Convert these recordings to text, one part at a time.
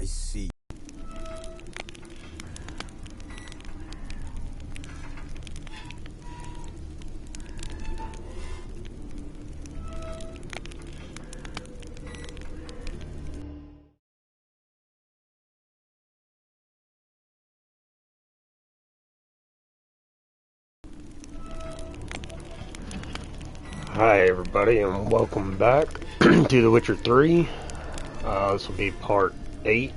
I see. Hi everybody, and welcome back to The Witcher 3. This will be part 8.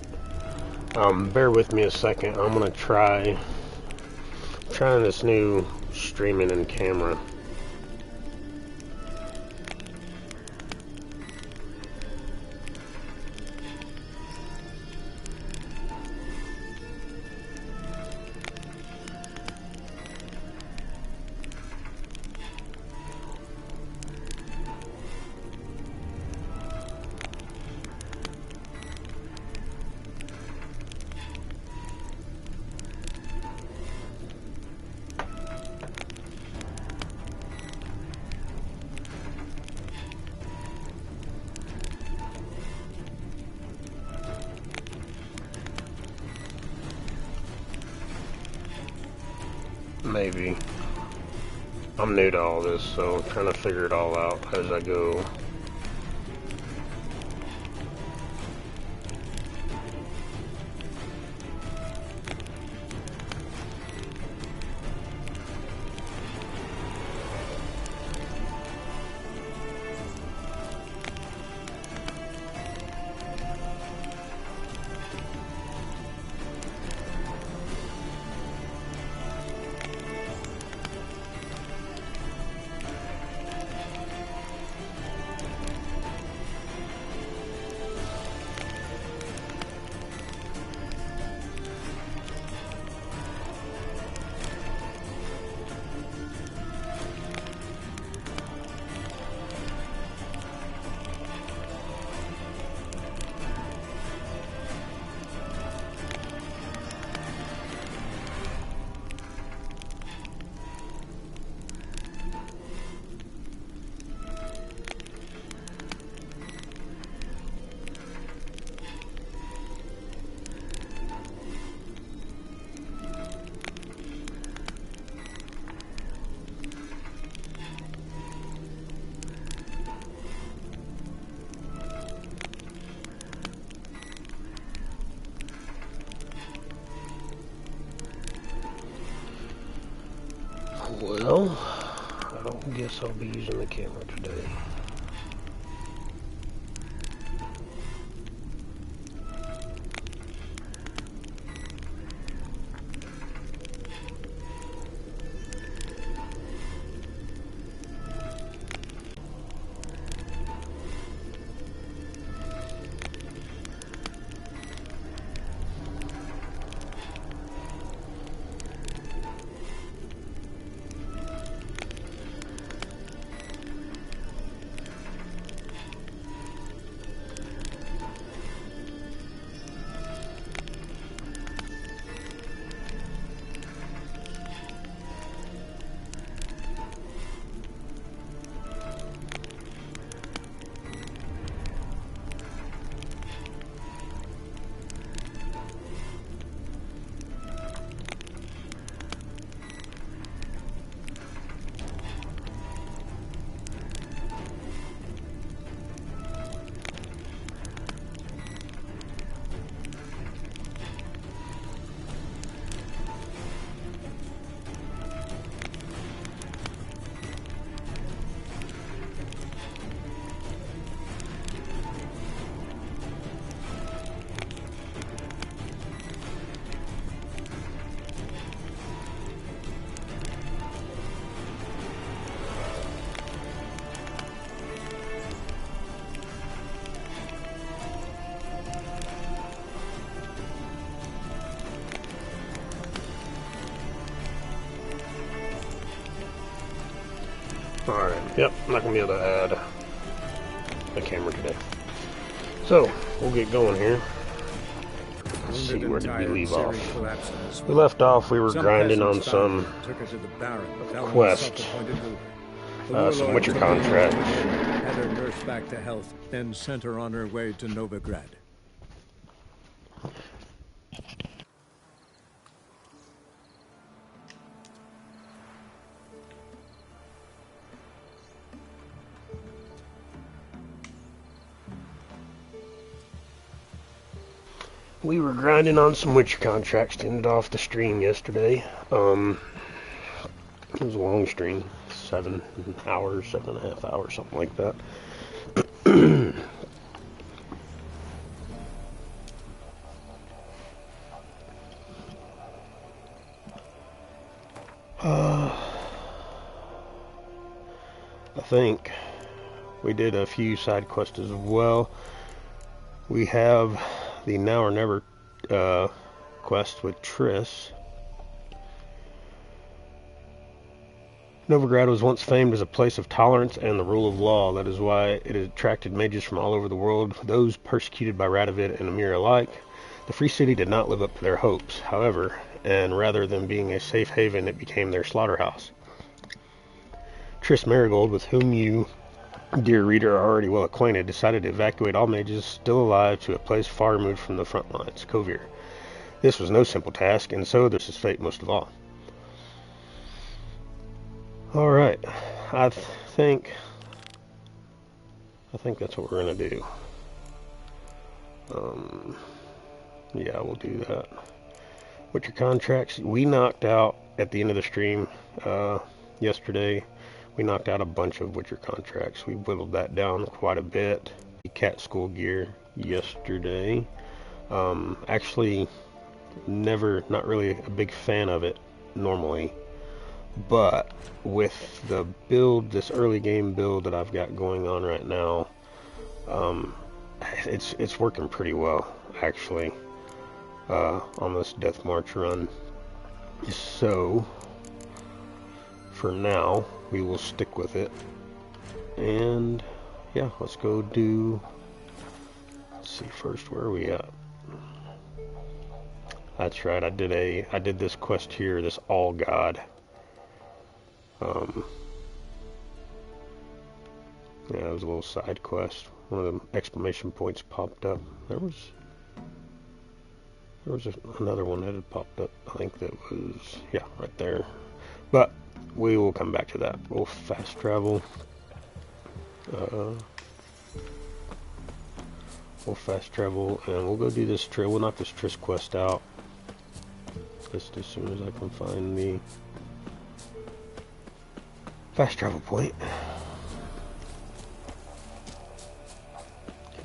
Bear with me a second. I'm gonna trying this new streaming and camera. Maybe. I'm new to all this, so I'm trying to figure it all out as I go. Well, I don't guess I'll be using the camera today. Alright, yep, I'm not going to be able to add the camera today. So, we'll get going here. Let's see, where did we leave off? We left off, we were grinding on some quest, some Witcher contracts. Had her nursed back to health, then sent her on her way to Novigrad. We were grinding on some Witcher contracts to end off the stream yesterday. It was a long stream, 7 hours, 7.5 hours, something like that. I think we did a few side quests as well. We have the Now or Never quest with Triss. Novigrad was once famed as a place of tolerance and the rule of law. That is why it attracted mages from all over the world, those persecuted by Radovid and Emir alike. The free city did not live up to their hopes, however, and rather than being a safe haven, it became their slaughterhouse. Triss Marigold, with whom you, dear reader, are already well acquainted, decided to evacuate all mages still alive to a place far removed from the front lines, Kovir. This was no simple task, and so this is fate most of all. Alright, I think that's what we're going to do. Yeah, we'll do that. Witcher contracts, we knocked out, at the end of the stream yesterday, we knocked out a bunch of Witcher contracts. We whittled that down quite a bit. Cat school gear yesterday. Actually, not really a big fan of it normally. But with the build, this early game build that I've got going on right now, it's working pretty well, actually, on this Deathmarch run. So, for now, we will stick with it. And, yeah, let's go do, let's see first, where are we at? That's right, I did this quest here, this All God. Yeah, it was a little side quest. One of the exclamation points popped up. There was another one that had popped up. I think that was, yeah, right there. But we will come back to that. We'll fast travel. We'll fast travel and we'll go do this trail. We'll knock this Triss quest out just as soon as I can find the fast travel point.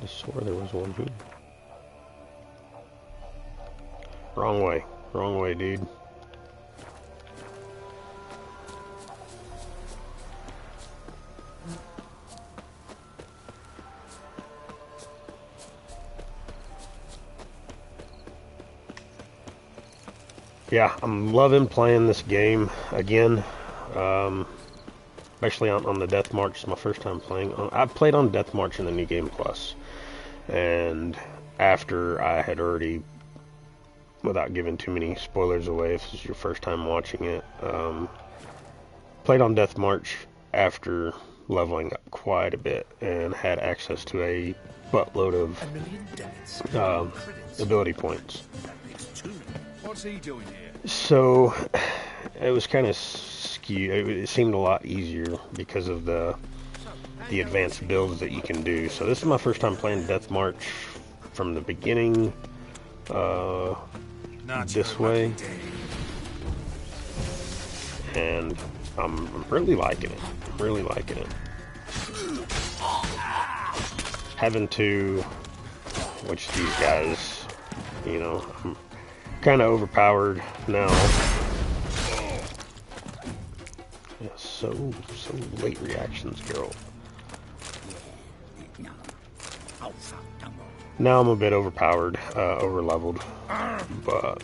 I swore there was one here. Wrong way, dude. Yeah, I'm loving playing this game again. Especially on the Deathmarch. It's my first time playing. I've played on Deathmarch in the New Game Plus. And after I had already, without giving too many spoilers away if this is your first time watching it, played on Deathmarch after leveling up quite a bit and had access to a buttload of ability points. What's he doing here? So it was kind of skewed. It seemed a lot easier because of the advanced builds that you can do. So this is my first time playing Deathmarch from the beginning this way, and I'm really liking it. Having to, which these guys, you know, I'm kind of overpowered now. Yeah, so late reactions, girl. Now I'm a bit overpowered, over-leveled, but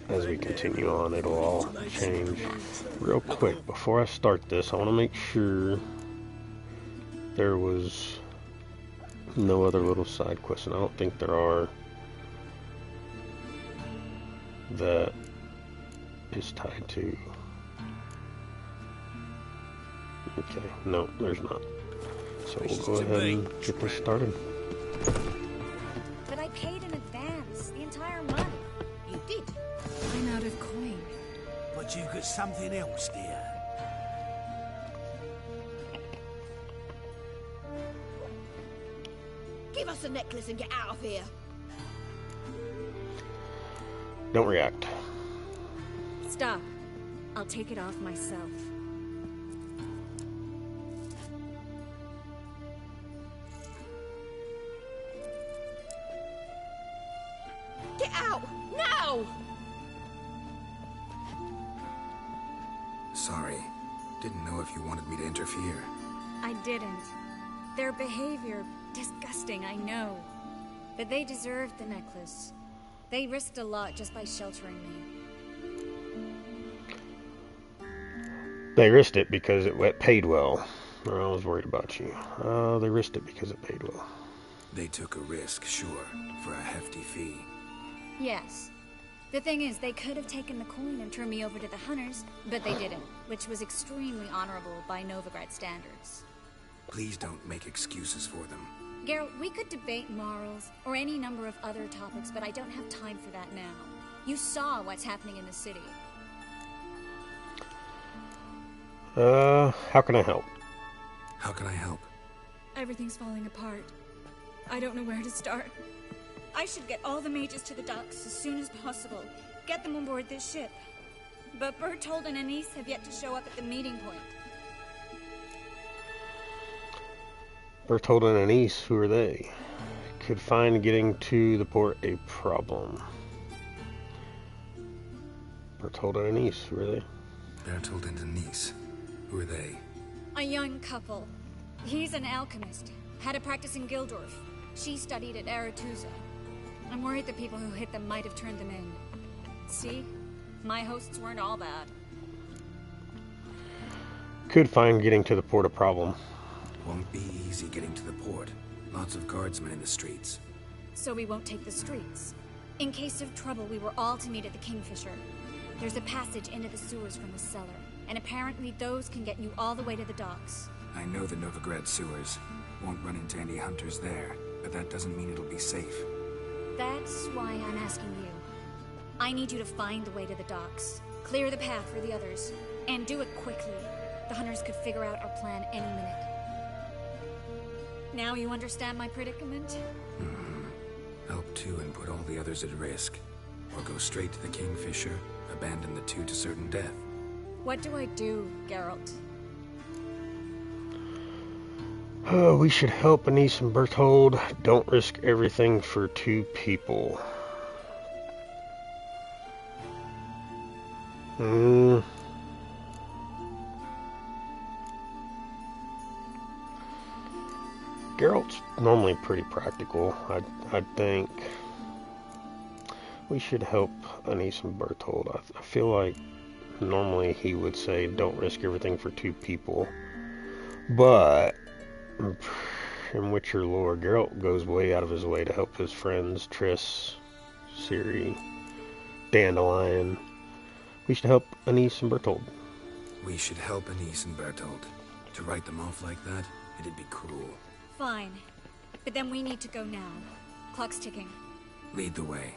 as we continue on, it'll all change. Real quick, before I start this, I want to make sure there was no other little side quests, and I don't think there are, that is tied to... Okay, no, there's not. So we'll go ahead and get this started. But I paid in advance, the entire month. You did? I'm out of coin. But you got something else, dear. Give us a necklace and get out of here. Don't react. Stop. I'll take it off myself. Get out! Now! Sorry. Didn't know if you wanted me to interfere. I didn't. Their behavior, disgusting, I know. But they deserved the necklace. They risked a lot just by sheltering me. They risked it because it paid well. I was worried about you. They risked it because it paid well. They took a risk, sure, for a hefty fee. Yes. The thing is, they could have taken the coin and turned me over to the hunters, but they didn't, which was extremely honorable by Novigrad standards. Please don't make excuses for them. Geralt, we could debate morals, or any number of other topics, but I don't have time for that now. You saw what's happening in the city. How can I help? How can I help? Everything's falling apart. I don't know where to start. I should get all the mages to the docks as soon as possible. Get them on board this ship. But Bertold and Anise have yet to show up at the meeting point. Bertold and Anise, who are they? Could find getting to the port a problem. Bertold and Anise, who are they? Bertold and Anise. Who are they? A young couple. He's an alchemist. Had a practice in Gildorf. She studied at Aretuza. I'm worried the people who hit them might have turned them in. See? My hosts weren't all bad. Could find getting to the port a problem. Won't be easy getting to the port. Lots of guardsmen in the streets. So we won't take the streets. In case of trouble, we were all to meet at the Kingfisher. There's a passage into the sewers from the cellar, and apparently those can get you all the way to the docks. I know the Novigrad sewers. Won't run into any hunters there, but that doesn't mean it'll be safe. That's why I'm asking you. I need you to find the way to the docks, clear the path for the others, and do it quickly. The hunters could figure out our plan any minute. Now you understand my predicament? Help two and put all the others at risk. Or go straight to the Kingfisher, abandon the two to certain death. What do I do, Geralt? We should help Anise and Bertold. Don't risk everything for two people. Geralt's normally pretty practical. I think we should help Anise and Bertold. I feel like normally he would say don't risk everything for two people. But in Witcher lore, Geralt goes way out of his way to help his friends Triss, Ciri, Dandelion. We should help Anise and Bertold. We should help Anise and Bertold. To write them off like that, it'd be cruel. Fine. But then we need to go now. Clock's ticking. Lead the way.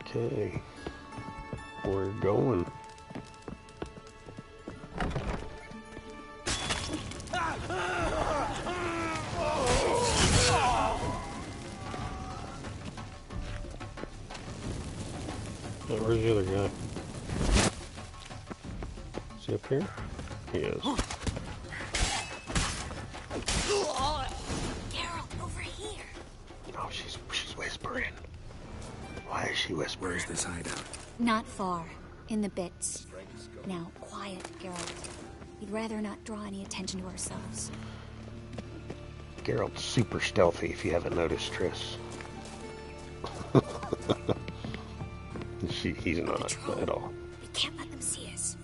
Okay. We're going. Oh, where's the other guy? Is he up here? He is. Geralt, over here. Oh, she's whispering. Why is she whispering? Where's this hideout? Not far. In the bits. Now, quiet, Geralt. We'd rather not draw any attention to ourselves. Geralt's super stealthy, if you haven't noticed, Triss. He's not at all. We can't let them see us.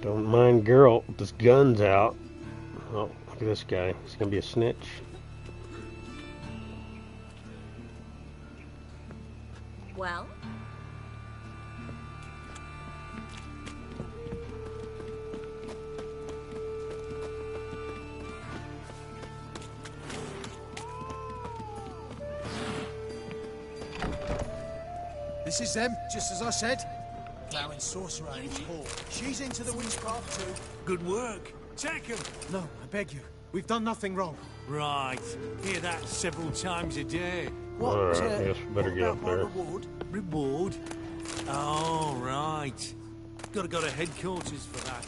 Don't mind Geralt with his guns out. Oh, look at this guy. He's gonna be a snitch. Well? This is them, just as I said. allowing sorcerer in port. She's into the witchcraft too. Good work. Take him. No, I beg you. We've done nothing wrong. Right. Hear that several times a day. Alright, I guess we better get up there. Reward? Oh, right. Gotta go to headquarters for that.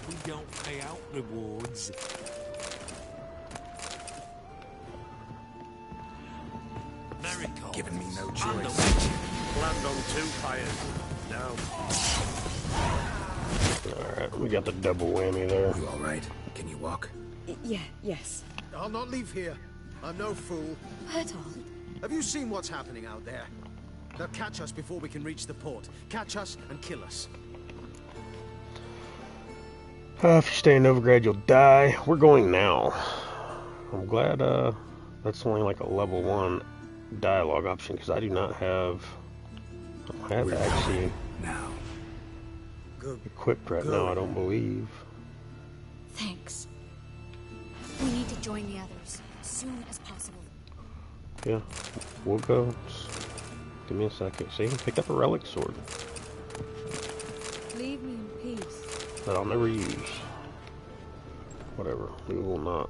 We don't pay out rewards. Miracle. Giving me no And the choice. witch. Land on 2 fires. No. Alright, we got the double whammy there. You all right? Can you walk? Yes. I'll not leave here. I'm no fool. Bertold. Have you seen what's happening out there? They'll catch us before we can reach the port. Catch us and kill us. If you stay in Novigrad, you'll die. We're going now. I'm glad that's only like a level 1 dialogue option, because I do not have... I have actually Now. Good. equipped right now, I don't believe. Thanks. We need to join the others as soon as possible. Yeah, we'll go. Just give me a second. See, pick up a relic sword Leave me in peace. that I'll never use. Whatever, we will not.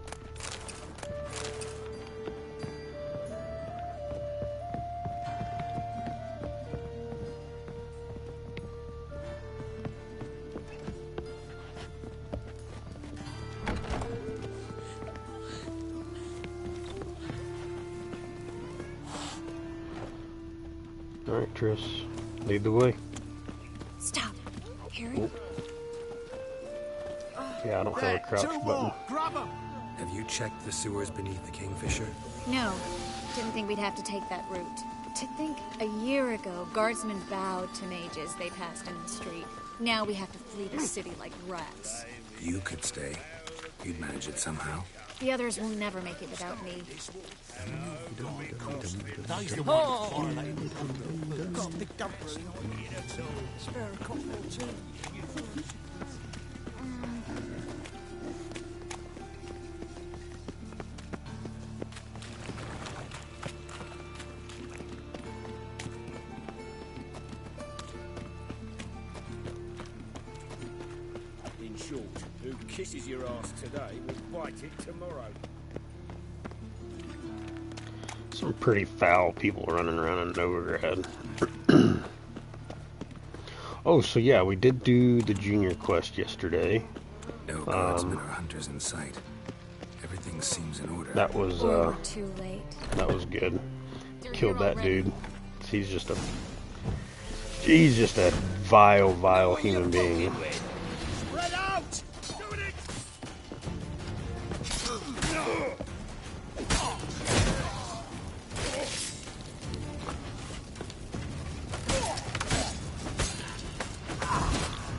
Alright, Triss, lead the way. Stop. Harry? Yeah, I don't have a crouch Two button. more. Grab them. Have you checked the sewers beneath the Kingfisher? No. Didn't think we'd have to take that route. To think a year ago, guardsmen vowed to mages they passed in the street. Now we have to flee the city like rats. You could stay. You'd manage it somehow. The others will never make it without me. That is the one. Got the gumpers. Spare a couple too. In short, who kisses your ass today will bite it tomorrow. Some pretty foul people running around in Novigrad. Oh, so yeah, we did do the junior quest yesterday. No guardsmen or hunters in sight. Everything seems in order. That was Or we're too late. that was good. They're Killed here that already. dude. He's just a vile human being. Spread out. Doing it.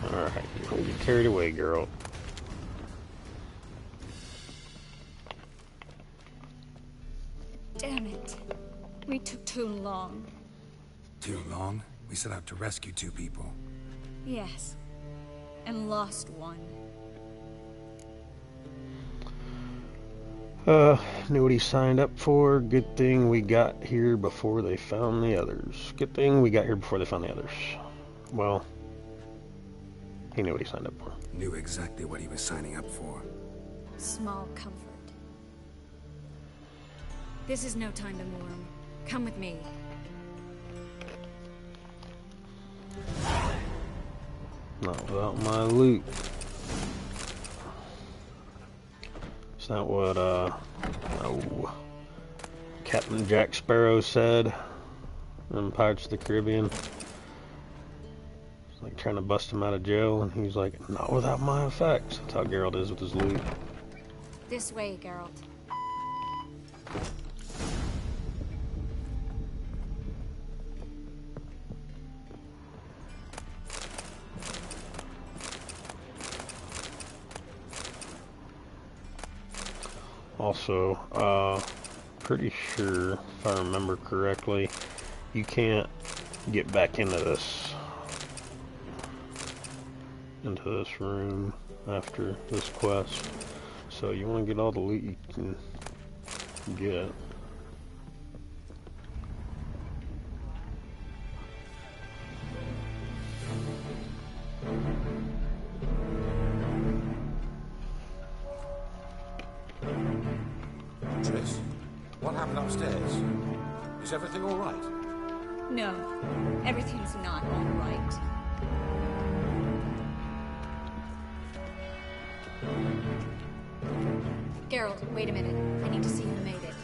Alright, don't get carried away, girl. Damn it. We took too long. Too long? We set out to rescue 2 people. Yes. And lost one. Knew what he signed up for. Good thing we got here before they found the others. Good thing we got here before they found the others. Well, he knew what he signed up for. Knew exactly what he was signing up for. Small comfort. This is no time to mourn. Come with me. Not without my loot. Is that what, Captain Jack Sparrow said in Pirates of the Caribbean? It's like trying to bust him out of jail, and he's like, not without my effects. That's how Geralt is with his loot. This way, Geralt. Also, pretty sure, if I remember correctly, you can't get back into this room after this quest. So you want to get all the loot you can get. happened upstairs? Is everything all right? No, everything's not all right. Geralt, wait a minute. I need to see who made it.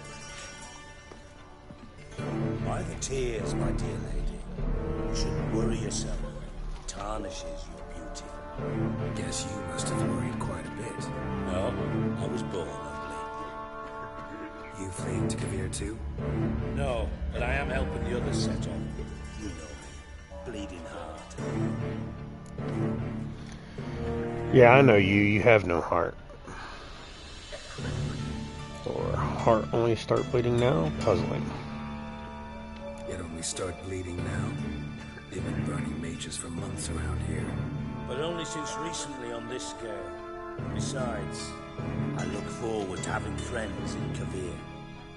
By the tears, my dear lady. You shouldn't worry yourself. It tarnishes your beauty. Guess you must have worried quite a bit. No, I was born ugly. You fleeing to Kavir too? No, but I am helping the others set off. You know me. Bleeding heart. Yeah, I know you. You have no heart. Or heart only start bleeding now? Puzzling. It only start bleeding now? They've been burning mages for months around here. But only since recently on this scale. Besides, I look forward to having friends in Kavir.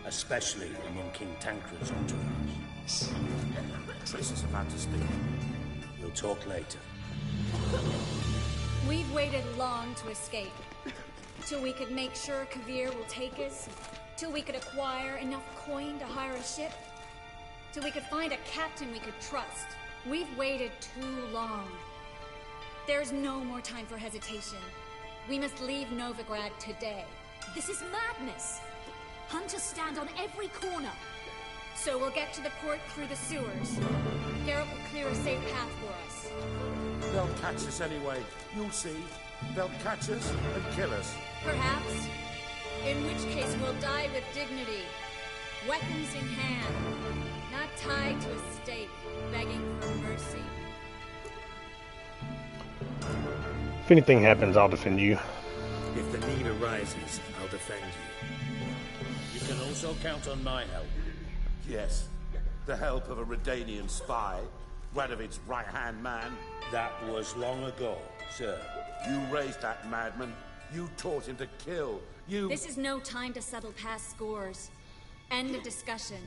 Especially among King Tancred's entourage. Triss is about to speak. We'll talk later. We've waited long to escape. Till we could make sure Kavir will take us. Till we could acquire enough coin to hire a ship. Till we could find a captain we could trust. We've waited too long. There's no more time for hesitation. We must leave Novigrad today. This is madness! Hunters stand on every corner. So we'll get to the port through the sewers. Geralt will clear a safe path for us. They'll catch us anyway. You'll see. They'll catch us and kill us. Perhaps. In which case we'll die with dignity. Weapons in hand. Not tied to a stake, begging for mercy. If anything happens, I'll defend you. If the need arises, I'll defend you. You can also count on my help. Yes. The help of a Redanian spy. Radovic's right-hand man. That was long ago, sir. You raised that madman. You taught him to kill. You... This is no time to settle past scores. End of discussion.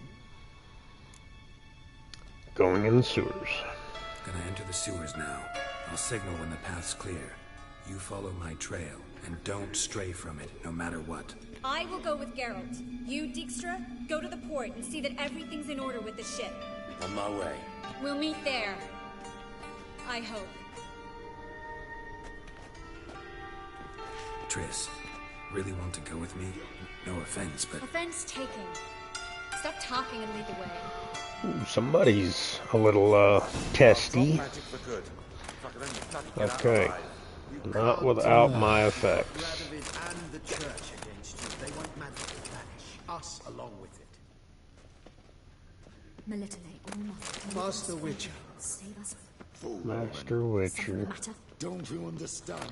Going in the sewers. Gonna enter the sewers now. I'll signal when the path's clear. You follow my trail, and don't stray from it, no matter what. I will go with Geralt. You, Dijkstra, go to the port and see that everything's in order with the ship. On my way. We'll meet there. I hope. Triss, really want to go with me? No offense, but... Offense taken. Stop talking and lead the way. Ooh, somebody's a little, testy. Magic for good. If I could only bloody get out Okay. alive. Not without my effects. Radovid and the church against you. They want magic to vanish. Us along with it. Melitele, Almighty. Master Witcher. Save us. Master Witcher. Matter. Don't you understand?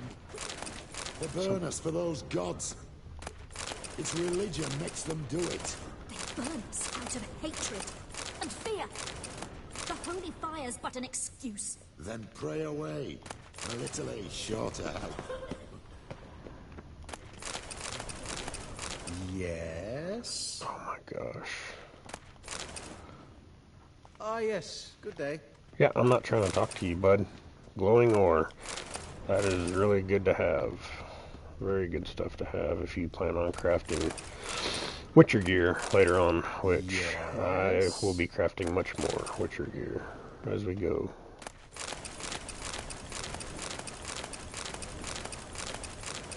They burn us for those gods. It's religion makes them do it. They burn us out of hatred and fear. The holy fire's but an excuse. Then pray away. Melitele's sure to help. Yes? Oh my gosh. Ah, yes. Good day. Yeah, I'm not trying to talk to you, bud. Glowing ore. That is really good to have. Very good stuff to have if you plan on crafting Witcher gear later on, which I will be crafting much more Witcher gear as we go.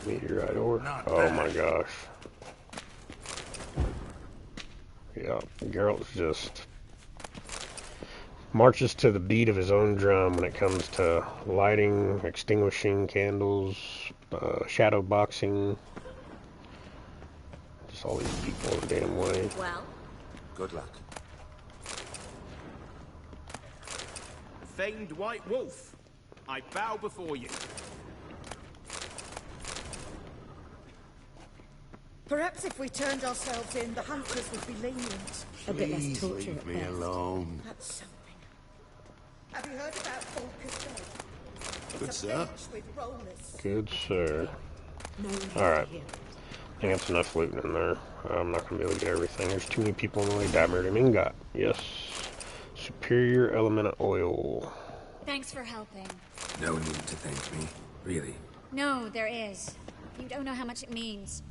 Meteorite ore. Oh my gosh. Yeah, Geralt's just marches to the beat of his own drum when it comes to lighting, extinguishing candles, shadow boxing. Just all these people in the damn way. Well? Good luck. Famed White Wolf, I bow before you. Perhaps if we turned ourselves in, the hunters would be lenient. A bit less Please torture leave at me best. alone. That's something. Have you heard about Falker's Bay? Good It's a sir. bench with rollers. Good sir. No, Alright. here. I think that's enough looting in there. I'm not going to be able to get everything. There's too many people in the way. Diamond Mingot. Yes. Superior element oil. Thanks for helping. No need to thank me. Really. No, there is. You don't know how much it means.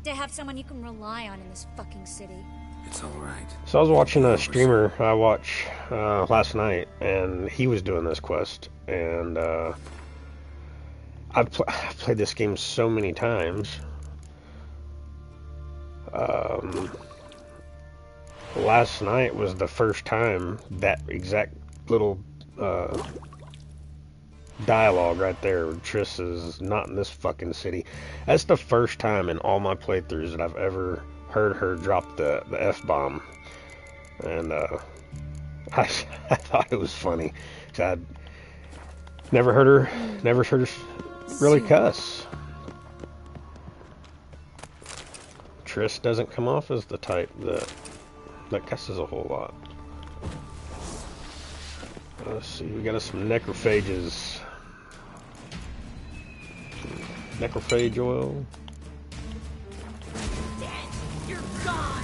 To have someone you can rely on in this fucking city. It's all right. So I was watching a streamer I watched last night, and he was doing this quest, and I've played this game so many times. Last night was the first time that exact little dialogue right there. Triss is not in this fucking city. That's the first time in all my playthroughs that I've ever heard her drop the F-bomb. And I thought it was funny. I'd never heard her really cuss. Triss doesn't come off as the type that cusses a whole lot. Let's see, we got us some necrophages. Necrophage oil. You're gone.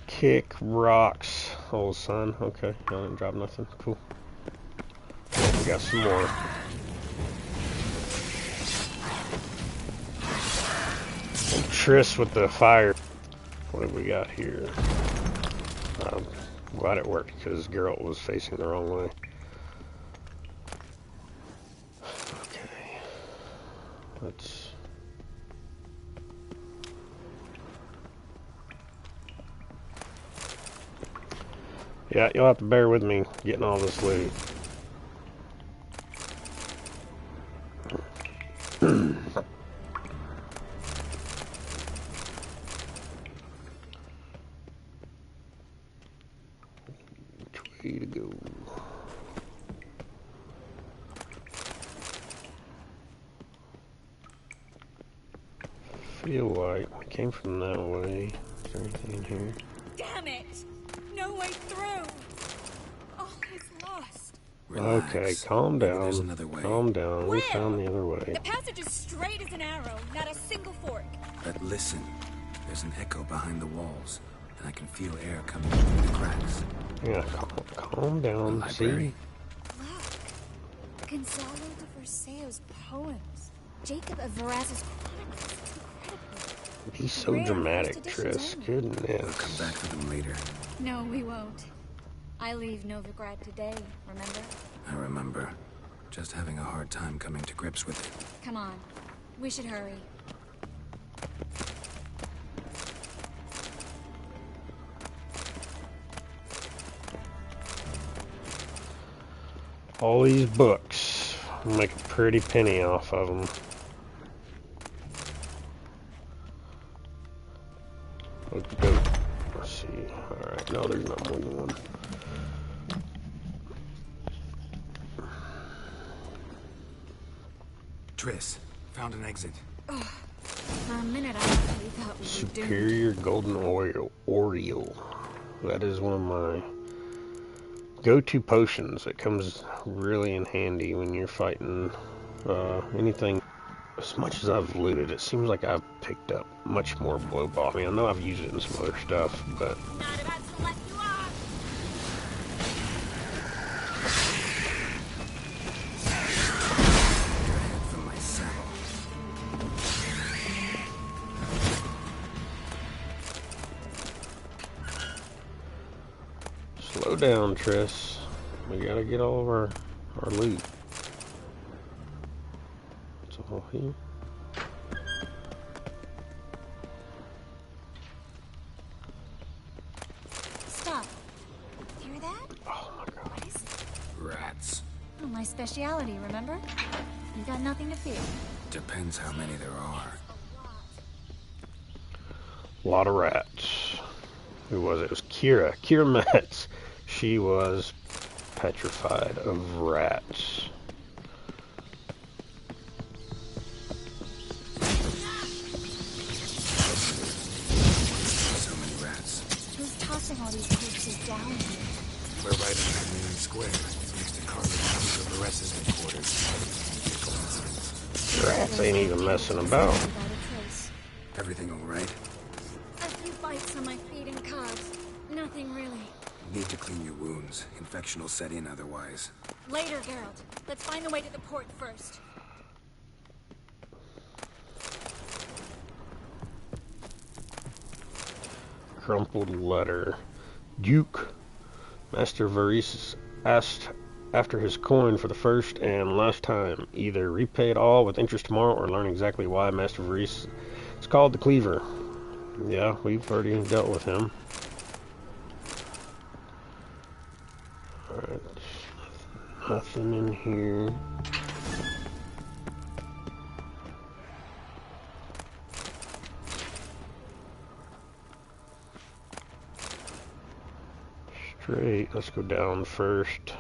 Kick rocks. Old son. Okay, I didn't drop nothing. Cool. We got some more. Triss with the fire. What have we got here? I'm glad it worked because Geralt was facing the wrong way. Okay. Let's... Yeah, you'll have to bear with me getting all this loot. Which way to go? Feel like we came from that way. Is there anything in here? Damn it! No way through! All is lost. Relax. Okay, calm down. There's another way. Calm down. We Where? found the other way. The passage is straight as an arrow, not a single fork. But listen, there's an echo behind the walls, and I can feel air coming through the cracks. Yeah, calm down. See? Look, Gonzalo de Verseo's poems. Jacob of Varaz's chronicles. It's incredible. He's so Rare dramatic, first edition Triss. only. Goodness. I'll come back for them later. No, we won't. I leave Novigrad today, remember? I remember. Just having a hard time coming to grips with it. Come on. We should hurry. All these books. We'll make a pretty penny off of them. Let's go. Let's see. Alright, no, there's not more than one. Triss, found an exit. For a minute, I actually thought we were doomed. Superior Golden Oriole. That is one of my go-to potions. It comes really in handy when you're fighting anything. As much as I've looted, it seems like I've picked up much more blowball. I mean, I know I've used it in some other stuff, but Not about to let you off. Head from my saddle. slow down, Triss. We gotta get all of our loot. It's all here. Stop. Hear that? Oh my god. What is it? Rats. Oh, my speciality, remember? You got nothing to fear. Depends how many there are. A lot of rats. Who was it? It was Kira. Kira Metz. She was petrified of rats. So many rats. Who's tossing all these corpses down here? We're right in the main square, next to Carlos of the rest headquarters. Rats ain't even messing about. Without a trace. Everything all right? A few bites on my feet and calves. Nothing really. Need to clean your wounds. Infection will set in otherwise. Later, Geralt. Let's find the way to the port first. Crumpled letter. Duke. Master Varese asked after his coin for the first and last time. Either repay it all with interest tomorrow or learn exactly why Master Varese is called the Cleaver. Yeah, we've already dealt with him. Alright. Nothing in here. Straight. Let's go down first.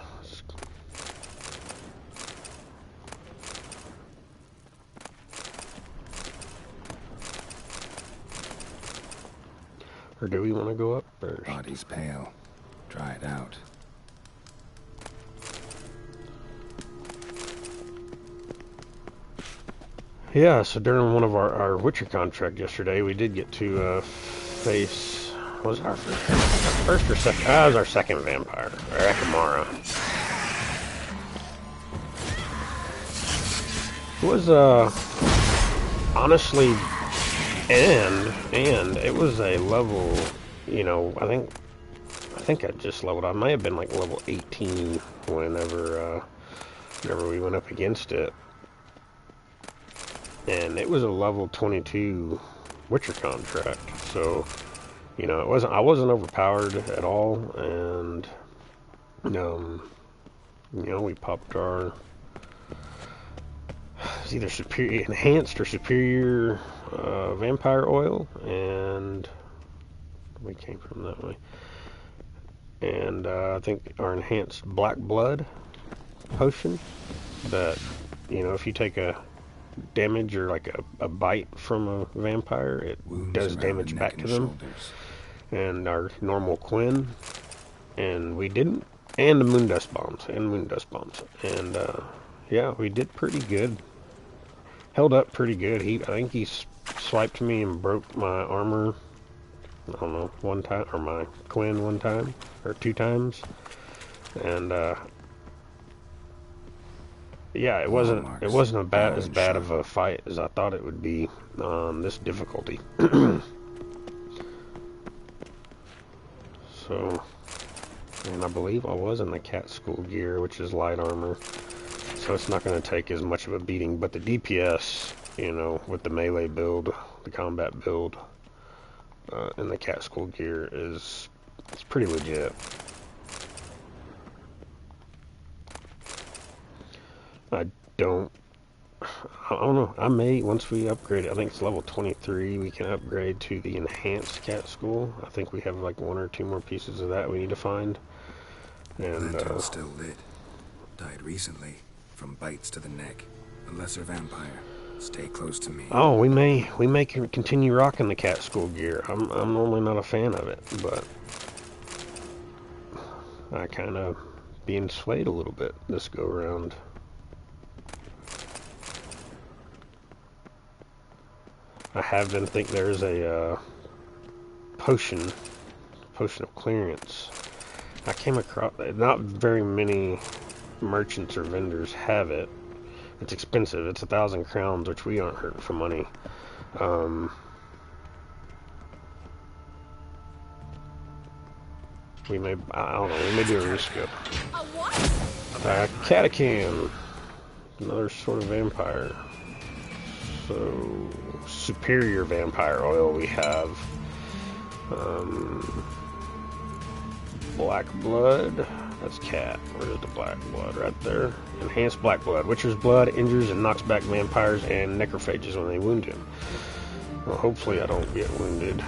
Or do we want to go up first? Body's pale. Try it out. Yeah, so during one of our Witcher contract yesterday, we did get to face... Was our first or second? That was our second vampire, or Akamara. It was honestly, and it was a level, you know, I think I just leveled. I may have been like level 18 whenever we went up against it, and it was a level 22 Witcher contract, so. You know, I wasn't overpowered at all, and you know, we popped our it's either superior, enhanced or superior vampire oil, and we came from that way. And I think our enhanced black blood potion that, you know, if you take a damage or like a bite from a vampire, it does damage back to them. And our normal Quinn, and we didn't, and the moondust bombs, and yeah, we did pretty good. Held up pretty good. I think he swiped me and broke my armor, I don't know, one time, or my Quinn one time, or 2 times, and yeah, it wasn't as bad of a fight as I thought it would be on this difficulty. So, and I believe I was in the cat school gear, which is light armor, so it's not going to take as much of a beating, but the DPS, you know, with the melee build, the combat build, in the cat school gear it's pretty legit. I don't know, I may, once we upgrade it, I think it's level 23, we can upgrade to the enhanced cat school. I think we have like 1 or 2 more pieces of that we need to find. And Lantern's still lit. Died recently, from bites to the neck. A lesser vampire. Stay close to me. Oh, we may continue rocking the cat school gear. I'm normally not a fan of it, but I kind of being swayed a little bit this go around. I have been think there's a potion of clearance. I came across, not very many merchants or vendors have it. It's expensive. It's 1,000 crowns, which we aren't hurting for money. We may, I don't know, we may do a rescope. Catacomb, another sort of vampire. So, superior vampire oil we have. Black blood. That's cat. Where's the black blood? Right there. Enhanced black blood. Witcher's blood injures and knocks back vampires and necrophages when they wound him. Well, hopefully I don't get wounded.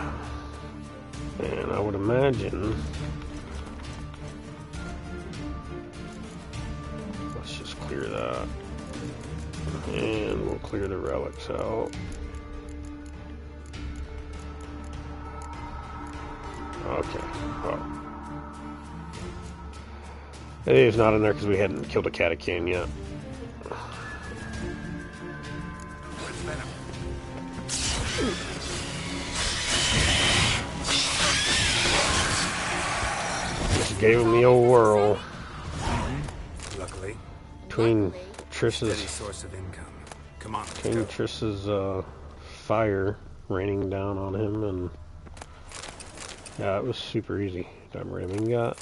And I would imagine... Let's just clear that. And we'll clear the relics out. Okay. Oh. It's not in there because we hadn't killed a catacomb yet. Just gave him the old whirl. Luckily. Between Steady Triss's source of income. Come on, let's between go. Triss's fire raining down on him, and yeah, it was super easy. Diamond ingot.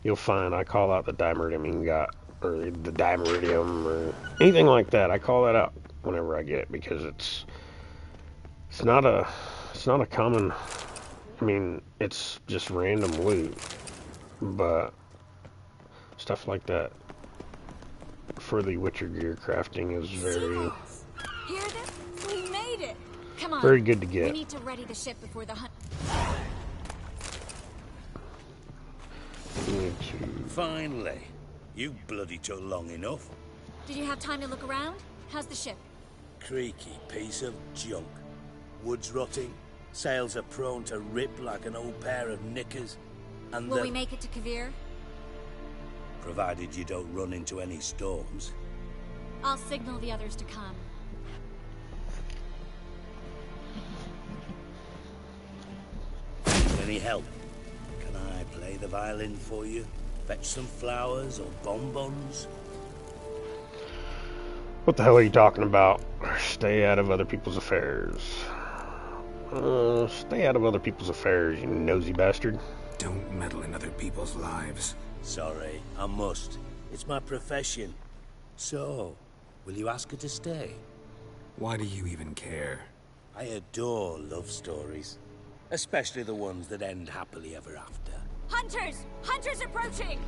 You'll find I call out the diamond ingot or the dimeridium or anything like that. I call that out whenever I get it because it's not a common. I mean, it's just random loot, but stuff like that for the Witcher gear crafting is very Hear this? We made it. Come on. very good to get. We need to ready the ship before the hunt. Finally. You bloody took long enough. Did you have time to look around? How's the ship? Creaky piece of junk. Wood's rotting. Sails are prone to rip like an old pair of knickers. And Will we make it to Kavir? provided you don't run into any storms. I'll signal the others to come. Any help? Can I play the violin for you? Fetch some flowers or bonbons? What the hell are you talking about? Stay out of other people's affairs. Stay out of other people's affairs, you nosy bastard. Don't meddle in other people's lives. Sorry, I must. It's my profession. So, will you ask her to stay? Why do you even care? I adore love stories. Especially the ones that end happily ever after. Hunters! Hunters approaching!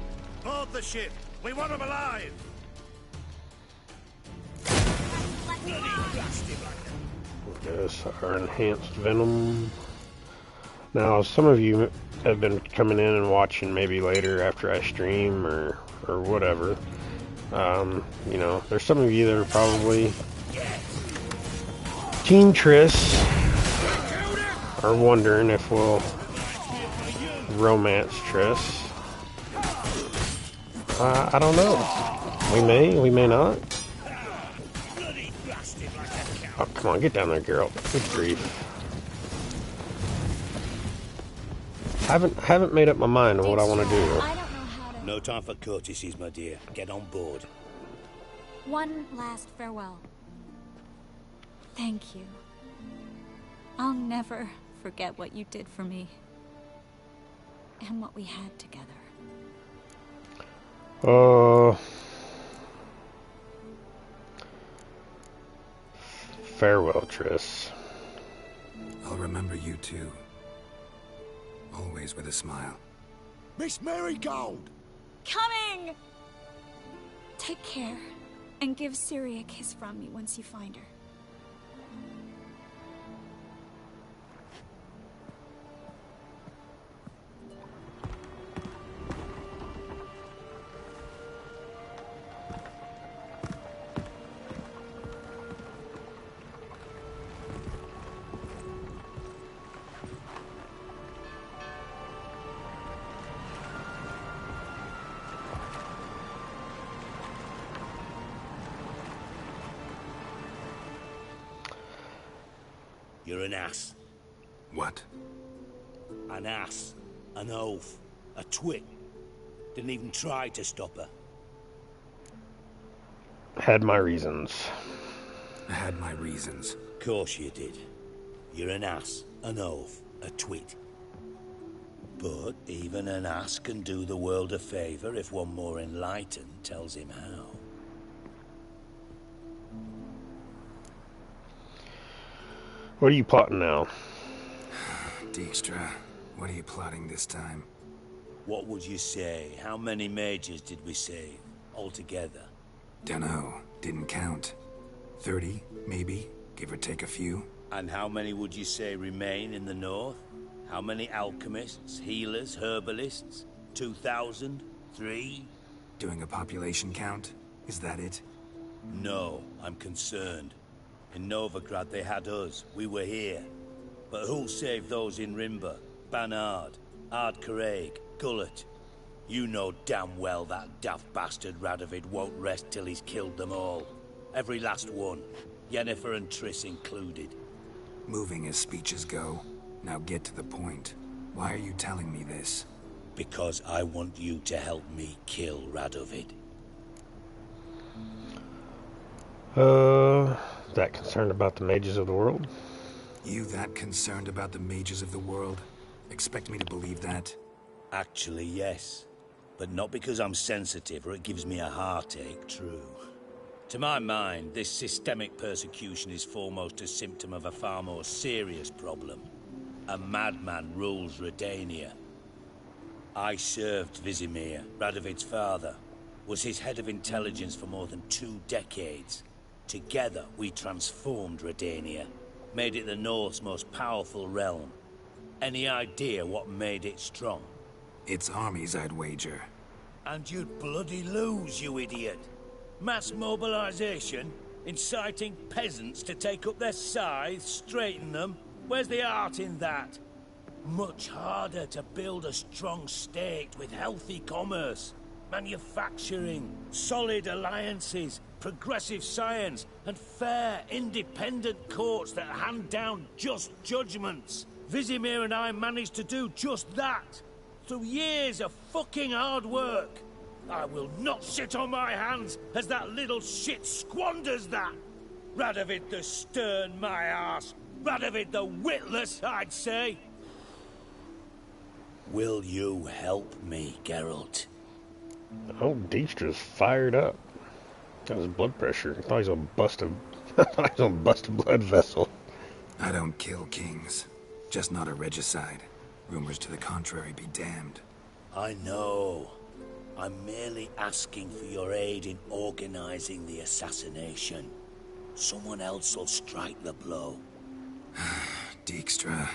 Board the ship! We want them alive! Yes, our enhanced venom. Now, some of you have been coming in and watching maybe later after I stream or whatever. You know, there's some of you that are probably Team Triss are wondering if we'll romance Triss. I don't know. We may not. Oh, come on, get down there, girl. Good grief. Haven't made up my mind on what I want to do. I don't know how to... No time for courtesies, my dear. Get on board. One last farewell. Thank you. I'll never forget what you did for me. And what we had together. Farewell, Triss. I'll remember you too. Always with a smile. Miss Marigold! Coming! Take care, and give Ciri a kiss from me once you find her. You're an ass. What? An ass. An oaf. A twit. Didn't even try to stop her. Had my reasons. I had my reasons. Course you did. You're an ass, an oaf, a twit. But even an ass can do the world a favor if one more enlightened tells him how. What are you plotting now? Dijkstra, what are you plotting this time? What would you say? How many mages did we save, altogether? Dunno, didn't count. 30, maybe, give or take a few. And how many would you say remain in the north? How many alchemists, healers, herbalists? 2,000? 3? Doing a population count? Is that it? No, I'm concerned. In Novigrad they had us, we were here. But who'll save those in Rimba? Banard, Ardcaraig, Gullet? You know damn well that daft bastard Radovid won't rest till he's killed them all. Every last one. Yennefer and Triss included. Moving as speeches go. Now get to the point. Why are you telling me this? Because I want you to help me kill Radovid. That concerned about the mages of the world? You that concerned about the mages of the world? Expect me to believe that? Actually, yes. But not because I'm sensitive or it gives me a heartache, true. To my mind, this systemic persecution is foremost a symptom of a far more serious problem. A madman rules Redania. I served Vizimir, Radovid's father, was his head of intelligence for more than 2 decades. Together, we transformed Redania, made it the North's most powerful realm. Any idea what made it strong? Its armies, I'd wager. And you'd bloody lose, you idiot. Mass mobilization, inciting peasants to take up their scythes, straighten them. Where's the art in that? Much harder to build a strong state with healthy commerce, manufacturing, solid alliances, progressive science, and fair, independent courts that hand down just judgments. Vizimir and I managed to do just that, through years of fucking hard work. I will not sit on my hands as that little shit squanders that. Radovid the stern, my ass. Radovid the witless, I'd say. Will you help me, Geralt? Oh, Dijkstra's fired up. Got his blood pressure. I thought he was gonna bust a I thought he was gonna bust a blood vessel. I don't kill kings. Just not a regicide. Rumors to the contrary be damned. I know. I'm merely asking for your aid in organizing the assassination. Someone else will strike the blow. Dijkstra.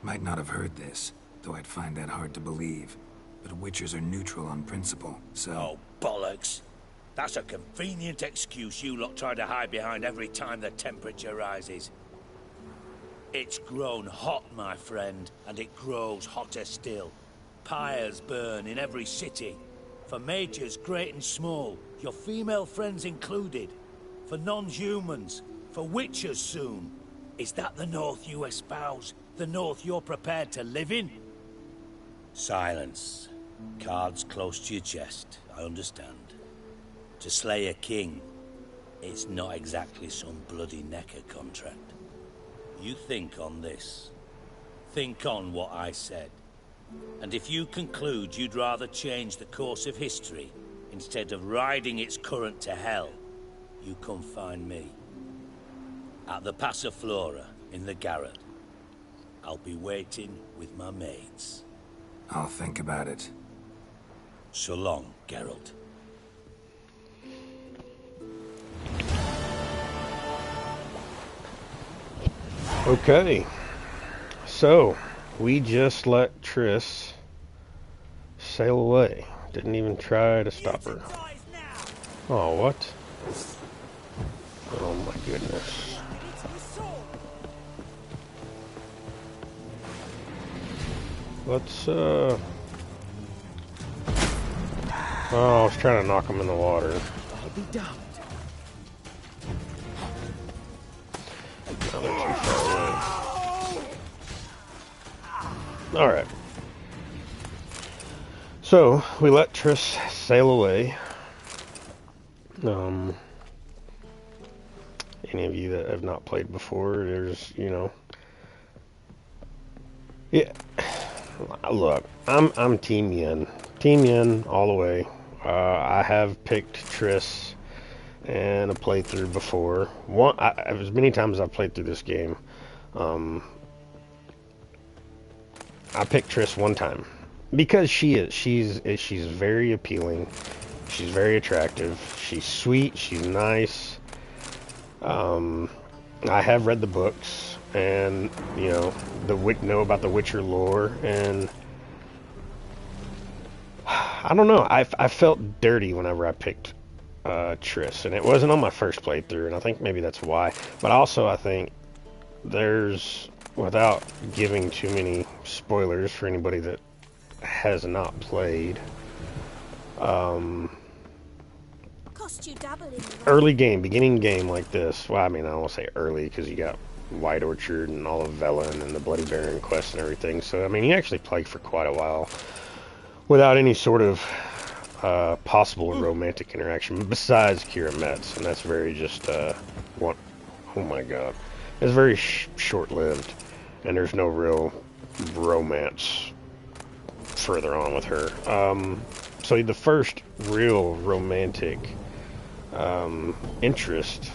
Might not have heard this, though I'd find that hard to believe. But Witchers are neutral on principle, so... Oh, bollocks. That's a convenient excuse you lot try to hide behind every time the temperature rises. It's grown hot, my friend, and it grows hotter still. Pyres burn in every city. For mages great and small, your female friends included. For non-humans, for witchers soon. Is that the North you espouse? The North you're prepared to live in? Silence. Cards close to your chest, I understand. To slay a king, it's not exactly some bloody necker contract. You think on this. Think on what I said. And if you conclude you'd rather change the course of history instead of riding its current to hell, you come find me. At the Passiflora, in the garret. I'll be waiting with my mates. I'll think about it. So long, Geralt. Okay. So, we just let Triss sail away. Didn't even try to stop her. Oh, what? Oh my goodness. Let's, Oh, I was trying to knock him in the water. I'll be damned. Now they're too far away. Alright. So, we let Triss sail away. Any of you that have not played before, there's, you know... Yeah. Look, I'm Team Yen. Team Yen all the way. I have picked Triss in a playthrough before. As many times as I've played through this game, I picked Triss one time because she's very appealing. She's very attractive. She's sweet. She's nice. I have read the books and you know about the Witcher lore, and I don't know. I felt dirty whenever I picked Triss, and it wasn't on my first playthrough, and I think maybe that's why. But also, I think there's, without giving too many spoilers for anybody that has not played, Cost you double in the early game, beginning game like this. Well, I mean, I don't want to say early because you got White Orchard and all of Velen and the Bloody Baron quest and everything. So, I mean, he actually played for quite a while without any sort of possible romantic interaction besides Kira Metz, and that's very just, one, oh my god. It's very short-lived, and there's no real romance further on with her. So the first real romantic interest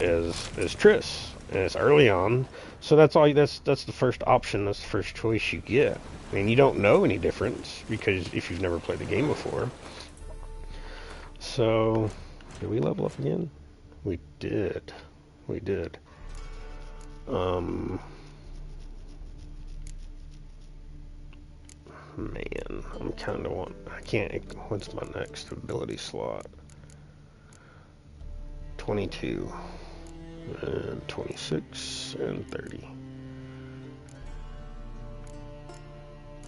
is Triss, and it's early on, so that's the first option, that's the first choice you get. I mean, you don't know any difference because if you've never played the game before. So, did we level up again? We did. We did. Man, I'm kind of I can't, what's my next ability slot? 22, and 26, and 30.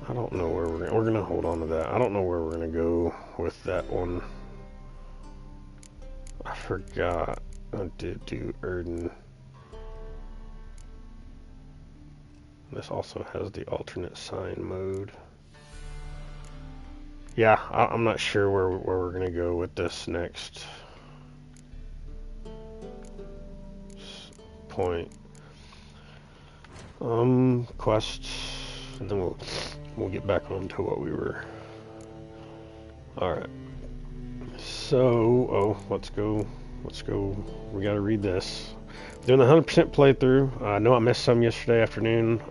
I don't know where we're gonna hold on to that. I don't know where we're gonna go with that one. I forgot I did do Erden. This also has the alternate sign mode. Yeah, I'm not sure where we're gonna go with this next point. Quests, and then we'll get back on to what we were. Alright. So, let's go. We gotta read this. Doing the 100% playthrough. I know I missed some yesterday afternoon.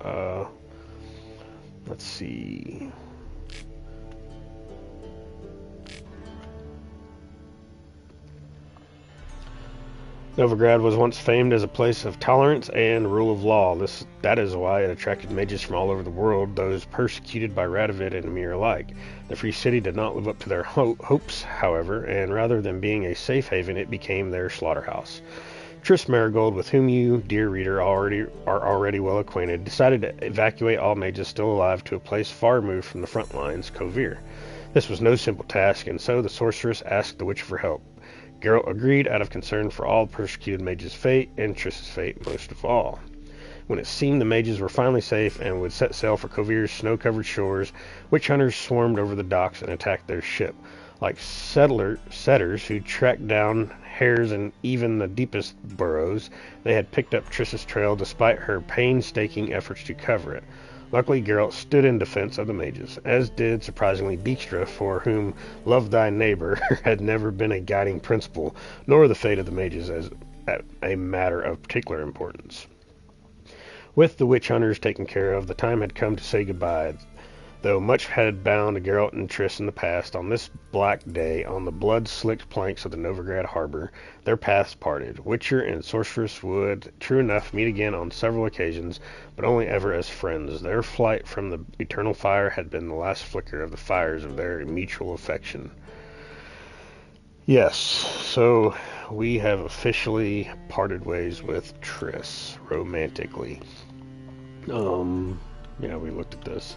Let's see. Novigrad was once famed as a place of tolerance and rule of law. That is why it attracted mages from all over the world, those persecuted by Radovid and Emir alike. The free city did not live up to their hopes, however, and rather than being a safe haven, it became their slaughterhouse. Triss Marigold, with whom you, dear reader, are already well acquainted, decided to evacuate all mages still alive to a place far removed from the front lines, Kovir. This was no simple task, and so the sorceress asked the witch for help. Geralt agreed out of concern for all persecuted mages' fate, and Triss's fate most of all. When it seemed the mages were finally safe and would set sail for Kovir's snow-covered shores, witch hunters swarmed over the docks and attacked their ship. Like setters who tracked down hares in even the deepest burrows, they had picked up Triss's trail despite her painstaking efforts to cover it. Luckily, Geralt stood in defense of the mages, as did, surprisingly, Dijkstra, for whom love thy neighbor had never been a guiding principle, nor the fate of the mages as a matter of particular importance. With the witch hunters taken care of, the time had come to say goodbye. Though much had bound Geralt and Triss in the past, on this black day, on the blood-slicked planks of the Novigrad harbor, their paths parted. Witcher and sorceress would, true enough, meet again on several occasions, but only ever as friends. Their flight from the eternal fire had been the last flicker of the fires of their mutual affection. Yes, so we have officially parted ways with Triss, romantically. Yeah, we looked at this.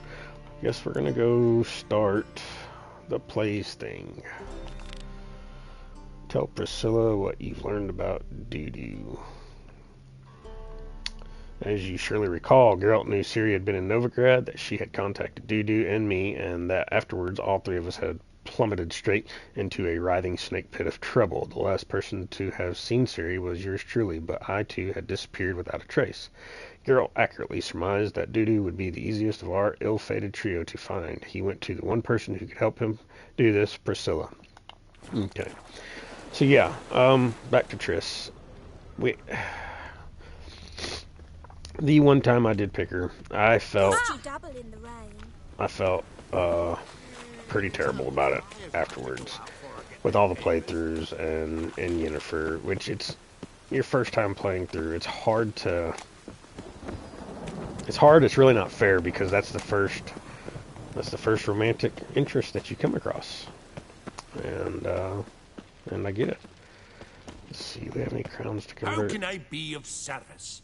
Guess we're gonna go start the plays thing. Tell Priscilla what you've learned about Dudu. As you surely recall, Geralt knew Ciri had been in Novigrad, that she had contacted Dudu and me, and that afterwards all three of us had plummeted straight into a writhing snake pit of trouble. The last person to have seen Ciri was yours truly, but I too had disappeared without a trace. Geralt accurately surmised that Dudu would be the easiest of our ill-fated trio to find. He went to the one person who could help him do this, Priscilla. Okay. So yeah, back to Triss. The one time I did pick her, I felt pretty terrible about it afterwards. With all the playthroughs and Yennefer, which it's your first time playing through, it's hard, it's really not fair because that's the first romantic interest that you come across. And I get it. Let's see, do we have any crowns to convert? How can I be of service?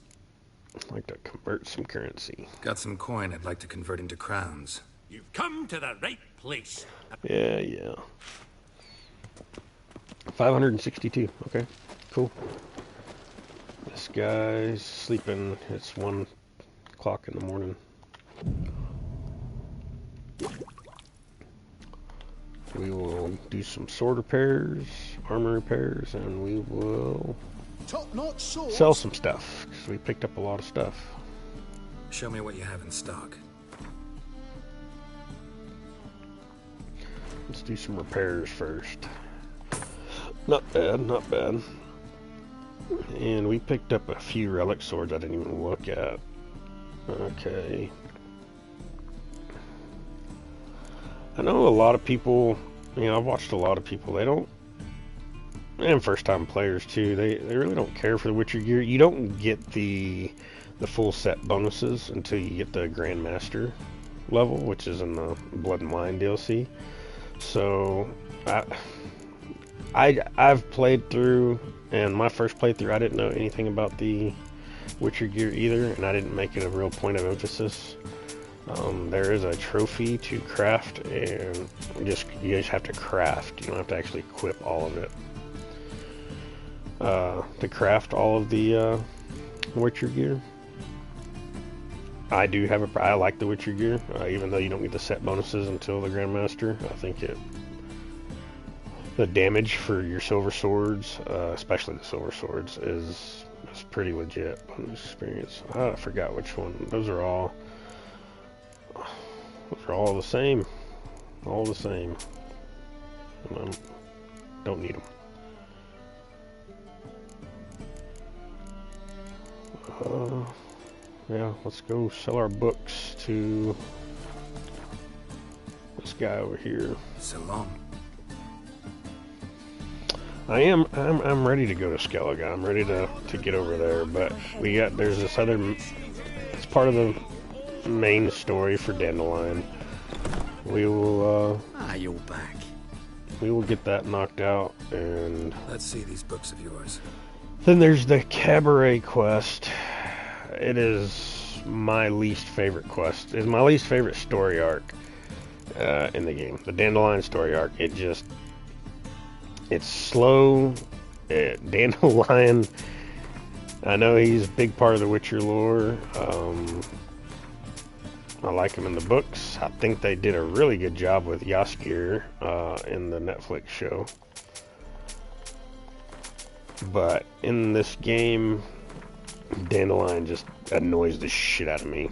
I'd like to convert some currency. Got some coin I'd like to convert into crowns. You've come to the right place. Yeah. 562. Okay, cool. This guy's sleeping. It's 1 o'clock in the morning. We will do some sword repairs, armor repairs, and we will Top-notch swords. sell some stuff, because we picked up a lot of stuff. Show me what you have in stock. Let's do some repairs first. Not bad, not bad. And we picked up a few relic swords I didn't even look at. Okay. I know a lot of people, you know, I've watched a lot of people, they don't, and first time players too, they really don't care for the Witcher gear. You don't get the full set bonuses until you get the Grandmaster level, which is in the Blood and Wine DLC. So I've played through, and my first playthrough I didn't know anything about the Witcher gear either, and I didn't make it a real point of emphasis. There is a trophy to craft, and you just have to craft. You don't have to actually equip all of it. To craft all of the Witcher gear. I do have I like the Witcher gear, even though you don't get the set bonuses until the Grandmaster. I think the damage for your silver swords, especially the silver swords, is pretty legit bonus experience. I forgot which one. Those are all the same. All the same. Don't need them. Yeah, let's go sell our books to this guy over here. So long. I'm ready to go to Skellige. I'm ready to get over there, but there's this other, it's part of the main story for Dandelion. We will you're back. We will get that knocked out, and let's see these books of yours. Then there's the Cabaret quest. It is my least favorite quest. It's my least favorite story arc in the game. The Dandelion story arc. It's slow. Dandelion, I know he's a big part of the Witcher lore. I like him in the books. I think they did a really good job with Jaskier in the Netflix show. But in this game, Dandelion just annoys the shit out of me.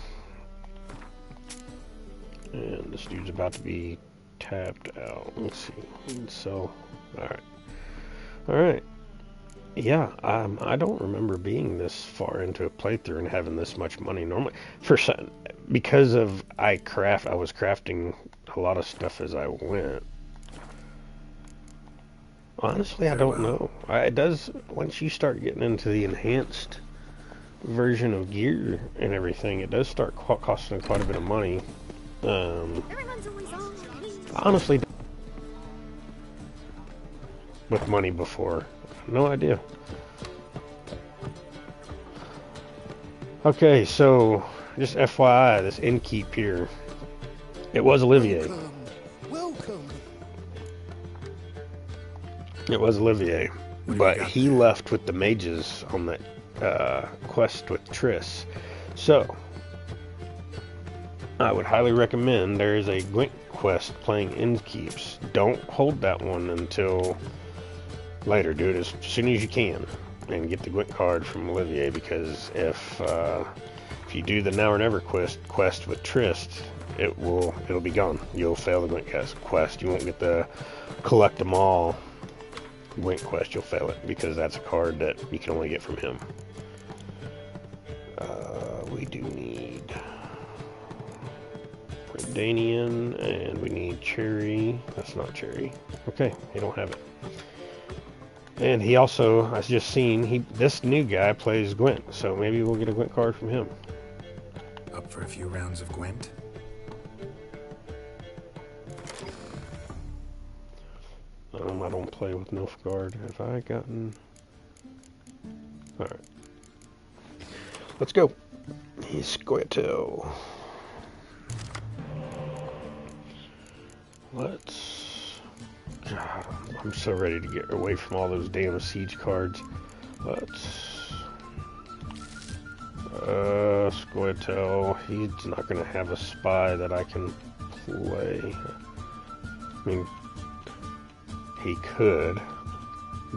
And this dude's about to be tapped out. Let's see. So, alright. Yeah, I don't remember being this far into a playthrough and having this much money. Normally, because of I was crafting a lot of stuff as I went. Honestly, I don't know. It does, once you start getting into the enhanced version of gear and everything, it does start costing quite a bit of money. Honestly, with money before. No idea. Okay, so just FYI, this innkeep here, it was Olivier. Welcome. It was Olivier, but he left with the mages on that quest with Triss. So, I would highly recommend, there is a Gwent quest playing innkeeps. Don't hold that one until later. Do it as soon as you can and get the Gwent card from Olivier, because if you do the Now or Never quest with Triss, it'll be gone. You'll fail the Gwent quest. You won't get the collect them all Gwent quest. You'll fail it because that's a card that you can only get from him. We do need Redanian, and we need Cherry. That's not Cherry. Okay, they don't have it. And he also, I've just seen, this new guy plays Gwent, so maybe we'll get a Gwent card from him. Up for a few rounds of Gwent? I don't play with Nilfgaard. Have I gotten... Alright. Let's go. He's Squirtle. Let's... God, I'm so ready to get away from all those damn siege cards. Let's Squirtle, he's not going to have a spy that I can play. I mean, he could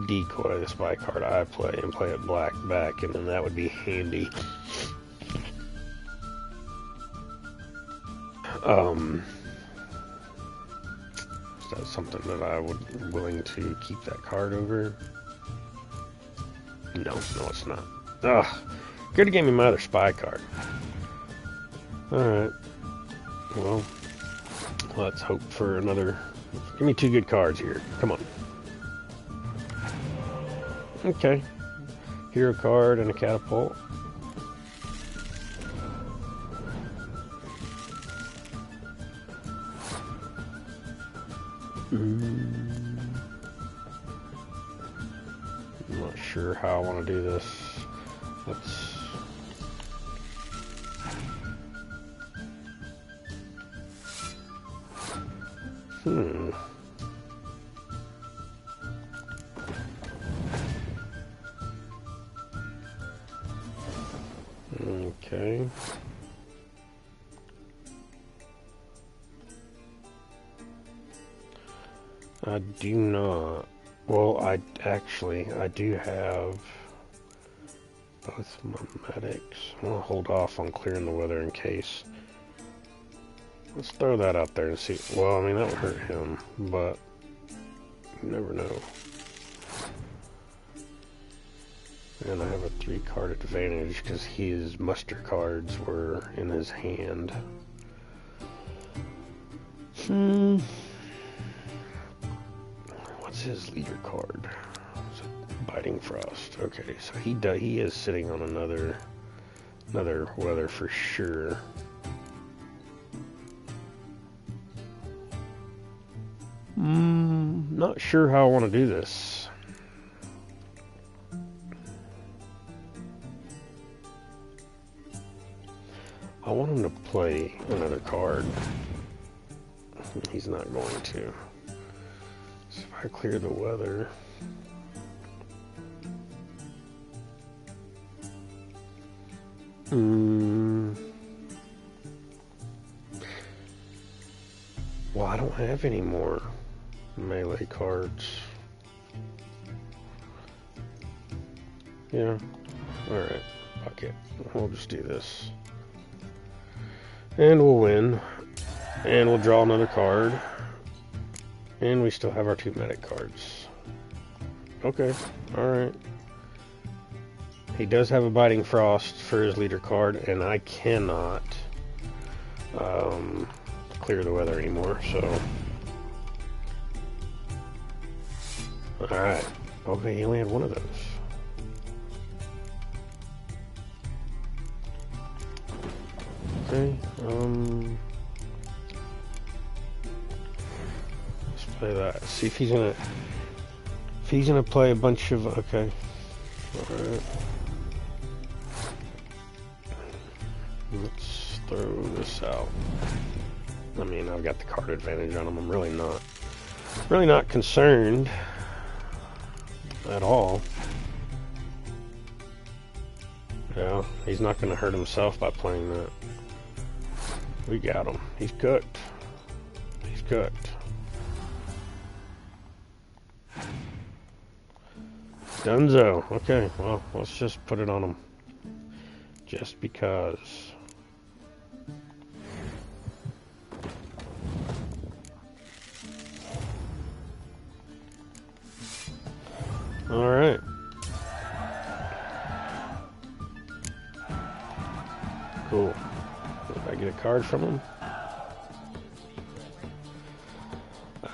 decoy the spy card I play and play it black back, and then that would be handy. Is that something that I would willing to keep that card over? No, it's not. Ugh. Could have gave me my other spy card. Alright. Well, let's hope for another... Give me 2 good cards here. Come on. Okay. Hero card and a catapult. I'm not sure how I want to do this. Let's... Okay. I do not. Well, I do have both my medics. I'm gonna hold off on clearing the weather in case. Let's throw that out there and see. Well, I mean, that would hurt him, but you never know. And I have a 3-card advantage because his muster cards were in his hand. What's his leader card? Biting Frost. Okay, so he is sitting on another weather for sure. Not sure how I want to do this. I want him to play another card. He's not going to. So if I clear the weather... Well, I don't have any more melee cards. Yeah. Alright. Fuck it. We'll just do this. And we'll win. And we'll draw another card. And we still have our 2 medic cards. Okay. Alright. He does have a Biting Frost for his leader card, and I cannot clear the weather anymore, so... Alright. Okay, he only had one of those. Okay, let's play that. See if he's gonna play a bunch of... Okay. Alright. Let's throw this out. I mean, I've got the card advantage on him. I'm really not concerned at all. Yeah, he's not going to hurt himself by playing that. We got him. He's cooked. He's cooked. Dunzo. Okay, well, let's just put it on him. Just because. Alright. Cool. Did I get a card from him?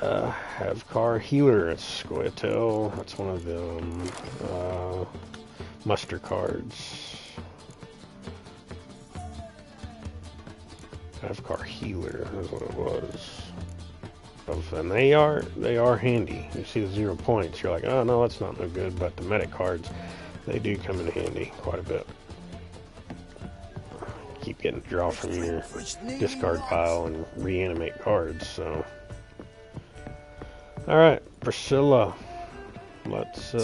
Have car healer. It's Squirtle. That's one of them. Muster cards. Have car healer is what it was. And they are handy. You see the 0 points, you're like, oh no, that's not no good. But the medic cards, they do come in handy quite a bit. Keep getting to draw from your discard pile and reanimate cards. So, all right, Priscilla. Let's.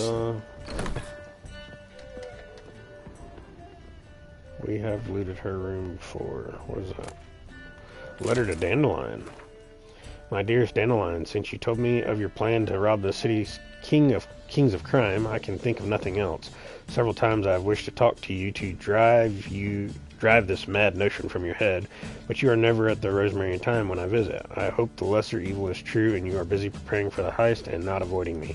We have looted her room before. What is that? Letter to Dandelion. My dearest Dandelion, since you told me of your plan to rob the city's kings of crime, I can think of nothing else. Several times I have wished to talk to you to drive this mad notion from your head, but you are never at the Rosemary in time when I visit. I hope the lesser evil is true and you are busy preparing for the heist and not avoiding me.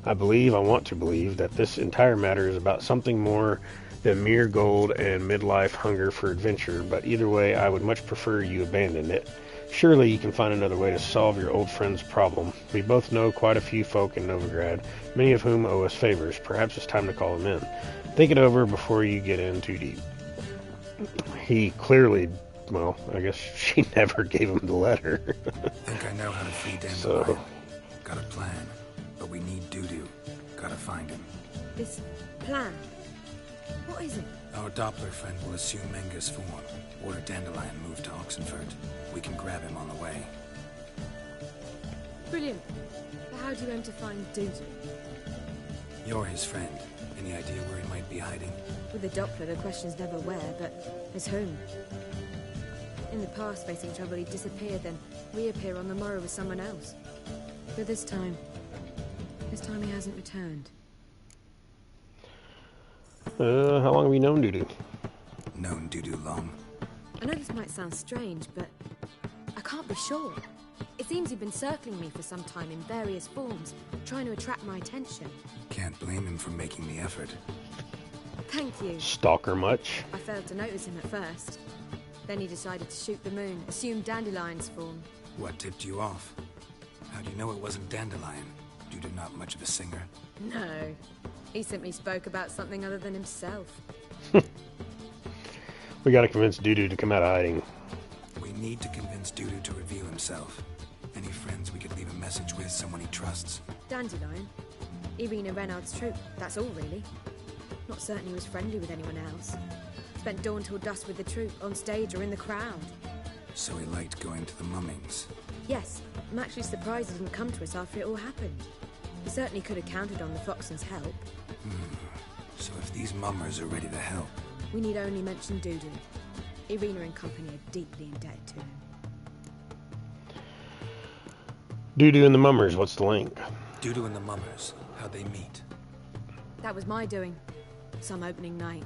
I want to believe, that this entire matter is about something more than mere gold and midlife hunger for adventure, but either way, I would much prefer you abandon it. Surely you can find another way to solve your old friend's problem. We both know quite a few folk in Novigrad, many of whom owe us favors. Perhaps it's time to call them in. Think it over before you get in too deep. He clearly, well, I guess she never gave him the letter. Think I know how to free Dandelion. Got a plan, but we need Dudu. Gotta find him. This plan? What is it? Our Doppler friend will assume Menger's form. Order Dandelion move to Oxenfurt. We can grab him on the way. Brilliant. But how do you aim to find Dudu? You're his friend. Any idea where he might be hiding? With the Doppler, the question's never where, but as whom? In the past, facing trouble, he'd disappear, then reappear on the morrow with someone else. But this time he hasn't returned. How long have we known Dudu? Known Dudu long. I know this might sound strange, but I can't be sure. It seems he'd been circling me for some time in various forms, trying to attract my attention. Can't blame him for making the effort. Thank you. Stalker much? I failed to notice him at first. Then he decided to shoot the moon, assume Dandelion's form. What tipped you off? How do you know it wasn't Dandelion? Dudu not much of a singer? No. He simply spoke about something other than himself. We gotta convince Dudu to come out of hiding. We need to convince Dudu to reveal himself. Any friends we could leave a message with, someone he trusts. Dandelion? Irina Renard's troop, that's all really. Not certain he was friendly with anyone else. Spent dawn till dusk with the troop, on stage or in the crowd. So he liked going to the mummings? Yes. I'm actually surprised he didn't come to us after it all happened. He certainly could have counted on the Foxen's help. So if these mummers are ready to help... We need only mention Dudu. Irina and company are deeply indebted to him. Dudu and the mummers, what's the link? Dudu and the mummers, how'd they meet? That was my doing. Some opening night.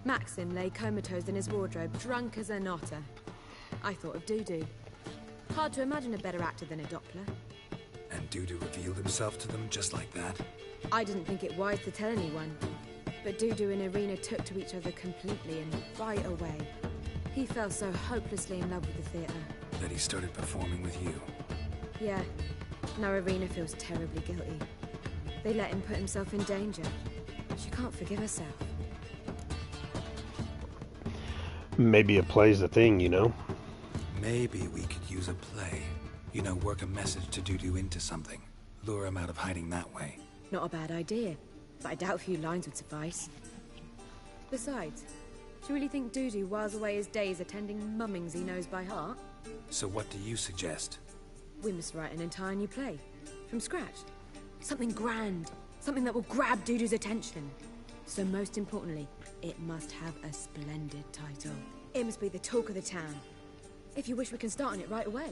Maxim lay comatose in his wardrobe, drunk as an otter. I thought of Dudu. Hard to imagine a better actor than a Doppler. And Dudu revealed himself to them just like that? I didn't think it wise to tell anyone. But Dudu and Irina took to each other completely and right away. He fell so hopelessly in love with the theatre. That he started performing with you? Yeah. Now Irina feels terribly guilty. They let him put himself in danger. She can't forgive herself. Maybe a play's the thing, you know? Maybe we could use a play. You know, work a message to Dudu into something. Lure him out of hiding that way. Not a bad idea, but I doubt a few lines would suffice. Besides, do you really think Dudu whiles away his days attending mummings he knows by heart? So what do you suggest? We must write an entire new play. From scratch. Something grand. Something that will grab Dudu's attention. So most importantly, it must have a splendid title. It must be the talk of the town. If you wish, we can start on it right away.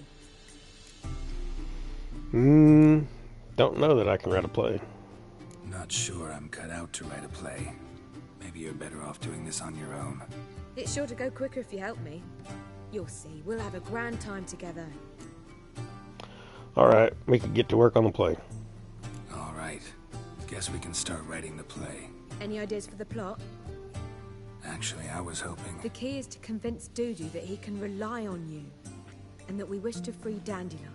Don't know that I can write a play. Not sure I'm cut out to write a play. Maybe you're better off doing this on your own. It's sure to go quicker if you help me. You'll see, we'll have a grand time together. Alright, we can get to work on the play. Alright. Guess we can start writing the play. Any ideas for the plot? Actually, I was hoping... The key is to convince Dudu that he can rely on you, and that we wish to free Dandelion.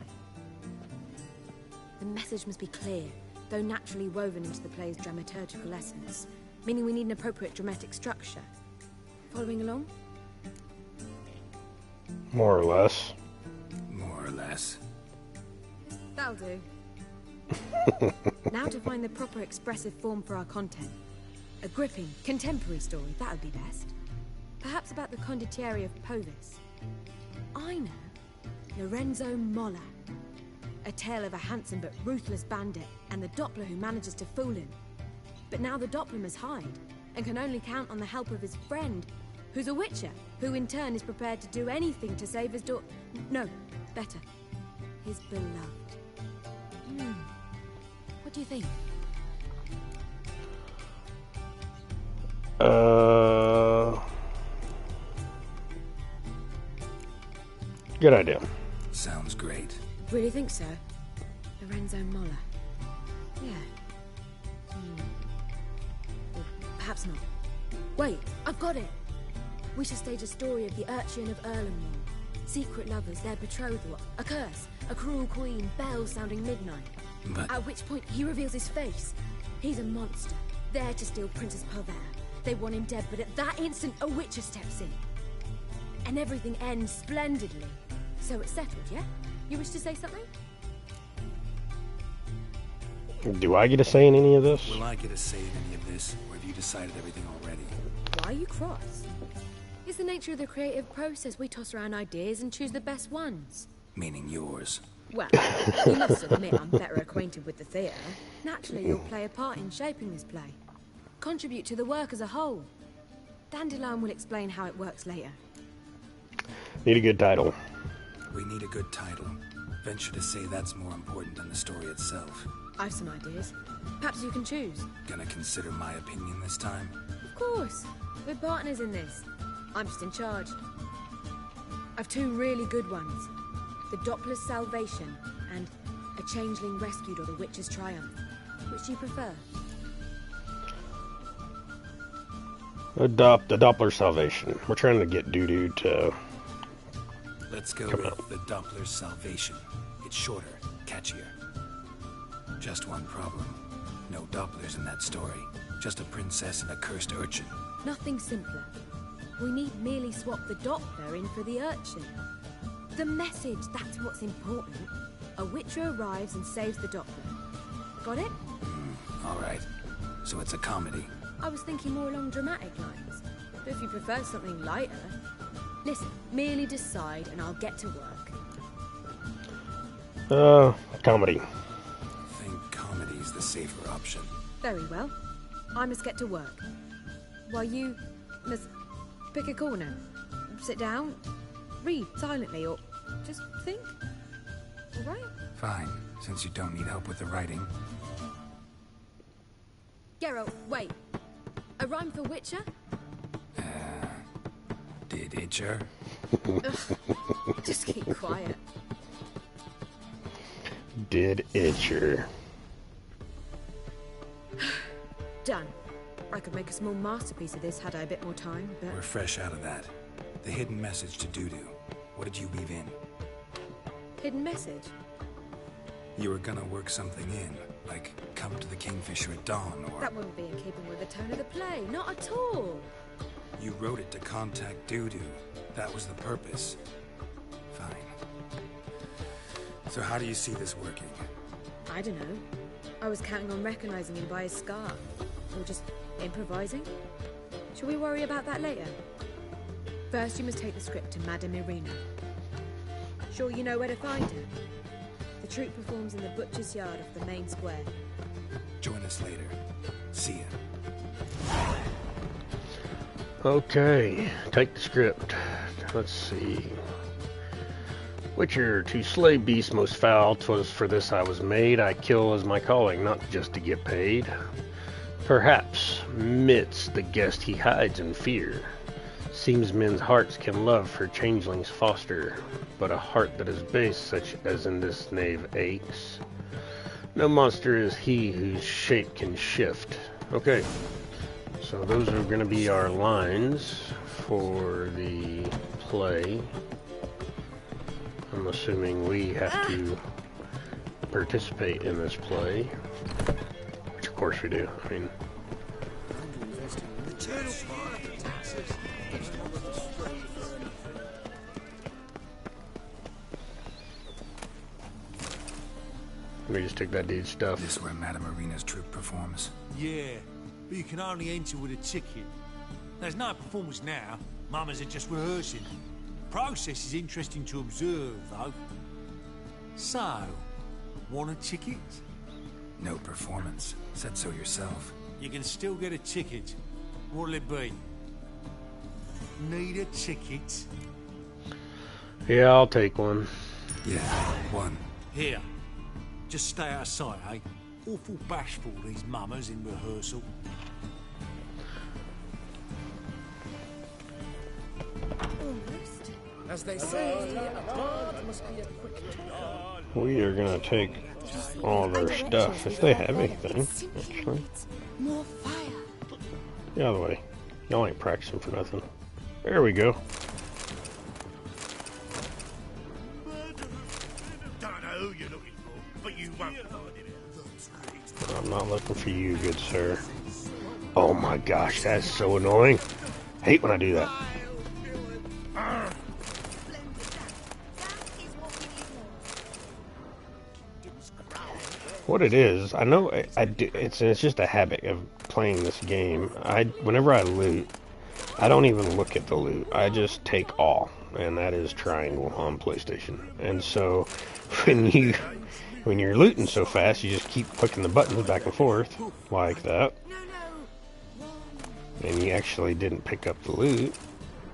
The message must be clear, though naturally woven into the play's dramaturgical essence, meaning we need an appropriate dramatic structure. Following along? More or less. More or less. That'll do. Now to find the proper expressive form for our content. A gripping, contemporary story, that would be best. Perhaps about the condottieri of Povis. I know. Lorenzo Molla. A tale of a handsome but ruthless bandit, and the Doppler who manages to fool him. But now the Doppler must hide, and can only count on the help of his friend, who's a witcher, who in turn is prepared to do anything to save his daughter. No, better, his beloved. What do you think? Good idea. Sounds great. Really think so? Lorenzo Molla. Yeah. Or perhaps not. Wait, I've got it! We should stage a story of the urchin of Erlenwald. Secret lovers, their betrothal, a curse, a cruel queen, bells sounding midnight. But... At which point he reveals his face. He's a monster, there to steal Princess Pavere. They want him dead, but at that instant a witcher steps in. And everything ends splendidly. So it's settled, yeah? You wish to say something? Do I get a say in any of this? Will I get a say in any of this, or have you decided everything already? Why are you cross? It's the nature of the creative process. We toss around ideas and choose the best ones. Meaning yours. Well, you must admit I'm better acquainted with the theatre. Naturally, you'll play a part in shaping this play. Contribute to the work as a whole. Dandelion will explain how it works later. Need a good title. We need a good title. Venture to say that's more important than the story itself. I've some ideas. Perhaps you can choose. Gonna consider my opinion this time? Of course. We're partners in this. I'm just in charge. I've two really good ones. The Doppler's Salvation and A Changeling Rescued or The Witcher's Triumph. Which do you prefer? The Doppler Salvation. We're trying to get Doo-Doo to... Let's go with The Doppler's Salvation. It's shorter, catchier. Just one problem. No Dopplers in that story. Just a princess and a cursed urchin. Nothing simpler. We need merely swap the Doppler in for the urchin. The message, that's what's important. A witcher arrives and saves the Doppler. Got it? Alright. So it's a comedy. I was thinking more along dramatic lines. But if you prefer something lighter... Listen, merely decide and I'll get to work. Comedy. I think comedy's the safer option. Very well. I must get to work. While you must pick a corner. Sit down, read silently, or just think. All right? Fine, since you don't need help with the writing. Geralt, wait. A rhyme for Witcher? Did Itcher? Just keep quiet. Did Itcher. Done. I could make a small masterpiece of this had I a bit more time, but... We're fresh out of that. The hidden message to Doo-Doo. What did you weave in? Hidden message? You were gonna work something in, like come to the Kingfisher at dawn, or... That wouldn't be in keeping with the tone of the play, not at all. You wrote it to contact Doo-Doo. That was the purpose. Fine. So how do you see this working? I don't know. I was counting on recognizing him by his scar. Or just improvising. Shall we worry about that later? First, you must take the script to Madame Irina. Sure you know where to find her? The troupe performs in the butcher's yard off the main square. Join us later. See ya. Okay, take the script. Let's see. Witcher, to slay beasts most foul, 'twas for this I was made. I kill as my calling, not just to get paid. Perhaps, midst the guest he hides in fear. Seems men's hearts can love for changelings foster, but a heart that is base, such as in this knave aches. No monster is he whose shape can shift. Okay, so those are going to be our lines for the play. I'm assuming we have to participate in this play, which of course we do. I mean, let me just take that dude's stuff. This is where Madame Irina's troupe performs? Yeah, but you can only enter with a ticket. There's no performance now. Mamas are just rehearsing. Process is interesting to observe, though. So, want a ticket? No performance. Said so yourself. You can still get a ticket. What'll it be? Need a ticket? Yeah, I'll take one. Yeah, one. Here. Just stay out of sight, eh? Awful bashful, these mummers in rehearsal. As they say, a bard must be a quick talker. We are gonna take all their stuff, if they have anything, actually. More fire. Get out of the way. Y'all ain't practicing for nothing. There we go. Don't know who you're looking for, but you won't find it. I'm not looking for you, good sir. Oh my gosh, that's so annoying. Hate when I do that. What it is, I know I do, it's just a habit of playing this game. Whenever I loot, I don't even look at the loot. I just take all, and that is triangle on PlayStation. And so when you're looting so fast, you just keep clicking the buttons back and forth like that. And he actually didn't pick up the loot.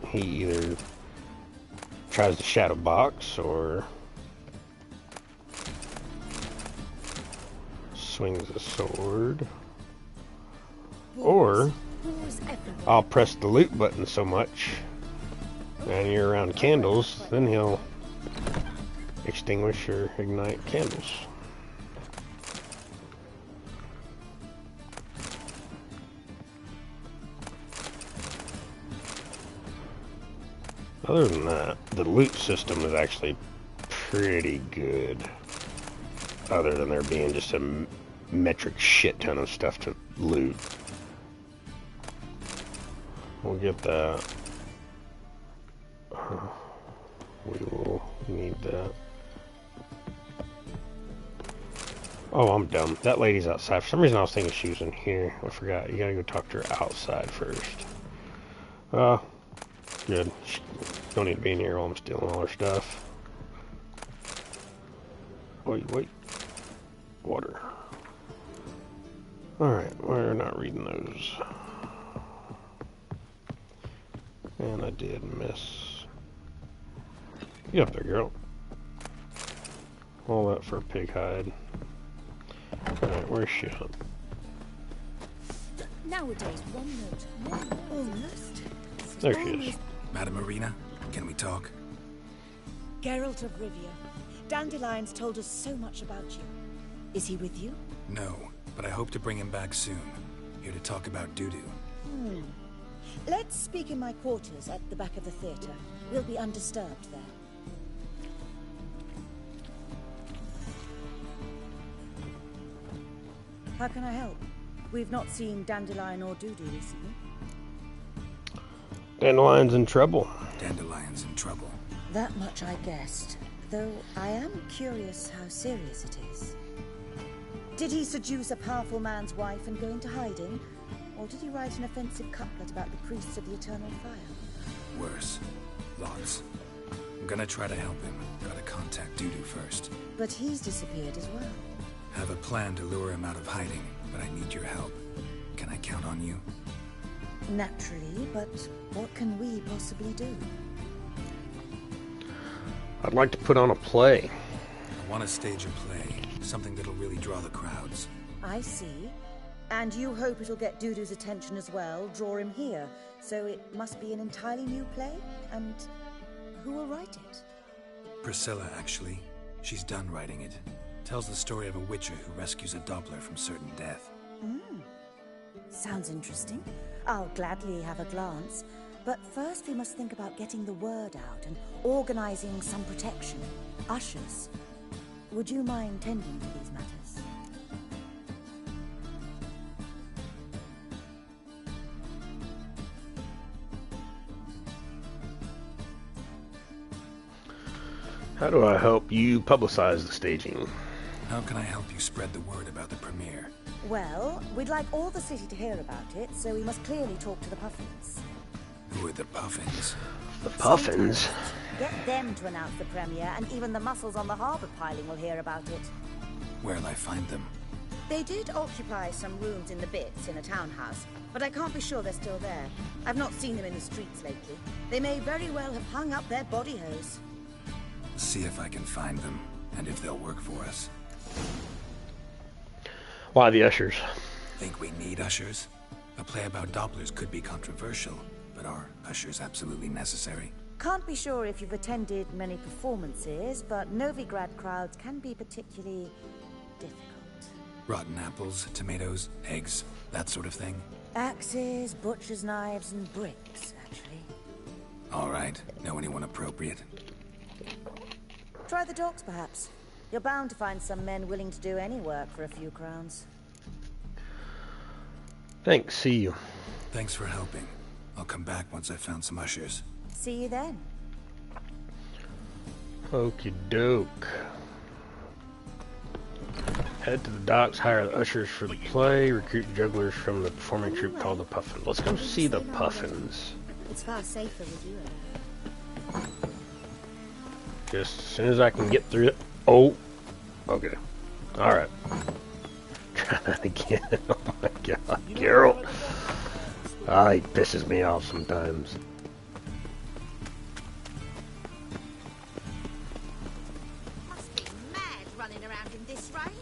He either tries to shadow box or swings a sword, or I'll press the loot button so much and you're around candles, then he'll extinguish or ignite candles. Other than that, the loot system is actually pretty good, other than there being just a metric shit ton of stuff to loot. We'll get that. We will need that. Oh, I'm dumb. That lady's outside. For some reason I was thinking she was in here. I forgot. You gotta go talk to her outside first. Good. She don't need to be in here while I'm stealing all her stuff. Wait. Water. Alright, we're not reading those. And I did miss. Get up there, girl. All that for a pig hide. Alright, where's she at? Nowadays, one note, almost. There she is. Madam Arena, can we talk? Geralt of Rivia. Dandelion's told us so much about you. Is he with you? No, but I hope to bring him back soon. Here to talk about doo-doo. Let's speak in my quarters at the back of the theater. We'll be undisturbed there. How can I help? We've not seen Dandelion or Doo-doo recently. Dandelion's in trouble. Dandelion's in trouble. That much I guessed, though I am curious how serious it is. Did he seduce a powerful man's wife and go into hiding? Or did he write an offensive couplet about the priests of the eternal fire? Worse. Lots. I'm gonna try to help him. Gotta contact Doo-doo first. But he's disappeared as well. Have a plan to lure him out of hiding, but I need your help. Can I count on you? Naturally, but what can we possibly do? I'd like to put on a play. I want to stage a play. Something that'll really draw the crowds. I see. And you hope it'll get Doo-doo's attention as well, draw him here. So it must be an entirely new play? And who will write it? Priscilla, actually. She's done writing it. Tells the story of a witcher who rescues a Doppler from certain death. Sounds interesting. I'll gladly have a glance. But first we must think about getting the word out and organizing some protection. Ushers. Would you mind tending to these matters? How do I help you publicize the staging? How can I help you spread the word about the premiere? Well, we'd like all the city to hear about it, so we must clearly talk to the Puffins. Who are the Puffins? The Puffins? Get them to announce the premiere, and even the muscles on the harbour piling will hear about it. Where'll I find them? They did occupy some rooms in the Bits in a townhouse, but I can't be sure they're still there. I've not seen them in the streets lately. They may very well have hung up their body hose. See if I can find them, and if they'll work for us. Why the ushers? Think we need ushers? A play about Dopplers could be controversial, but are ushers absolutely necessary? Can't be sure if you've attended many performances, but Novigrad crowds can be particularly difficult. Rotten apples, tomatoes, eggs, that sort of thing? Axes, butcher's knives, and bricks, actually. All right. Know anyone appropriate? Try the docks, perhaps. You're bound to find some men willing to do any work for a few crowns. Thanks, see you. Thanks for helping. I'll come back once I've found some ushers. See you then. Okie doke. Head to the docks, hire the ushers for the play, recruit jugglers from the performing troupe called the Puffins. Let's go see the Puffins. It's far safer with you around. Just as soon as I can get through it. Oh, okay. Alright. Try that again. Oh my god, Geralt. Ah, he pisses me off sometimes. Must be mad running around in this rain.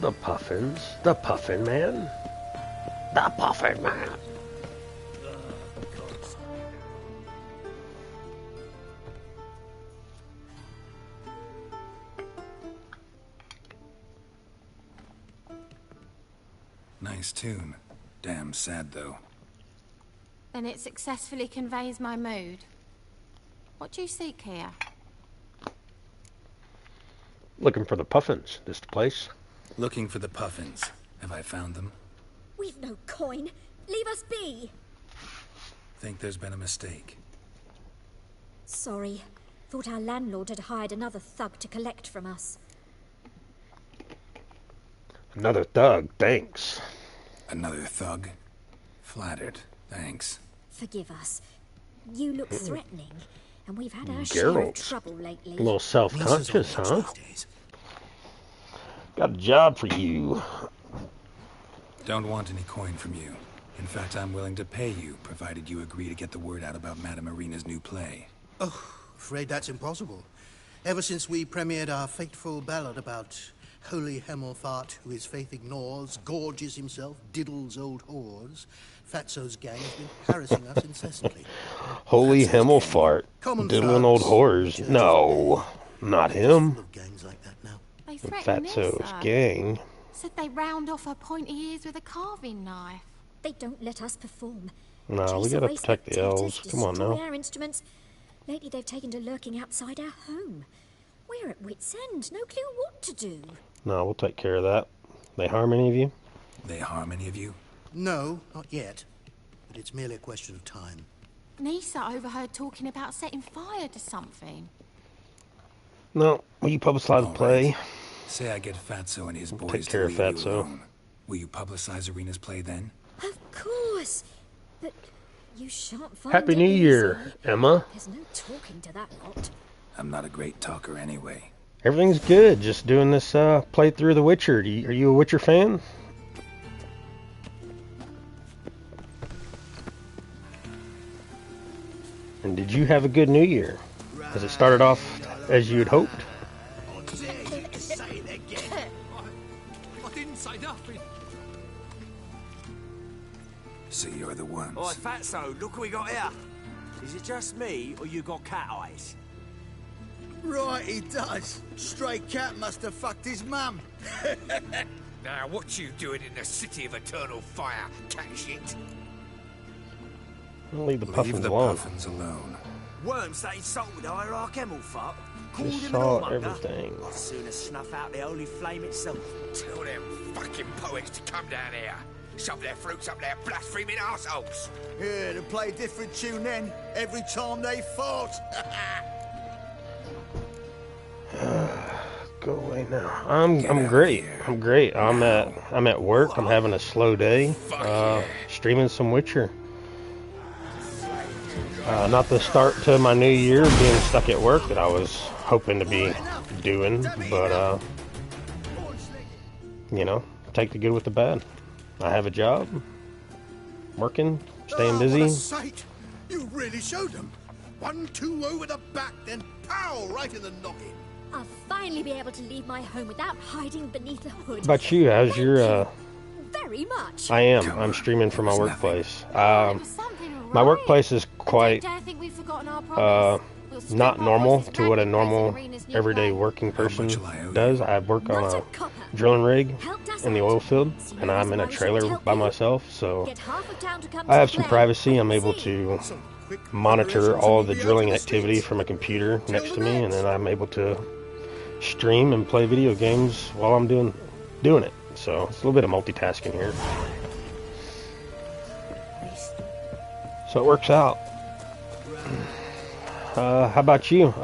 The Puffins. The Puffin Man. The Puffin Man. Nice tune. Damn sad, though. Then it successfully conveys my mood. What do you seek here? Looking for the Puffins. This the place? Looking for the Puffins. Have I found them? We've no coin. Leave us be. Think there's been a mistake. Sorry. Thought our landlord had hired another thug to collect from us. Another thug, thanks. Another thug? Flattered, thanks. Forgive us. You look threatening, and we've had our share of Geralt. trouble lately. A little self-conscious, huh? Got a job for you. Don't want any coin from you. In fact, I'm willing to pay you, provided you agree to get the word out about Madame Irina's new play. Oh, afraid that's impossible. Ever since we premiered our fateful ballad about Holy Hemelfart, who his faith ignores, gorges himself, diddles old whores, Fatso's gang has been harassing us incessantly. Holy Hemelfart. Common Diddling old thugs, whores. churches, No, not him. full of gangs like that now. They threatened Fatso's this, gang. Said they round off her pointy ears with a carving knife. They don't let us perform. No, we Chase gotta away protect the spectators, elves. Come on destroy now. our instruments. Lately they've taken to lurking outside our home. We're at wit's end. No clue what to do. No, we'll take care of that. They harm any of you? They harm any of you? No, not yet. But it's merely a question of time. Nisa overheard talking about setting fire to something. No, will you publicize the play? Say I get Fatso and his boys Take to care of leave you Fatso. alone. Will you publicize Irina's play then? Of course. But you shan't find Happy it New easy. Year, Emma. There's no talking to that lot. I'm not a great talker anyway. Everything's good. Just doing this playthrough of The Witcher. Are you a Witcher fan? And did you have a good New Year? Has it started off as you had hoped? I didn't say nothing. So you're the ones. Oi, Fatso, look what we got here. Is it just me, or you got cat eyes? Right, he does. Stray cat must have fucked his mum. Now, what you doing in the city of eternal fire, cat shit? I'll leave the Leave Puffins the alone. Puffins alone. Worms that insulted Hierarch Hemelfart. Called Just him an saw whoremonger. everything. I'd sooner snuff out the holy flame itself. Tell them fucking poets to come down here. Shove their fruits up their blaspheming arseholes. Yeah, to play a different tune then, every time they fought. Go away now. I'm great. I'm great. I'm at work. I'm having a slow day. Streaming some Witcher. Not the start to my new year being stuck at work that I was hoping to be doing, but you know, take the good with the bad. I have a job, working, staying busy. What a sight! You really showed them. 1-2 over the back, then pow, right in the noggin. I'll finally be able to leave my home without hiding beneath a hood. How about you? How's your Very much. I'm streaming from my workplace. My workplace is quite not normal to what a normal everyday working person does. I work on a drilling rig in the oil field, and I'm in a trailer by myself, so I have some privacy. I'm able to monitor all the drilling activity from a computer next to me, and then I'm able to stream and play video games while I'm doing it. So it's a little bit of multitasking here. So it works out. How about you?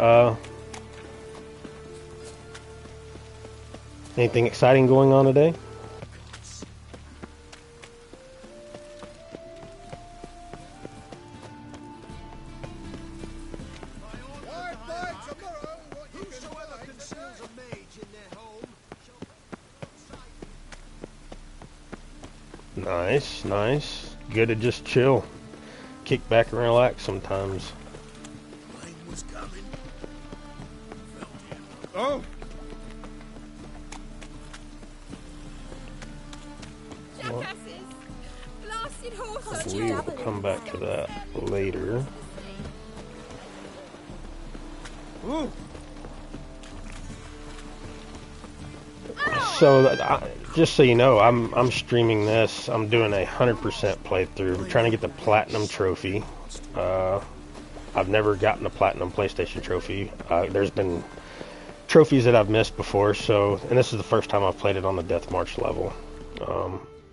Anything exciting going on today? Nice, nice. Good to just chill. Kick back and relax sometimes. Oh! We will come back to that later. Ooh. So, just so you know, I'm streaming this. I'm doing a 100% playthrough. I'm trying to get the platinum trophy. I've never gotten a platinum PlayStation trophy. There's been trophies that I've missed before, so, and this is the first time I've played it on the Deathmarch level.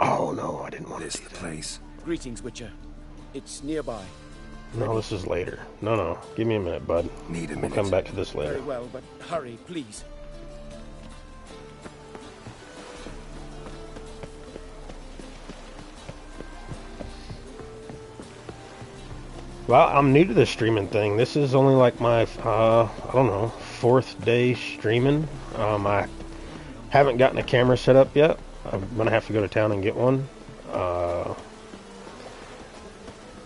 Oh no, I didn't want to see that. Place. Greetings, Witcher. It's nearby. No, this is later. No, give me a minute, bud. Need a minute. We'll come back to this later. Very well, but hurry, please. Well, I'm new to this streaming thing. This is only like my, I don't know, 4th day streaming. I haven't gotten a camera set up yet. I'm going to have to go to town and get one.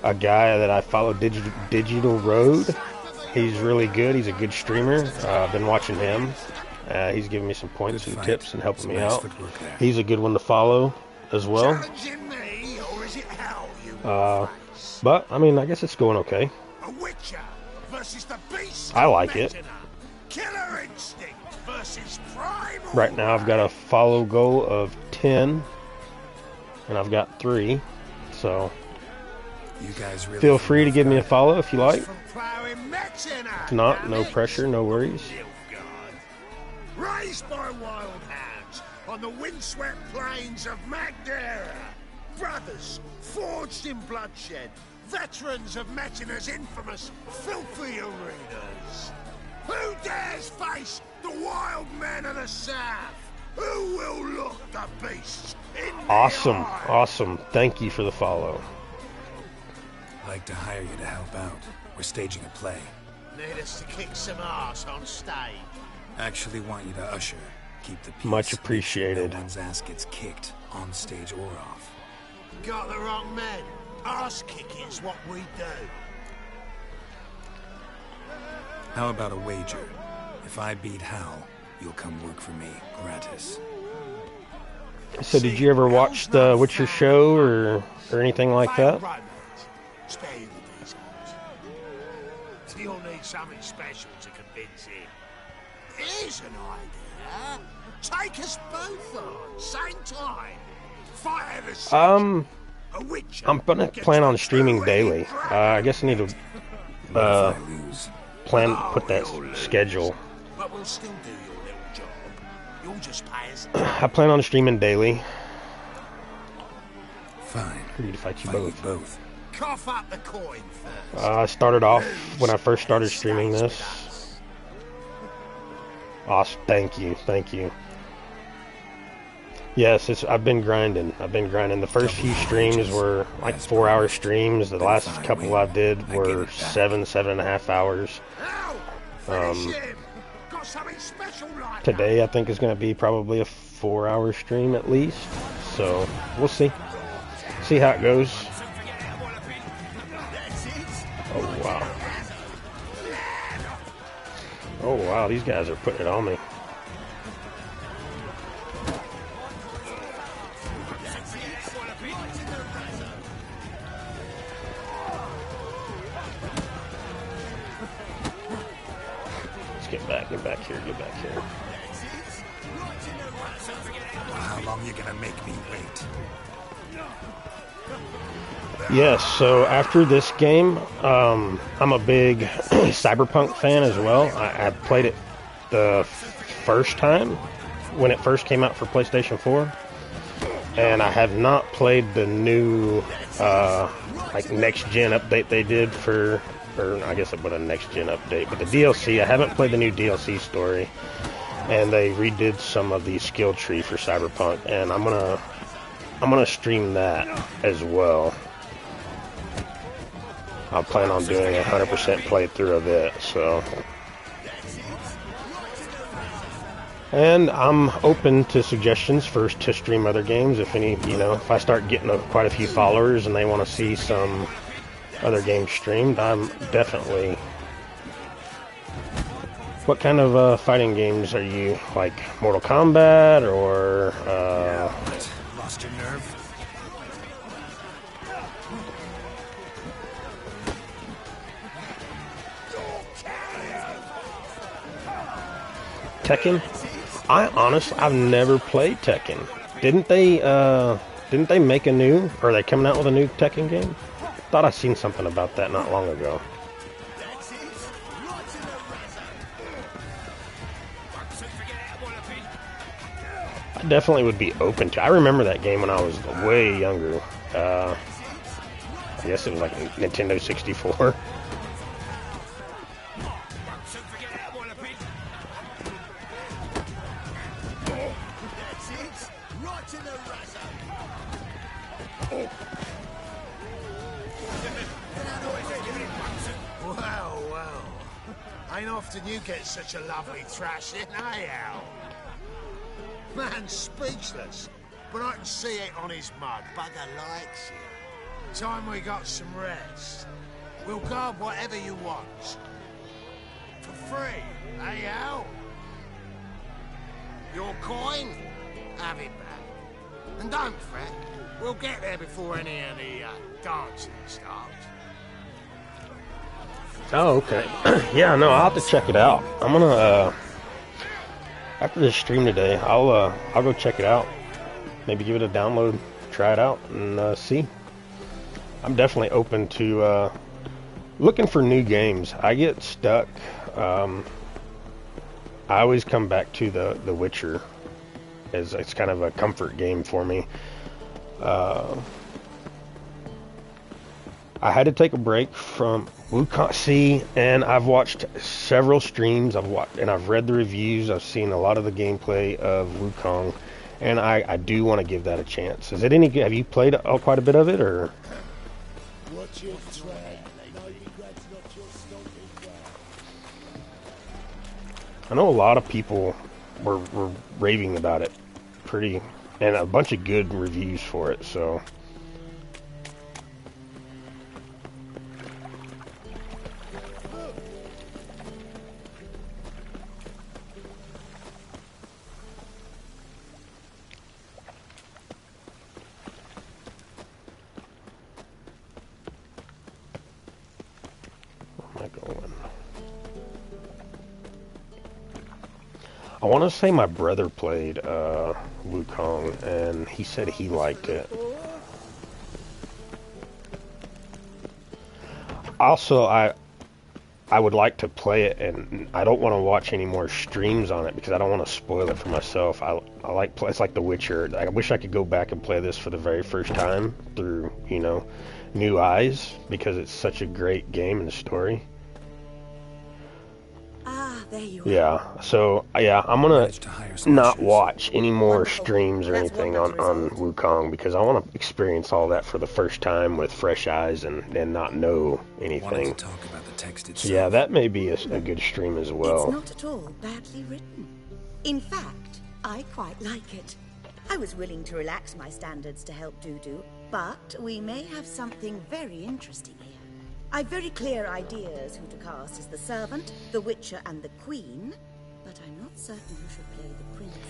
A guy that I follow, Digital Road, he's really good. He's a good streamer. I've been watching him. He's giving me some points and tips and helping me out. He's a good one to follow as well. But, I mean, I guess it's going okay. A Witcher versus the beast. I like it. Killer instinct versus primal. Right now I've got a follow goal of 10, and I've got 3, so you guys really feel free to give me a follow if you like. If not, no pressure, no worries. Raised by wild hounds on the windswept plains of Magdera. Brothers forged in bloodshed. Veterans of Metina's infamous filthy arenas. Who dares face the wild men of the south? Who will look the beasts in the eye? Awesome. Thank you for the follow. I'd like to hire you to help out. We're staging a play. Need us to kick some ass on stage. Actually want you to usher. Keep the peace. Much appreciated. No one's ass gets kicked, on stage or off. Got the wrong men. Ass kicking's what we do. How about a wager? If I beat Hal, you'll come work for me, gratis. So did you ever watch the Witcher show or anything like that? Spare you the details. You'll need something special to convince him. Here's an idea. Take us both on, same time. Fire the switch. I'm gonna plan on streaming daily. I guess I need to put that schedule. But we'll still do your little job. You'll just pay us. I plan on streaming daily. Fine. Ready to fight you both. Cough up the coin first. I started off when I first started streaming this. Awesome. Thank you. Yes, I've been grinding. The first few streams were like 4-hour streams. The last couple I did were 7.5 hours. got something special like Today I think is going to be probably a 4-hour stream at least. So we'll see. See how it goes. Oh wow. Oh wow, these guys are putting it on me. Get back here, get back here. How long are you gonna make me wait? Yes, so after this game, I'm a big Cyberpunk fan as well. I played it the first time when it first came out for PlayStation 4. And I have not played the new, like, next-gen update they did for... Or I guess it was a next-gen update, but the DLC, I haven't played the new DLC story, and they redid some of the skill tree for Cyberpunk, and I'm gonna stream that as well. I plan on doing a 100% playthrough of it, so. And I'm open to suggestions to stream other games if any, if I start getting quite a few followers and they want to see some other games streamed, I'm definitely... What kind of fighting games are you, like Mortal Kombat or... Lost your nerve? Tekken? I've never played Tekken. Didn't they make a new, or are they coming out with a new Tekken game? Thought I seen something about that not long ago. I definitely would be open to. I remember that game when I was way younger. I guess it was like Nintendo 64. Ain't often you get such a lovely thrashing, eh, Al? Man's speechless, but I can see it on his mug. Bugger likes you. Time we got some rest. We'll guard whatever you want. For free, eh, Al? Your coin? Have it back. And don't fret, we'll get there before any of the dancing starts. Oh, okay. Yeah, no, I'll have to check it out. I'm gonna, after this stream today, I'll go check it out. Maybe give it a download, try it out, and see. I'm definitely open to looking for new games. I get stuck. I always come back to the Witcher, as it's kind of a comfort game for me. I had to take a break from Wukong. See, and I've watched several streams. I've read the reviews. I've seen a lot of the gameplay of Wukong, and I do want to give that a chance. Is it any good? Have you played quite a bit of it, or? I know a lot of people were raving about it, and a bunch of good reviews for it. So. I want to say my brother played Wukong, and he said he liked it. Also, I would like to play it, and I don't want to watch any more streams on it because I don't want to spoil it for myself. I like it's like The Witcher. I wish I could go back and play this for the very first time through, new eyes, because it's such a great game and story. there you are. Yeah, so yeah, I'm gonna not watch any more streams or anything on Wukong because I want to experience all that for the first time with fresh eyes and not know anything. To talk about the text itself. So yeah, that may be a good stream as well. It's not at all badly written. In fact, I quite like it. I was willing to relax my standards to help Dudu, but we may have something very interesting here. I've very clear ideas who to cast as the servant, the Witcher, and the Queen, but I'm not certain who should play the Prince and the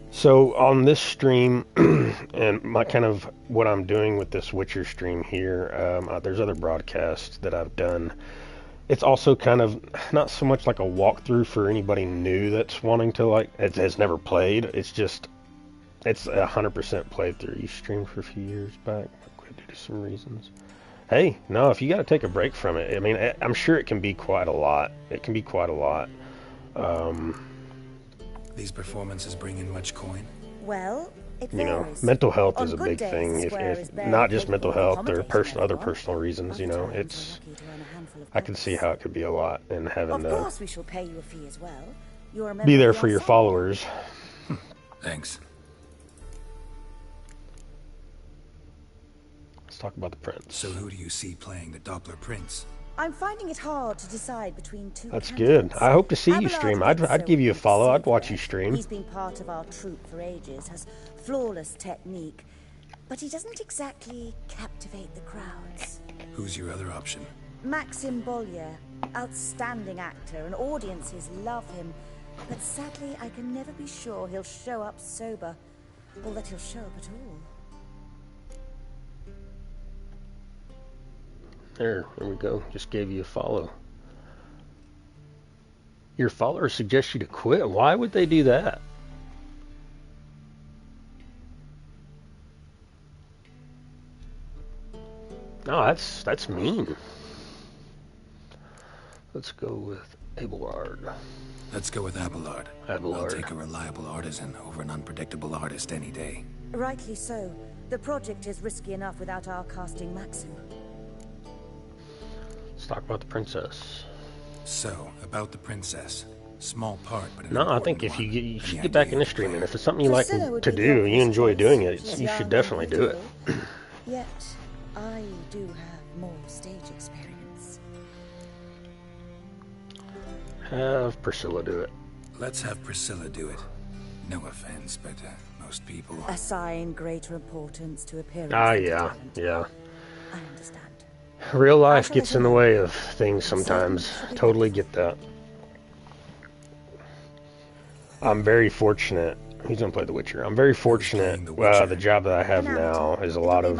Princess. So on this stream, and my kind of what I'm doing with this Witcher stream here, there's other broadcasts that I've done. It's also kind of not so much like a walkthrough for anybody new that's wanting to has never played. It's just it's 100% played through. You streamed for a few years back. I quit due to some reasons. Hey, no, if you got to take a break from it, I mean, I'm sure it can be quite a lot. It can be quite a lot. These performances bring in much coin? Well, it you know, varies. mental health On is a good big days, thing. Square is If barely not just mental capable of health, or accommodating other everyone. personal reasons, you know, Other it's. times we're lucky to earn a handful of I can see how it could be a lot, and having Of to course we shall pay you a fee as well. You're a member be there of for your ensemble. followers. Thanks. Let's talk about the prince. So who do you see playing the Doppler Prince? I'm finding it hard to decide between two That's candidates. good. I hope to see you Abelard stream. Windsor I'd give you a would follow. be I'd watch you Silver. stream. He's been part of our troupe for ages, has flawless technique, but he doesn't exactly captivate the crowds. Who's your other option? Maxim Bollier, outstanding actor, and audiences love him, but sadly I can never be sure he'll show up sober, or that he'll show up at all. There we go. Just gave you a follow. Your followers suggest you to quit. Why would they do that? No, that's mean. Let's go with Abelard. Let's go with Abelard. Abelard. I'll take a reliable artisan over an unpredictable artist any day. Rightly so. The project is risky enough without our casting Maxim. Let's talk about the princess. So, about the princess. Small part, but an No, I think if you should get back into streaming. If it's something you like to do, you enjoy doing it, you should definitely do it. Yet, I do have more stage experience. Have Priscilla do it. Let's have Priscilla do it. No offense, but most people... Assign greater importance to appearance. Ah, yeah, yeah. I understand. Real life gets in the way of things sometimes. Totally get that. I'm very fortunate. Who's gonna play The Witcher? I'm very fortunate. The job that I have now is a lot of.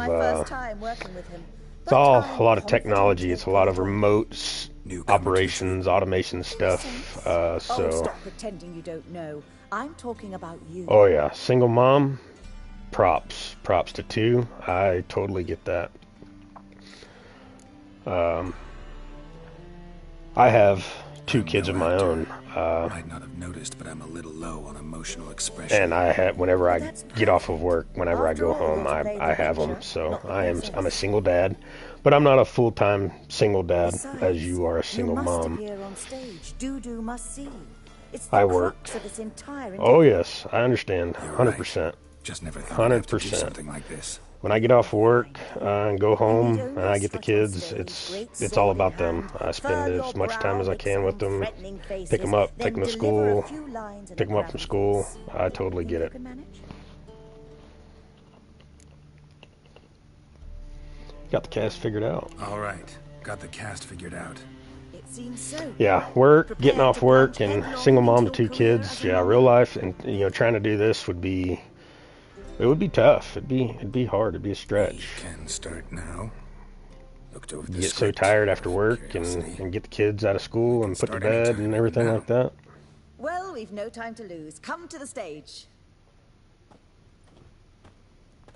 It's all a lot of technology. It's a lot of remote operations, automation stuff. Oh, So. stop pretending you don't know. I'm talking about you. Oh yeah, single mom. Props to two. I totally get that. I have two kids of my own. Might not have noticed, but I'm a little low on emotional expression. And I have, whenever I get off of work, whenever I go home, I have them. So I'm a single dad, but I'm not a full-time single dad as you are a single mom. On stage. Dudu must see. It's I the work. crux of this entire Oh yes, I understand. 100%. Just never thought I'd have to do 100%. something like this. When I get off work and go home and I get the kids, it's all about them. I spend as much time as I can with them. Pick them up, take them to school, pick them up from school. I totally get it. Got the cast figured out. All right, got the cast figured out. It seems so. Yeah, work, getting off work, and single mom to two kids. Yeah, real life, and trying to do this would be. It would be tough. It'd be hard. It'd be a stretch. Can start now. Looked over the Get so script. tired after work and get the kids out of school and put to bed and everything like that. Well, we've no time to lose. Come to the stage.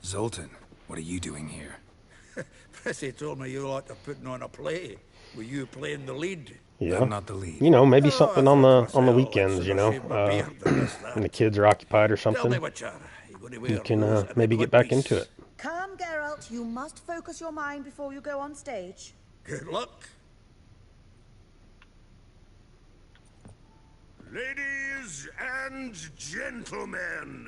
Zoltan, what are you doing here? Prissy told me you like to putting on a play. Were you playing the lead? Yeah, I'm not the lead. Maybe something on the weekends. When the kids are occupied or something. You can maybe get back into it. Come, Geralt. You must focus your mind before you go on stage. Good luck. Ladies and gentlemen,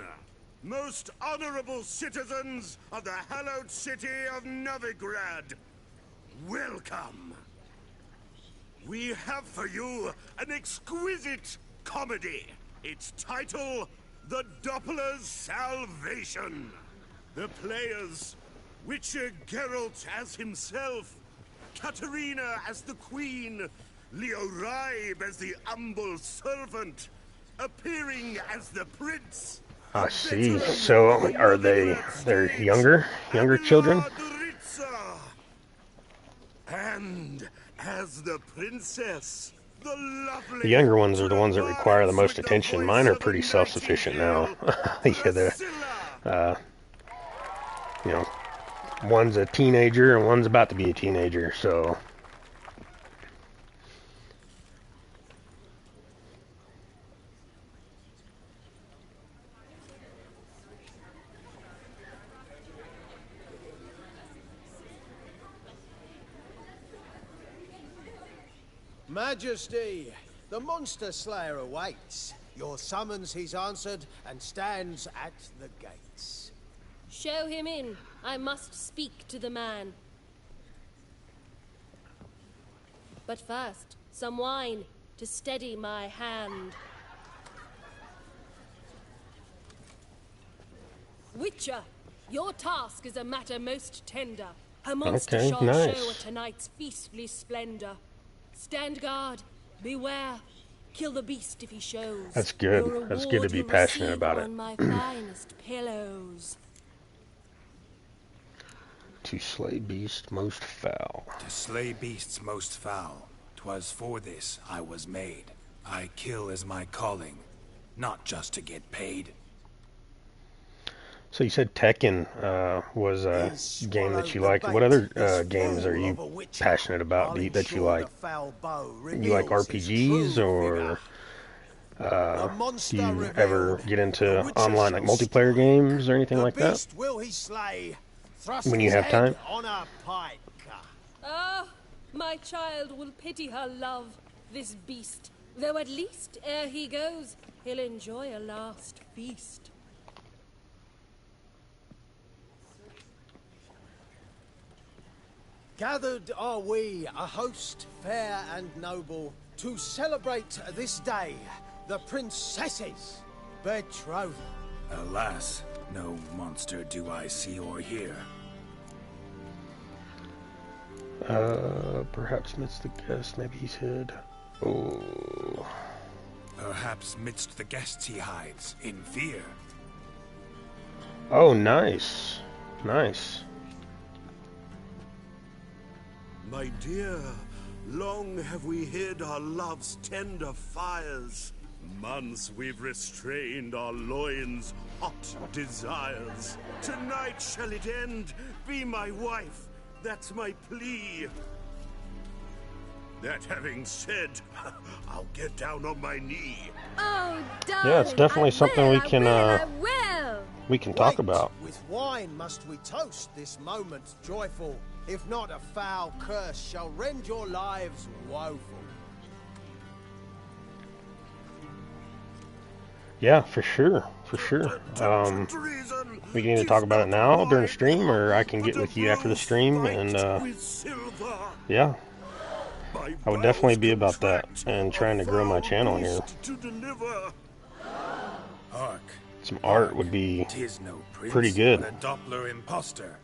most honorable citizens of the hallowed city of Novigrad, welcome. We have for you an exquisite comedy. Its title, The Doppler's Salvation. The players, Witcher Geralt as himself, Katarina as the Queen, Leo Ribe as the humble servant, appearing as the prince. I see. So, are they're younger children? And as the princess, the lovely... The younger ones are the ones that require the most attention. Mine are pretty self-sufficient now. Yeah, you know, one's a teenager and one's about to be a teenager, so... Majesty, the monster slayer awaits. Your summons he's answered and stands at the gates. Show him in. I must speak to the man. But first, some wine to steady my hand. Witcher, your task is a matter most tender. Her monster shall show at tonight's feastly splendor. Stand guard, beware, kill the beast if he shows. That's good. That's good to be passionate about it. On my finest pillows. To slay beasts most foul. To slay beasts most foul. 'Twas for this I was made. I kill as my calling, not just to get paid. So you said Tekken was a game that you like. What other games are you passionate about that you like? You like RPGs, or do you ever get into online like multiplayer games or anything like that? When you have time? Ah, my child will pity her love, this beast. Though at least, ere he goes, he'll enjoy a last feast. Gathered are we, a host fair and noble, to celebrate this day, the princess's betrothal. Alas, no monster do I see or hear. Perhaps midst the guests, maybe he's hid. Oh. Perhaps midst the guests he hides, in fear. Oh, nice. Nice. My dear, long have we hid our love's tender fires. Months we've restrained our loins' hot desires. Tonight shall it end, be my wife, that's my plea. That having said, I'll get down on my knee. Oh, darling, yeah, it's definitely something we can talk about. With wine must we toast this moment joyful. If not, a foul curse shall rend your lives woeful. Yeah, for sure, for sure. We can either talk about it now during the stream, or I can get with you after the stream, and yeah, I would definitely be about that and trying to grow my channel here. Hark. Some art would be No prince, pretty good. but a Doppler imposter.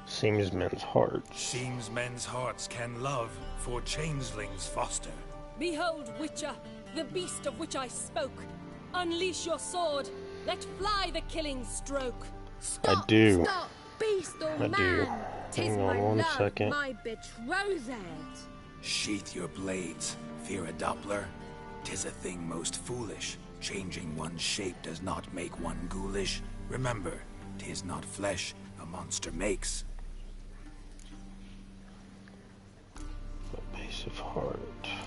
Seems men's hearts. Seems men's hearts can love, for changelings foster. Behold, Witcher, the beast of which I spoke. Unleash your sword. Let fly the killing stroke. I do. Stop, beast or I do. man. 'Tis Hang my on one love, second. my betrothed. Sheath your blades. Fear a Doppler? 'Tis a thing most foolish. Changing one's shape does not make one ghoulish. Remember, 'tis not flesh a monster makes. Base of heart.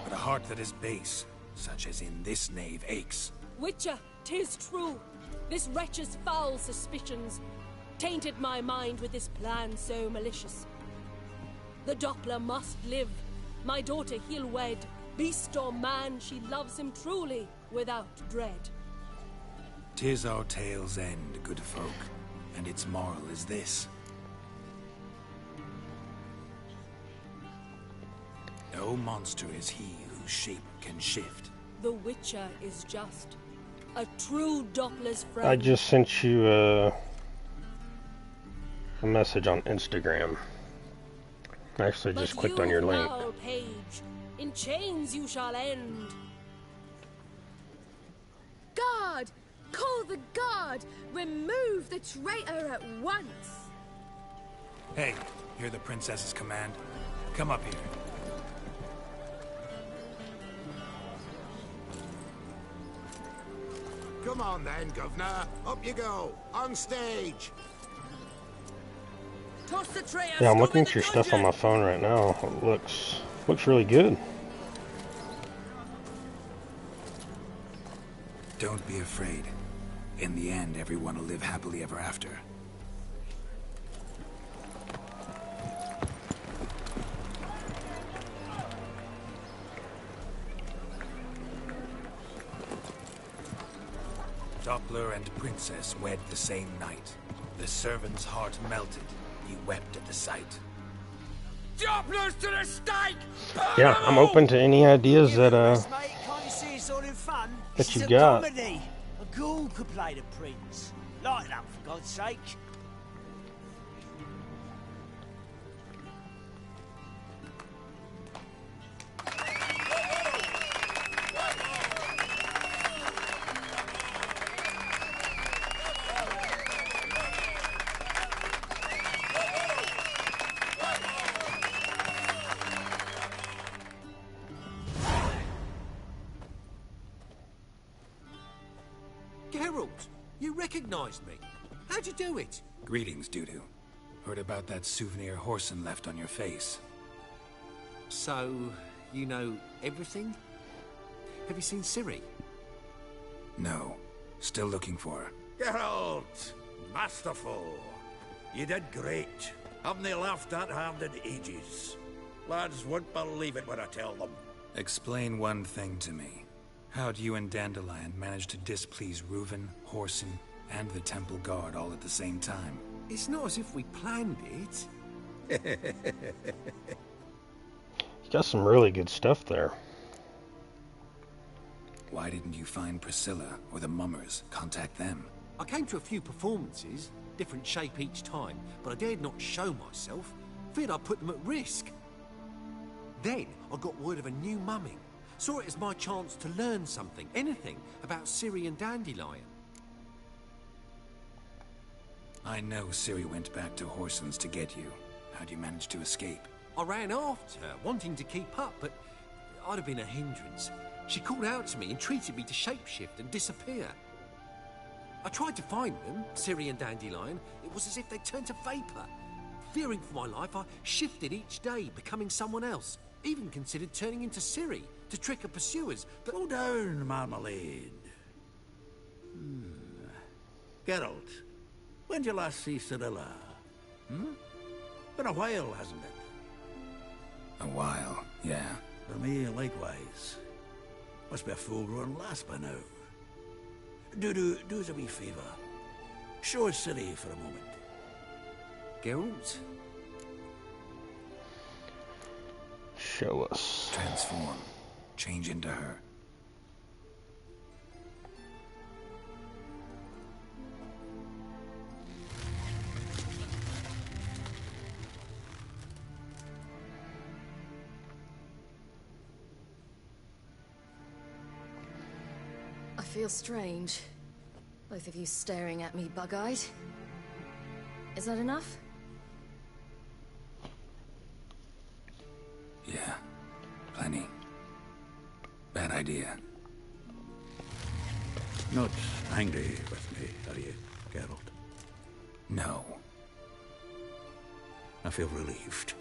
But a heart that is base, such as in this knave aches. Witcher, 'tis true. This wretch's foul suspicions tainted my mind with this plan so malicious. The Doppler must live. My daughter he'll wed. Beast or man, she loves him truly, without dread. 'Tis our tale's end, good folk, and its moral is this. No monster is he whose shape can shift. The Witcher is just a true Doppler's friend. I just sent you a message on Instagram. I actually just clicked on your link. Foul page, in chains you shall end. Guard! Call the guard! Remove the traitor at once! Hey, hear the princess's command? Come up here. Come on then, Governor. Up you go. On stage. Toss the traitor. Yeah, I'm looking at your stuff on my phone right now. It looks really good. Don't be afraid. In the end, everyone will live happily ever after. Doppler and Princess wed the same night. The servant's heart melted. He wept at the sight. Dopplers to the stake! Yeah, I'm open to any ideas that Mate, can't you see it's all in fun? that This you is got. a comedy. A ghoul could play the prince. Lighten up, for God's sake. Geralt, you recognized me. How'd you do it? Greetings, Dudu. Heard about that souvenir Horson left on your face. So, you know everything? Have you seen Ciri? No. Still looking for her. Geralt! Masterful! You did great. Haven't they laughed that hard in ages? Lads won't believe it when I tell them. Explain one thing to me. How'd you and Dandelion manage to displease Reuven, Horson, and the Temple Guard all at the same time? It's not as if we planned it. You got some really good stuff there. Why didn't you find Priscilla or the Mummers? Contact them. I came to a few performances, different shape each time, but I dared not show myself. Feared I'd put them at risk. Then I got word of a new mumming. Saw it as my chance to learn something, anything, about Ciri and Dandelion. I know Ciri went back to Horson's to get you. How'd you manage to escape? I ran after her, wanting to keep up, but I'd have been a hindrance. She called out to me, entreated me to shapeshift and disappear. I tried to find them, Ciri and Dandelion. It was as if they'd turned to vapor. Fearing for my life, I shifted each day, becoming someone else. Even considered turning into Ciri to trick her pursuers, but... Slow down, Marmalade. Geralt, when did you last see Cirilla? Been a while, hasn't it? A while, yeah. For me, likewise. Must be a full-grown lass by now. Do us a wee favour. Show us Ciri for a moment. Geralt? Show us. Transform. Change into her. I feel strange. Both of you staring at me bug-eyed. Is that enough? Yeah. Plenty. Bad idea. Not angry with me, are you, Geralt? No. I feel relieved.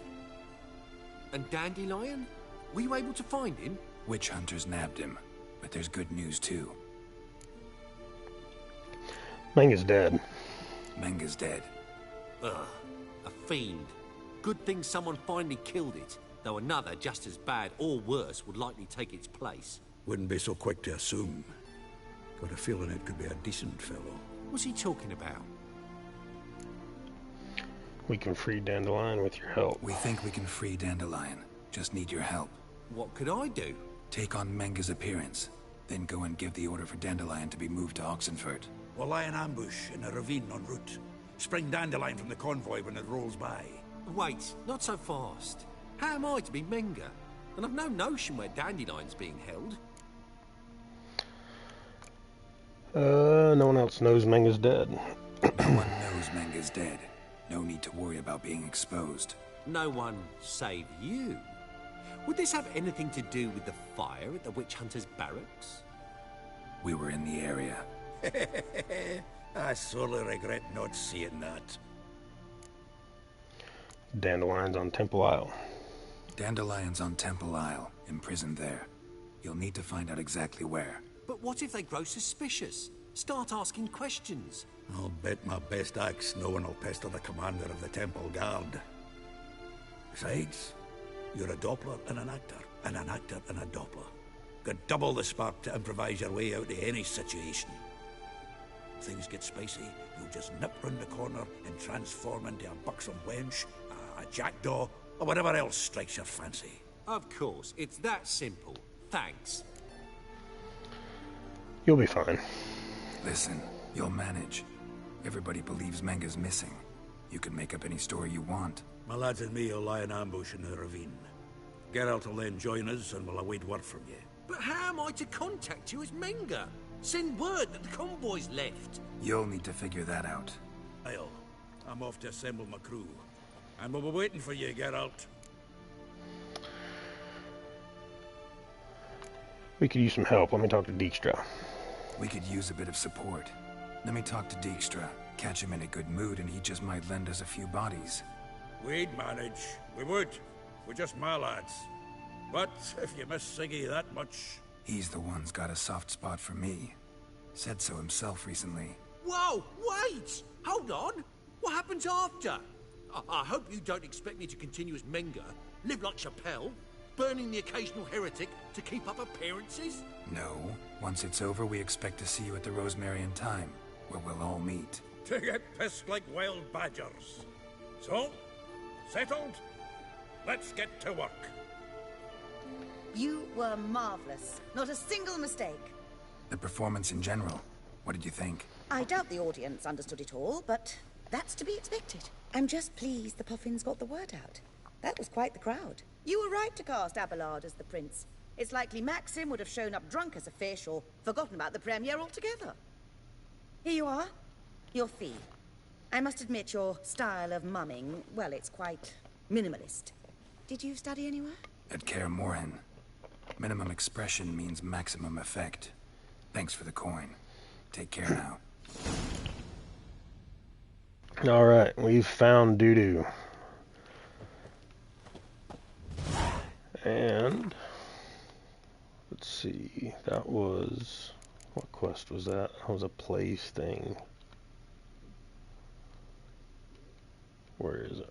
And Dandelion? Were you able to find him? Witch hunters nabbed him, but there's good news too. Menga's dead. Menga's dead. Ugh, a fiend. Good thing someone finally killed it, though another just as bad or worse would likely take its place. Wouldn't be so quick to assume. Got a feeling it could be a decent fellow. What's he talking about? We can free Dandelion with your help. We think we can free Dandelion. Just need your help. What could I do? Take on Menga's appearance, then go and give the order for Dandelion to be moved to Oxenfurt. We'll lie in ambush in a ravine en route. Spring Dandelion from the convoy when it rolls by. Wait, not so fast. How am I to be Menga? And I've no notion where Dandelion's being held. No one else knows Menga's dead. No one knows Menga's dead. No need to worry about being exposed. No one save you. Would this have anything to do with the fire at the witch hunter's barracks? We were in the area. I sorely regret not seeing that. Dandelion's on Temple Isle. Dandelion's on Temple Isle, imprisoned there. You'll need to find out exactly where. But what if they grow suspicious? Start asking questions. I'll bet my best axe no one will pester the commander of the Temple Guard. Besides, you're a Doppler and an actor and a Doppler. Got double the spark to improvise your way out of any situation. If things get spicy, you'll just nip round the corner and transform into a buxom wench, a jackdaw, or whatever else strikes your fancy. Of course, it's that simple. Thanks. You'll be fine. Listen, you'll manage. Everybody believes Menga's missing. You can make up any story you want. My lads and me will lie in ambush in the ravine. Geralt will then join us and we'll await word from you. But how am I to contact you as Menga? Send word that the convoy's left. You'll need to figure that out. I'm off to assemble my crew. And we'll be waiting for you, Geralt. We could use some help. Let me talk to Dijkstra. We could use a bit of support. Let me talk to Dijkstra. Catch him in a good mood and he just might lend us a few bodies. We'd manage. We would. We're just my lads. But if you miss Siggy that much... He's the one's got a soft spot for me. Said so himself recently. Whoa, wait! Hold on! What happens after? I hope you don't expect me to continue as Menga, live like Chappelle, burning the occasional heretic to keep up appearances? No. Once it's over, we expect to see you at the Rosemary in time, where we'll all meet. To get pissed like wild badgers. So, settled? Let's get to work. You were marvelous. Not a single mistake. The performance in general, what did you think? I doubt the audience understood it all, but that's to be expected. I'm just pleased the Puffins got the word out. That was quite the crowd. You were right to cast Abelard as the prince. It's likely Maxim would have shown up drunk as a fish or forgotten about the premiere altogether. Here you are. Your fee. I must admit your style of mumming, well, it's quite minimalist. Did you study anywhere? At Kaer Morhen. Minimum expression means maximum effect. Thanks for the coin. Take care now. Alright, we've found Dudu. And let's see, that was, what quest was that? That was a place thing. Where is it?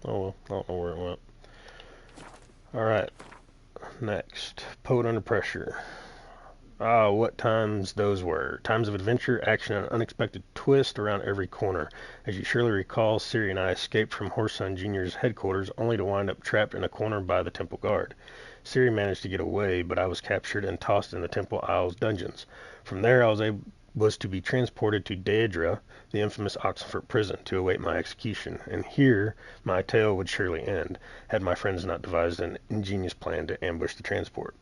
Oh well, I don't know where it went. Alright, next. Poet Under Pressure. Ah, what times those were. Times of adventure, action, and unexpected twist around every corner. As you surely recall, Ciri and I escaped from Whoreson Jr.'s headquarters only to wind up trapped in a corner by the Temple Guard. Ciri managed to get away, but I was captured and tossed in the Temple Isles dungeons. From there, I was to be transported to Daedra, the infamous Oxenfurt prison, to await my execution, and here my tale would surely end, had my friends not devised an ingenious plan to ambush the transport.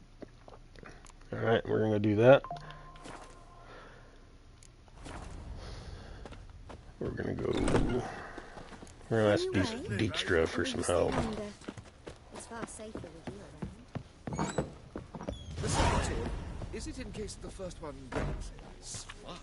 Alright, we're gonna do that. We're gonna ask Dijkstra for some help. It's far safer with you around. The second sword, is it in case the first one breaks? Smart.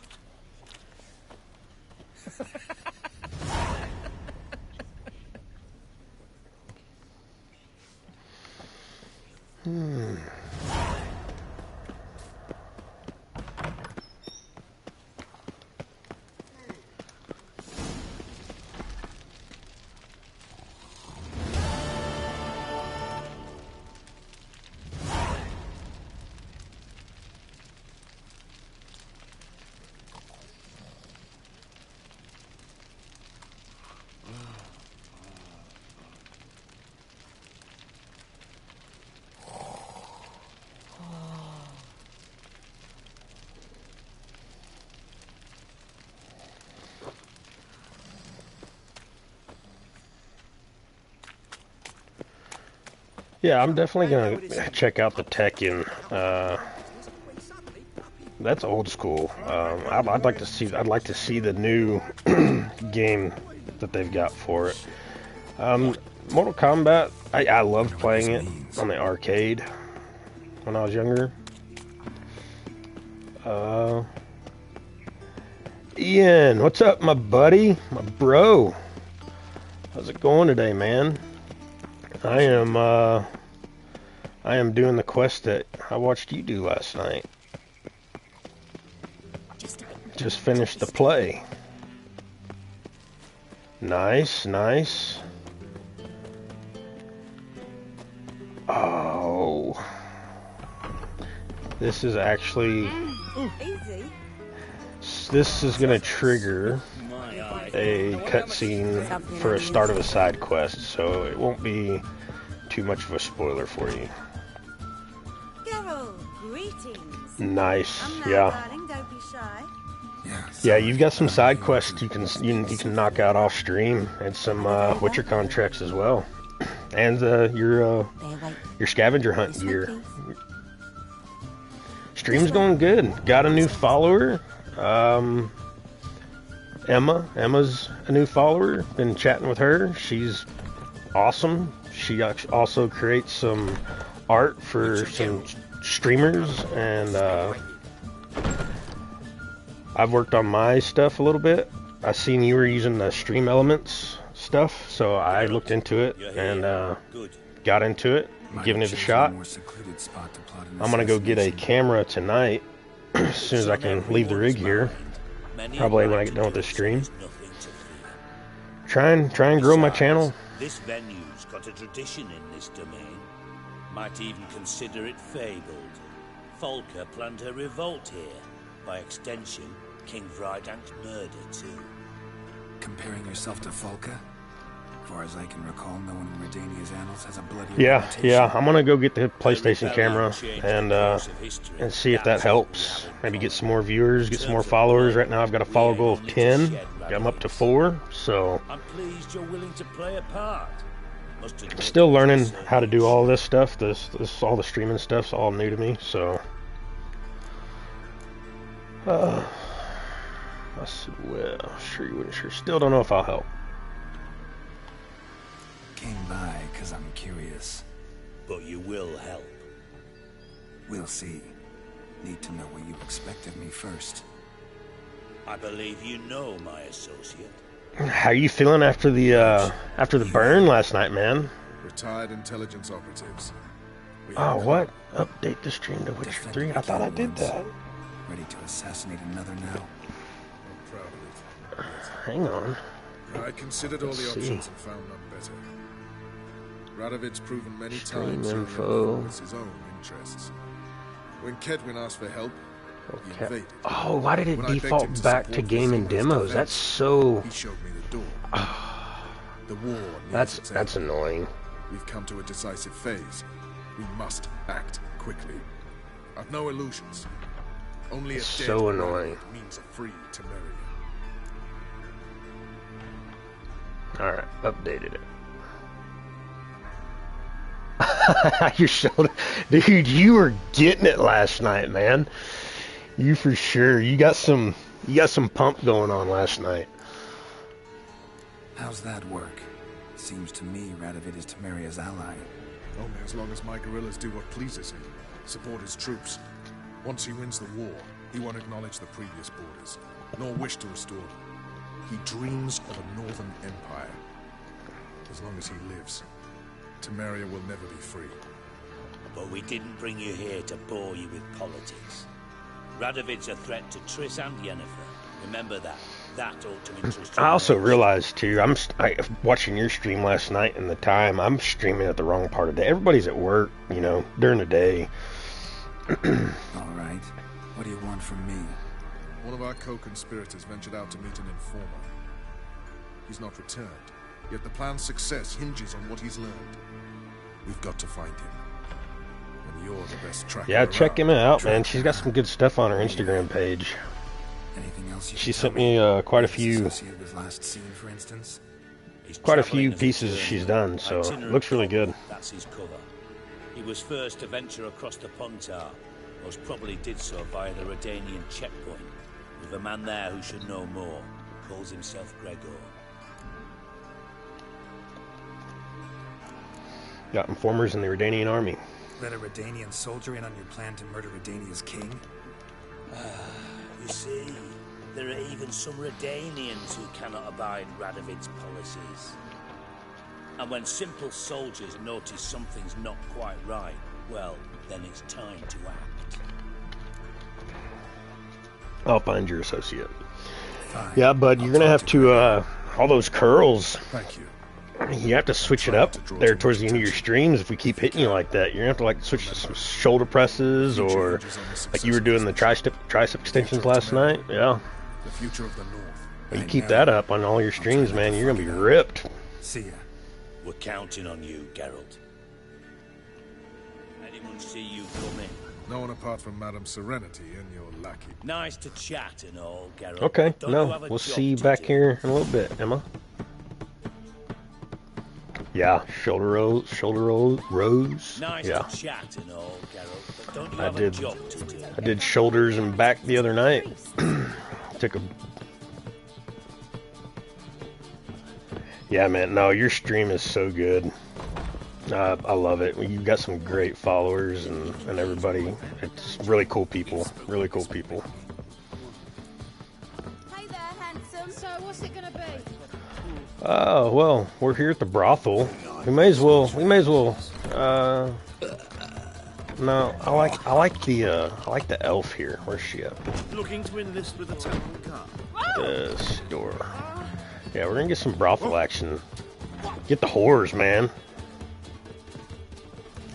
Yeah, I'm definitely gonna check out the Tekken. That's old school. I'd like to see. I'd like to see the new game that they've got for it. Mortal Kombat. I loved playing it on the arcade when I was younger. Ian, what's up, my buddy, my bro? How's it going today, man? I am doing the quest that I watched you do last night. Just finished the play. Nice, nice. Oh. This is actually... This is going to trigger a cutscene for a start of a side quest, so it won't be too much of a spoiler for you. Nice, yeah. Yeah, you've got some side quests you can knock out off stream, and some Witcher contracts as well, and your scavenger hunt gear. Stream's going good. Got a new follower. Emma's a new follower. Been chatting with her. She's awesome. She also creates some art for some streamers, and I've worked on my stuff a little bit. I seen you were using the Stream Elements stuff, so I looked into it and got into it, giving it a shot. I'm gonna go get a camera tonight as soon as I can leave the rig here. Probably when I get done with this stream. Try and grow my channel. This venue's got a tradition in this domain. Might even consider it fabled. Folker planned a revolt here. By extension, King Vrydank's murder too. Comparing yourself to Folker? As far as I can recall, no one in Redania's annals has a bloody Yeah. I'm gonna go get the PlayStation camera and see if that helps. Maybe get some more viewers, get some more followers. Right now I've got a follow goal of 10. I'm up to 4, so I'm pleased you're willing to play a part. Still learning how to do all this stuff. This all the streaming stuff's all new to me, so I said, well, sure you wouldn't. Sure, still don't know if I'll help. Came by because I'm curious. But you will help. We'll see. Need to know what you expect of me first. I believe you know my associate. How are you feeling after the burn last night, man? Retired intelligence operatives. Oh, what? Update the stream to Witcher 3? I thought I did that. Ready to assassinate another now? I'm proud of it. Hang on. I considered all the options and found none better. Radovid's proven many times he only his own interests. When Kedwin asked for help, he invaded. Oh, why did it default back to game and demos? That's so... He showed me the door. The war That's annoying. We've come to a decisive phase. We must act quickly. I've no illusions. Only a dead so annoying. Means a free Temeria. Alright, updated it. Your shoulder, dude, you were getting it last night, man. You for sure. You got some pump going on last night. How's that work? Seems to me Radovid is Temeria's ally. Only as long as my guerrillas do what pleases him. Support his troops. Once he wins the war, he won't acknowledge the previous borders, nor wish to restore them. He dreams of a northern empire. As long as he lives, Temeria will never be free. But we didn't bring you here to bore you with politics. Radovid's a threat to Triss and Yennefer. Remember that. That ought to interest you. I also realized too, I watching your stream last night and the time, I'm streaming at the wrong part of the day. Everybody's at work, you know, during the day. All right. What do you want from me? One of our co-conspirators ventured out to meet an informer. He's not returned, yet the plan's success hinges on what he's learned. We've got to find him. And you're the best tracker Yeah, check him around. out, man. She's got some good stuff on her Instagram page. Anything else you She sent me quite a few, with last scene, for instance? quite a few pieces she's done, so it looks really good. That's his cover. He was first to venture across the Pontar. Most probably did so via the Redanian checkpoint, with a man there who should know more. Calls himself Gregor. Got informers in the Redanian army. Let a Redanian soldier in on your plan to murder Redania's king? You see, there are even some Redanians who cannot abide Radovid's policies. And when simple soldiers notice something's not quite right, well, then it's time to act. I'll find your associate. Fine. Yeah, bud, you're gonna have to, all those curls. Thank you. You have to switch it up there towards the end of your streams if we keep hitting you like that. You're gonna have to like switch to some shoulder presses or like you were doing the tricep extensions last night. Yeah. The future of the North. But you keep that up on all your streams, man, you're gonna be ripped. See ya. We're counting on you, Geralt. Anyone see you coming? No one apart from Madame Serenity and your lackey. Nice to chat and all, Geralt. Okay, Don't you no, have a we'll job see you to back do? here in a little bit, Emma. Yeah, shoulder rows. Nice Yeah. to chat and all, Geralt, but don't you have a job to do? I did shoulders and back the other night. Took a. Yeah, man. No, your stream is so good. I love it. You've got some great followers and everybody. It's really cool people. Really cool people. Hey there, handsome. So what's it gonna be? Well, we're here at the brothel. We may as well. No, I like the elf here. Where's she at? Looking to enlist with a temple guard. The store. Yeah, we're gonna get some brothel action. Get the whores, man.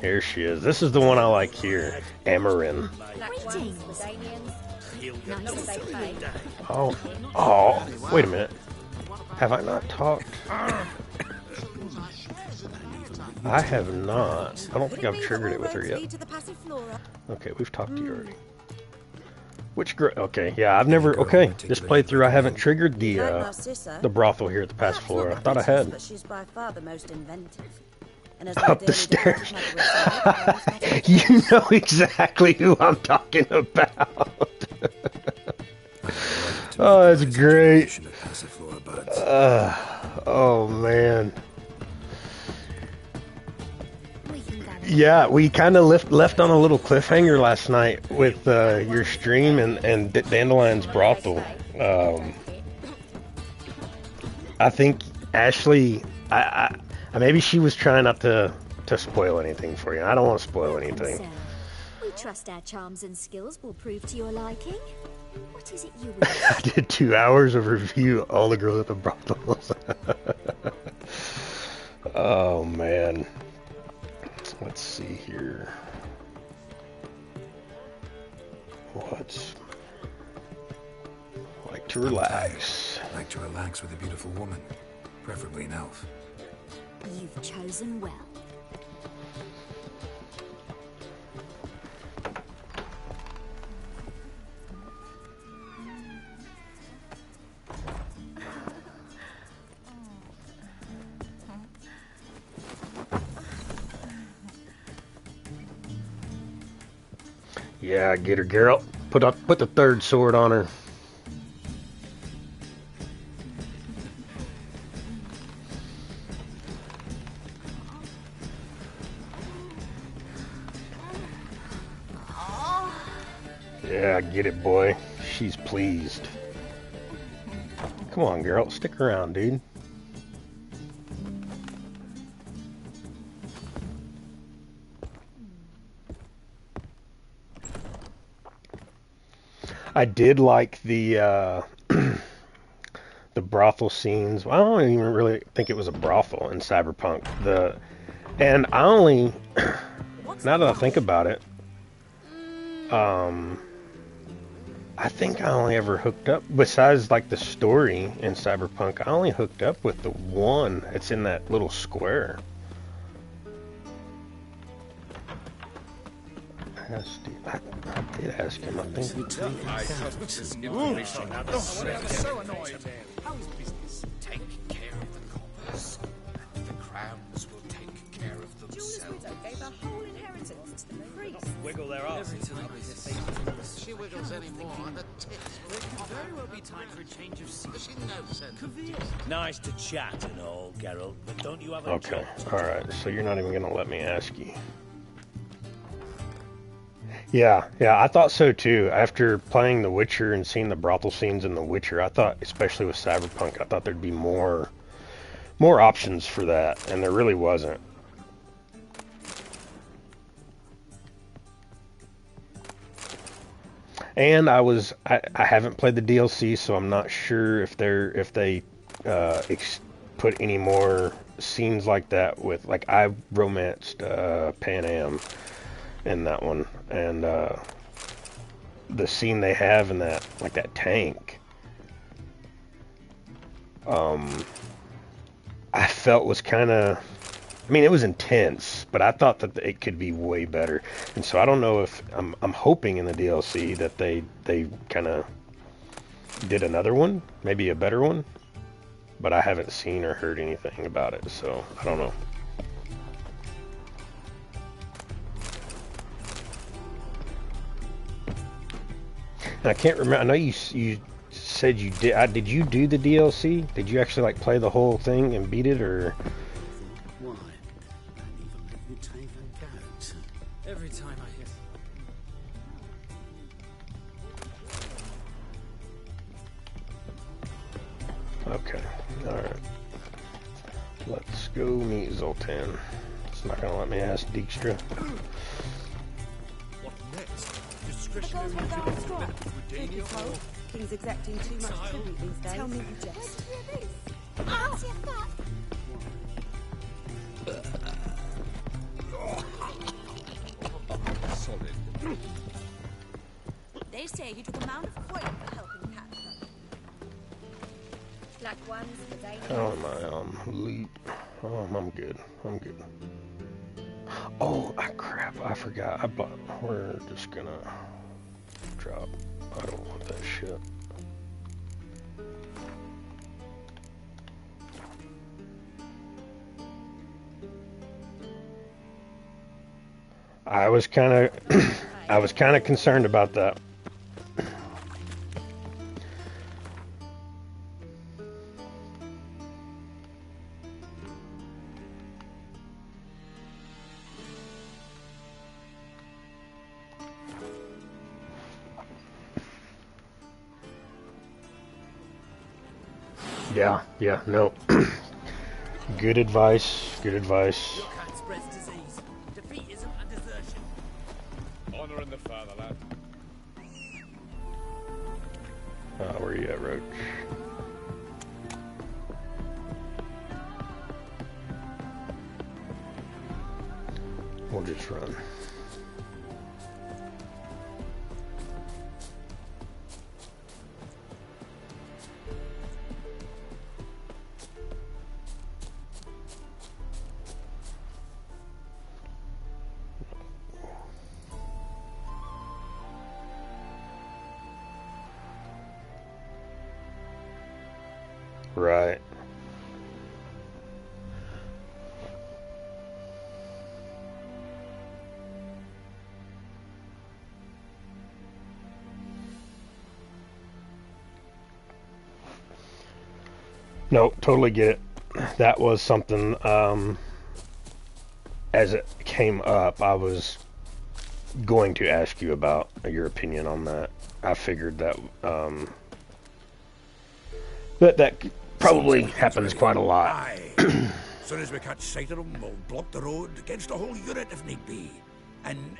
Here she is. This is the one I like here. Amarin. Oh, wait a minute. Have I not talked? I have not. I don't think I've triggered it with her yet. Okay, we've talked to you already. Okay, yeah, I've never. Okay, this playthrough I haven't triggered the brothel here at the Passiflora. I thought I had. But she's by far the most inventive. And as Up the stairs. You know exactly who I'm talking about. Oh, that's great. Oh man. Yeah, we kind of left on a little cliffhanger last night with your stream and Dandelion's brothel. I think Ashley, maybe she was trying not to spoil anything for you. I don't want to spoil anything. We trust our charms and skills will prove to your liking. What is it you I did 2 hours of review all the girls at the brothels. Oh man. Let's see here. Like to relax. Like to relax with a beautiful woman, preferably an elf. You've chosen well. Yeah, get her, Geralt. Put the third sword on her. Yeah, get it, boy. She's pleased. Come on, Geralt, stick around, dude. I did like the the brothel scenes. Well, I don't even really think it was a brothel in Cyberpunk. And I only, now that I think about it, I think I only ever hooked up, besides like the story in Cyberpunk, I only hooked up with the one that's in that little square. I did ask him, I think. So annoyed. How's business? Take care of the coppers. The crowns will take care of themselves. Julie's widow gave her whole inheritance to the priest. Wiggle their arse. She wiggles anymore on the tips. There could very well be time for a change of scene. She knows it. Nice to chat and all, Geralt, but don't you have a Okay, alright, so you're not even going to let me ask you. Yeah, I thought so too. After playing The Witcher and seeing the brothel scenes in The Witcher, I thought, especially with Cyberpunk, I thought there'd be more options for that, and there really wasn't. And I haven't played the DLC, so I'm not sure if they put any more scenes like that with, like, I romanced Pan in that one, and the scene they have in that, like, that tank, I felt was kind of, I mean, it was intense, but I thought that it could be way better. And so I don't know if I'm hoping in the DLC that they kind of did another one, maybe a better one, but I haven't seen or heard anything about it, so I don't know. And I can't remember. I know you said you did. Did you do the DLC? Did you actually like play the whole thing and beat it, or? Why? Don't even let you take a goat. Every time I hear. Okay. All right. Let's go meet Zoltan. It's not gonna let me ask Dijkstra. What next? Discretionary King's exacting too much tribute these days. Tell me you jest. Solid. They say he took a mound of coin for helping Cat. Black ones for daily. How am I loot? I'm good. I'm good. Oh, crap! I forgot. We're just gonna drop. I don't want that shit. I was kind of concerned about that. Yeah, no. Good advice. Your kind spreads disease. Defeatism and desertion. Honor in the fatherland. Where you at, Roach? We'll just run. Right. No, totally get it. That was something, as it came up, I was going to ask you about your opinion on that. I figured that, But that probably happens quite a lot. Aye. As soon as we catch sight of them, we'll block the road against the whole unit if need be. And,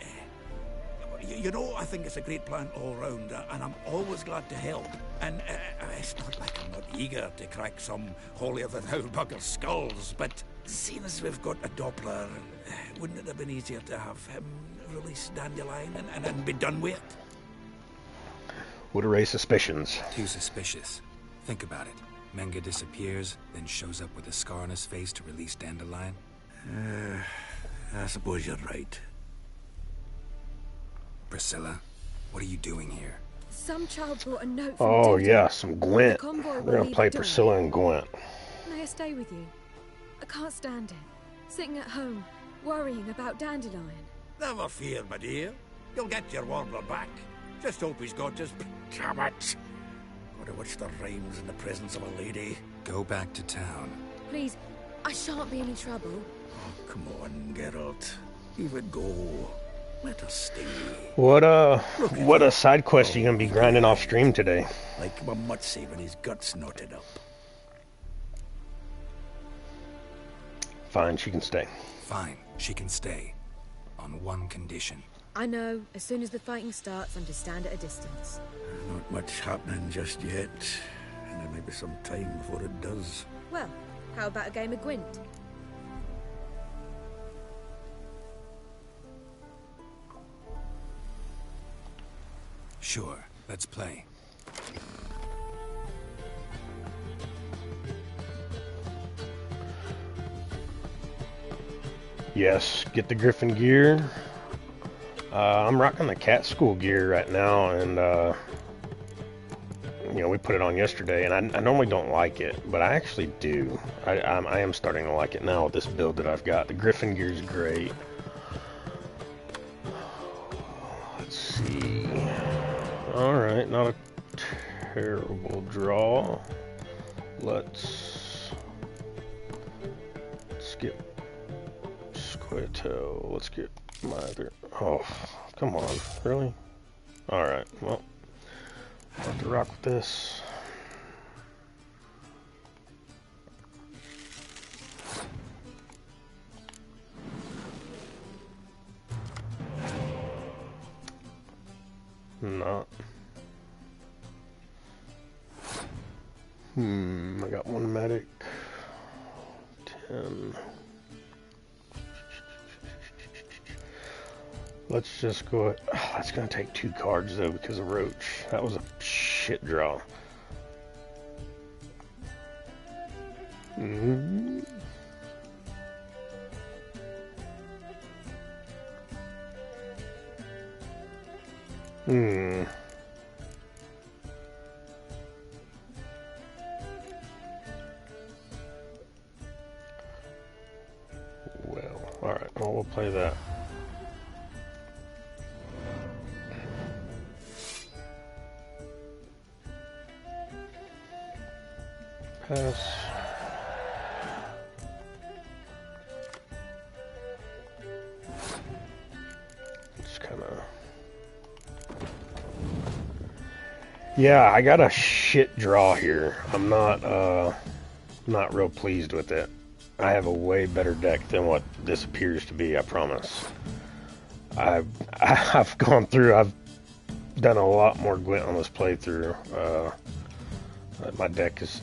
you know, I think it's a great plan all round, and I'm always glad to help. And it's not like I'm not eager to crack some holier-than-thou bugger's skulls, but seeing as we've got a Doppler, wouldn't it have been easier to have him release Dandelion and be done with it? Would raise suspicions. Too suspicious. Think about it. Menga disappears, then shows up with a scar on his face to release Dandelion. I suppose you're right. Priscilla, what are you doing here? Some child brought a note from Oh Deirdre. yeah, some Gwent. The convoy We're will gonna leave play at dawn. Priscilla and Gwent. May I stay with you? I can't stand it. Sitting at home, worrying about Dandelion. Never fear, my dear. You'll get your warbler back. Just hope he's got his... Damn it! Gotta watch the rhymes in the presence of a lady. Go back to town. Please, I shan't be any trouble. Oh, come on, Geralt. Even go. Let us stay. What a side quest are you gonna be grinding off stream today? Like my mutt saving his guts knotted up. Fine, she can stay. Fine, she can stay. On one condition. I know, as soon as the fighting starts, I'm to stand at a distance. Not much happening just yet. And there may be some time before it does. Well, how about a game of Gwent? Sure, let's play. Yes, get the Griffin gear. I'm rocking the cat school gear right now, and you know, we put it on yesterday, and I normally don't like it, but I actually do. I am starting to like it now with this build that I've got. The Griffin gear is great. Let's see. All right, not a terrible draw. Let's get Squirtle. Let's get my other. Oh, come on, really? All right, well, I'll have to rock with this. Not. I got one medic. 10. Let's just go. Oh, that's gonna take 2 cards though because of Roach. That was a shit draw. Hmm. Well, alright, well, we'll play that. Pass. Just kind of... Yeah, I got a shit draw here. I'm not real pleased with it. I have a way better deck than what this appears to be, I promise. I've gone through, I've done a lot more Gwent on this playthrough. My deck is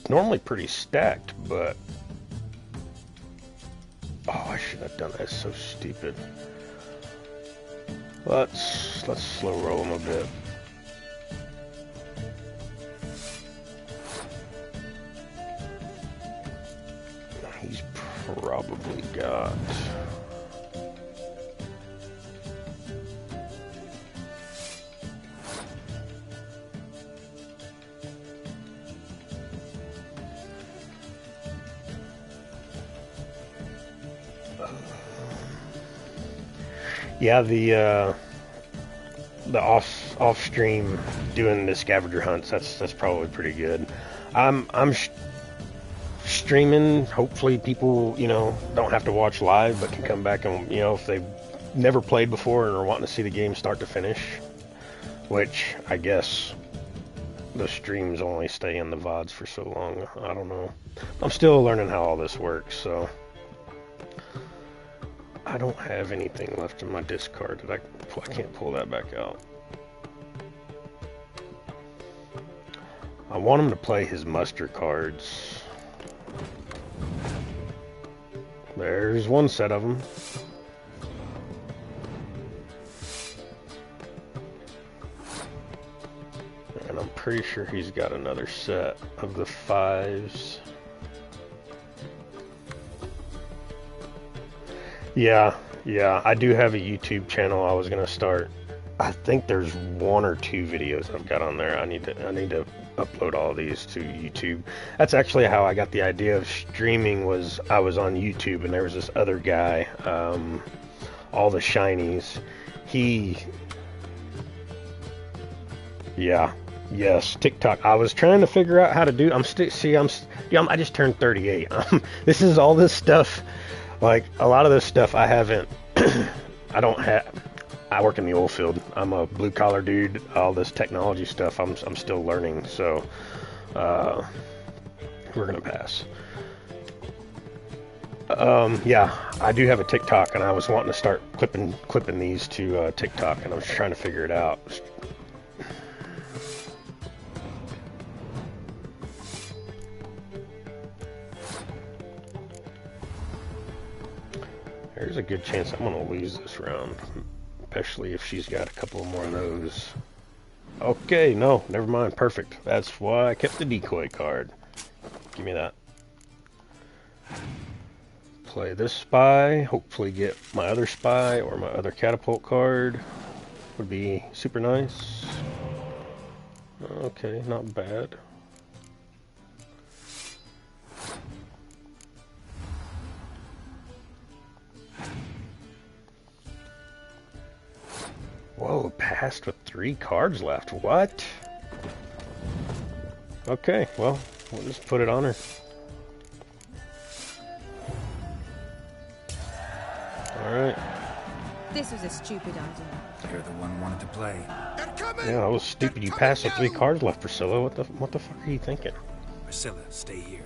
normally pretty stacked, but oh, I should have done that. It's so stupid. Let's slow roll him a bit. He's probably got... Yeah, the off stream doing the scavenger hunts, that's probably pretty good. I'm streaming. Hopefully people, you know, don't have to watch live, but can come back and, you know, if they've never played before and are wanting to see the game start to finish, which I guess the streams only stay in the VODs for so long. I don't know. I'm still learning how all this works, so I don't have anything left in my discard that I can't pull that back out. I want him to play his muster cards. There's one set of them. And I'm pretty sure he's got another set of the 5s. Yeah, I do have a YouTube channel I was gonna start. I think there's 1 or 2 videos I've got on there. I need to upload all these to YouTube. That's actually how I got the idea of streaming. Was I was on YouTube and there was this other guy, all the shinies. Yes, TikTok. I was trying to figure out how to do. I just turned 38. This is all this stuff. Like a lot of this stuff I haven't. I don't have. I work in the oil field. I'm a blue collar dude. All this technology stuff, I'm still learning. So we're gonna pass. Yeah, I do have a TikTok, and I was wanting to start clipping these to TikTok, and I was trying to figure it out. There's a good chance I'm gonna lose this round. Especially if she's got a couple more of those. Okay, no, never mind. Perfect. That's why I kept the decoy card. Give me that. Play this spy. Hopefully get my other spy or my other catapult card. Would be super nice. Okay, not bad. Whoa, passed with 3 cards left. What? Okay, well, we'll just put it on her. Alright. This was a stupid idea. You're the one who wanted to play. Yeah, that was stupid. You passed with 3 cards left, Priscilla. What the fuck are you thinking? Priscilla, stay here.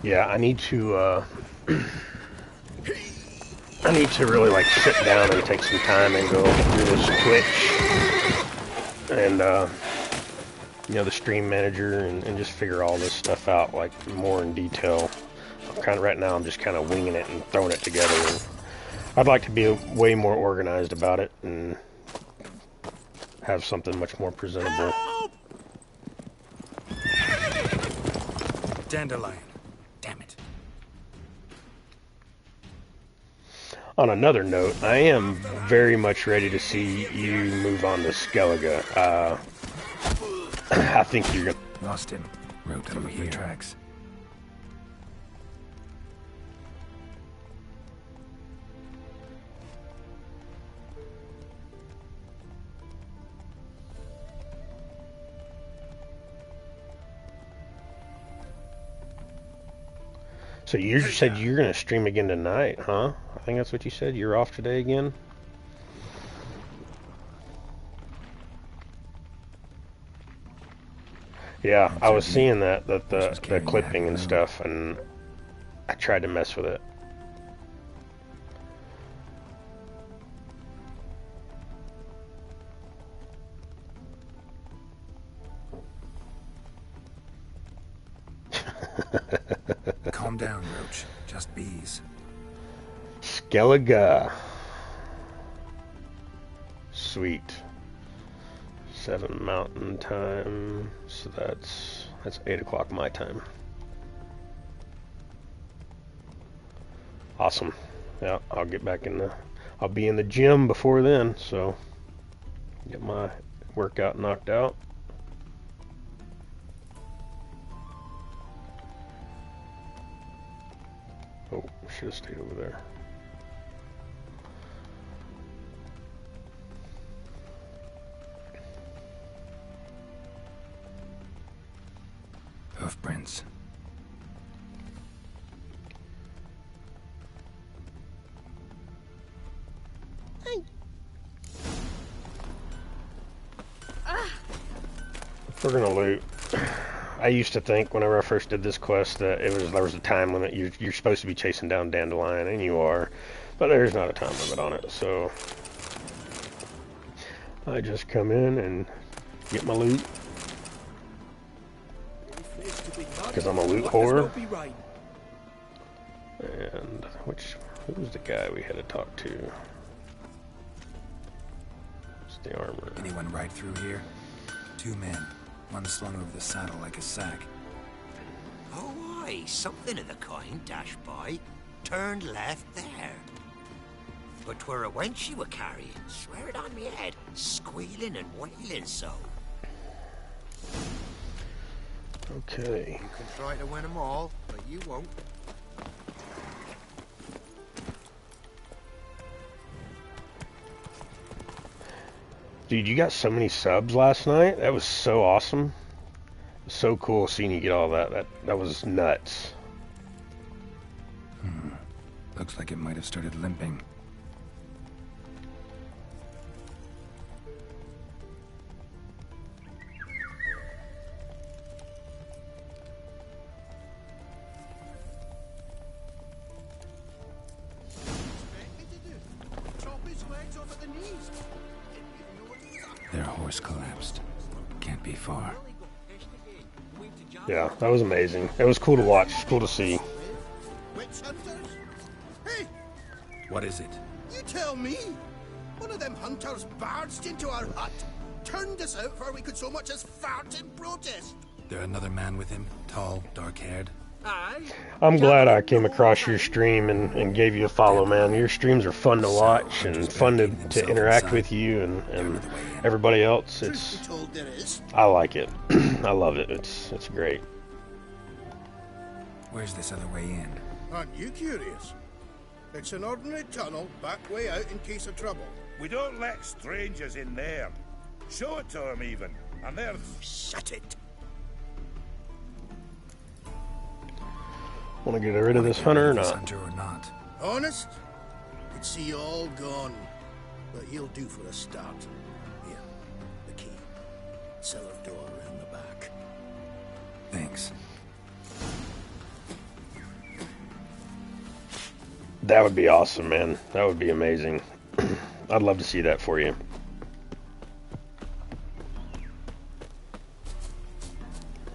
Yeah, I need to really like sit down and take some time and go through this Twitch and you know, the stream manager and just figure all this stuff out like more in detail. Right now I'm just kind of winging it and throwing it together. And I'd like to be way more organized about it and have something much more presentable. Dandelion. Damn it. On another note, I am very much ready to see you move on to Skellige. I think you're gonna... Lost him. Road through here. Tracks. So you said you're going to stream again tonight, huh? I think that's what you said. You're off today again? Yeah, I was seeing the clipping and stuff, and I tried to mess with it. Calm down, Roach. Just bees. Skellige. Sweet. 7 Mountain Time. So that's 8 o'clock my time. Awesome. Yeah, I'll get back I'll be in the gym before then, so get my workout knocked out. should have stayed over there. Hoofprints. We're gonna loot. I used to think whenever I first did this quest that there was a time limit. You're supposed to be chasing down Dandelion, and you are, but there's not a time limit on it. So I just come in and get my loot because I'm a loot whore. And who was the guy we had to talk to? It's the armor. Anyone ride through here? 2 men. One slung over the saddle like a sack. Oh, aye, something of the kind dashed by. Turned left there. But 'twere a wench she were carrying, swear it on me head, squealing and wailing so. Okay. You can try to win them all, but you won't. Dude, you got so many subs last night. That was so awesome. So cool seeing you get all that. That was nuts. Looks like it might have started limping. Their horse collapsed. Can't be far. Yeah, that was amazing. It was cool to watch. Cool to see. Hey! What is it? You tell me! One of them hunters barged into our hut, turned us out before we could so much as fart in protest. There another man with him? Tall, dark-haired? I'm glad I came across your stream and gave you a follow, man. Your streams are fun to watch and fun to interact with you and everybody else. I like it. I love it. It's great. Where's this other way in? Aren't you curious? It's an ordinary tunnel, back way out in case of trouble. We don't let strangers in there. Show it to them even, and they're... Shut it! Want to get rid of this hunter or not? Hunter or not? Honest? You'd see you all gone. But he'll do for a start. Here, the key. Cellar door around the back. Thanks. That would be awesome, man. That would be amazing. I'd love to see that for you.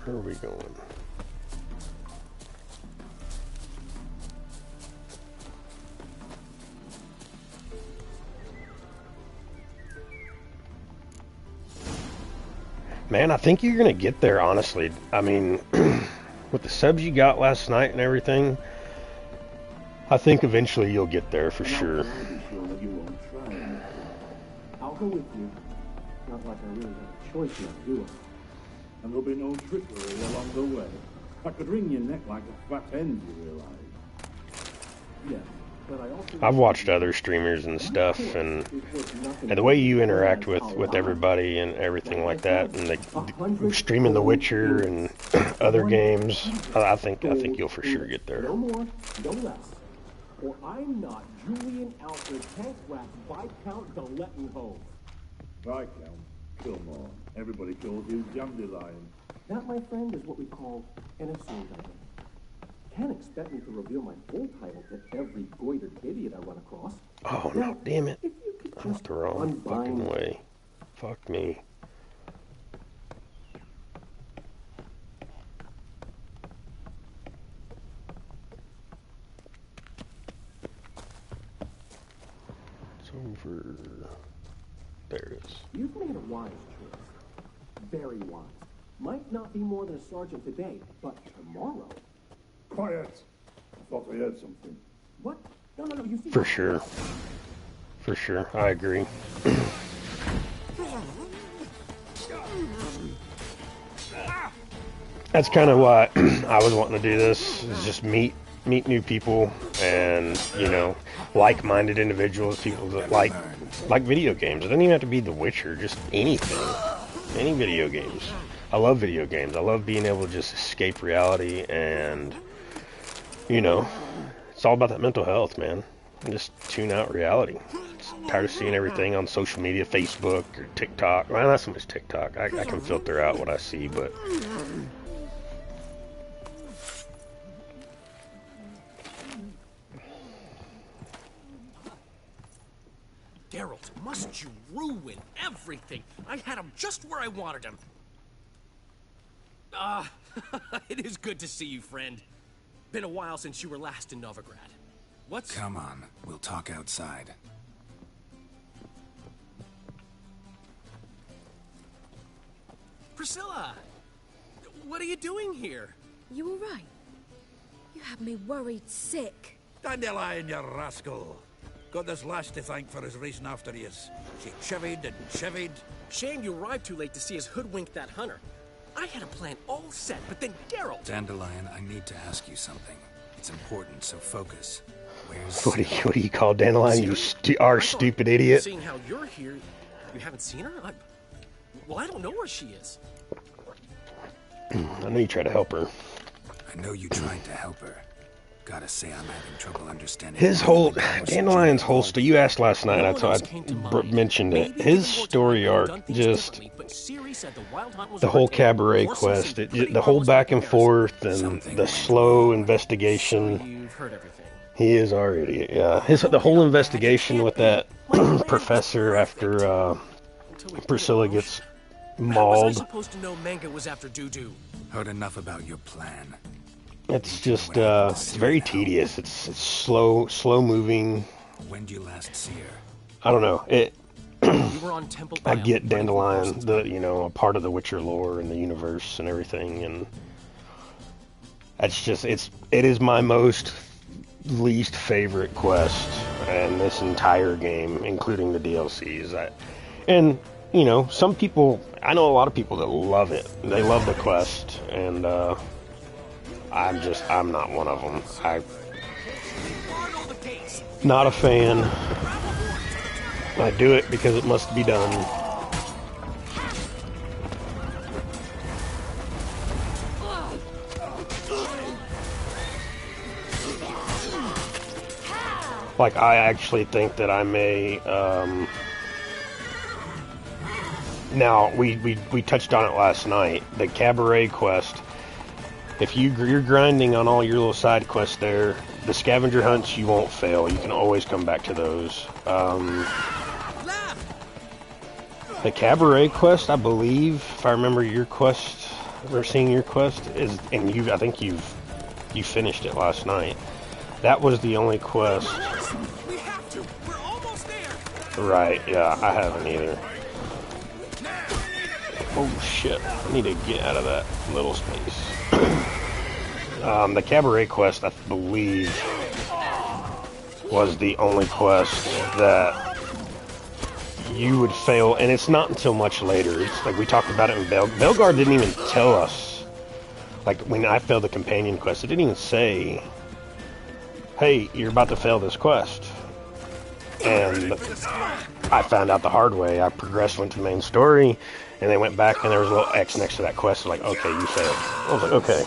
Where are we going? Man, I think you're going to get there, honestly. I mean, with the subs you got last night and everything, I think eventually you'll get there for sure. I'll go with you. Not like I really have a choice now, do I? And there'll be no trickery along the way. I could wring your neck like a fat hen, you realize? Yes. I've watched other streamers and stuff, and the way you interact with everybody and everything like that, and the streaming The Witcher and other games, I think you'll for sure get there. No more, no less. Or I'm not Julian Alfred Tankrat Viscount de Lettenhove. Viscount? Kill more. Everybody calls you Dandelion. That, my friend, is what we call an assumed identity. Can't expect me to reveal my full title to every goitered idiot I run across. Oh, no, damn it. I went the wrong fucking way. Fuck me. It's over. There it is. You've made a wise choice. Very wise. Might not be more than a sergeant today, but tomorrow... Quiet! I thought I heard something. What? No, you see... For sure. For sure. I agree. That's kind of why I was wanting to do this, is just meet meet new people and, you know, like-minded individuals, people that like video games. It doesn't even have to be The Witcher, just anything. Any video games. I love video games. I love being able to just escape reality and, you know, it's all about that mental health, man. And just tune out reality. I'm tired of seeing everything on social media, Facebook or TikTok. Well, not so much TikTok. I can filter out what I see, but... Geralt, must you ruin everything? I had him just where I wanted him. It is good to see you, friend. Been a while since you were last in Novigrad. What's... Come on, we'll talk outside. Priscilla! What are you doing here? You all right? You had me worried sick. Dandelion, you rascal. Got this lass to thank for his racing after yous. She chivied and chivied. Shame you arrived too late to see us hoodwink that hunter. I had a plan all set, but then Geralt... Dandelion, I need to ask you something. It's important, so focus. Where's... What do you call Dandelion, you stupid idiot? Seeing how you're here, you haven't seen her? Well, I don't know where she is. I know you tried to help her. I know you tried to help her. Gotta say, I'm having trouble understanding. His whole Dandelion's whole story. You asked last night. I mentioned it. His story arc, just the whole cabaret quest, the whole back and forth, and the slow investigation. He is our idiot. Yeah, the whole investigation with that professor after Priscilla gets mauled. How was I supposed to know Manga was after Dudu? Heard enough about your plan. It's just, it's very tedious. It's slow moving. When did you last see her? I don't know. You were on Temple I get Dandelion, a part of the Witcher lore and the universe and everything, and that's just, it is my least favorite quest in this entire game, including the DLCs. And, you know, some people, I know a lot of people that love it. They love the quest, and, I'm not one of them. I'm not a fan. I do it because it must be done. Like, I actually think that I may, now, we touched on it last night. The Cabaret quest. If you're grinding on all your little side quests there, the scavenger hunts, you won't fail. You can always come back to those. The Cabaret quest, I believe, if I remember your quest, or seeing your quest, is, and I think you finished it last night. That was the only quest. We have to. We're almost there. Right, yeah, I haven't either. Oh shit, I need to get out of that little space. The Cabaret quest, I believe, was the only quest that you would fail, and it's not until much later. It's like we talked about it in Belgard didn't even tell us. Like, when I failed the companion quest, it didn't even say, hey, you're about to fail this quest. And I found out the hard way. I progressed, went to the main story, and they went back, and there was a little X next to that quest. Like, okay, you failed. I was like, okay.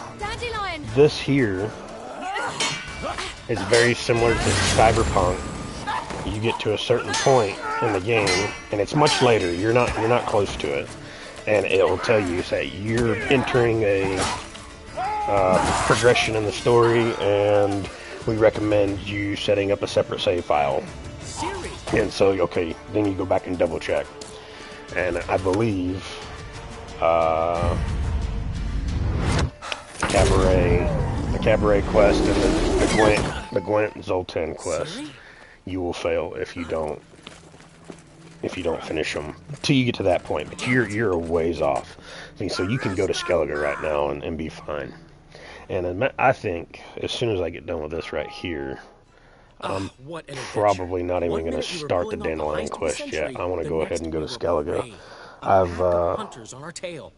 This here is very similar to Cyberpunk. You get to a certain point in the game, and it's much later. You're not close to it, and it'll tell you, say, you're entering a progression in the story, and we recommend you setting up a separate save file. And so, okay, then you go back and double check. And I believe the Cabaret quest and the Gwent Zoltan quest, you will fail if you don't finish them till you get to that point. But you're a ways off. I mean, so you can go to Skellige right now and be fine. And I think as soon as I get done with this right here, I'm probably not even going to start the Dandelion quest yet. I want to go ahead and go to Skellige. I've hunters on our tail.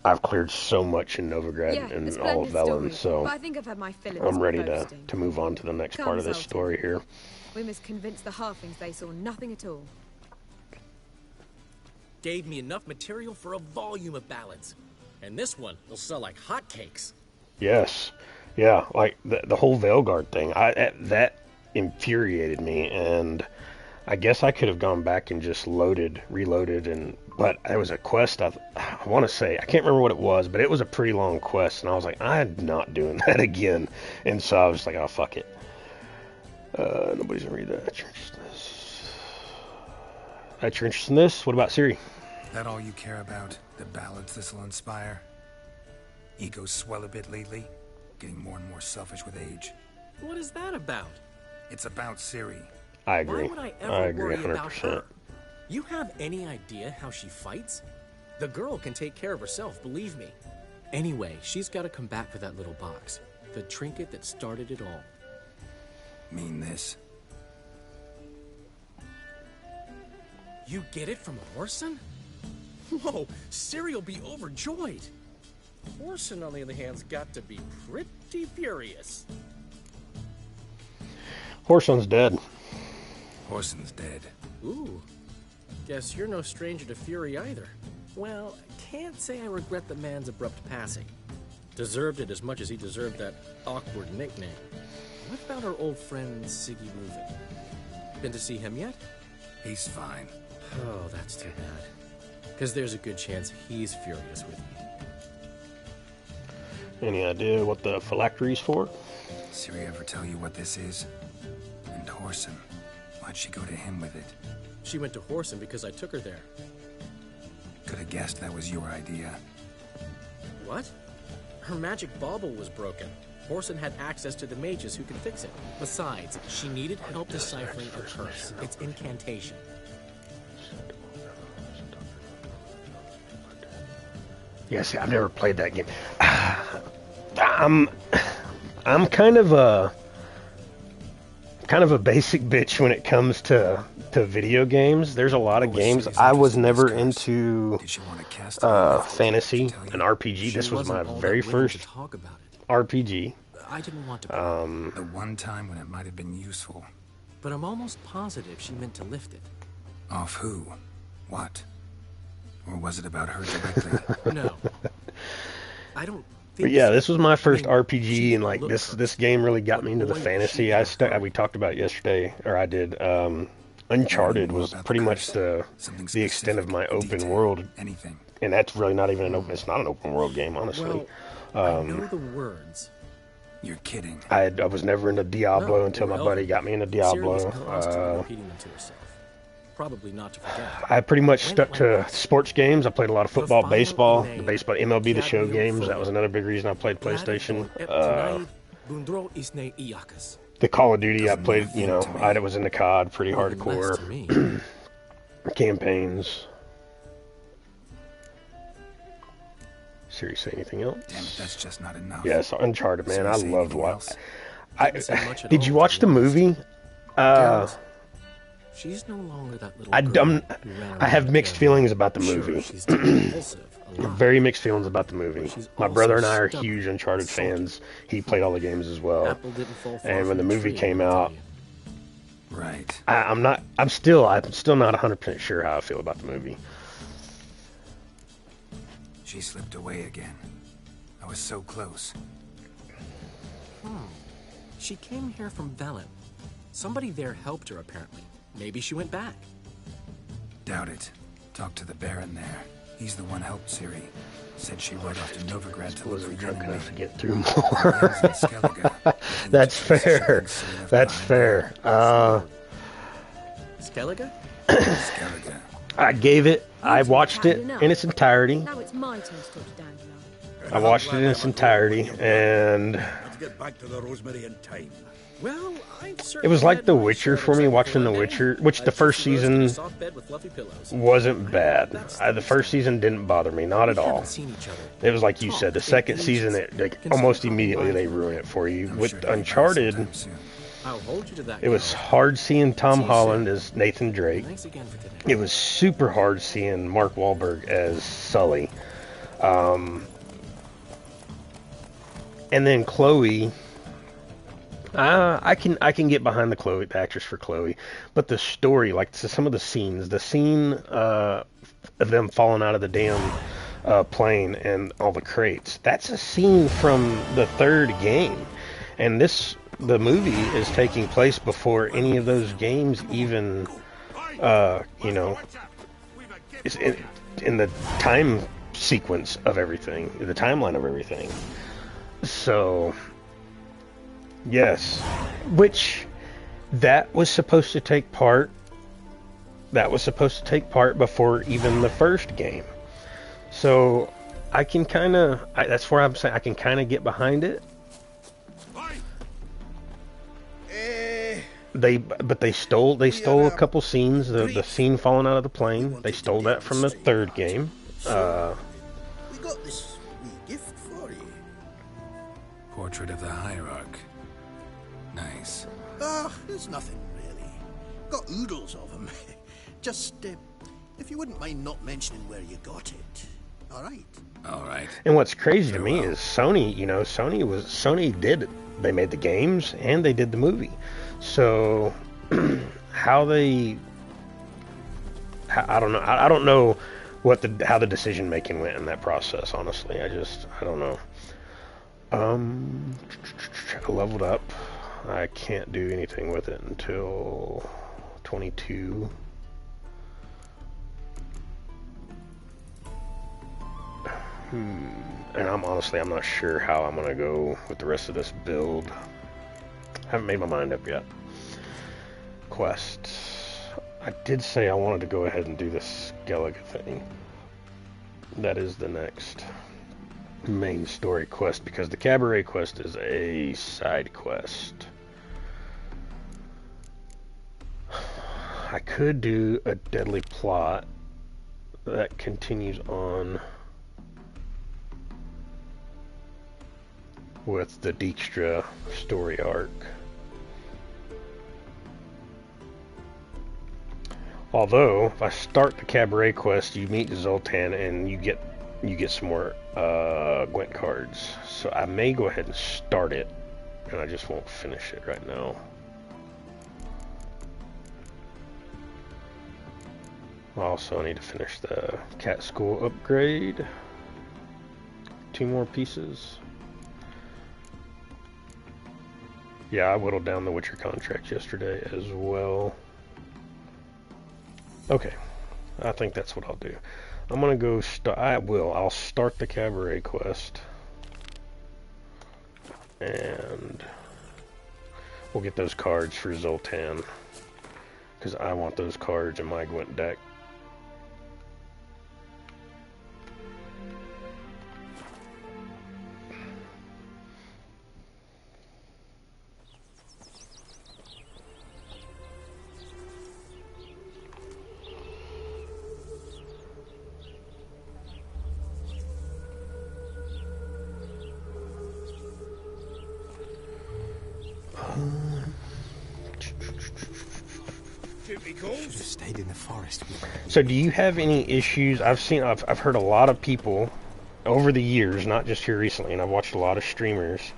I've cleared so much in Novigrad and all of Velen, so I think I've had my fill of I'm this ready boasting. to move on to the next part of this story here. We must convince the halflings they saw nothing at all. Gave me enough material for a volume of ballads. And this one will sell like hotcakes. Yes. Yeah, like the whole Veilguard thing. That infuriated me, and I guess I could have gone back and just reloaded, but there was a quest, I want to say, I can't remember what it was, but it was a pretty long quest, and I was like, I'm not doing that again. And so I was like, oh, fuck it. Nobody's gonna read that. You're interested in this? That's your interest in this? What about Ciri? That all you care about? The ballads this'll inspire? Egos swell a bit lately? Getting more and more selfish with age. What is that about? It's about Ciri. I agree. Why would I ever I agree worry about 100%. her? You have any idea how she fights? The girl can take care of herself, believe me. Anyway, she's got to come back for that little box. The trinket that started it all. Mean this? You get it from Horson? Whoa, Ciri will be overjoyed. Horson, on the other hand, has got to be pretty furious. Horson's dead. Horson's dead. Ooh. Guess you're no stranger to fury either. Well, can't say I regret the man's abrupt passing. Deserved it as much as he deserved that awkward nickname. What about our old friend Siggy Reuven? Been to see him yet? He's fine. Oh, that's too bad. Because there's a good chance he's furious with me. Any idea what the phylactery's for? Ciri ever tell you what this is? And Horson, why'd she go to him with it? She went to Horson because I took her there. Could have guessed that was your idea. What? Her magic bauble was broken. Horson had access to the mages who could fix it. Besides, she needed help deciphering a curse. Its incantation. Yeah, see, I've never played that game. I'm kind of a basic bitch when it comes to video games. There's a lot of games. I was never into fantasy and RPG. This was my very first RPG. I didn't want to. The one time when it might have been useful. But I'm almost positive she meant to lift it. Off who? What? Or was it about her directly? No. I don't think. But yeah, this was my first RPG, and like this game really got me into the fantasy. We talked about it yesterday, or I did. Uncharted was pretty much the extent of my open world. Anything. And that's really not even an open. It's not an open world game, honestly. Well, I know the words. You're kidding. I was never into Diablo until my buddy got me into Diablo. Repeating them to herself. Probably not to forget. I pretty much stuck to sports games. I played a lot of football, baseball, the baseball, MLB, the show games. That was another big reason I played PlayStation. The Call of Duty I played, I was into COD, pretty hardcore. Campaigns. Seriously, anything else? Damn it, that's just not enough. Yes, Uncharted, man. I loved watching. Did you watch the movie? She's no longer that little I have mixed feelings about the movie. Very mixed feelings about the movie. My brother and I are huge Uncharted fans. He played all the games as well. And when the movie came out, right. I'm still not 100% sure how I feel about the movie. She slipped away again. I was so close. She came here from Velen. Somebody there helped her, apparently. Maybe she went back. Doubt it. Talk to the Baron there. He's the one helped Ciri. Said she rode off to Novigrad to look for your enemy. To get through more. That's fair. That's fair. Skellige? Skellige. I gave it. I watched it in its entirety. Now it's my turn to talk to Dandelion. I watched it in its entirety, and Let's get back to the Rosemary in time. Well, it was like The Witcher for me, watching The Witcher, which the first season wasn't bad. The first season didn't bother me, not at all. It was like you said, the second season, almost immediately they ruin it for you. With Uncharted, it was hard seeing Tom Holland as Nathan Drake. It was super hard seeing Mark Wahlberg as Sully. And then Chloe, I can get behind the actress for Chloe, but the story, like some of the scenes, the scene of them falling out of the damn plane and all the crates, that's a scene from the third game, and the movie is taking place before any of those games even, is in the time sequence of everything, the timeline of everything. So, yes, which that was supposed to take part before even the first game. So I can kind of, that's where I'm saying I can kind of get behind it. They stole a couple scenes. The scene falling out of the plane, they stole that from the third game. We got this wee gift for you. Portrait of the Hierarch. Nice. There's nothing really. Got oodles of them. Just, if you wouldn't mind not mentioning where you got it. All right. All right. And what's crazy to me is Sony. They made the games and they did the movie. So I don't know. I don't know how the decision making went in that process. Honestly, I don't know. I leveled up. I can't do anything with it until 22. And I'm not sure how I'm gonna go with the rest of this build. Haven't made my mind up yet. Quests. I did say I wanted to go ahead and do this Skellige thing. That is the next main story quest, because the Cabaret quest is a side quest. I could do a Deadly Plot that continues on with the Dijkstra story arc. Although, if I start the Cabaret quest, you meet Zoltan and you get some more Gwent cards. So I may go ahead and start it, and I just won't finish it right now. Also, I need to finish the Cat School upgrade. 2 more pieces. Yeah, I whittled down the Witcher contract yesterday as well. Okay, I think that's what I'll do. I'm gonna go I'll start the Cabaret quest. And we'll get those cards for Zoltan, because I want those cards in my Gwent deck. Should have stayed in the forest. So do you have any issues? I've heard a lot of people over the years, not just here recently, and I've watched a lot of streamers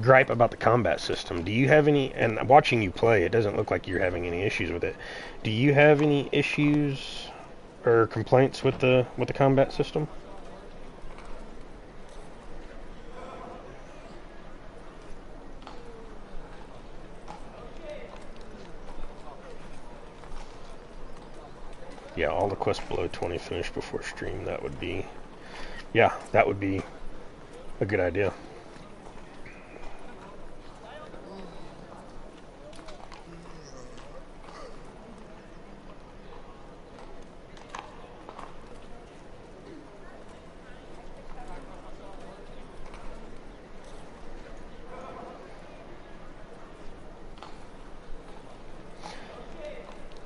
gripe about the combat system. Do you have any, and watching you play, it doesn't look like you're having any issues with it. Do you have any issues or complaints with the combat system? Yeah, all the quests below 20 finished before stream. That would be a good idea.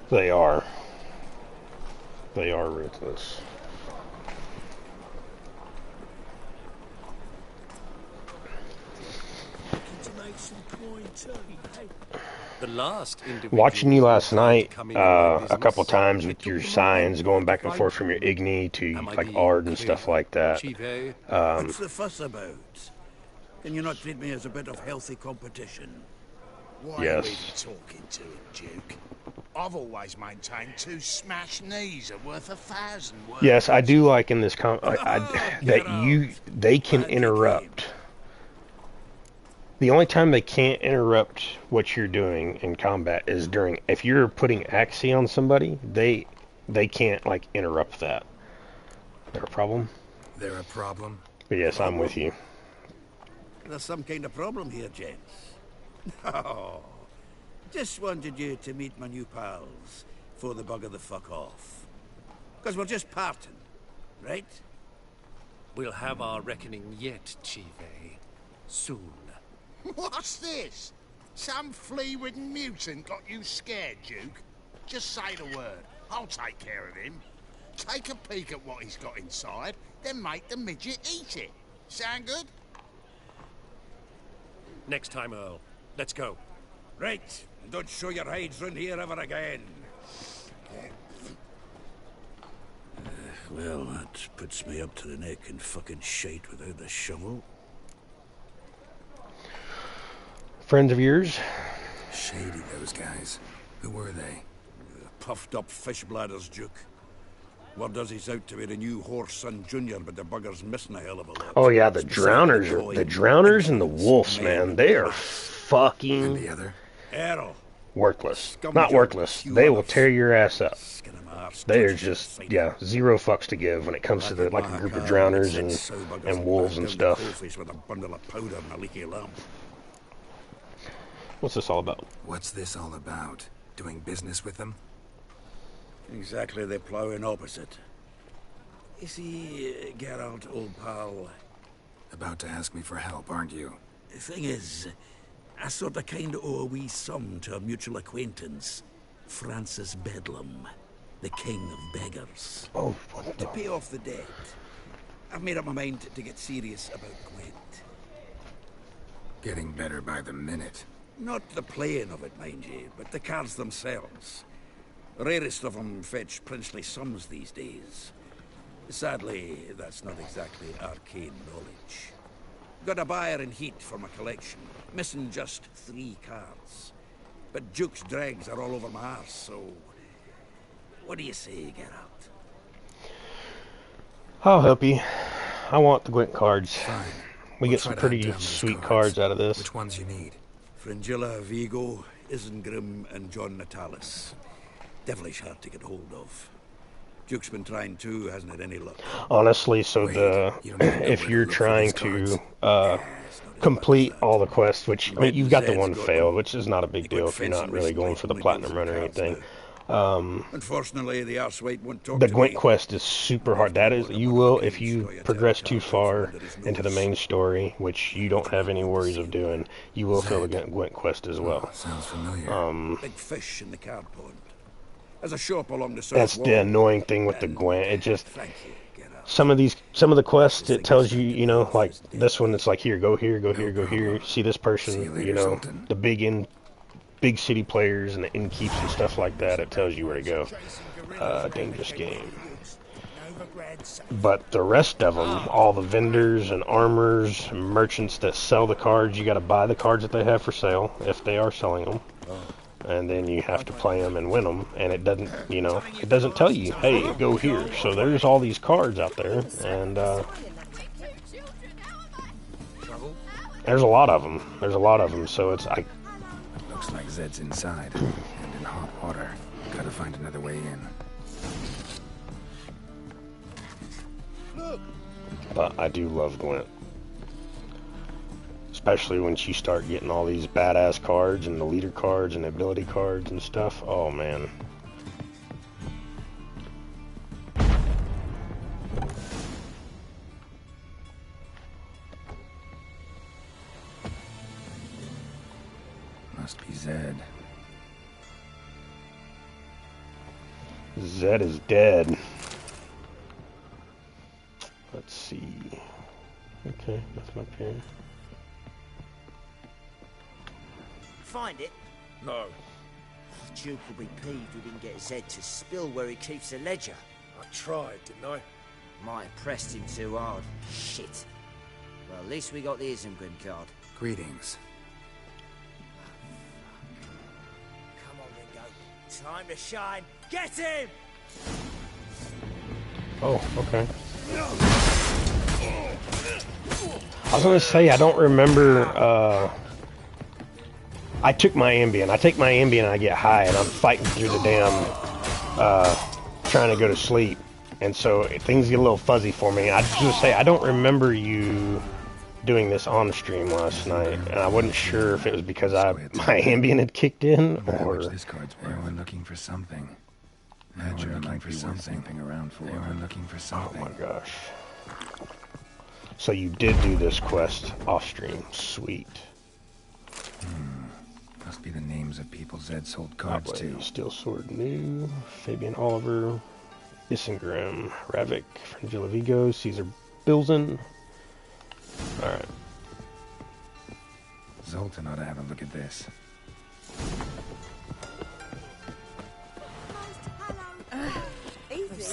They are ruthless. To make some coin, Turkey, hey? The last individual watching you last night come in on my a couple business, times with your signs going back and forth from your Igni to like Ard and stuff like that. What's the fuss about? Can you not treat me as a bit of healthy competition? Why Yes. are you talking to him, Duke? I've always maintained 2 smashed knees are worth 1,000 words. Yes, I do like in this that they can interrupt. The only time they can't interrupt what you're doing in combat is during, if you're putting Axie on somebody, they can't like interrupt that. They're a problem. They're a problem? But yes, I'm with you. There's some kind of problem here, gents. Oh, just wanted you to meet my new pals before they bugger the fuck off. Because we're just parting, right? We'll have our reckoning yet, Chive. Soon. What's this? Some flea-ridden mutant got you scared, Duke? Just say the word. I'll take care of him. Take a peek at what he's got inside, then make the midget eat it. Sound good? Next time, Earl. Let's go. Right. And don't show your hides round here ever again. Well, that puts me up to the neck in fucking shite without the shovel. Friends of yours? Shady, those guys. Who were they? Puffed up fish bladders, Duke. Word does he's out to be the new Horse-son Junior, but the bugger's missing a hell of a lot. Oh yeah, the drowners and the wolves, man. They are fucking And the other? Errol. Worthless. Not worthless. They will tear your ass up. They are just, yeah, zero fucks to give when it comes to the, like a group of drowners and wolves and stuff. With a bundle of powder and a leaky lamp. What's this all about? What's this all about? Doing business with them? Exactly the ploughing opposite. You see, Geralt, old pal... About to ask me for help, aren't you? The thing is, I sort of kind of owe a wee sum to a mutual acquaintance. Francis Bedlam, the king of beggars. Oh, to pay off the debt, I've made up my mind to get serious about Gwent. Getting better by the minute. Not the playing of it, mind you, but the cards themselves. The rarest of them fetch princely sums these days. Sadly, that's not exactly arcane knowledge. Got a buyer in heat for my collection, missing just 3 cards. But Duke's dregs are all over my arse, so... What do you say, Geralt? I'll help you. I want the Gwent cards. Fine. We get some pretty sweet cards out of this. Which ones you need? Fringilla, Vigo, Isengrim, and John Natalis. Devilish hard to get hold of. Duke's been trying too, hasn't had any luck. Honestly, so if you're trying to complete all the quests, which I mean, you've got the one fail, which is not a big deal if you're not really going for the platinum run or anything. Unfortunately, the arsewipe won't talk the to Gwent me. quest is super hard. That is, you will, if you progress too far into the main story, which you don't have any worries of doing, you will fail the Gwent quest as well. Sounds familiar. Big fish in the card pond. There's a shop along the south That's wall. the annoying thing with the Gwent. It just, some of the quests, it tells you, you know, like this one, it's like, here, go here, go here, go here. See this person, you know, the big city players and the innkeeps and stuff like that. It tells you where to go. Dangerous game. But the rest of them, all the vendors and armors, and merchants that sell the cards, you got to buy the cards that they have for sale if they are selling them. And then you have to play them and win them, and it doesn't, you know, it doesn't tell you, hey, go here. So there's all these cards out there, and there's a lot of them. There's a lot of them, so it's Looks like Zed's inside and in hot water. Gotta find another way in. But I do love Gwent. Especially once you start getting all these badass cards and the leader cards and ability cards and stuff. Oh, man. Must be Zed. Zed is dead. Let's see. Okay, nothing up here. Find it? No. The Duke will be peeved we didn't get Zed to spill where he keeps the ledger. I tried, didn't I? Might have pressed him too hard. Shit. Well, at least we got the Isengrim card. Greetings. Come on, Ringo. Time to shine. Get him! Oh, okay. I was gonna say, I don't remember, I took my Ambien. I take my Ambien and I get high, and I'm fighting through the damn, trying to go to sleep. And so things get a little fuzzy for me. I just want to say, I don't remember you doing this on stream last night, and I wasn't sure if it was because my Ambien had kicked in, or... This card's they were looking for something. They were looking for something. Around for. They were looking for something. Oh my gosh. So you did do this quest off stream. Sweet. Must be the names of people Zed sold cards to. Steel Sword New, Fabian Oliver, Isengrim, Ravik, Frangilla Vigo, Caesar Bilzen. Alright. Zoltan ought to have a look at this. Easy.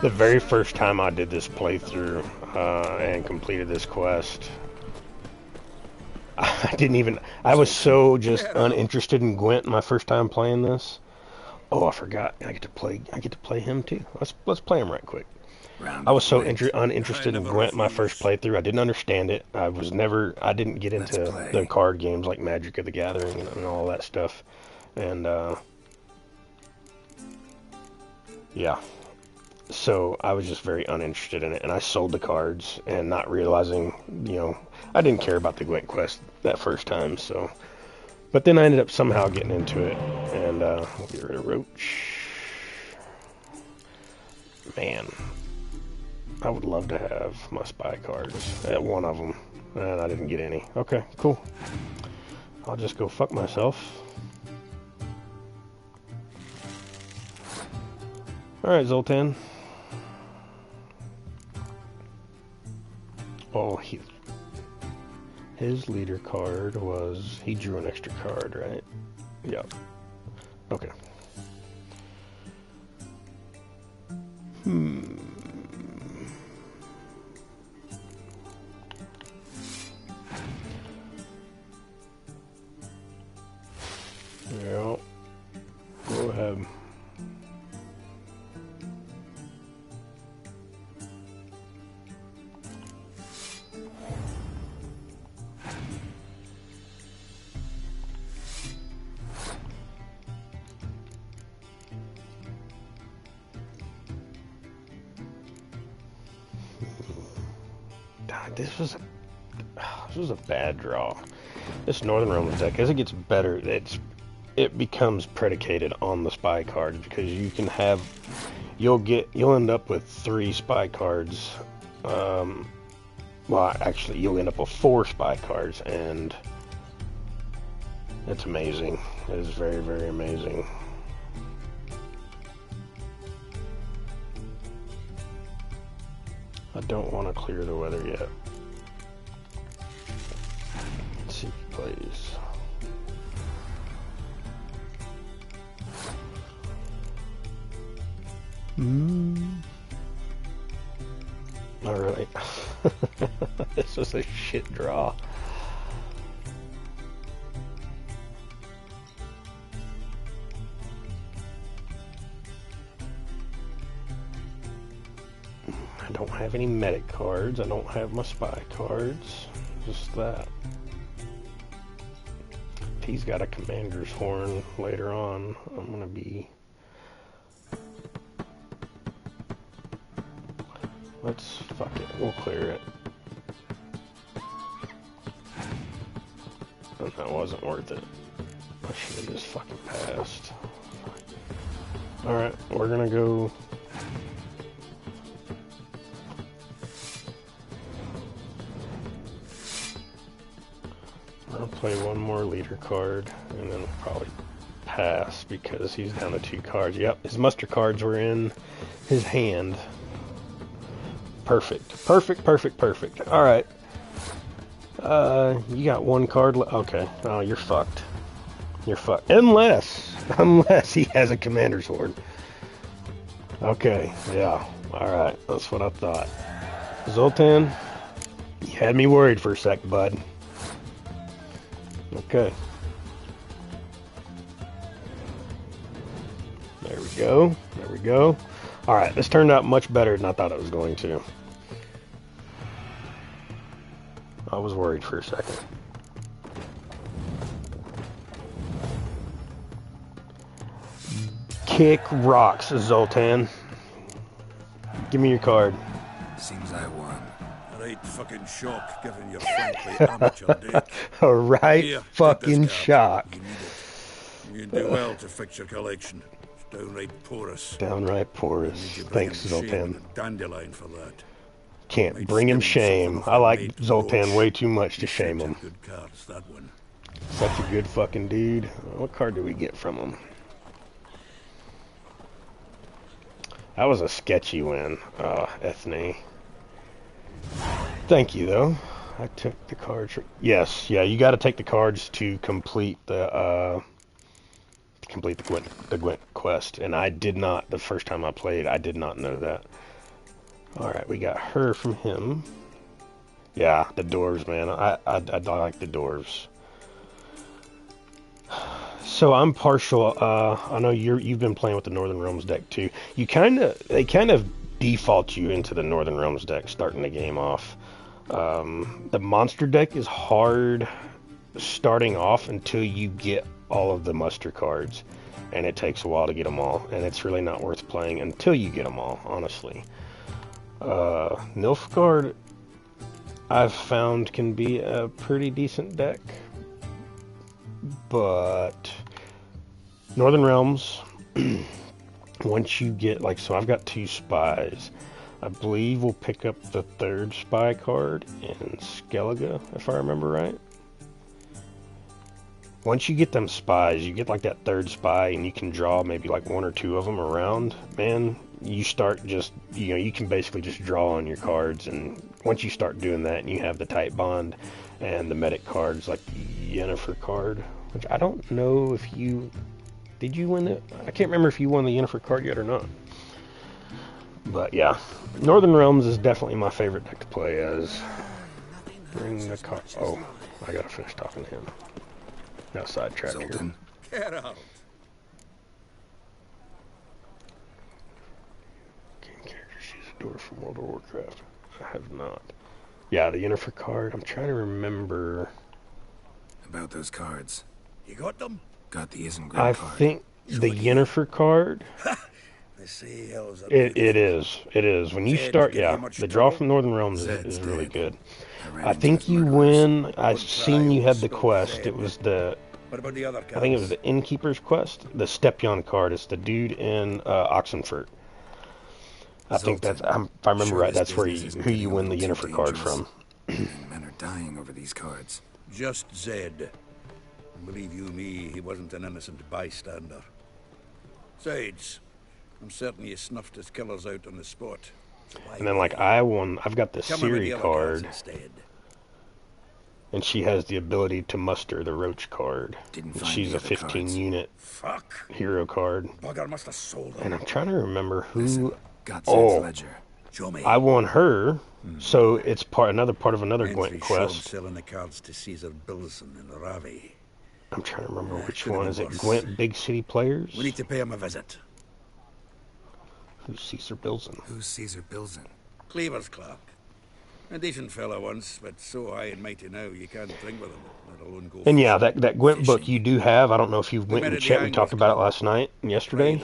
The very first time I did this playthrough and completed this quest, I was so just uninterested in Gwent my first time playing this. Oh, I forgot. I get to play him too. Let's play him right quick. I was so uninterested in Gwent my first playthrough. I didn't understand it. I didn't get into the card games like Magic of the Gathering and all that stuff. And yeah. So I was just very uninterested in it, and I sold the cards and not realizing, I didn't care about the Gwent quest that first time. So, but then I ended up somehow getting into it, and we'll get rid of Roach. Man, I would love to have my spy cards at one of them, and I didn't get any. Okay, cool. I'll just go fuck myself. All right, Zoltan. Oh, his leader card was... He drew an extra card, right? Yep. Okay. Yeah. Go ahead. This was a bad draw. This Northern Realms deck, as it gets better, it becomes predicated on the spy cards, because you can have, you'll end up with 3 spy cards. Well, actually, you'll end up with 4 spy cards, and it's amazing. It is very, very amazing. I don't want to clear the weather yet. Let's see if he plays. Alright. This was a shit draw. I don't have any medic cards. I don't have my spy cards. Just that. If he's got a commander's horn later on, I'm gonna be... Fuck it. We'll clear it. And that wasn't worth it. I should have just fucking passed. Alright, we're gonna go... I'll play one more leader card, and then we'll probably pass, because he's down to 2 cards. Yep, his muster cards were in his hand. Perfect. Perfect. All right. You got one card. Okay. Oh, you're fucked. You're fucked. Unless he has a commander's horde. Okay. Yeah. All right. That's what I thought. Zoltan, you had me worried for a sec, bud. Okay. There we go. There we go. All right. This turned out much better than I thought it was going to. I was worried for a second. Kick rocks, Zoltan. Give me your card. Seems I won. Right fucking shock, given your frankly amateur dick. A right Here, fucking shock. You need it. You can do well to fix your collection. It's downright porous. Downright porous. Thanks, Zoltan. Dandelion for that. Can't bring him shame. I like Zoltan way too much to shame him. Good cards, that one. Such a good fucking dude. What card do we get from him? That was a sketchy win, Ethne. Thank you, though. I took the cards. Yes, yeah, you got to take the cards to complete the Gwent quest, and I did not. The first time I played, I did not know that. All right, we got her from him. Yeah, the dwarves, man. I like the dwarves. So I'm partial. I know you've been playing with the Northern Realms deck too. They kind of default you into the Northern Realms deck starting the game off. The monster deck is hard starting off until you get all of the muster cards, and it takes a while to get them all, and it's really not worth playing until you get them all, honestly. Nilfgaard, I've found, can be a pretty decent deck, but Northern Realms, once you get, like, so I've got 2 spies. I believe we'll pick up the 3rd spy card in Skellige, if I remember right. Once you get them spies, you get like that 3rd spy, and you can draw maybe like 1 or 2 of them around, man, you start just, you can basically just draw on your cards, and once you start doing that, and you have the tight bond and the medic cards, like the Yennefer card, which I don't know if did you win it? I can't remember if you won the Yennefer card yet or not. But yeah, Northern Realms is definitely my favorite deck to play as. Bring the card. Oh, I gotta finish talking to him. Now sidetracked here. Get out. Game characters use a door from World of Warcraft. I have not. Yeah, the Yennefer card. I'm trying to remember about those cards. You got them? Got the Isengrim card. I think the Yennefer card. It is. When you start, yeah, the draw from Northern Realms is really good. I think you win. I've seen you have the quest. It was the, I think it was the Innkeeper's quest. The Stepyon card. It's the dude in Oxenfurt. I think that's, if I remember right, that's where who you win the Yennefer card from. Men are dying over these cards. Just Zed. Believe you me, he wasn't an innocent bystander. Besides, I'm certain he snuffed his killers out on the spot. So and then, like, I've got the Ciri card, and she has the ability to muster the Roach card. She's a 15-unit hero card. Bugger must have sold them. And I'm trying to remember who. Ledger. I won her, so it's another part of another Gwent quest. Selling the cards to Caesar Bilson in Ravi. I'm trying to remember which one. Is it Gwent Big City Players? We need to pay him a visit. Who's Caesar Bilson? Who's Caesar Bilson? Cleaver's clerk. A decent fellow once, but so high and mighty now you can't drink with him, let alone go. And yeah, that Gwent book you do have. I don't know if you went and checked. We talked about it last night and yesterday.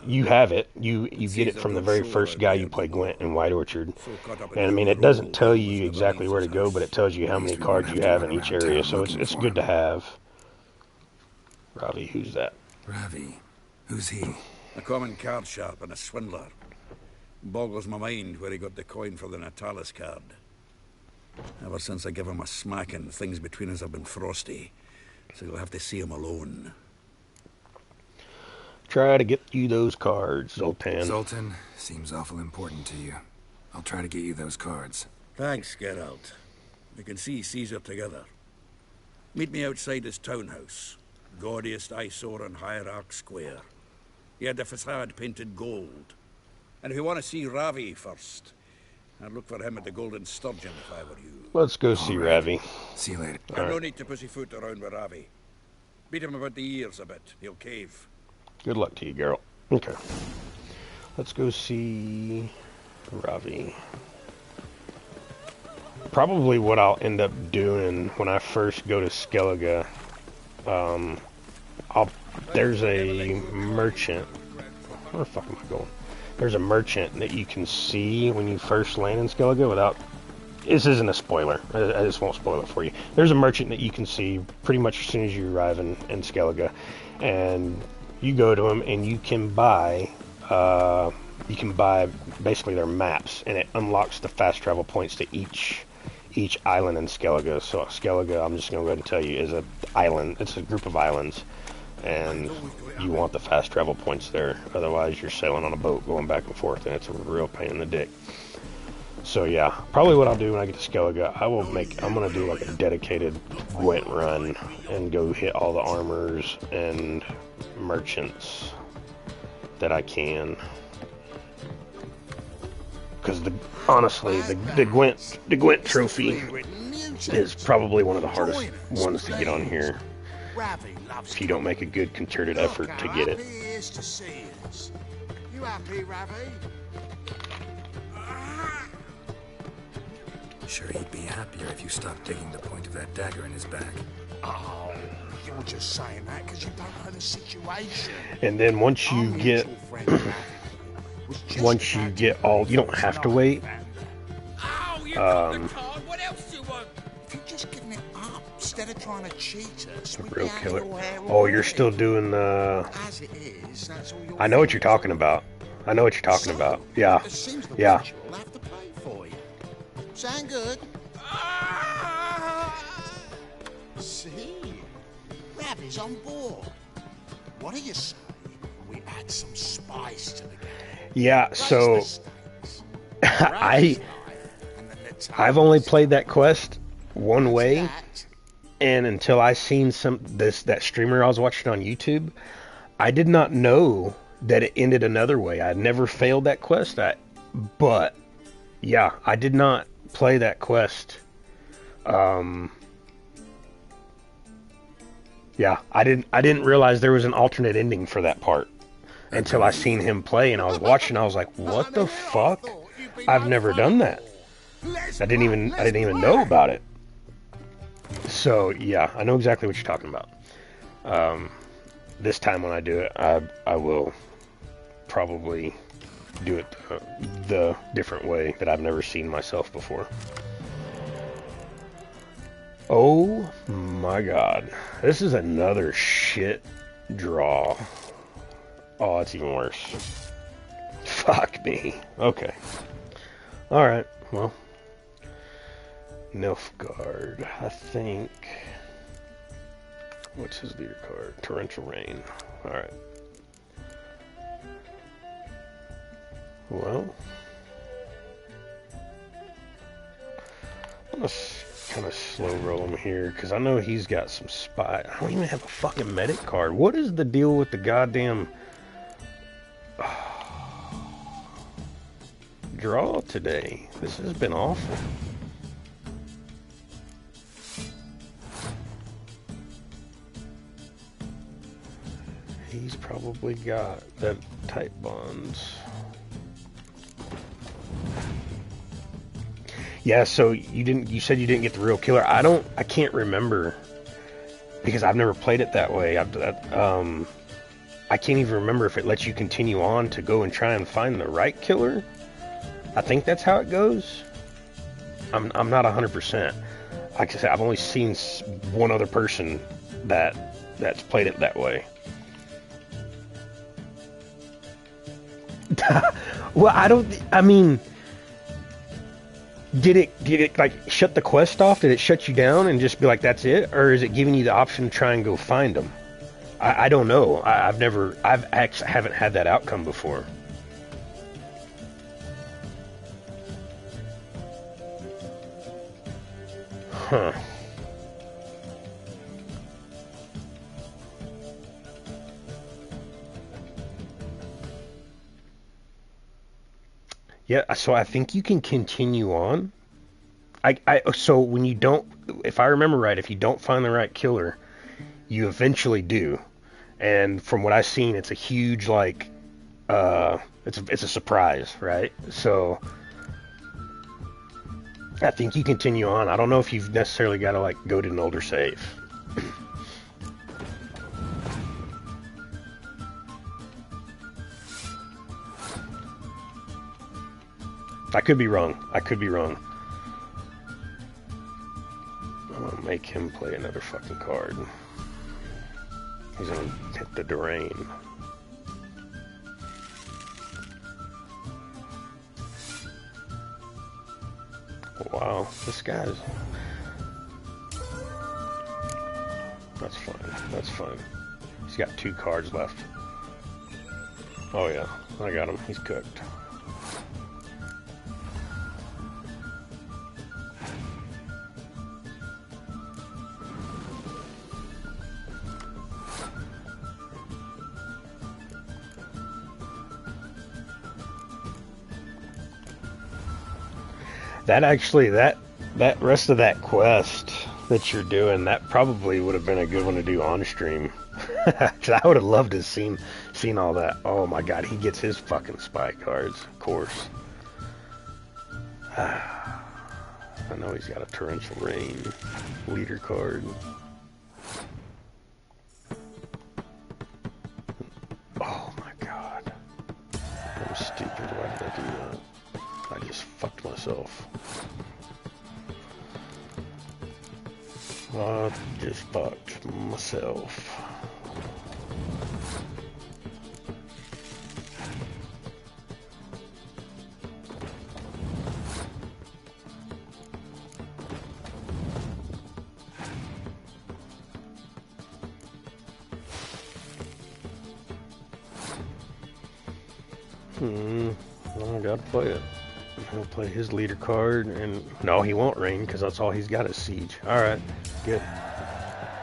You have it. You get it from the very first guy you play Gwent in White Orchard. And I mean, it doesn't tell you exactly where to go, but it tells you how many cards you have in each area. So it's good to have. Ravi, who's that? Ravi, who's he? A common card sharp and a swindler. Boggles my mind where he got the coin for the Natalis card. Ever since I gave him a smacking, things between us have been frosty. So you'll have to see him alone. Try to get you those cards, Zoltan. Zoltan seems awful important to you. I'll try to get you those cards. Thanks, Geralt. We can see Caesar together. Meet me outside his townhouse. Gaudiest eyesore on Hierarch Square. He had the facade painted gold. And if you want to see Ravi first, I'd look for him at the Golden Sturgeon if I were you. Let's go see Ravi. See you later. I've no need to pussyfoot around with Ravi. Beat him about the ears a bit. He'll cave. Good luck to you, Geralt. Okay. Let's go see Ravi. Probably what I'll end up doing when I first go to Skellige, there's a merchant. Where the fuck am I going? There's a merchant that you can see when you first land in Skellige without... This isn't a spoiler. I just won't spoil it for you. There's a merchant that you can see pretty much as soon as you arrive in Skellige. And you go to him and you can buy basically their maps, and it unlocks the fast travel points to each island in Skellige. So Skellige, I'm just going to go ahead and tell you, is an island. It's a group of islands, and you want the fast travel points there. Otherwise, you're sailing on a boat going back and forth, and it's a real pain in the dick. So yeah, probably what I'll do when I get to Skellige, I'm going to do like a dedicated Gwent run and go hit all the armors and merchants that I can. Because honestly, the Gwent trophy is probably one of the hardest ones to get on here. If you don't make a good concerted effort to get it. You happy, Ravi? Sure, he'd be happier if you stopped digging the point of that dagger in his back. Oh, you're just saying that because you don't know the situation. And then once you get all, you don't have to wait. What else do you want? If you're just giving it up instead of trying to cheat us, real killer. Oh, you're still doing the. As it is, that's all you're I know what you're talking about. I know what you're talking about. Yeah, yeah. We'll have to pay for you. Sound good? See, Ravi's on board. What do you say? We add some spice to the game. Yeah, so I've only played that quest one way, and until I seen that streamer I was watching on YouTube, I did not know that it ended another way. I had never failed that quest, but yeah, I did not play that quest. Yeah, I didn't realize there was an alternate ending for that part until I seen him play, and I was watching. I was like, "What the fuck? I've never done that. I didn't even know about it." So yeah, I know exactly what you're talking about. This time when I do it, I will probably do it the different way that I've never seen myself before. Oh my god. This is another shit draw. Oh, it's even worse. Fuck me. Okay. Alright, well. Nilfgaard, I think. What's his leader card? Torrential Rain. Alright. Well. I'm gonna kind of slow roll him here, because I know he's got some spy. I don't even have a fucking medic card. What is the deal with the goddamn draw today? This has been awful. He's probably got that type bonds. Yeah, so you said you didn't get the real killer. I can't remember, because I've never played it that way. I can't even remember if it lets you continue on to go and try and find the right killer. I think that's how it goes. I'm not 100%. Like I said, I've only seen one other person that's played it that way. Well, I mean, did it like shut the quest off? Did it shut you down and just be like, that's it? Or is it giving you the option to try and go find them? I don't know. Haven't had that outcome before. Huh. Yeah, so I think you can continue on. So when you don't, if I remember right, if you don't find the right killer, you eventually do. And from what I've seen, it's a huge, like, it's a surprise, right? So I think you continue on. I don't know if you've necessarily got to, like, go to an older save. I could be wrong. I'm gonna make him play another fucking card. He's gonna hit the drain. Wow, this guy's... That's fine. He's got 2 cards left. Oh yeah, I got him. He's cooked. That actually, that rest of that quest that you're doing, that probably would have been a good one to do on stream. I would have loved to have seen all that. Oh my god, he gets his fucking spy cards, of course. I know he's got a torrential rain leader card. Oh my god. I'm stupid. Why did I do that? I just fucked myself. I just fucked myself. I gotta play it. He'll play his leader card, and no, he won't rain because that's all he's got is siege. All right, good.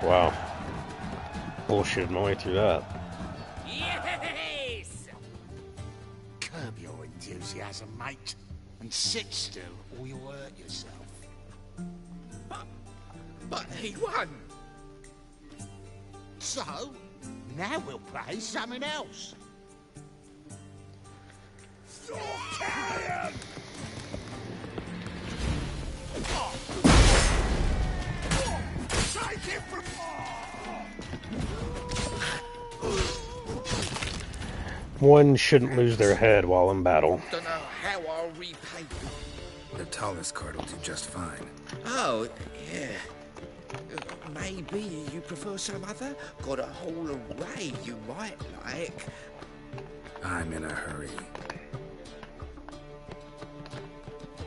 Wow, bullshit my way through that. Yes! Curb your enthusiasm, mate, and sit still, or you'll hurt yourself. But he won. So now we'll play something else. So tired. Take it from... One shouldn't lose their head while in battle. Don't know how I'll repay you. The tallest card will do just fine. Oh, yeah. Maybe you prefer some other? Got a whole array you might like. I'm in a hurry.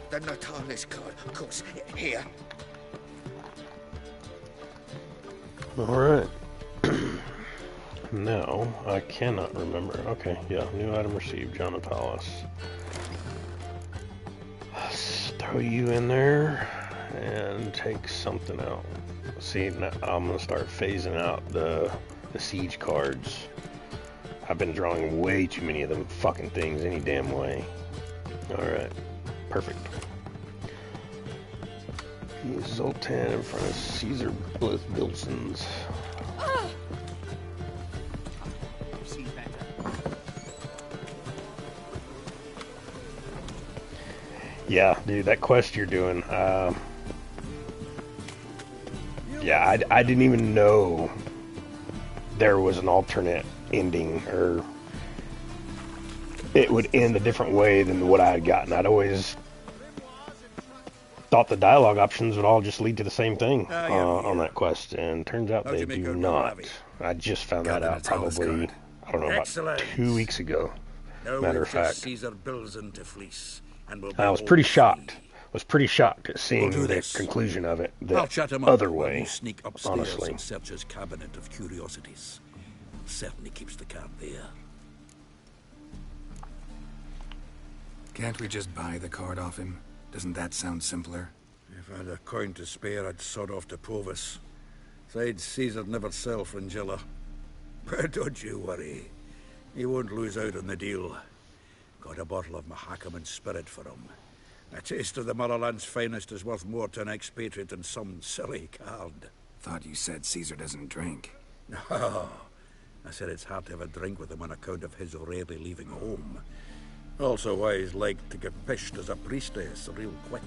The Natalis card, of course. Here. Alright. No, I cannot remember. Okay, yeah, new item received, John Natalis. Let's throw you in there and take something out. See, now I'm gonna start phasing out the siege cards. I've been drawing way too many of them fucking things any damn way. Alright, perfect. He's Zoltan in front of Caesar Bilsons. Yeah, dude, that quest you're doing, yeah, I didn't even know there was an alternate ending, or it would end a different way than what I had gotten. I'd always thought the dialogue options would all just lead to the same thing on that quest, and turns out they do not. I just found that out probably, I don't know, about 2 weeks ago, matter of fact. Caesar Bilson to fleece, and I was pretty shocked. At seeing the conclusion of it the other way, sneak upstairs honestly. and search his cabinet of curiosities. Certainly keeps the card there. Can't we just buy the card off him? Doesn't that sound simpler? If I had a coin to spare, I'd sod off to Provis. Besides, Caesar'd never sell Fringilla. But don't you worry. He won't lose out on the deal. Got a bottle of Mahakaman spirit for him. A taste of the motherland's finest is worth more to an expatriate than some silly card. Thought you said Caesar doesn't drink. No. I said it's hard to have a drink with him on account of his rarely leaving home. Also why he's like to get pished as a priestess real quick.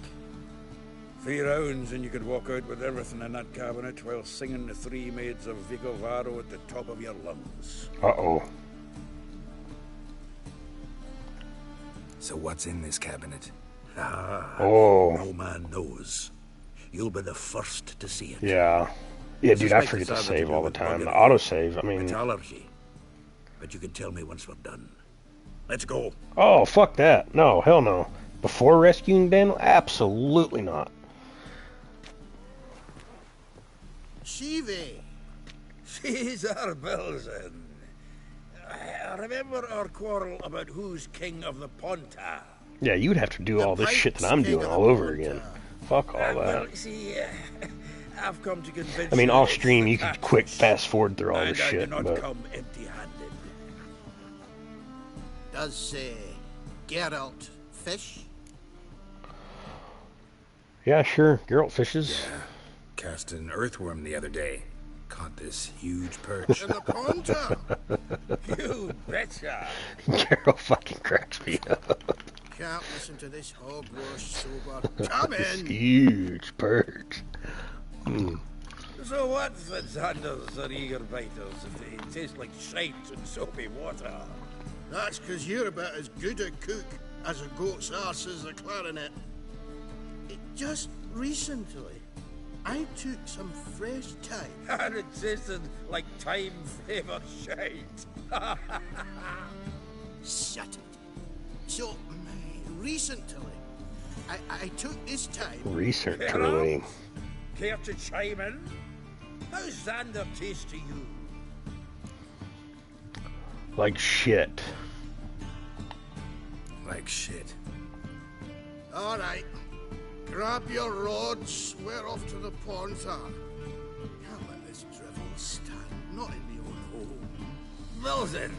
3 rounds and you could walk out with everything in that cabinet while singing the 3 maids of Vigovaro at the top of your lungs. Uh-oh. So what's in this cabinet? No man knows. You'll be the first to see it. Yeah. Yeah, dude, I forget to save all the time. The autosave, I mean... Metallurgy. But you can tell me once we're done. Let's go. Oh, fuck that. No, hell no. Before rescuing Daniel? Absolutely not. Shivi. Caesar Belzen. Remember our quarrel about who's king of the Ponta? Yeah, you'd have to do all this shit that I'm doing all over again. Fuck all that. Well, see, I've come to convince I mean, off stream, you could quick fast forward through all this shit, I do not but... come empty-handed. Does Geralt fish? Yeah, sure. Geralt fishes. Yeah. Cast an earthworm the other day. Caught this huge perch. In the Ponta? You betcha. Geralt fucking cracks me up. Can't listen to this hogwash sober. Come This in! huge perch. So what, Fitzhanders or eager biters, if they taste like shite and soapy water? That's because you're about as good a cook as a goat's arse is a clarinet. Just recently, I took some fresh thyme. And it tasted like thyme-flavoured shite. Shut it. So, recently, I took this thyme. Recently. Care to chime in? How's Xander taste to you? Like shit. Like shit. All right. Grab your rods. We're off to the Ponta. Can't let this drivel stand. Not in my own home. Wilson,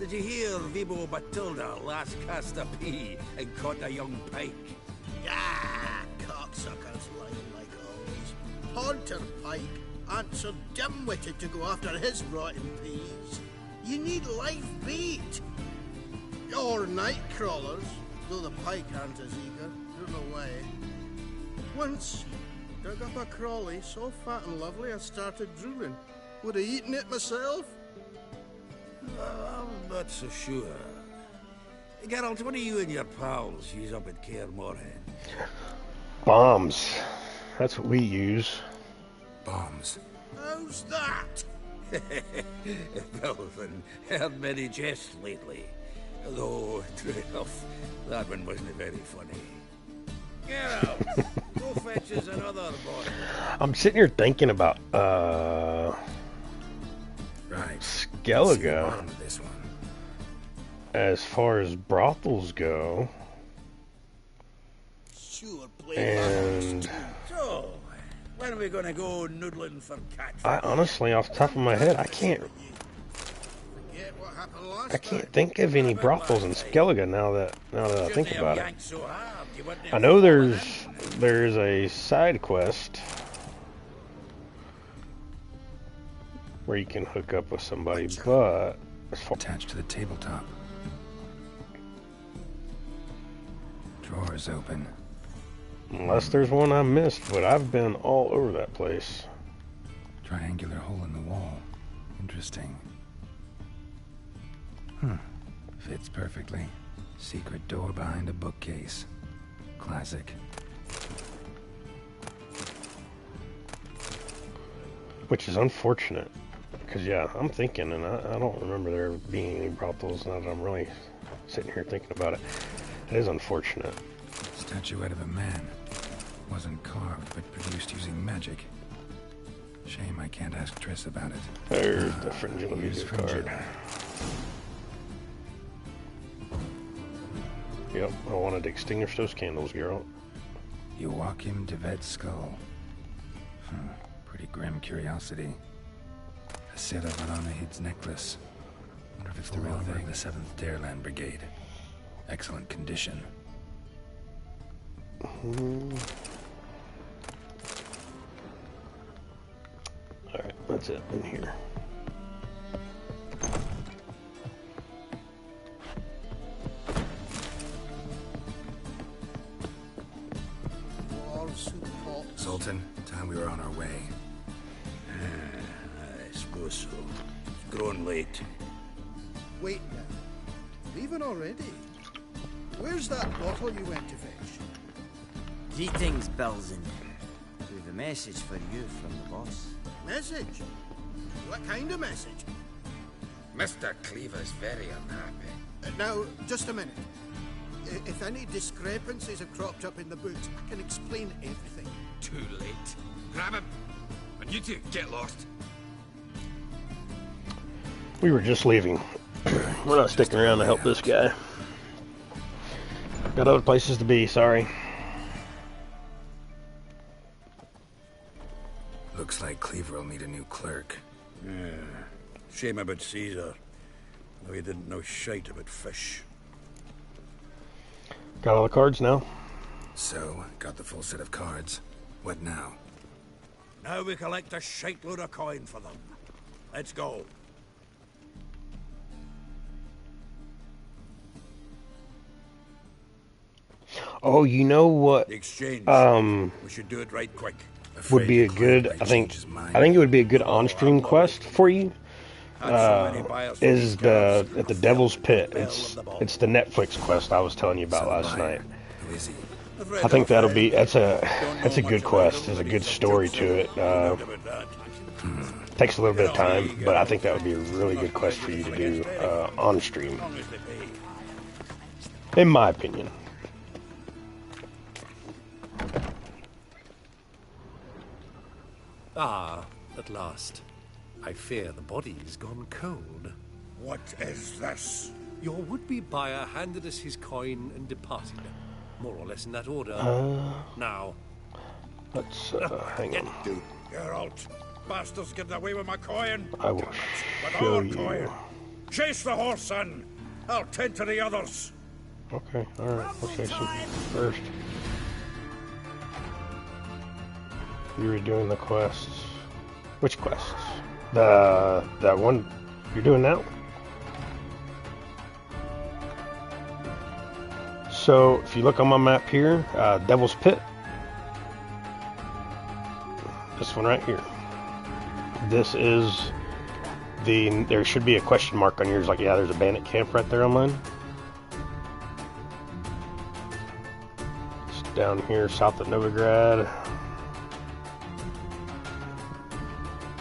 did you hear Vibo Batilda last cast a pea and caught a young pike? Ah, cocksuckers lying like always. Ponter pike aren't so dim-witted to go after his rotten peas. You need live bait. Or night crawlers, though the pike aren't as eager. Don't know why. Once, dug up a crawly so fat and lovely I started drooling. Would have eaten it myself. I'm not so sure. Geralt, what do you and your pals use up at Kaer Morhen? Bombs. That's what we use. Bombs. How's that? Belvin, heard many jests lately. Though, true enough, that one wasn't very funny. Geralt, go fetch us another bottle. I'm sitting here thinking about, Right. Skellige. This one. As far as brothels go. Sure, play and So, when are we gonna go noodling for cat? I honestly, off the top of my head, I can't think of any brothels in Skellige now that I think about it. I know there's a side quest where you can hook up with somebody, but as far attached to the tabletop. Drawers open. Unless there's one I missed, but I've been all over that place. Triangular hole in the wall. Interesting. Fits perfectly. Secret door behind a bookcase. Classic. Which is unfortunate. Because, yeah, I'm thinking, and I don't remember there being any brothels now that I'm really sitting here thinking about it. It is unfortunate. Statuette of a man. Wasn't carved, but produced using magic. Shame I can't ask Triss about it. There's the Fringilla music card. Yep, I wanted to extinguish those candles, Geralt. Joachim de Ved's skull. Pretty grim curiosity. A Sarah Varanahid's necklace. Wonder if it's the real thing. The 7th Dareland Brigade. Excellent condition. Alright, that's it in here. Sultan, time we were on our way. I suppose so. It's growing late. Wait now. Leaving already? Where's that bottle you went to fetch? Greetings, Belzen. We've a message for you from the boss. Message? What kind of message? Mr. Cleaver's very unhappy. Now, just a minute. If any discrepancies have cropped up in the books, I can explain everything. Too late. Grab him. And you two, get lost. We were just leaving. We're not sticking around to help this guy. Got other places to be, sorry. Looks like Cleaver will need a new clerk. Yeah. Shame about Caesar. Though he didn't know shite about fish. Got all the cards now? So, got the full set of cards. What now? Now we collect a shiteload of coin for them. Let's go. Oh, you know what? The exchange. We should do it right quick. Would be a good. I think it would be a good on-stream quest for you. Is the at the Devil's Pit? It's the Netflix quest I was telling you about last night. I think that'll be that's a good quest. There's a good story to it. Takes a little bit of time, but I think that would be a really good quest for you to do on stream. In my opinion. Ah, at last. I fear the body's gone cold. What is this? Your would-be buyer handed us his coin and departed. More or less in that order. Now. Let's hang on. Dude, you're out. Bastards getting away with my coin. I will With show our you. coin. Chase the horse, son. I'll tend to the others. Okay, alright. We'll chase him first. You were doing the quests. Which quests? That one you're doing now? So, if you look on my map here, Devil's Pit. This one right here. This is there should be a question mark on yours, like, yeah, there's a bandit camp right there on mine. It's down here south of Novigrad.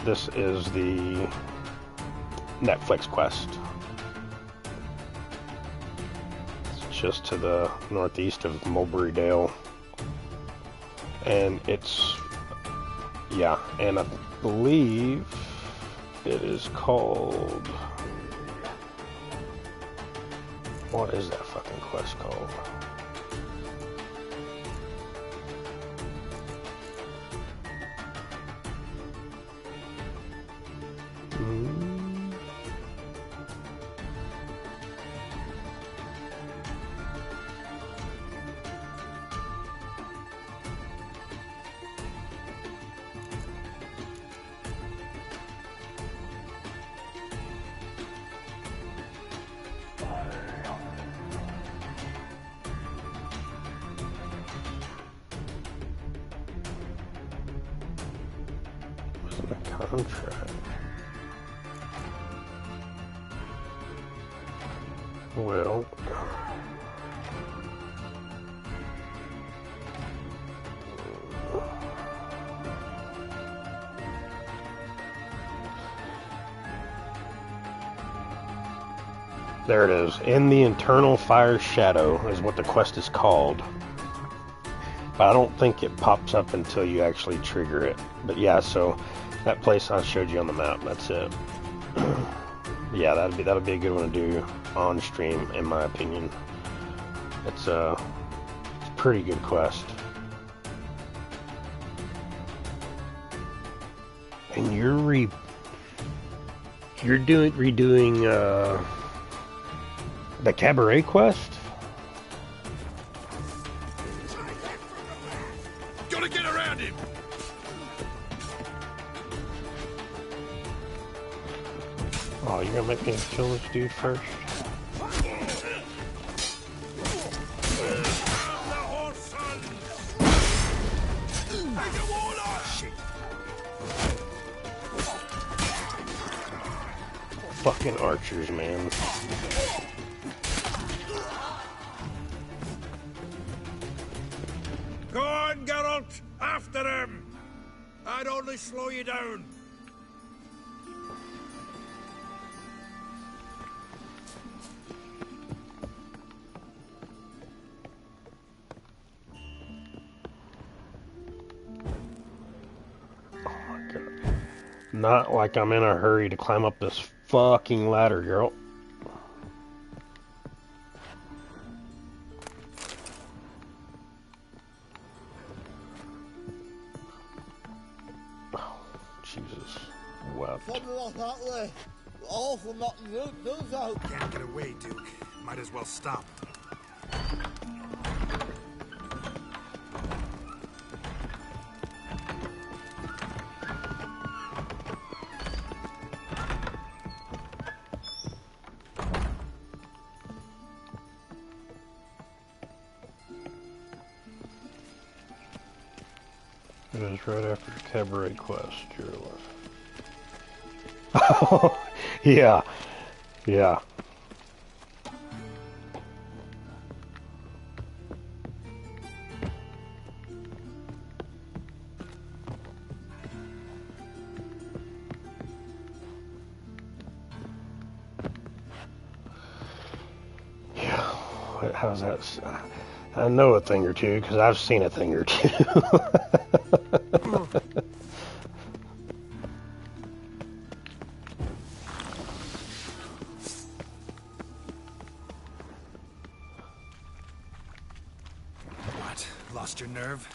This is the Netflix quest. It's just to the northeast of Mulberry Dale. And it's, yeah, and I believe it is called, what is that fucking quest called? Contract. Well, there it is. In the Eternal Fire Shadow is what the quest is called. But I don't think it pops up until you actually trigger it. But yeah, so that place I showed you on the map, that's it. Yeah, that'll be a good one to do on stream, in my opinion. It's a pretty good quest. And you're redoing the cabaret quest? Gotta get around him. Oh, you're gonna make me kill this dude first? Fucking archers, man. Go on, Geralt! After him! I'd only slow you down. Not like I'm in a hurry to climb up this fucking ladder, girl. Oh, Jesus. Wept. Can't get away, Duke. Might as well stop. It is right after the cabaret quest. You're alive. Yeah. Yeah. Yeah. How's that? I know a thing or two because I've seen a thing or two. What? Lost your nerve?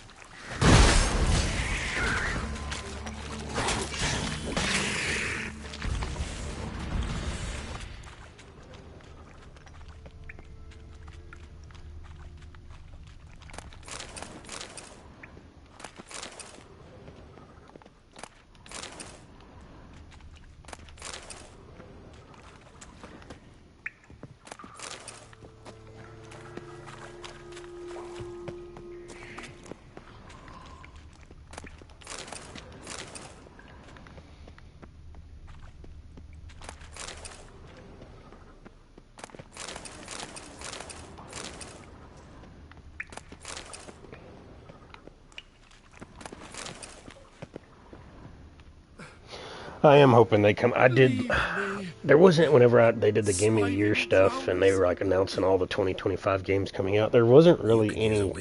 I am hoping they come. I did. There wasn't whenever they did the Game of the Year stuff, and they were like announcing all the 2025 games coming out. There wasn't really any. I'm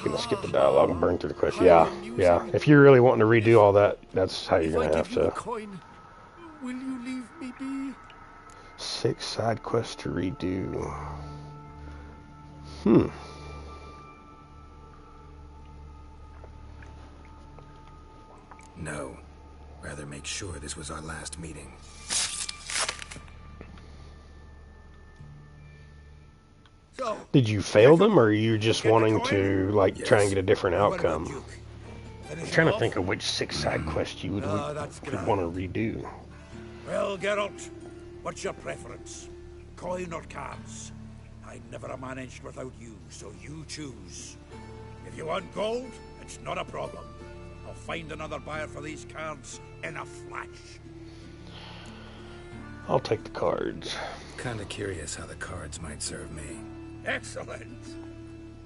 gonna skip the dialogue and burn through the quest. Yeah, yeah. If you're really wanting to redo all that, that's how you're gonna have to. Will you leave me be? 6 side quests to redo. No. Rather make sure this was our last meeting. Did you fail them, or are you just wanting to like try and get a different outcome? I'm trying to think of which 6 side quests you would want to redo. Well, Geralt, what's your preference? Coin or cards? I never managed without you, so you choose. If you want gold, it's not a problem. I'll find another buyer for these cards in a flash. I'll take the cards. Kinda curious how the cards might serve me. Excellent.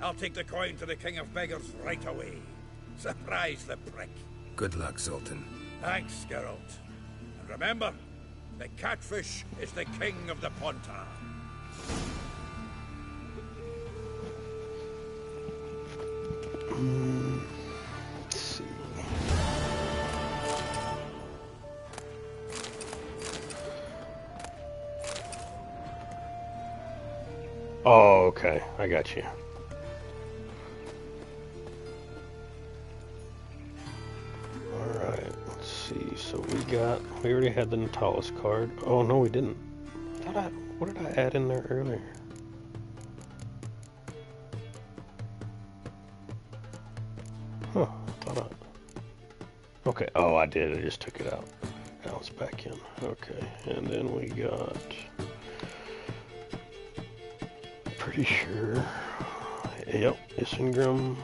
I'll take the coin to the King of Beggars right away. Surprise the prick. Good luck, Zoltan. Thanks, Geralt. And remember, the catfish is the king of the Pontar. Let's see. Oh, okay. I got you. Alright, let's see. So we already had the Natalis card. Oh no, we didn't. What did I add in there earlier? Huh, okay, oh, I did. I just took it out. Now it's back in. Okay, and then we got, pretty sure, yep, Isengrim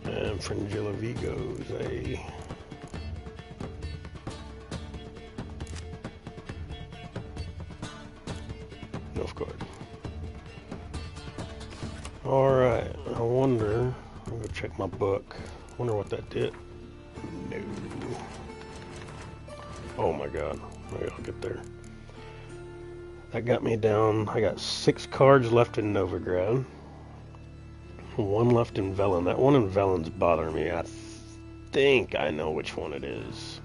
and Fringilla Vigo's a Nilf card. Alright, I wonder, I'm gonna check my book. Wonder what that did. No. Oh my god. Maybe I'll get there. That got me down. I got 6 cards left in Novigrad. 1 left in Velen. That one in Velen's bothering me. I think I know which one it is.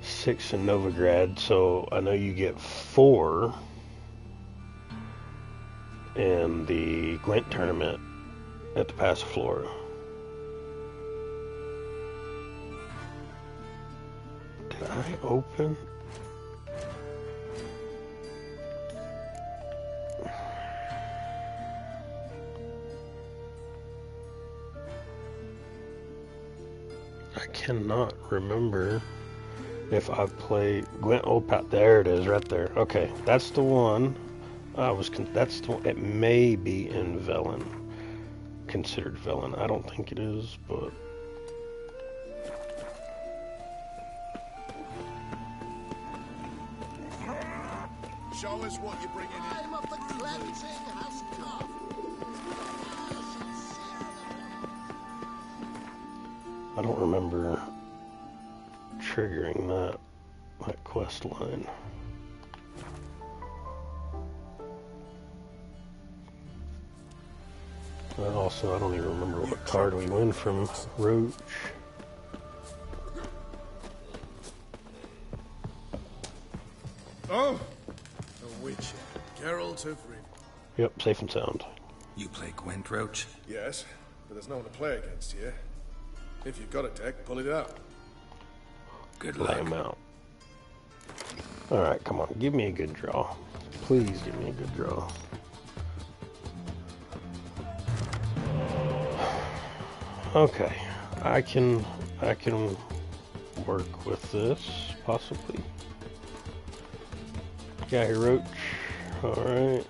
6 in Novigrad, so I know you get 4 in the Gwent tournament at the Passiflora. Did I open? I cannot remember if I played Gwent Old Pat. There it is, right there. Okay, that's the one. That's the one. It may be in Velen, considered Velen. I don't think it is, but show us what you're bringing in. Time of the cleansing has come. I don't remember triggering that quest line. Also, I don't even remember what card we win from Roach. Oh, the Witcher, Geralt of Rivia. Yep, safe and sound. You play Gwent, Roach? Yes, but there's no one to play against here. If you've got a deck, pull it out. Good Lay luck. him out. Alright, come on, give me a good draw. Please give me a good draw. Okay, I can work with this, possibly. Guy Roach, alright,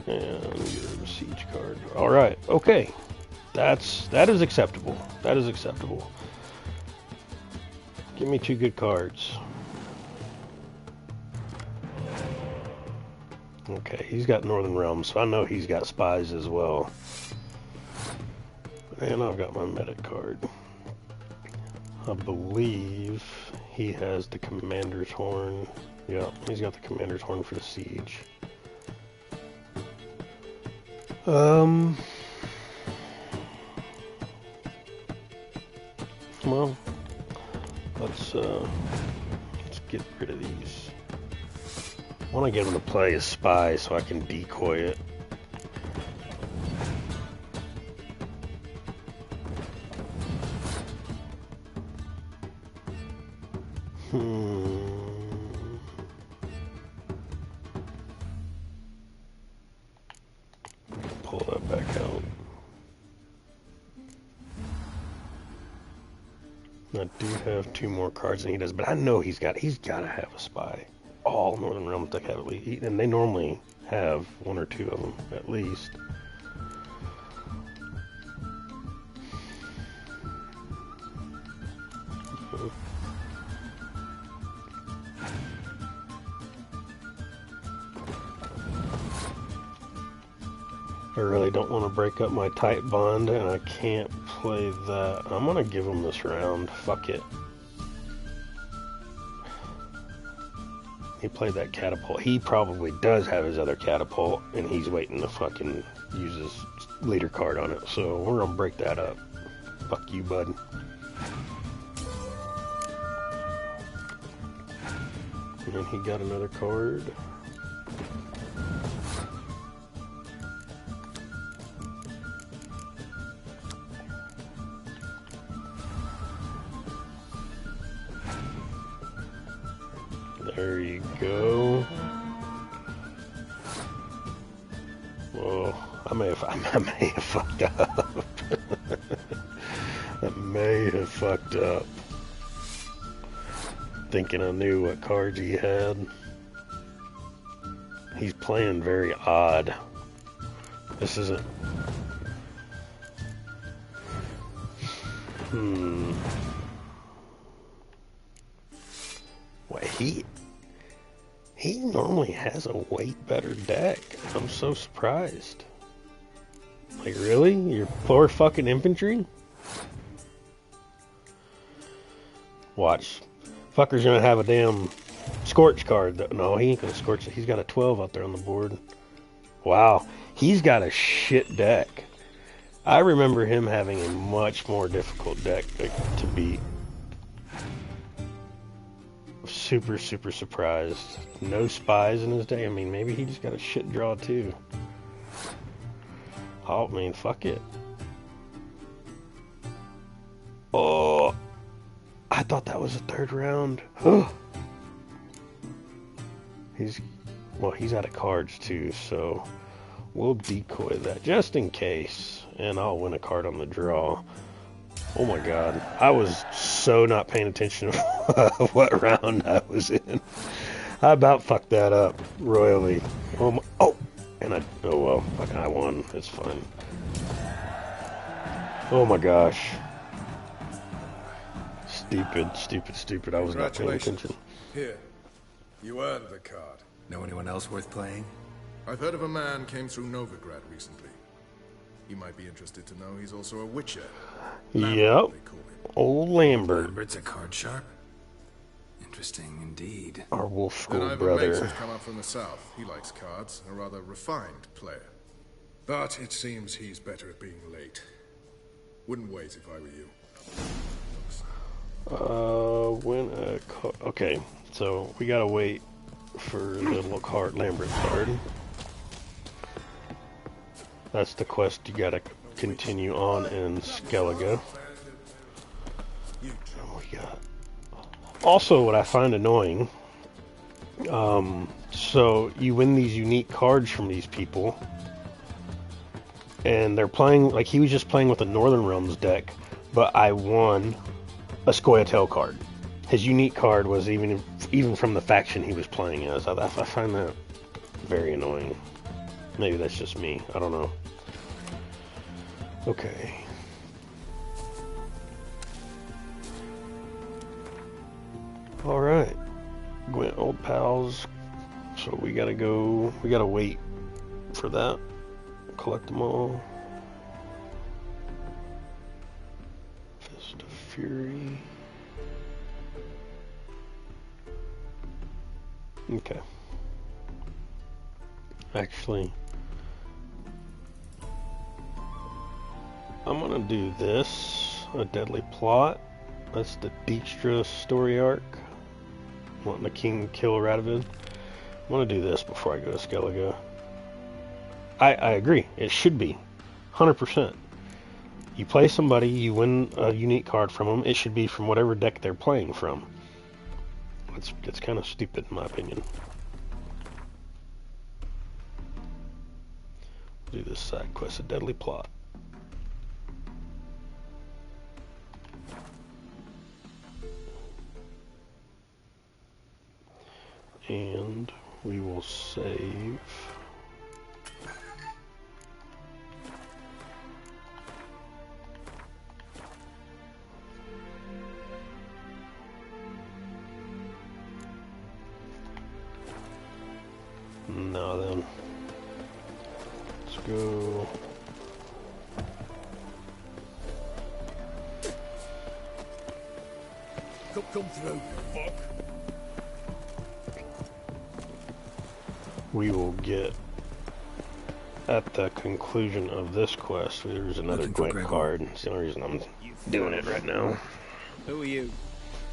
and your siege card. Alright, okay, that is acceptable, that is acceptable. Give me 2 good cards. Okay, he's got Northern Realms, so I know he's got spies as well. And I've got my medic card. I believe he has the Commander's Horn. Yeah, he's got the Commander's Horn for the siege. Well, let's get rid of these. I want to get him to play a spy so I can decoy it. Pull that back out. I do have 2 more cards than he does, but I know he's got to have a spy. All Northern Realms deck have at least, and they normally have 1 or 2 of them at least. I really don't want to break up my tight bond, and I can't play that. I'm going to give him this round. Fuck it. He played that catapult. He probably does have his other catapult, and he's waiting to fucking use his leader card on it. So we're going to break that up. Fuck you, bud. And then he got another card. There you go. Whoa, I may have fucked up. I may have fucked up. Thinking I knew what cards he had. He's playing very odd. This isn't... Wait, he normally has a way better deck. I'm so surprised. Like, really? You're 4 fucking infantry? Watch. Fucker's gonna have a damn Scorch card. No, he ain't gonna Scorch it. He's got a 12 out there on the board. Wow. He's got a shit deck. I remember him having a much more difficult deck to beat. Super, super surprised. No spies in his deck. I mean, maybe he just got a shit draw too. Oh, I mean, fuck it. Oh, I thought that was the 3rd round. He's out of cards too, so we'll decoy that just in case, and I'll win a card on the draw. Oh my god, I was so not paying attention to what round I was in. I about fucked that up royally. Oh well, fucking I won. It's fine. Oh my gosh. Stupid. I was not paying attention. Here, you earned the card. Know anyone else worth playing? I've heard of a man came through Novigrad recently. You might be interested to know he's also a witcher. Yep. Old Lambert. Lambert's a card sharp. Interesting indeed. Our Wolf School and I have brother. a mate who's come up from the south. He likes cards, a rather refined player. But it seems he's better at being late. Wouldn't wait if I were you. Okay, so we gotta wait for the little card, Lambert card. That's the quest you gotta continue on in Skellige. We got. Also, what I find annoying, so you win these unique cards from these people, and they're playing, like he was just playing with the Northern Realms deck, but I won a Scoia'tael card. His unique card was even from the faction he was playing as. I find that very annoying. Maybe that's just me. I don't know. Okay. Alright. Gwent old pals. So we gotta go. We gotta wait for that. Collect them all. Fist of Fury. Okay. Actually, I'm gonna do this, a Deadly Plot. That's the Dijkstra story arc. Wanting the king to kill Radovid. I'm gonna do this before I go to Skellige. I agree, it should be 100%. You play somebody, you win a unique card from them, it should be from whatever deck they're playing from. It's kind of stupid in my opinion. Do this side quest, a Deadly Plot. And we will save. Now then, let's go. Come through, fuck. We will get at the conclusion of this quest. There's another Gwent card. It's the only reason I'm doing it right now. Who are you?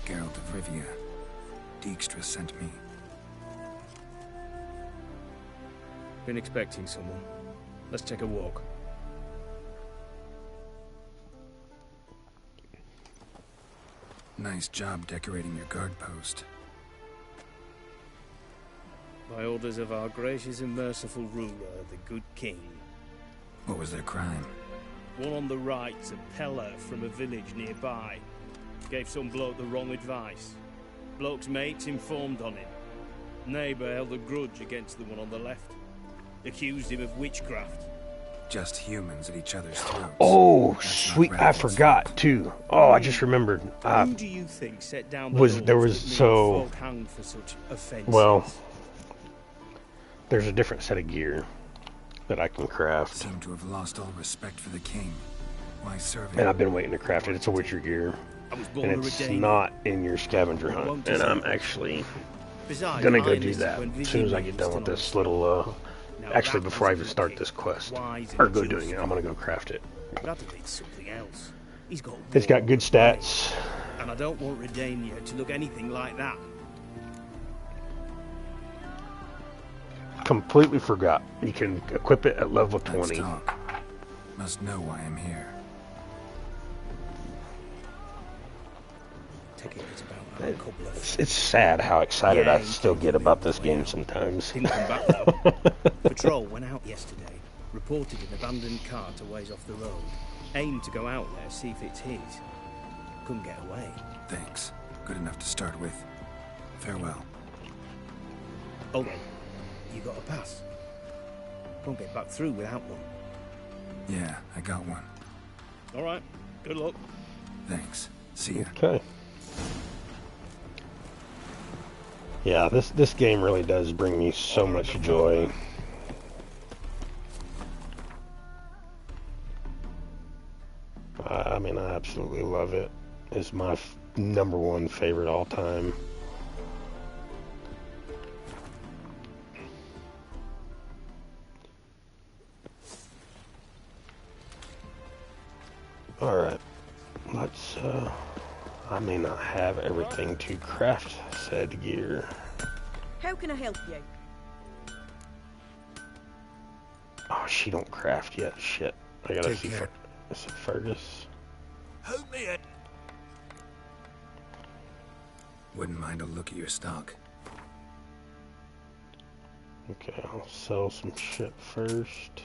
Geralt of Rivia. Dijkstra sent me. Been expecting someone. Let's take a walk. Nice job decorating your guard post. By orders of our gracious and merciful ruler, the good king. What was their crime? One on the right's a peller from a village nearby. Gave some bloke the wrong advice. Bloke's mates informed on him. Neighbour held a grudge against the one on the left. Accused him of witchcraft. Just humans at each other's throats. Oh, sweet! I forgot too. Oh, I just remembered. Who do you think set down the folk hanged for such offences? Well, there's a different set of gear that I can craft. Seem to have lost all respect for the king. Why serve him? And I've been waiting to craft it. It's a Witcher gear, and it's not in your scavenger hunt. And I'm actually gonna go do that as soon as I get done with this little. Actually, before I even start this quest, or go doing it, I'm gonna go craft it. Something else. It's got good stats. And I don't want Redania to look anything like that. Completely forgot. You can equip it at level 20. Must know why I'm here. It's sad how excited I still get about this game sometimes. Patrol went out yesterday, reported an abandoned cart a ways off the road. Aimed to go out there, see if it's his. Couldn't get away. Thanks. Good enough to start with. Farewell. Hold on. You got a pass? Can't get back through without one. Yeah, I got one. Alright. Good luck. Thanks. See ya. Okay. Yeah, this game really does bring me so much joy. I mean, I absolutely love it. It's my #1 favorite all time. Alright, let's, I may not have everything to craft said gear. How can I help you? Oh, she don't craft yet. Shit. I gotta see is it Fergus? Help me. Wouldn't mind a look at your stock. Okay, I'll sell some shit first.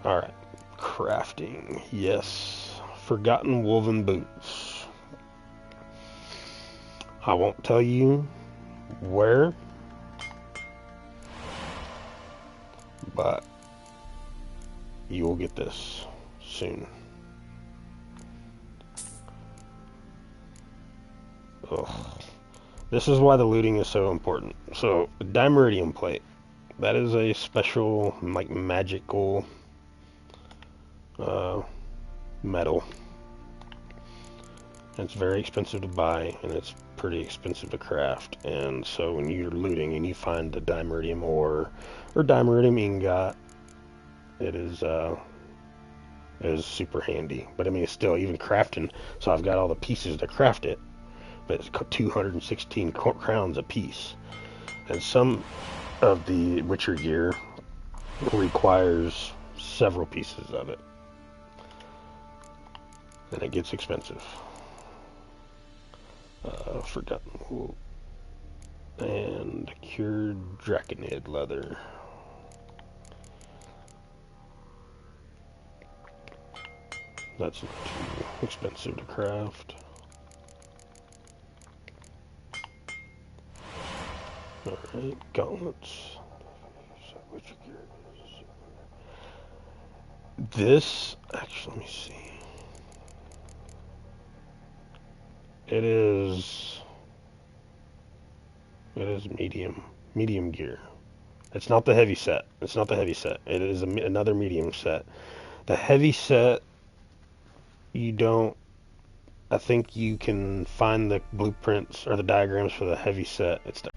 Alright. Crafting. Yes. Forgotten woven boots. I won't tell you where, but you will get this soon. Ugh. This is why the looting is so important. So, the Dimeridium plate. That is a special, like, magical metal. It's very expensive to buy, and it's pretty expensive to craft. And so when you're looting and you find the Dimeridium ore or Dimeridium ingot, it is super handy. But I mean, it's still even crafting. So I've got all the pieces to craft it, but it's 216 crowns a piece. And some of the Witcher gear requires several pieces of it, and it gets expensive. Forgotten wool and cured draconid leather. That's not too expensive to craft. Alright, gauntlets. This, actually, let me see. It is medium gear. It's not the heavy set. It's not the heavy set. It is another medium set. The heavy set, you don't, I think you can find the blueprints or the diagrams for the heavy set. It's the,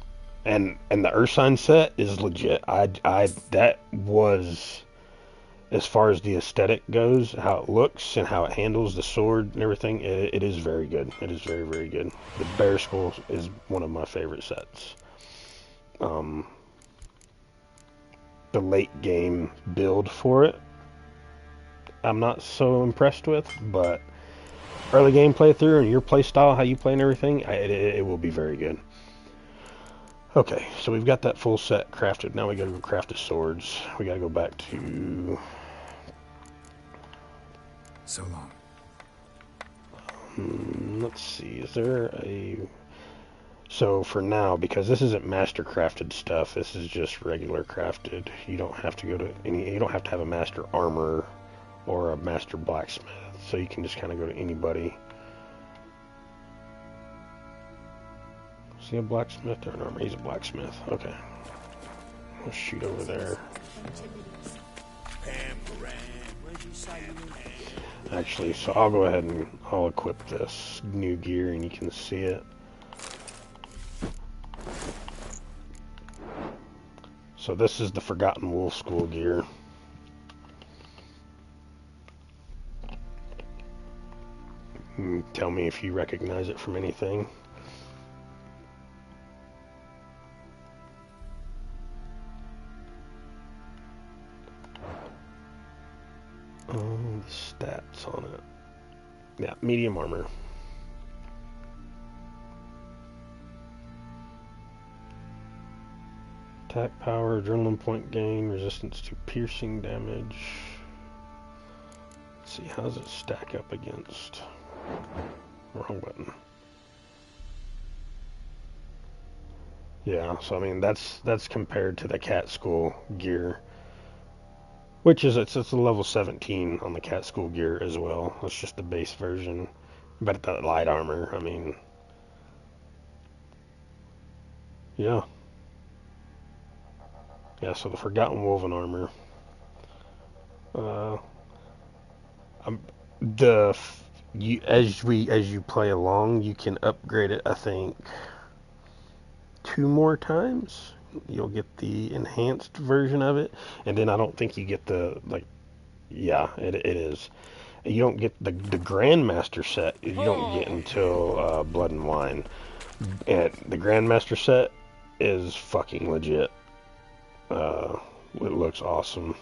and the Ursine set is legit. That was, as far as the aesthetic goes, how it looks and how it handles the sword and everything, it is very good. It is very, very good. The Bear Skull is one of my favorite sets. The late game build for it, I'm not so impressed with, but early game playthrough and your play style, how you play and everything, it will be very good. Okay, so we've got that full set crafted. Now we gotta go craft the swords. We gotta go back to... So long. Let's see, is there a... So for now, because this isn't master crafted stuff, this is just regular crafted. You don't have to go to any... You don't have to have a master armor or a master blacksmith. So you can just kind of go to anybody. Is he a blacksmith or an armor? He's a blacksmith. Okay. Let's shoot over there. Actually, so I'll go ahead and I'll equip this new gear and you can see it. So this is the Forgotten Wolf School gear. Tell me if you recognize it from anything. The stats on it. Yeah, medium armor. Attack power, adrenaline point gain, resistance to piercing damage. Let's see, how does it stack up against... Wrong button. Yeah, so I mean that's compared to the Cat School gear, which is it's a level 17 on the Cat School gear as well. It's just the base version, but that light armor. I mean, yeah. So the Forgotten Woven armor. As you play along, you can upgrade it. I think 2 more times. You'll get the enhanced version of it, and then I don't think you get the Yeah, it is. You don't get the Grandmaster set. You don't get until Blood and Wine, and the Grandmaster set is fucking legit. It looks awesome.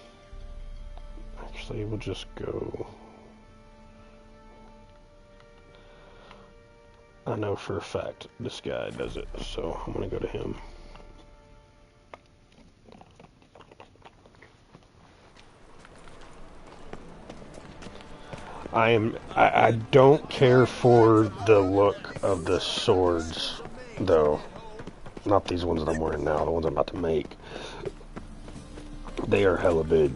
Actually, we'll just go. I know for a fact this guy does it, so I'm gonna go to him. I don't care for the look of the swords, though. Not these ones that I'm wearing now, the ones I'm about to make. They are hella big.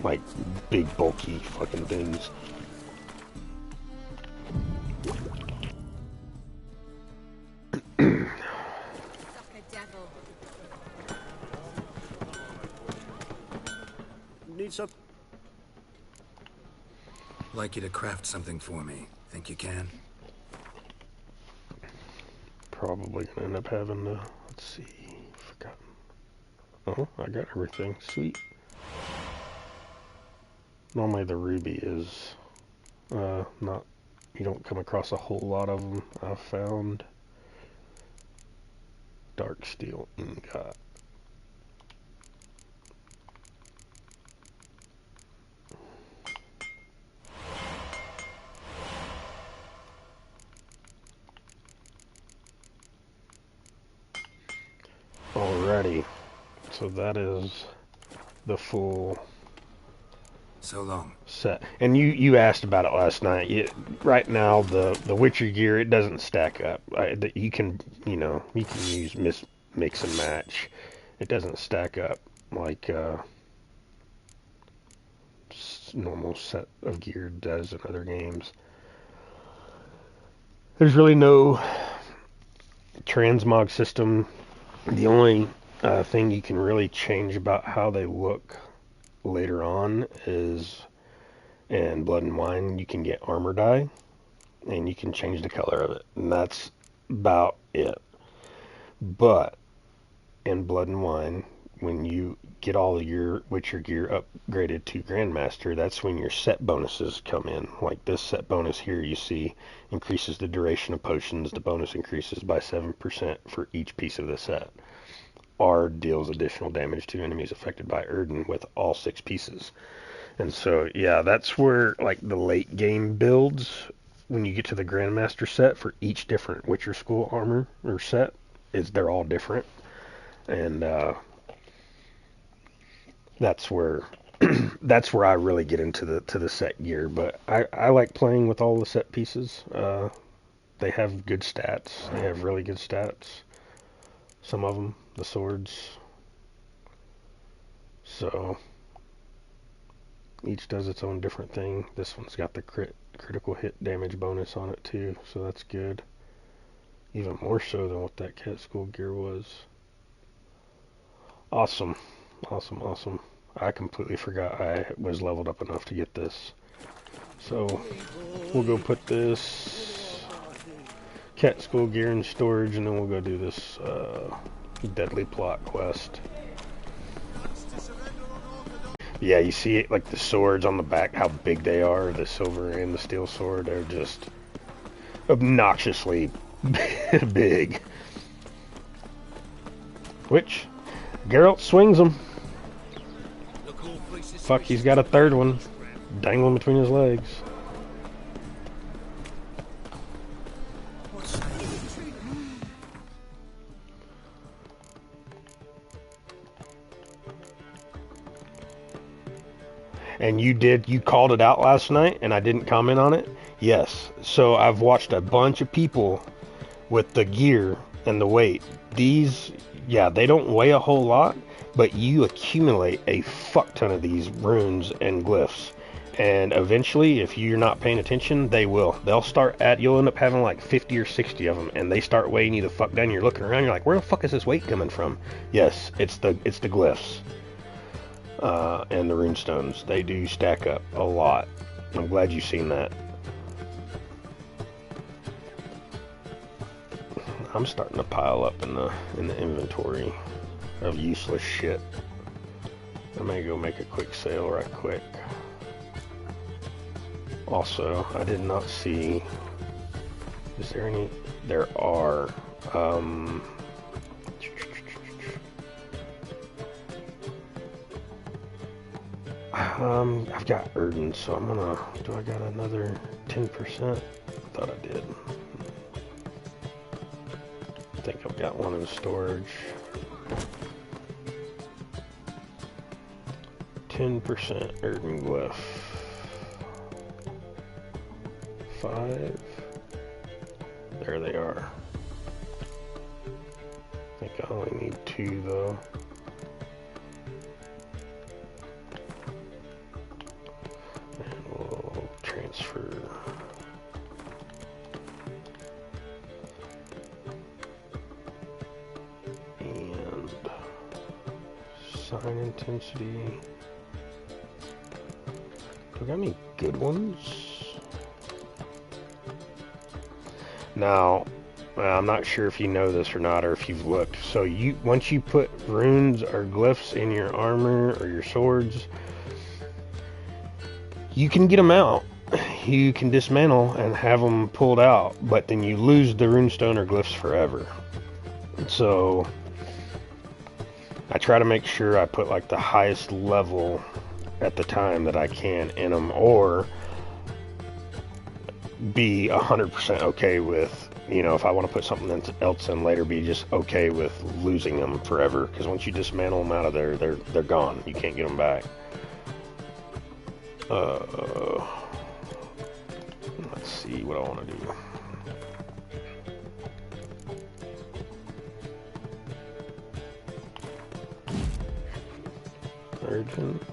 Like, big, bulky fucking things. Need some... Like you to craft something for me. Think you can? Probably gonna end up having to... Let's see... Forgotten. Oh, I got everything. Sweet. Normally the ruby is... not... You don't come across a whole lot of them. I've found... Dark steel ingot. Alrighty, so that is the full so long set. And you asked about it last night. Right now, the Witcher gear, it doesn't stack up. You can use mix and match. It doesn't stack up like normal set of gear does in other games. There's really no transmog system. The only thing you can really change about how they look later on is in Blood and Wine you can get armor dye and you can change the color of it, and that's about it. But in Blood and Wine, when you get all of your Witcher gear upgraded to Grandmaster, that's when your set bonuses come in. Like this set bonus here you see increases the duration of potions. The bonus increases by 7% for each piece of the set. R deals additional damage to enemies affected by Erden with all 6 pieces. And so, yeah, that's where, like, the late game builds when you get to the Grandmaster set for each different Witcher School armor or set, they're all different, and that's where I really get into the set gear. But I like playing with all the set pieces. They have good stats. They have really good stats. Some of them, the swords. So each does its own different thing. This one's got the critical hit damage bonus on it too, so that's good. Even more so than what that Cat School gear was. Awesome. Awesome, awesome. I completely forgot I was leveled up enough to get this. So we'll go put this Cat School gear in storage, and then we'll go do this Deadly Plot quest. Yeah, you see it, like the swords on the back, how big they are, the silver and the steel sword, they're just obnoxiously big. Which, Geralt swings them. Fuck, he's got a third one dangling between his legs. And you called it out last night, and I didn't comment on it? Yes. So I've watched a bunch of people with the gear and the weight. These, yeah, they don't weigh a whole lot, but you accumulate a fuck ton of these runes and glyphs. And eventually, if you're not paying attention, they will. They'll start you'll end up having like 50 or 60 of them, and they start weighing you the fuck down. You're looking around, you're like, where the fuck is this weight coming from? Yes, it's the glyphs. And the runestones, they do stack up a lot. I'm glad you've seen that. I'm starting to pile up in the inventory of useless shit. I may go make a quick sale right quick. Also, I did not see. Is there any? There are. I've got Erden, so I'm gonna. Do I got another 10%? I thought I did. I think I've got one in storage. 10% Erden glyph. 5. There they are. I think I only need 2 though. And we'll transfer. And sign intensity. Do I got any good ones? Now, I'm not sure if you know this or not, or if you've looked. So once you put runes or glyphs in your armor or your swords, you can get them out. You can dismantle and have them pulled out, but then you lose the runestone or glyphs forever. So I try to make sure I put like the highest level at the time that I can in them, or be 100% okay with, you know, if I want to put something else in later, be just okay with losing them forever, because once you dismantle them out of there, they're gone. You can't get them back. Let's see what I want to do. Urgent.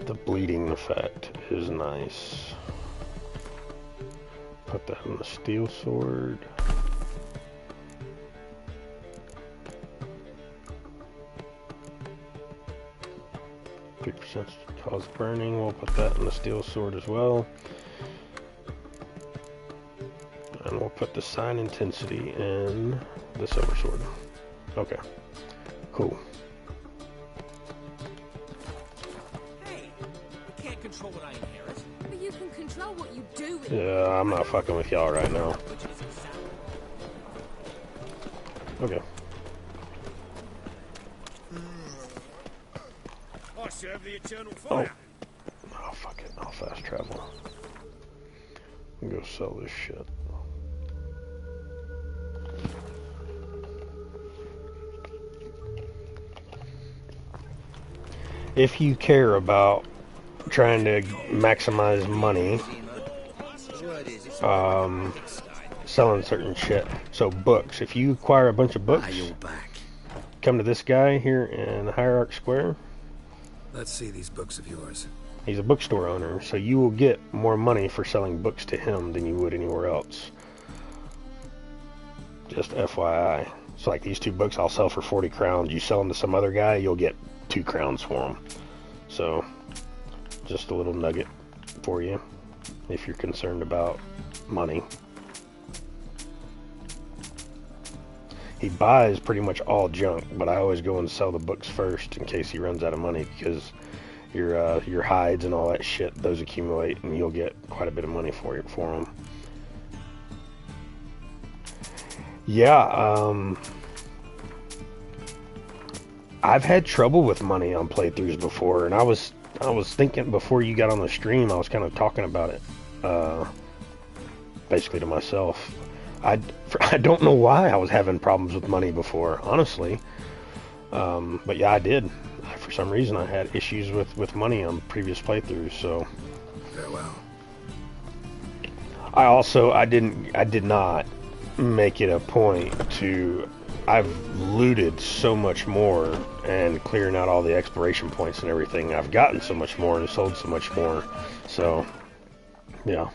The bleeding effect is nice. Put that in the steel sword. %, cause burning. We'll put that in the steel sword as well. And we'll put the sign intensity in the silver sword. Okay. Cool. Control what I inherit. But you can control what you do with Yeah, I'm not fucking with y'all right now. Okay. I serve the eternal fire. Oh, fuck it. I'll fast travel. And go sell this shit. If you care about trying to maximize money, selling certain shit. So books. If you acquire a bunch of books, come to this guy here in Hierarch Square. Let's see these books of yours. He's a bookstore owner, so you will get more money for selling books to him than you would anywhere else. Just FYI. So like these 2 books I'll sell for 40 crowns. You sell them to some other guy, you'll get 2 crowns for them. So just a little nugget for you if you're concerned about money. He buys pretty much all junk, but I always go and sell the books first in case he runs out of money, because your hides and all that shit, those accumulate and you'll get quite a bit of money for them. Yeah, I've had trouble with money on playthroughs before, and I was thinking before you got on the stream, I was kind of talking about it, basically to myself. I don't know why I was having problems with money before, honestly. But yeah, I did. For some reason, I had issues with money on previous playthroughs. So farewell. I did not make it a point to. I've looted so much more and clearing out all the expiration points and everything. I've gotten so much more and sold so much more. So yeah.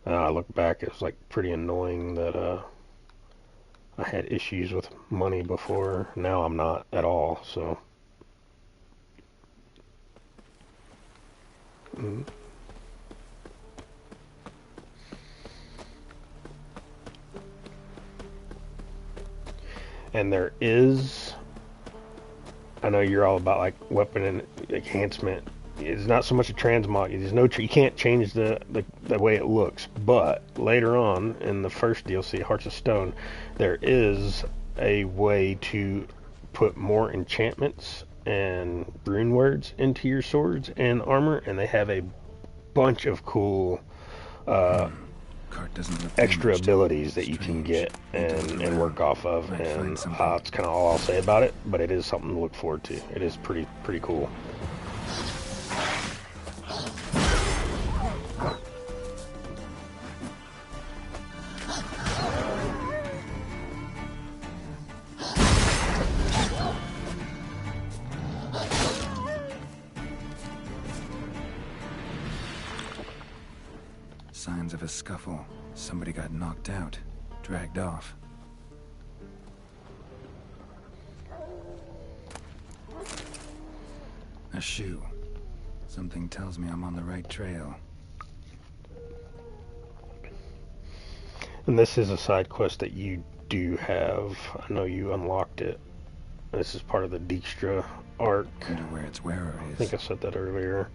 I look back, it was like pretty annoying that I had issues with money before. Now I'm not at all, so. And there is, I know you're all about like weapon enhancement. It's not so much a transmog. There's no, you can't change the way it looks. But later on in the first DLC, Hearts of Stone, there is a way to put more enchantments and rune words into your swords and armor, and they have a bunch of cool extra abilities that you can get and work off of. And it's kind of all I'll say about it. But it is something to look forward to. It is pretty cool. Signs of a scuffle. Somebody got knocked out, dragged off. A shoe. Something tells me I'm on the right trail. And this is a side quest that you do have. I know you unlocked it. This is part of the Dijkstra arc. I wonder where its wearer is. I think I said that earlier.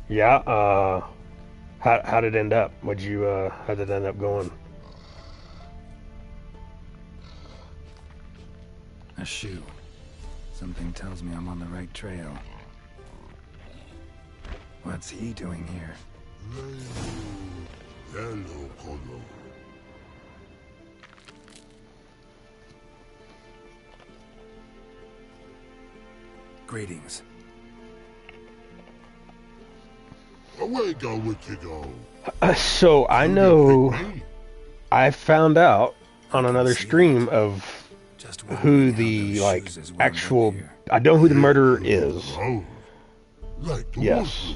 Yeah, how did it end up? How did it end up going? A shoe. Something tells me I'm on the right trail. What's he doing here? Hello, Colo. Greetings. Away go with you go. So I know I found out on another stream of who the actual. I know who the murderer is. Yes.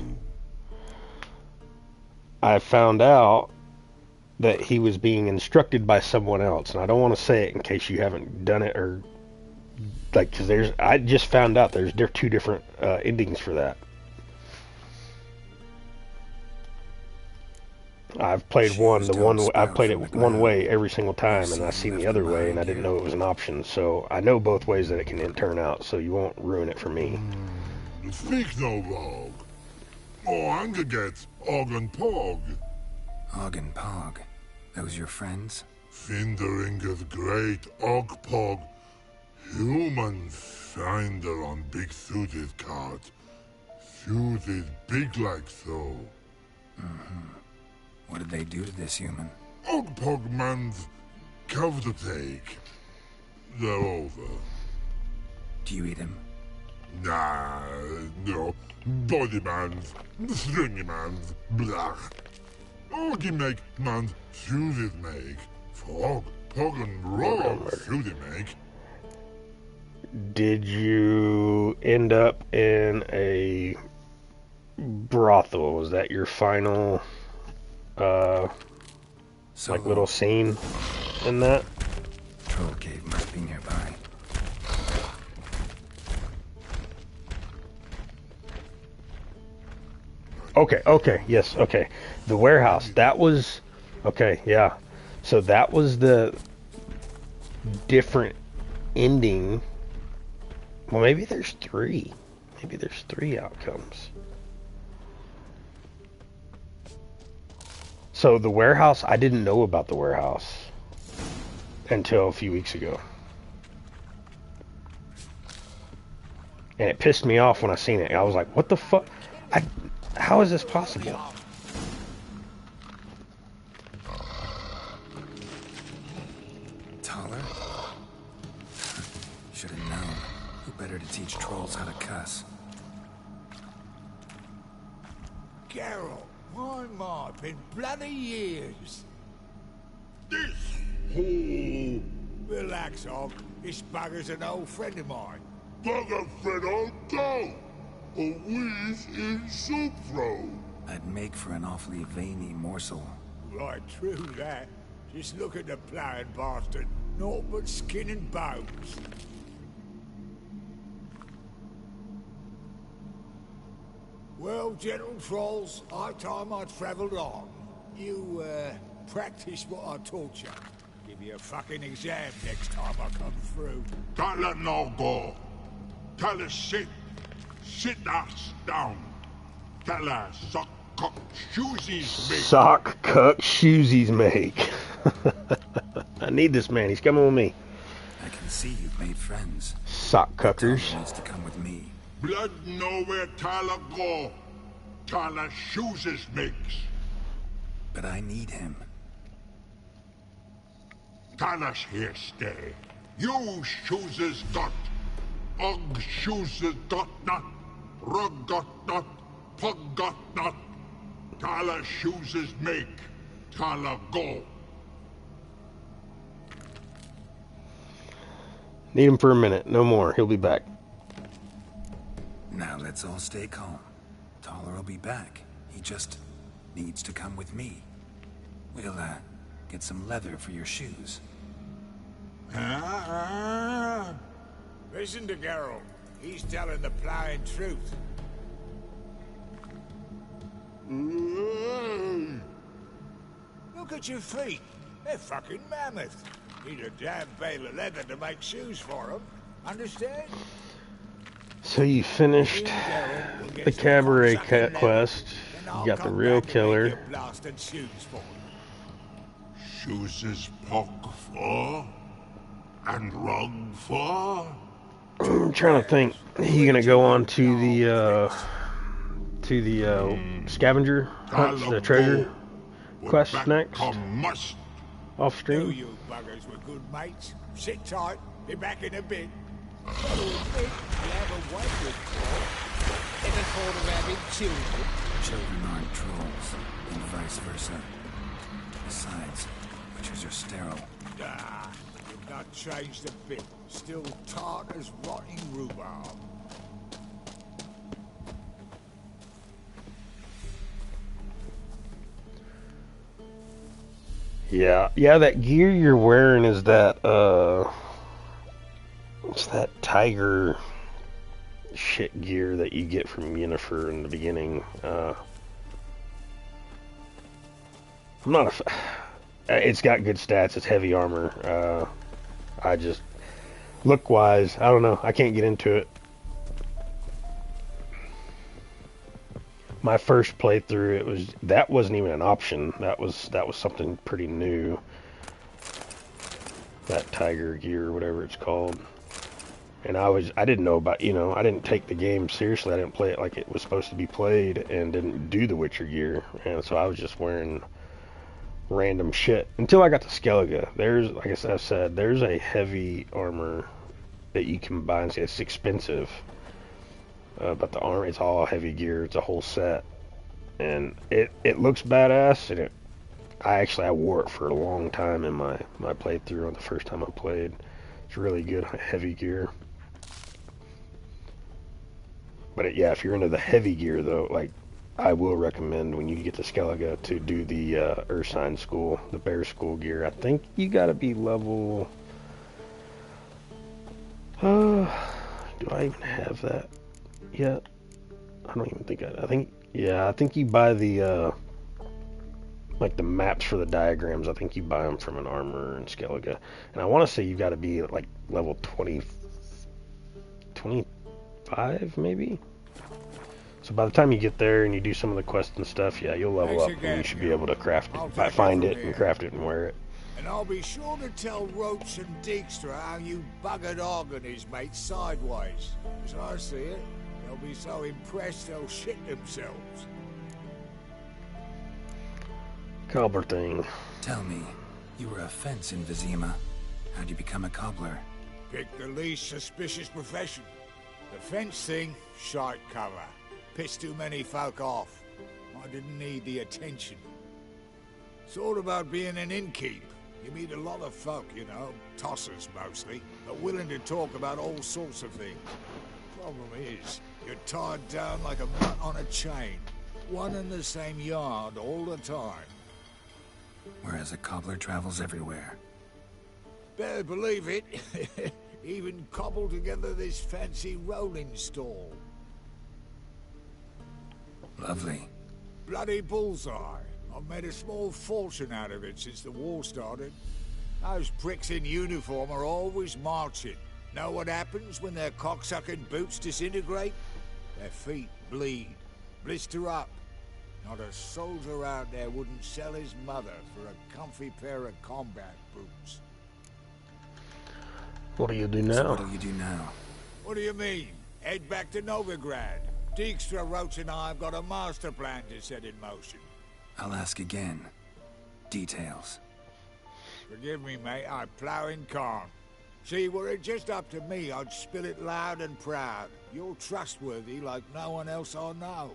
I found out that he was being instructed by someone else, and I don't want to say it in case you haven't done it or because I just found out there's 2 different endings for that. I've played I've played it one way every single time, and I've seen the other way, and I didn't know it was an option. So I know both ways that it can turn out, so you won't ruin it for me. Speak no wrong. Angeget, Og and Pog. Og and Pog. Those your friends? Finderingeth great Og Pog. Human finder on big suited cart. Suited big like so. What did they do to this human? Og Pog man's cover to take. They're over. Do you eat him? Nah, no. Body man's, stringy man's, blah. Oggy make man's suited make. Frog, Pog and raw suited make. Did you end up in a brothel? Was that your final, like little scene in that? Troll cave must be nearby. Okay, yes, okay. The warehouse, that was, okay, yeah. So that was the different ending. Well, maybe there's three. Maybe there's three outcomes. So the warehouse, I didn't know about the warehouse until a few weeks ago. And it pissed me off when I seen it. I was like, what the fuck? How is this possible? Taller? Should have known. Who better to teach trolls how to cuss? Geralt, my, been bloody years. This Relax, Og. This bugger's an old friend of mine. Bugger friend old dog. A wheeze in soup throw. I'd make for an awfully veiny morsel. Right, true that. Just look at the ploughing bastard. Naught but skin and bones. Well, gentle trolls, high time I travelled on. You, practice what I taught you. Give you a fucking exam next time I come through. Don't let no go. Tell us sit. Sit us down. Tell us sock cock shoesies make. Sock cuck shoesies make. I need this man. He's coming with me. I can see you've made friends. Sock cuckers. He wants to come with me. Blood nowhere Tyler go. Tyler shoeses makes. But I need him. Tyler's here stay. You shoeses got. Og shoeses got not. Rug got not. Pug got not. Tyler shoeses make. Tyler go. Need him for a minute. No more. He'll be back. Now let's all stay calm. Taller will be back. He just needs to come with me. We'll, get some leather for your shoes. Listen to Geralt. He's telling the ploughing truth. Look at your feet. They're fucking mammoth. Need a damn bale of leather to make shoes for them. Understand? So you finished the cabaret quest. You got the real killer. Shoes is pock for and rug for. I'm trying to think. You gonna go on to the scavenger hunt, the treasure quest next? Off stream. You buggers were good mates. Sit tight. Be back in a bit. Gotta admit, you have a way with Ever thought of having children? Children aren't trolls, and vice versa. Besides, witches are sterile. Ah, you've not changed a bit. Still tart as rotting rhubarb. Yeah, that gear you're wearing is that, it's that tiger shit gear that you get from Yennefer in the beginning. I'm not it's got good stats, it's heavy armor. I just, look-wise, I don't know, I can't get into it. my first playthrough, that wasn't even an option. That was something pretty new. That tiger gear, or whatever it's called. And I didn't know about, I didn't take the game seriously. I didn't play it like it was supposed to be played, and didn't do the Witcher gear. And so I was just wearing random shit until I got to Skellige. There's, like I said, there's a heavy armor that you can buy and say it's expensive. But the armor, it's all heavy gear. It's a whole set. And it looks badass, and I wore it for a long time in my playthrough on the first time I played. It's really good heavy gear. But yeah, if you're into the heavy gear though, like, I will recommend when you get to Skellige to do the Ursine school, the bear school gear. I think you gotta be level... do I even have that yet? I don't even think I think you buy the like the maps for the diagrams. I think you buy them from an armor in Skellige. And I want to say you got to be like level 25 maybe. So by the time you get there and you do some of the quests and stuff, yeah, you'll level up and you should be able to craft it, find it and craft it and wear it. And I'll be sure to tell Roach and Dijkstra how you buggered Og and his mates sideways. As I see it, they'll be so impressed they'll shit themselves. Cobbler thing. Tell me, you were a fence in Vizima. How'd you become a cobbler? Pick the least suspicious profession. The fence thing, shite cover. Pissed too many folk off. I didn't need the attention. It's all about being an innkeep. You meet a lot of folk, tossers mostly, but willing to talk about all sorts of things. Problem is, you're tied down like a mutt on a chain. One and the same yard all the time. Whereas a cobbler travels everywhere. Better believe it. Even cobbled together this fancy rolling stall. Lovely. Bloody bullseye. I've made a small fortune out of it since the war started. Those pricks in uniform are always marching. Know what happens when their cocksucking boots disintegrate? Their feet bleed, blister up. Not a soldier out there wouldn't sell his mother for a comfy pair of combat boots. What do you do now? So what do you do now? What do you mean? Head back to Novigrad. Dijkstra, Roach and I have got a master plan to set in motion. I'll ask again. Details. Forgive me, mate, I plough in calm. See, were it just up to me, I'd spill it loud and proud. You're trustworthy like no one else I know.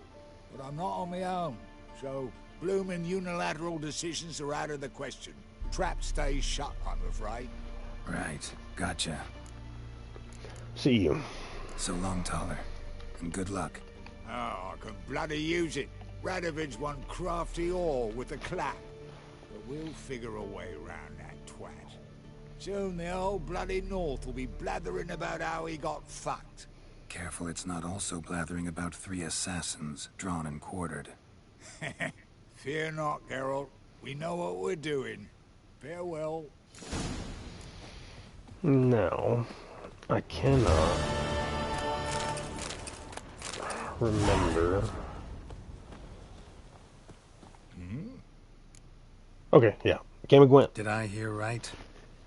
But I'm not on my own, so bloomin' unilateral decisions are out of the question. Trap stays shut, I'm afraid. Right, gotcha. See you. So long, Taller, and good luck. Oh, I can bloody use it. Radovid's one crafty ore with a clap. But we'll figure a way around that twat. Soon the whole bloody North will be blathering about how he got fucked. Careful it's not also blathering about 3 assassins, drawn and quartered. Fear not, Geralt. We know what we're doing. Farewell. No, I cannot remember. Okay, yeah. Game of Gwent. Did I hear right?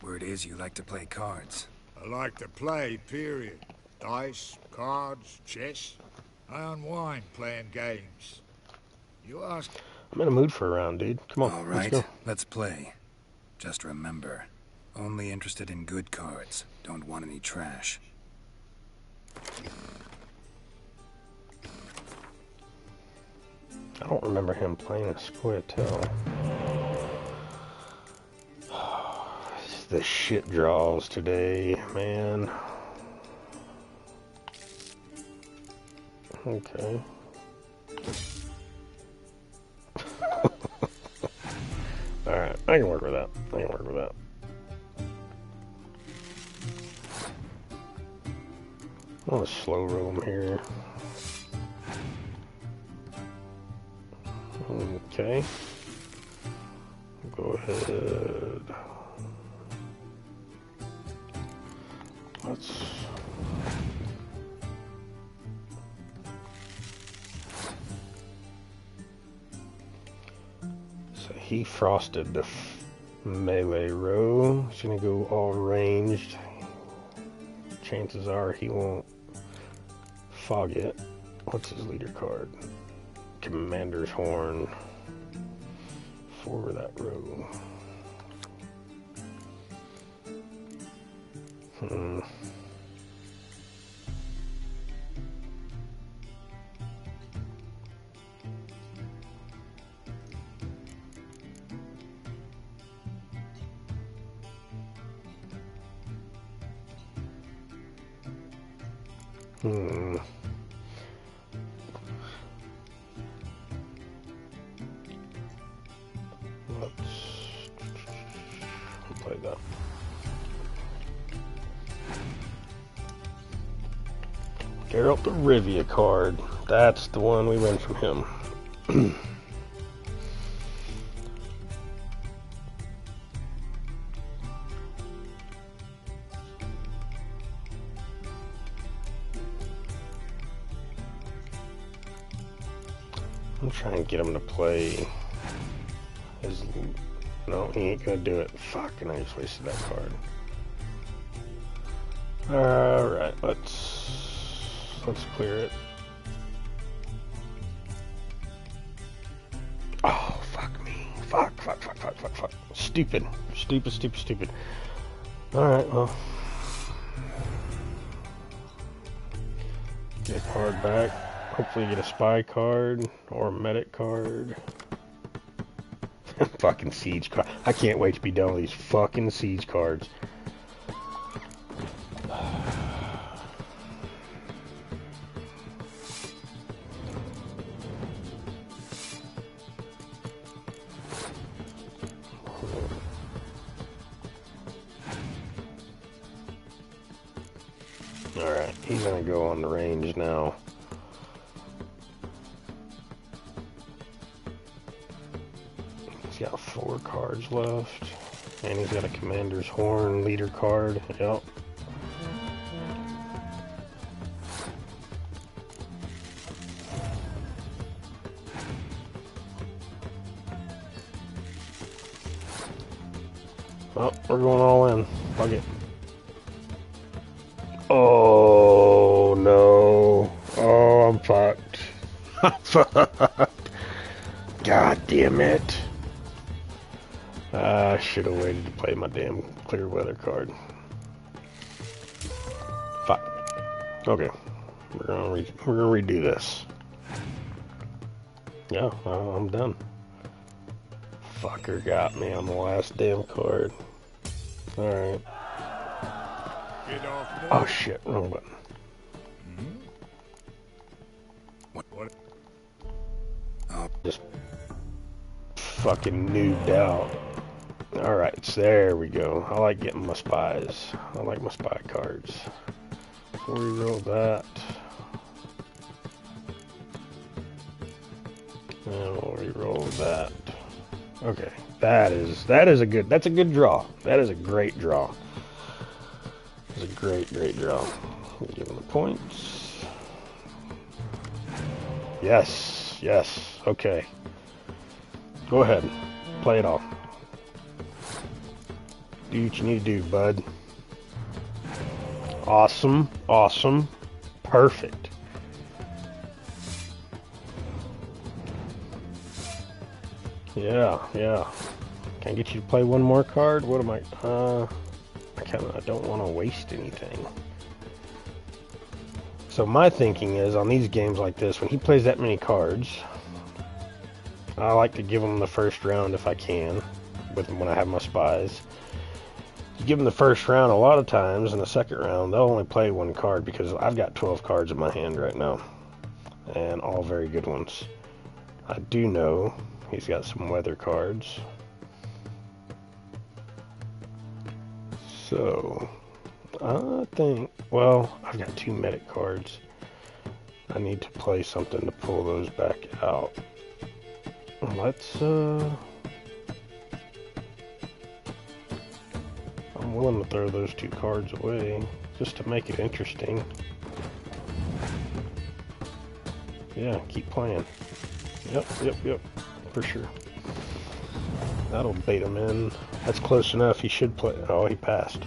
Word is you like to play cards. I like to play, period. Dice, cards, chess. I unwind playing games. You ask... I'm in a mood for a round, dude. Come on, all right, let's go. Let's play. Just remember, only interested in good cards. Don't want any trash. I don't remember him playing a Squirtle. The shit draws today, man. Okay. Alright, I can work with that. I'm gonna slow roll him here. Okay. Go ahead. Let's... he frosted the melee row. He's gonna go all ranged. Chances are he won't fog it. What's his leader card? Commander's Horn. For that row. Let's play that. Geralt the Rivia card. That's the one we win from him. I'm trying to get him to play his... No, he ain't gonna do it. Fuck, and I just wasted that card. Alright, let's clear it. Oh, fuck me. Fuck. Stupid. Alright, well. Get a card back. Hopefully get a spy card or a medic card. Fucking siege card. I can't wait to be done with these fucking siege cards. Alright, he's gonna go on the range now. He's got 4 cards left. And he's got a Commander's Horn leader card. Yep. Oh, we're going all in. Fuck it. Oh, no. Oh, I'm fucked. I'm fucked. God damn it. I should have waited to play my damn clear weather card. Fuck. Okay. We're gonna redo this. Yeah, I'm done. Fucker got me on the last damn card. Alright. Oh shit, wrong button. What? Oh, just fucking noobed out. Alright, so there we go. I like getting my spies. I like my spy cards. We'll reroll that. And we'll reroll that. Okay. That's a good draw. That is a great draw. It's a great draw. We'll give him the points. Yes. Okay. Go ahead. Play it off. Do what you need to do, bud. Awesome. Perfect. Yeah. Can I get you to play one more card? What am I don't want to waste anything. So my thinking is, on these games like this, when he plays that many cards, I like to give him the first round if I can, when I have my spies. You give them the first round a lot of times, in the second round they'll only play one card because I've got 12 cards in my hand right now, and all very good ones. I do know he's got some weather cards, so I think, well, I've got 2 medic cards. I need to play something to pull those back out. Let's I'm willing to throw those 2 cards away just to make it interesting. Yeah, keep playing. Yep, for sure. That'll bait him in. That's close enough. He should play. Oh, he passed.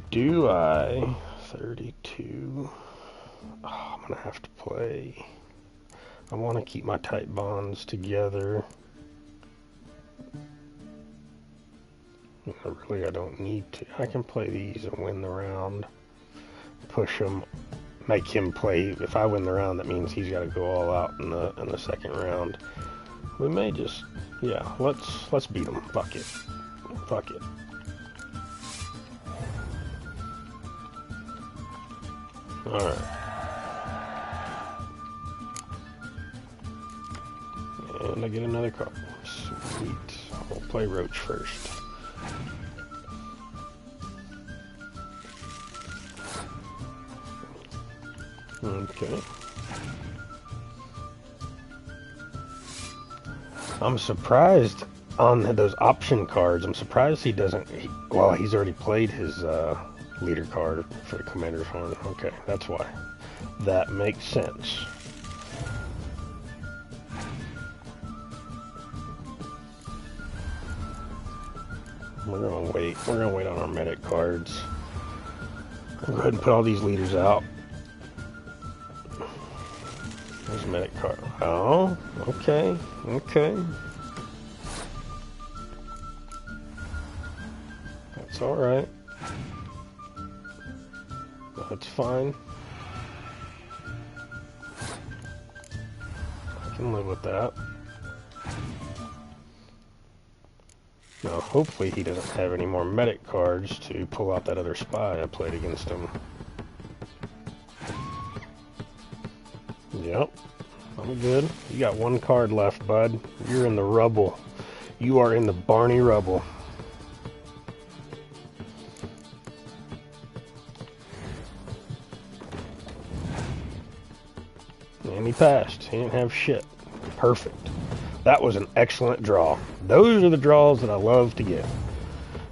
Do I? 32. Oh, I'm going to have to play. I want to keep my tight bonds together. Really, I don't need to. I can play these and win the round. Push him. Make him play. If I win the round, that means he's got to go all out in the second round. We may just, yeah. Let's beat him. Fuck it. Fuck it. All right. And I get another card. Sweet. We'll play Roach first. Okay. I'm surprised on those option cards. I'm surprised he doesn't. Well, he's already played his leader card for the Commander's Horn. Okay, that's why. That makes sense. We're gonna wait. We're gonna wait on our medic cards. I'll go ahead and put all these leaders out. There's a medic card. Oh, okay, okay. That's all right. That's fine. I can live with that. Now, hopefully he doesn't have any more medic cards to pull out that other spy I played against him. Yep, I'm good. You got one card left, bud. You're in the rubble. You are in the Barney rubble. And he passed. He didn't have shit. Perfect. That was an excellent draw. Those are the draws that I love to get.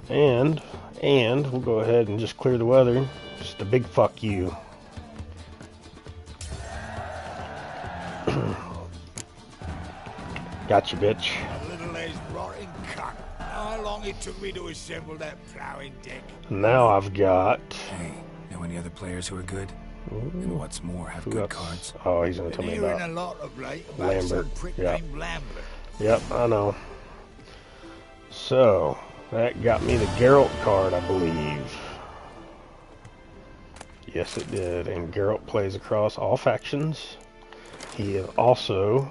And we'll go ahead and just clear the weather. Just a big fuck you. Gotcha, bitch. A little as rotting cunt. How long it took me to assemble that ploughing deck. Now I've got... Hey, know any other players who are good? And what's more, have Who good else? cards? Oh, he's gonna tell me about a lot of late about Lambert. some prick Yep. named Lambert. Yep, I know. So, that got me the Geralt card, I believe. Yes, it did. And Geralt plays across all factions. He is also,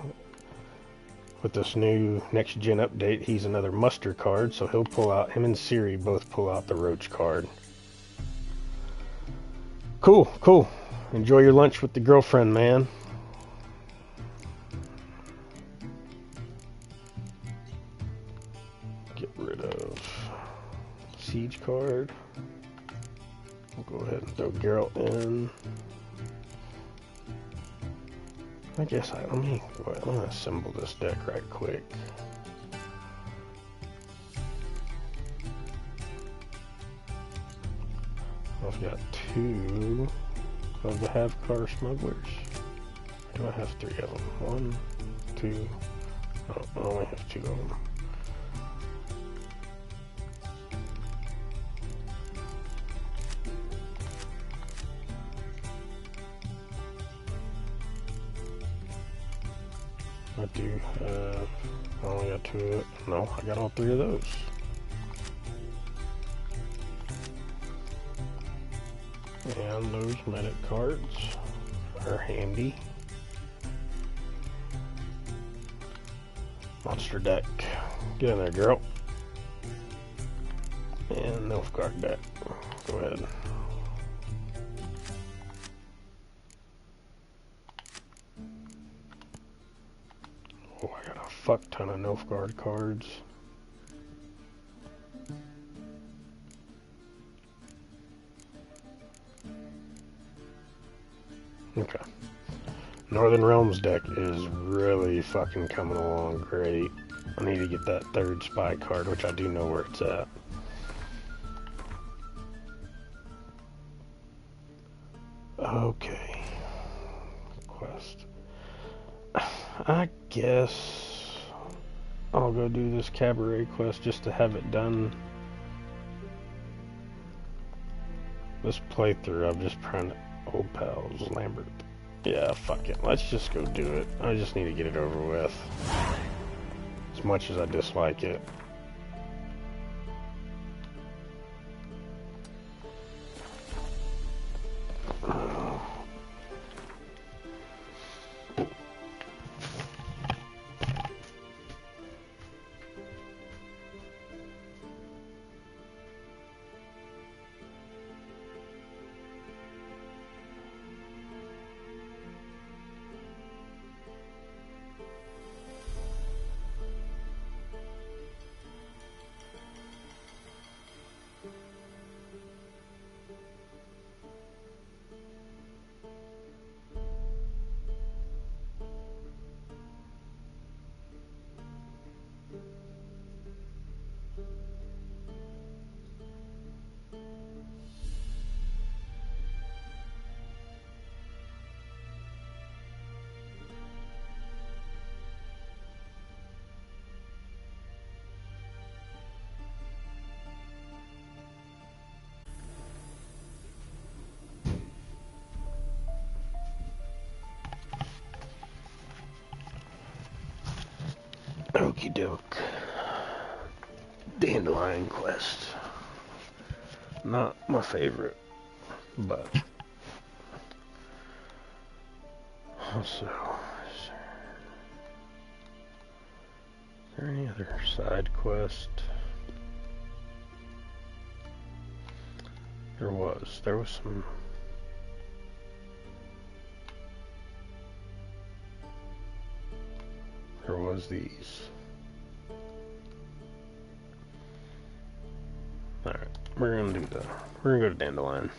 with this new next-gen update, he's another muster card, so he'll pull out, him and Ciri both pull out the Roach card. Cool, cool. Enjoy your lunch with the girlfriend, man. Get rid of Siege card. We'll go ahead and throw Geralt in. I guess let me assemble this deck right quick. I've got 2 of the have-car smugglers. Do I have 3 of them? 1, 2. Oh, I only have 2 of them. I do have... I only got 2 of it. No, I got all 3 of those. And those medic cards are handy. Monster deck. Get in there, girl. And Nilfgaard deck. Go ahead. Oh, I got a fuck ton of Nilfgaard cards. Okay. Northern Realms deck is really fucking coming along great. I need to get that 3rd spy card, which I do know where it's at. Okay. Quest. I guess I'll go do this cabaret quest just to have it done. This playthrough, I'm just trying to... Old pals, Lambert. Yeah, fuck it. Let's just go do it. I just need to get it over with. As much as I dislike it. Okie doke. Dandelion quest. Not my favorite, but also, is there any other side quest? There was some. There was these. Alright, we're gonna go to Dandelion.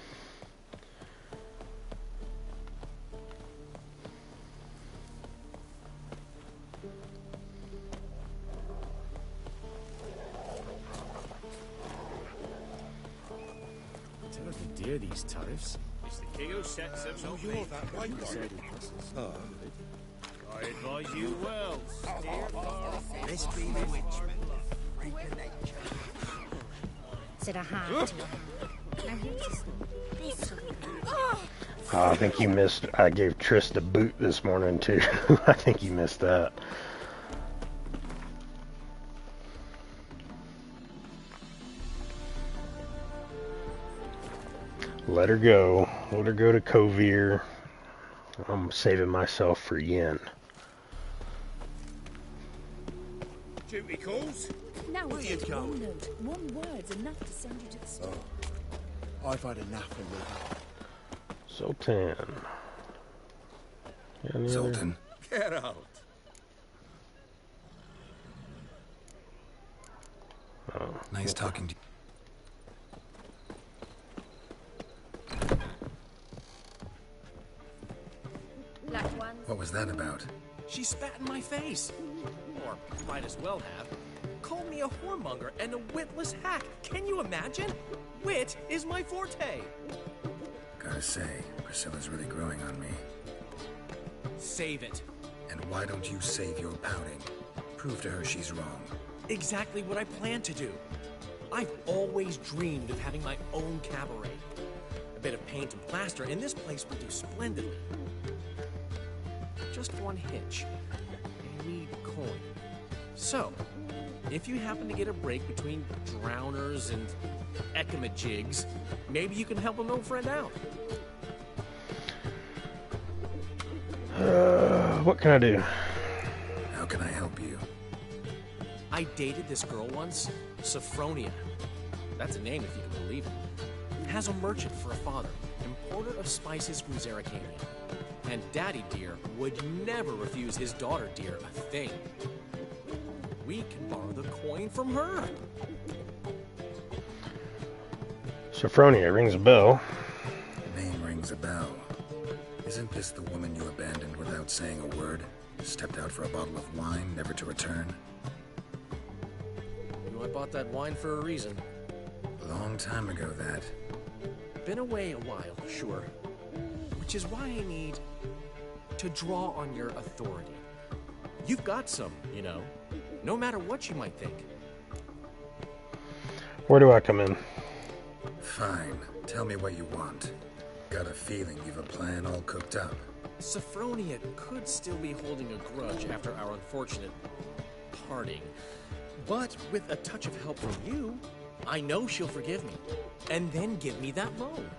Terrible dear, these tariffs. It's the king who sets them. So you're that white guy? Oh. I advise you well. Steer far. This be the witchman, freak of nature. Said I had to. Now here's this. Oh, I think you missed. I gave Triss the boot this morning too. I think you missed that. Let her go. Let her go to Kovir. I'm saving myself for Yen. Duty calls? Now Where you just going? one note, one word's enough to send you to the store. I've had enough of it. Sultan. Any Sultan. Get out. Oh, Nice talking to you. What was that about? She spat in my face. Or might as well have. Called me a whoremonger and a witless hack. Can you imagine? Wit is my forte. Gotta say, Priscilla's really growing on me. Save it. And why don't you save your pouting? Prove to her she's wrong. Exactly what I plan to do. I've always dreamed of having my own cabaret. A bit of paint and plaster, and this place would do splendidly. Just one hitch. I need coin. So, if you happen to get a break between drowners and ekamajigs, maybe you can help an old friend out. What can I do? How can I help you? I dated this girl once, Sophronia. That's a name if you can believe it. Has a merchant for a father, importer of spices from Zerrikania. And Daddy Dear would never refuse his daughter Dear a thing. We can borrow the coin from her. Sophronia rings a bell. The name rings a bell. Isn't this the woman you abandoned without saying a word? Stepped out for a bottle of wine, never to return? You know, I bought that wine for a reason. A long time ago, that. Been away a while, sure. Which is why I need to draw on your authority. You've got some, you know. No matter what you might think. Where do I come in? Fine. Tell me what you want. Got a feeling you've a plan all cooked up. Sophronia could still be holding a grudge after our unfortunate parting. But with a touch of help from you, I know she'll forgive me. And then give me that loan.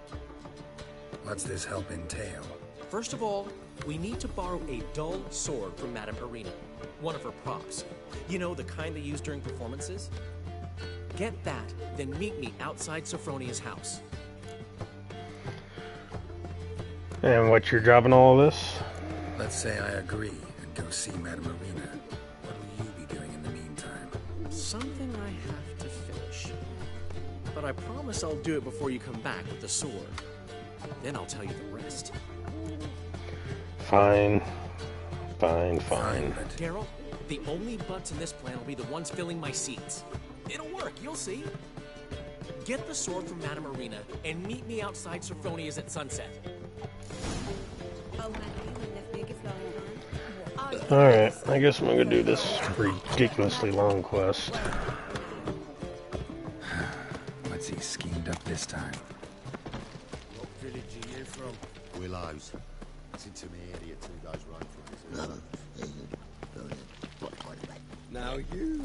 What's this help entail? First of all, we need to borrow a dull sword from Madame Irina. One of her props. You know, the kind they use during performances? Get that, then meet me outside Sophronia's house. And what's your job in all of this? Let's say I agree and go see Madame Irina. What will you be doing in the meantime? Something I have to finish. But I promise I'll do it before you come back with the sword. Then I'll tell you the rest. Fine. Fine. Geralt, the only butts in this plan will be the ones filling my seats. It'll work, you'll see. Get the sword from Madame Irina and meet me outside Sophronia's at sunset. Alright, I guess I'm gonna do this ridiculously long quest. What's he schemed up this time? What village are you from? Willows. It's into me area 2 days run from this. Now you...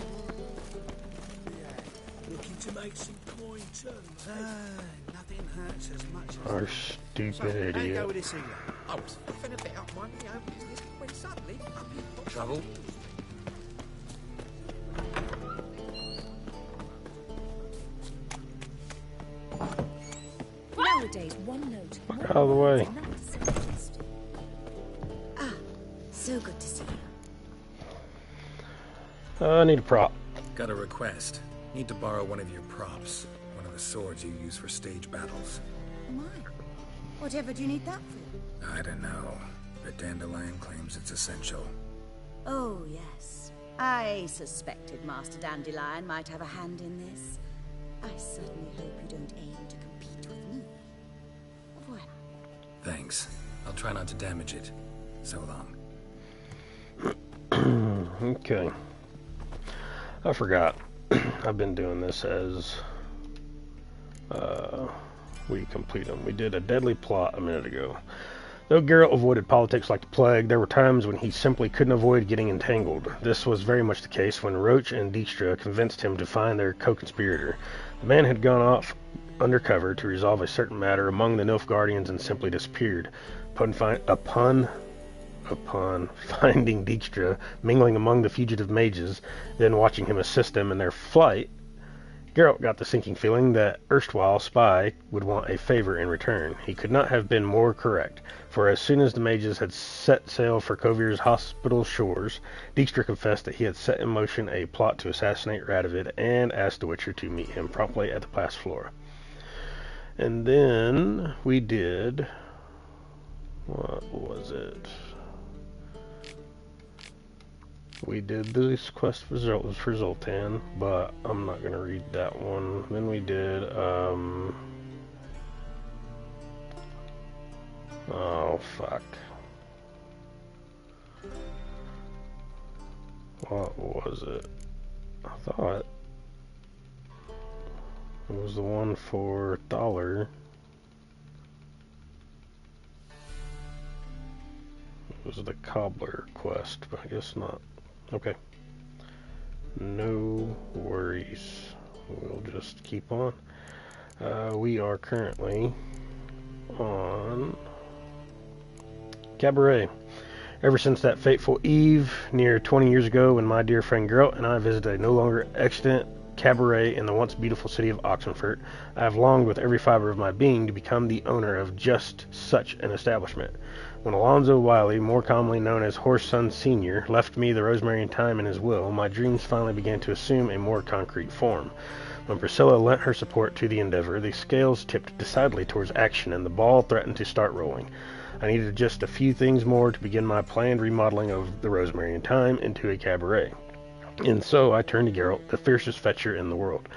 looking to make some coin too. Nothing hurts as much as... Our stupid idiot. How you go with this here? I was huffing a bit up my own business when suddenly up you got trouble. Nowadays, one note. Out of the way. Ah, so good to see you. I need a prop. Got a request. Need to borrow one of your props. One of the swords you use for stage battles. My. Whatever do you need that for? I don't know, but Dandelion claims it's essential. Oh, yes. I suspected Master Dandelion might have a hand in this. I certainly hope you don't aim to compete with me. Voilà. Thanks. I'll try not to damage it. So long. Okay. I forgot. I've been doing this as we complete them. We did a deadly plot a minute ago. Though Geralt avoided politics like the plague, there were times when he simply couldn't avoid getting entangled. This was very much the case when Roach and Dijkstra convinced him to find their co-conspirator. The man had gone off undercover to resolve a certain matter among the Nilfgaardians and simply disappeared. Upon finding Dijkstra mingling among the fugitive mages, then watching him assist them in their flight, Geralt got the sinking feeling that erstwhile spy would want a favor in return. He could not have been more correct, for as soon as the mages had set sail for Kovir's hospital shores, Dijkstra confessed that he had set in motion a plot to assassinate Radovid and asked the Witcher to meet him promptly at the pass floor. And then we did... what was it? We did this quest for Zoltan, but I'm not going to read that one. Then we did, oh, fuck. What was it? I thought it was the one for Thaler. It was the Cobbler quest, but I guess not. Okay. No worries. We'll just keep on. We are currently on Cabaret. Ever since that fateful eve near 20 years ago when my dear friend Geralt and I visited a no longer extant cabaret in the once beautiful city of Oxenfurt, I have longed with every fiber of my being to become the owner of just such an establishment. When Alonzo Wiley, more commonly known as Horseson Sr., left me the Rosemary and Thyme in his will, my dreams finally began to assume a more concrete form. When Priscilla lent her support to the endeavor, the scales tipped decidedly towards action and the ball threatened to start rolling. I needed just a few things more to begin my planned remodeling of the Rosemary and Thyme into a cabaret. And so I turned to Geralt, the fiercest fetcher in the world.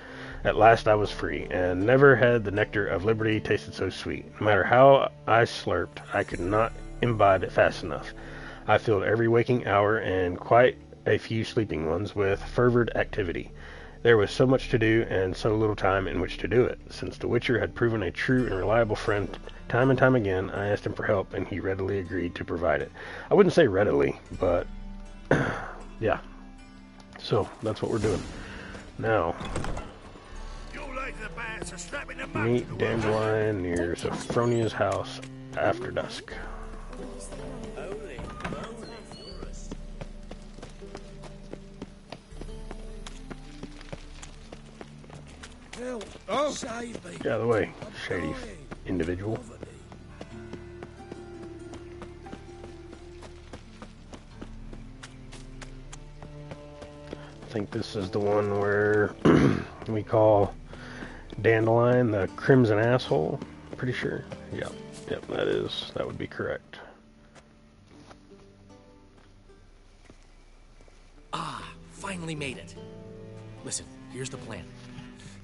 At last I was free, and never had the nectar of liberty tasted so sweet. No matter how I slurped, I could not imbibe it fast enough. I filled every waking hour and quite a few sleeping ones with fervid activity. There was so much to do and so little time in which to do it. Since the Witcher had proven a true and reliable friend time and time again, I asked him for help, and he readily agreed to provide it. I wouldn't say readily, but yeah. So that's what we're doing now. Meet Dandelion near Sophronia's house after dusk. Get out of the way, shady individual. I think this is the one where we call Dandelion the Crimson Asshole. Pretty sure. Yep, that would be correct. Ah, finally made it. Listen, here's the plan.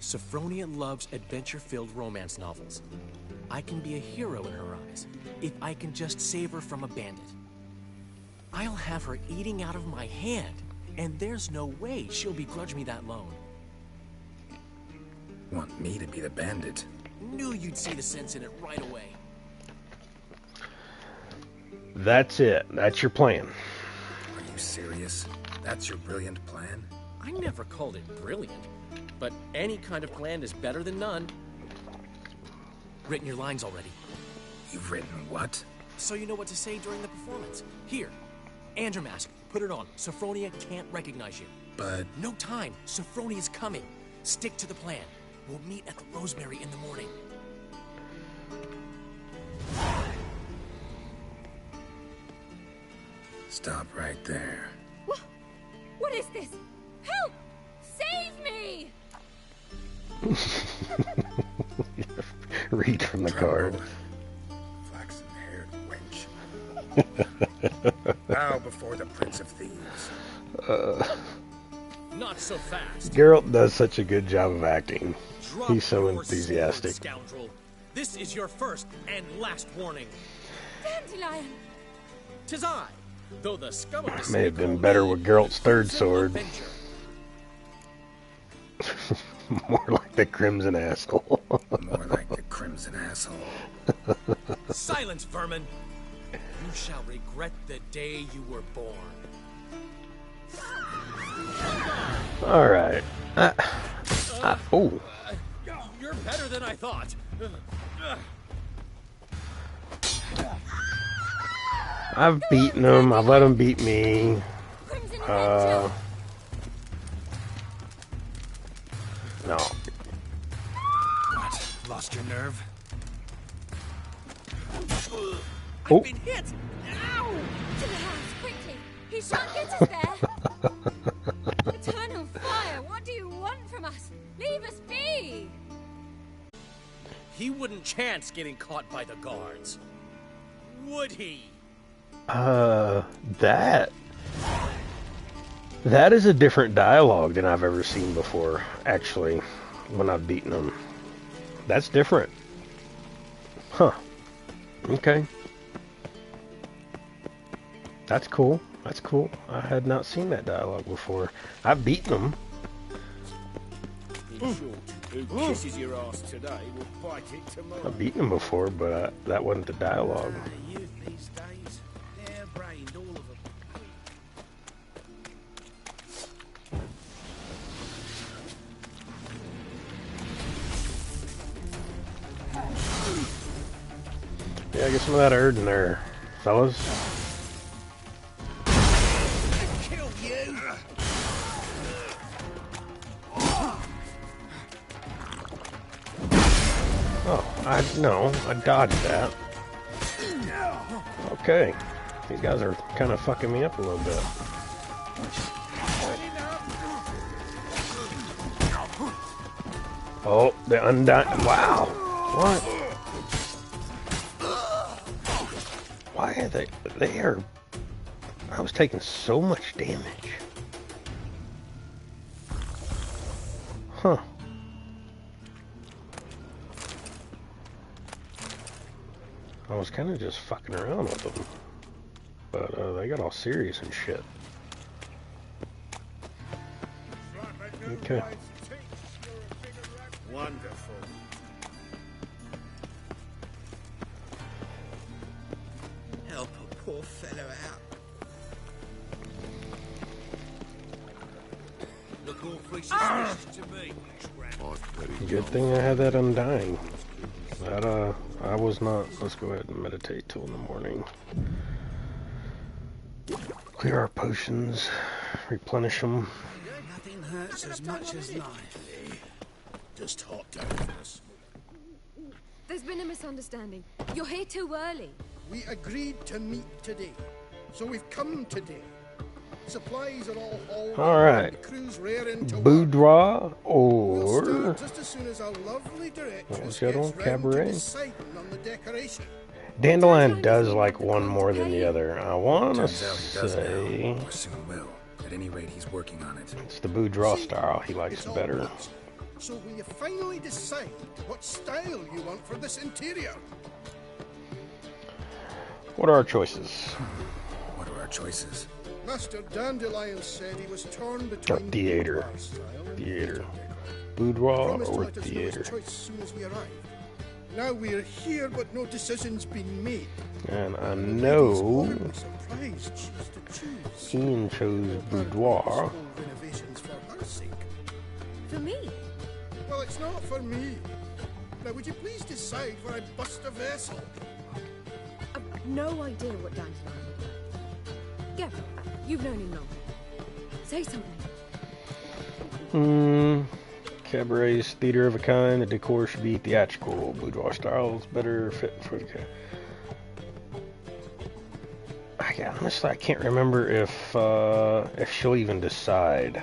Sophronia loves adventure-filled romance novels. I can be a hero in her eyes if I can just save her from a bandit. I'll have her eating out of my hand, and there's no way she'll begrudge me that loan. Want me to be the bandit? Knew you'd see the sense in it right away. That's it. That's your plan. Are you serious? That's your brilliant plan? I never called it brilliant, but any kind of plan is better than none. Written your lines already. You've written what? So you know what to say during the performance. Here, and your mask. Put it on. Sophronia can't recognize you. But... No time. Sophronia's coming. Stick to the plan. We'll meet at the Rosemary in the morning. Stop right there. What is this? Help! Save me! Read from the card. Flaxen-haired wench. Bow before the Prince of Thieves. Not so fast. Geralt does such a good job of acting. Drop He's so your enthusiastic. sword, scoundrel. This is your first and last warning. Dandelion! 'Tis I, though the scum of the May have been better with Geralt's third sword. More like the Crimson Asshole. More like the Crimson Asshole. Silence, vermin! You shall regret the day you were born. Alright. Oh. You're better than I thought. I've beaten him. I've let him beat me. No. What? Lost your nerve? Oh. I've been hit! Ow! To the house, quickly! He shan't get us there! Eternal fire, what do you want from us? Leave us be! He wouldn't chance getting caught by the guards. Would he? That is a different dialogue than I've ever seen before, actually, when I've beaten him. That's different. Huh. Okay. That's cool. That's cool. I had not seen that dialogue before. I've beaten him. In short, who kisses your ass today will bite it tomorrow. I've beaten him before, but that wasn't the dialogue. Youth these days, they're brained, all of them. Yeah, get some of that herd in there, fellas. Kill you! Oh, I dodged that. Okay. These guys are kind of fucking me up a little bit. Oh, the undying. Wow. What? Why are they? They are. I was taking so much damage. Huh. I was kind of just fucking around with them. but they got all serious and shit. Okay. Wonderful. Help a poor fellow out. Look awfully suspicious to me. Good thing I had that undying. That I was not. Let's go ahead and meditate till in the morning. Clear our potions, replenish them. Nothing hurts as much as life. Just hot down for us. There's been a misunderstanding. You're here too early. We agreed to meet today, so we've come today. Supplies are all hauled. All right. The crew's raring to Boudoir or We'll start just as soon as our lovely directress gets round Cabaret. to deciding on the decoration. Dandelion does like one more than the other. I want to say Or soon will. At any rate, he's working on it. it's the boudoir style he likes better. So will you finally decide what style you want for this interior? What are our choices? What are our choices? Master Dandelion said he was torn between Theater. boudoir style and Theater. Boudoir promised to or let us know his theater. choice as soon as we arrive. Now we're here, but no decision's been made. And I know Surprised she's to choose. Ian chose boudoir. Renovations for her sake. For me? Well, it's not for me. Now, would you please decide where I bust a vessel? I've no idea what Dandelion would like. Go. You've known him long. Say something. Cabaret's theater of a kind. The decor should be theatrical. Boudoir style is better fit for the. Honestly, I can't remember if she'll even decide.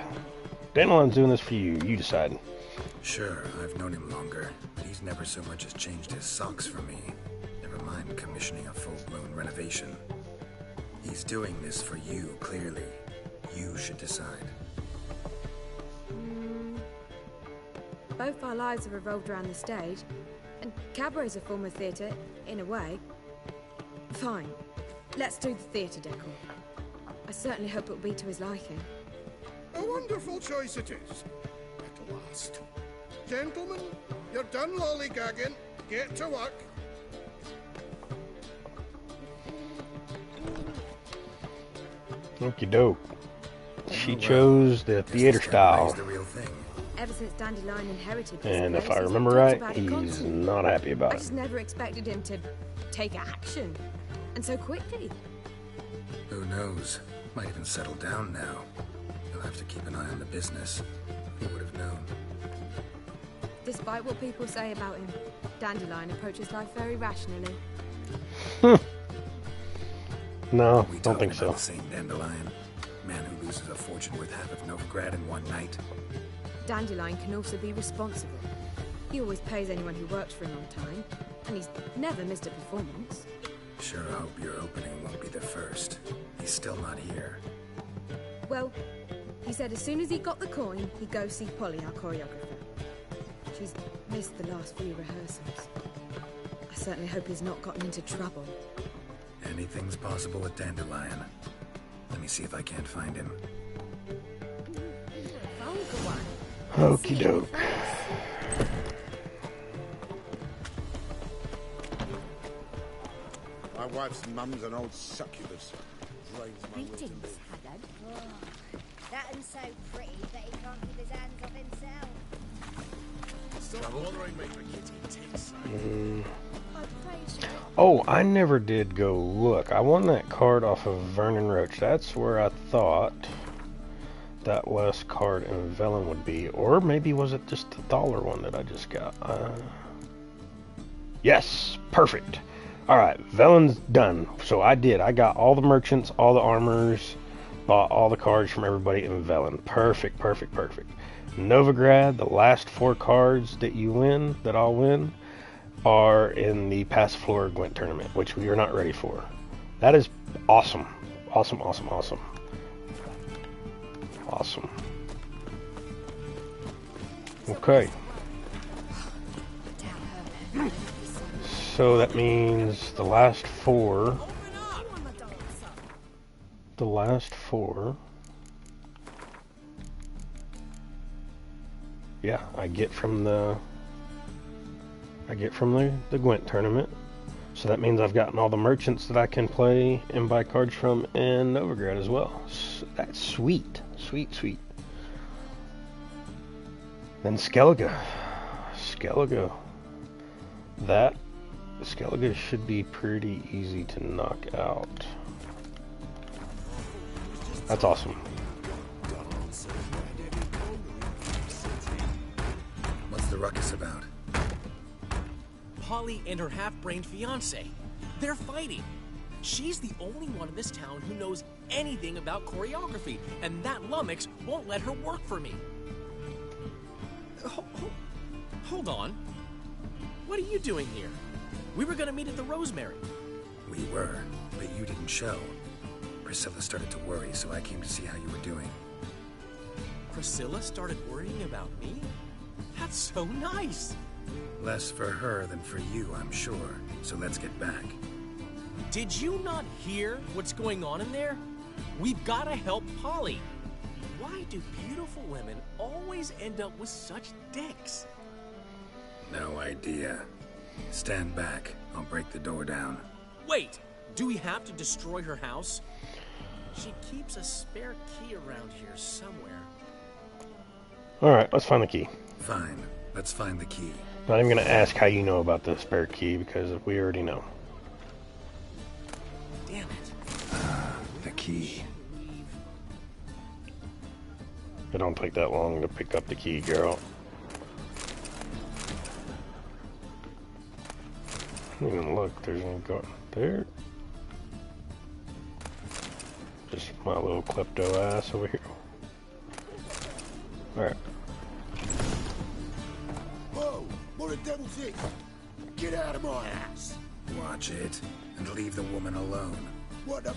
Dandelion's doing this for you. You decide. Sure, I've known him longer, but he's never so much as changed his socks for me. Never mind commissioning a full-blown renovation. He's doing this for you, clearly. You should decide. Both our lives have revolved around the stage, and Cabaret's a form of theatre, in a way. Fine. Let's do the theatre decor. I certainly hope it'll be to his liking. A wonderful choice it is. At last. Gentlemen, you're done lollygagging. Get to work. Okie doke. She chose the theater style. Ever since Dandelion inherited this And if place, I he's remember talked right, about it he's constantly. not happy about I it. just never expected him to take action. And so quickly. Who knows? Might even settle down now. He'll have to keep an eye on the business. He would have known. Despite what people say about him, Dandelion approaches life very rationally. No, We don't think talking so. about the same Dandelion. Man who loses a fortune worth half of Novigrad in one night. Dandelion can also be responsible. He always pays anyone who works for him on time, and he's never missed a performance. Sure hope your opening won't be the first. He's still not here. Well, he said as soon as he got the coin, he'd go see Polly, our choreographer. She's missed the last few rehearsals. I certainly hope he's not gotten into trouble. Anything's possible with Dandelion. Let me see if I can't find him. Okie doke. My wife's mum's an old succubus. Drains my will to Greetings, live. Haggard. Oh, that one's so pretty that he can't keep his hands off himself. Stop bothering me, Oh, I never did go look. I won that card off of Vernon Roach. That's where I thought that last card in Velen would be. Or maybe was it just the dollar one that I just got? Yes, perfect. Alright, Velen's done. So I did. I got all the merchants, all the armors, bought all the cards from everybody in Velen. Perfect, perfect, perfect. Novigrad, the last 4 cards that you win, that I'll win, are in the Pass Floor Gwent tournament, which we are not ready for. That is awesome. Awesome, awesome, awesome. Awesome. Okay. So that means the last 4 the last 4. Yeah, I get from the Gwent tournament. So that means I've gotten all the merchants that I can play and buy cards from in Novigrad as well. So that's sweet. Sweet, sweet. Then Skellige. That Skellige should be pretty easy to knock out. That's awesome. What's the ruckus about? Polly and her half-brained fiancé. They're fighting. She's the only one in this town who knows anything about choreography, and that lummox won't let her work for me. Hold on. What are you doing here? We were gonna meet at the Rosemary. We were, but you didn't show. Priscilla started to worry, so I came to see how you were doing. Priscilla started worrying about me? That's so nice. Less for her than for you, I'm sure. So let's get back. Did you not hear what's going on in there? We've got to help Polly. Why do beautiful women always end up with such dicks? No idea. Stand back. I'll break the door down. Wait! Do we have to destroy her house? She keeps a spare key around here somewhere. Alright, let's find the key. Fine. Let's find the key. Not even going to ask how you know about the spare key, because we already know. Damn it. The key. It don't take that long to pick up the key, girl. I don't even look. There's any go there. Just my little klepto ass over here. Alright. Whoa! What a devil's it! Get out of my house! Watch it, and leave the woman alone. What the...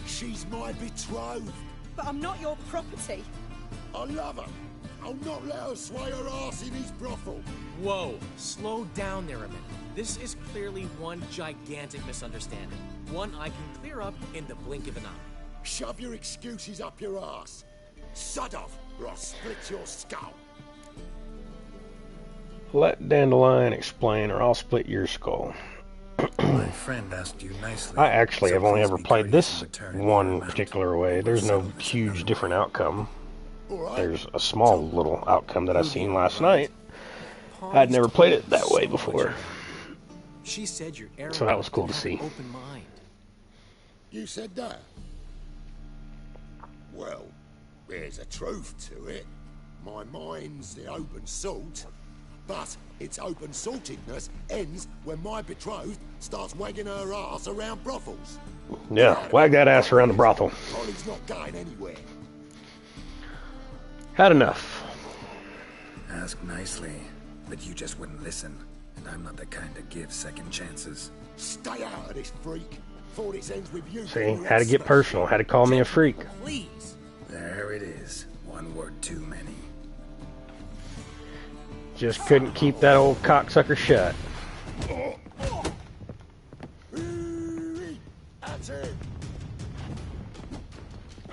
She's my betrothed! But I'm not your property. I love her! I'll not let her sway her ass in his brothel! Whoa, slow down there a minute. This is clearly one gigantic misunderstanding. One I can clear up in the blink of an eye. Shove your excuses up your ass! Sod off, or I'll split your skull! Let Dandelion explain, or I'll split your skull. My friend asked you nicely. I actually have only ever played this one particular way. There's no huge different outcome. There's a small little outcome that I seen last night. I'd never played it that way before. She said your arrow So that was cool to see. Open mind. You said that? Well, there's a truth to it. My mind's the open salt. But its open-saltedness ends when my betrothed starts wagging her ass around brothels. Yeah, wag that ass around the brothel. Polly's not going anywhere. Had enough. Ask nicely, but you just wouldn't listen. And I'm not the kind to give second chances. Stay out of this, freak. Before this ends with you. See, had to get personal. Had to call me a freak. Please. There it is. One word too many. Just couldn't keep that old cocksucker shut.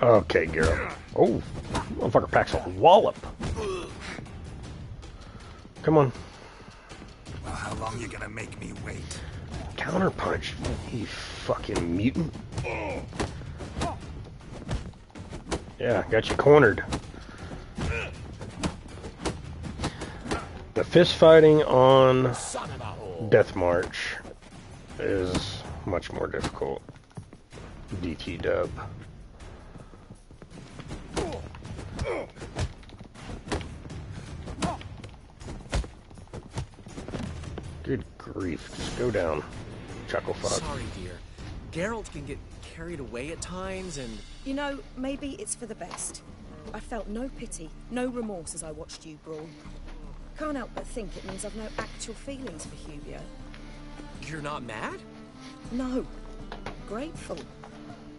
Okay, girl. Oh, motherfucker packs a wallop. Come on. Well, how long you gonna make me wait? Counterpunch, you fucking mutant. Yeah, got you cornered. The fist fighting on Deathmarch is much more difficult. DT dub. Good grief, just go down, Chucklefuck. Sorry, dear. Geralt can get carried away at times and... You know, maybe it's for the best. I felt no pity, no remorse as I watched you brawl. Can't help but think it means I've no actual feelings for Hubio. You're not mad? No. Grateful.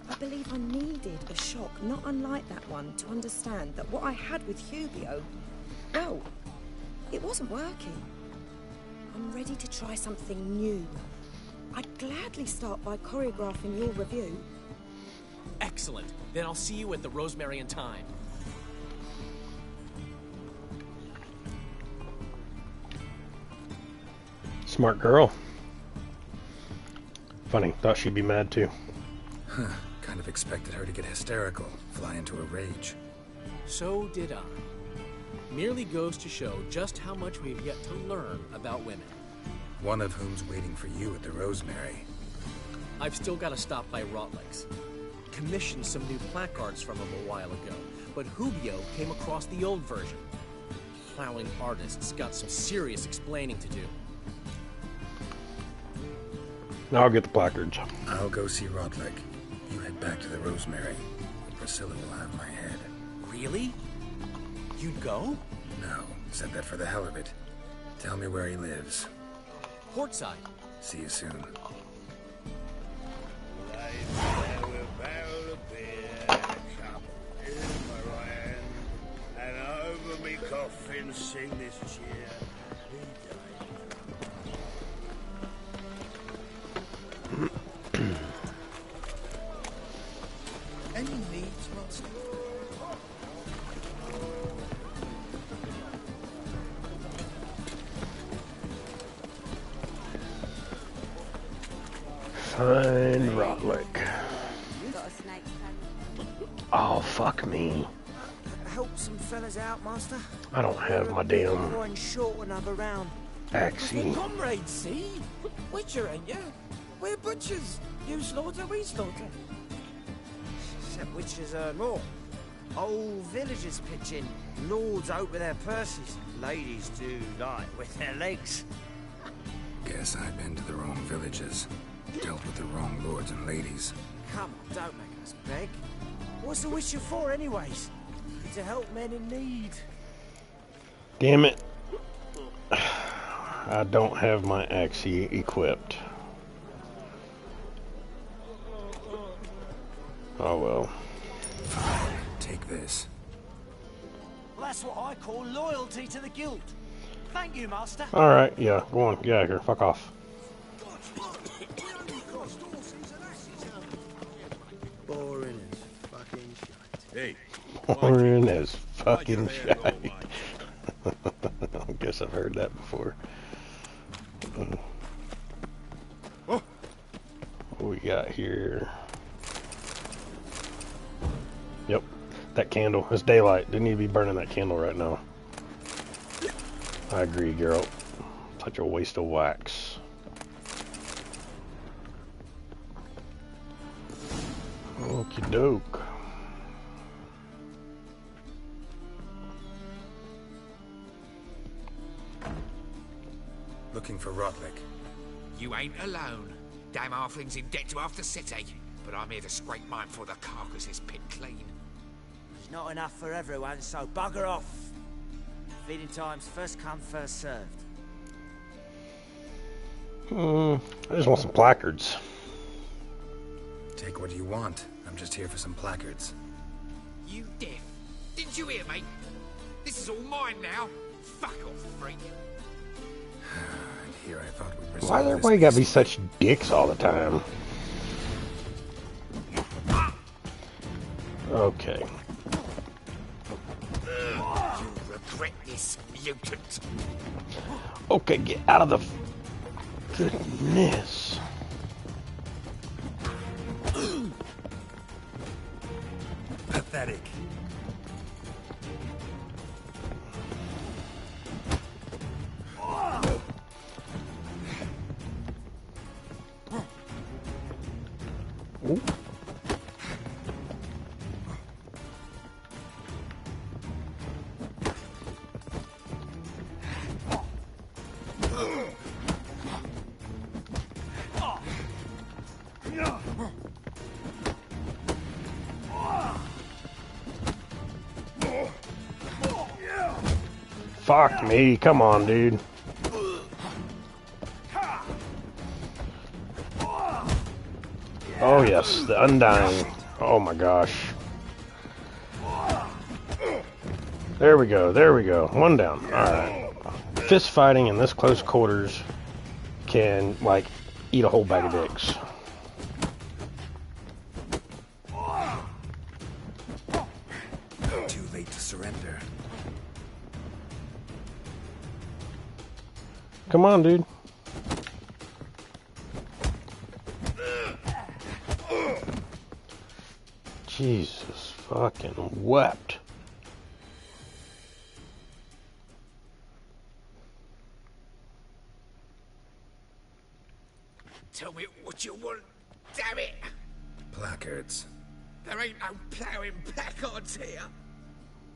I believe I needed a shock, not unlike that one, to understand that what I had with Hubio, well, it wasn't working. I'm ready to try something new. I'd gladly start by choreographing your review. Excellent. Then I'll see you at the Rosemary and Thyme. Smart girl. Funny, thought she'd be mad too. Huh. Kind of expected her to get hysterical, fly into a rage. So did I. Merely goes to show just how much we've yet to learn about women. One of whom's waiting for you at the Rosemary. I've still got to stop by Rotlick's. Commissioned some new placards from him a while ago, but Hubio came across the old version. Plowing artists got some serious explaining to do. Now I'll get the placards. I'll go see Rotlick. You head back to the Rosemary. Priscilla will have my head. Really? You'd go? No, said that for the hell of it. Tell me where he lives. Portside. See you soon. And over me coffin sing this cheer. Any needs, Master? Find Rotlick. Oh, fuck me. Help some fellas out, Master. I don't have my damn One short another round. axe. Comrades, see? Witcher, ain't you? We're butchers. You slaughter, we slaughter. Except witchers earn more. Old villagers pitch in. Lords out with their purses. Ladies do light with their legs. Guess I've been to the wrong villages. Dealt with the wrong lords and ladies. Come on, don't make us beg. What's the witcher for, anyways? To help men in need. Damn it. I don't have my axe equipped. Oh well. Fine, take this. Well, that's what I call loyalty to the guild. Thank you, Master. Alright, yeah, go on, get out of here. Fuck off. Boring as fucking shite. Hey. Boring as fucking shite. I guess I've heard that before. What we got here? Yep, that candle. It's daylight. Didn't need to be burning that candle right now. I agree, Geralt. Such a waste of wax. Okie doke. Looking for Rotlick. You ain't alone. Damn halfling's in debt to half the city. But I'm here to scrape mine before the carcass is picked clean. There's not enough for everyone, so bugger off. Feeding time's first come, first served. I just want some placards. Take what you want. I'm just here for some placards. You deaf? Didn't you hear me? This is all mine now. Fuck off, freak. And here I thought we'd resolve Why does everybody gotta be such dicks all the time? Okay. You regret this, mutant. Okay, get out of the... Goodness. Pathetic. Ooh. Fuck me, come on, dude. Oh yes, the Undying. Oh my gosh. There we go, there we go. One down. Alright. Fist fighting in this close quarters can, like, eat a whole bag of dicks. Come on, dude. Jesus fucking wept. Tell me what you want, damn it! Placards. There ain't no ploughing placards here.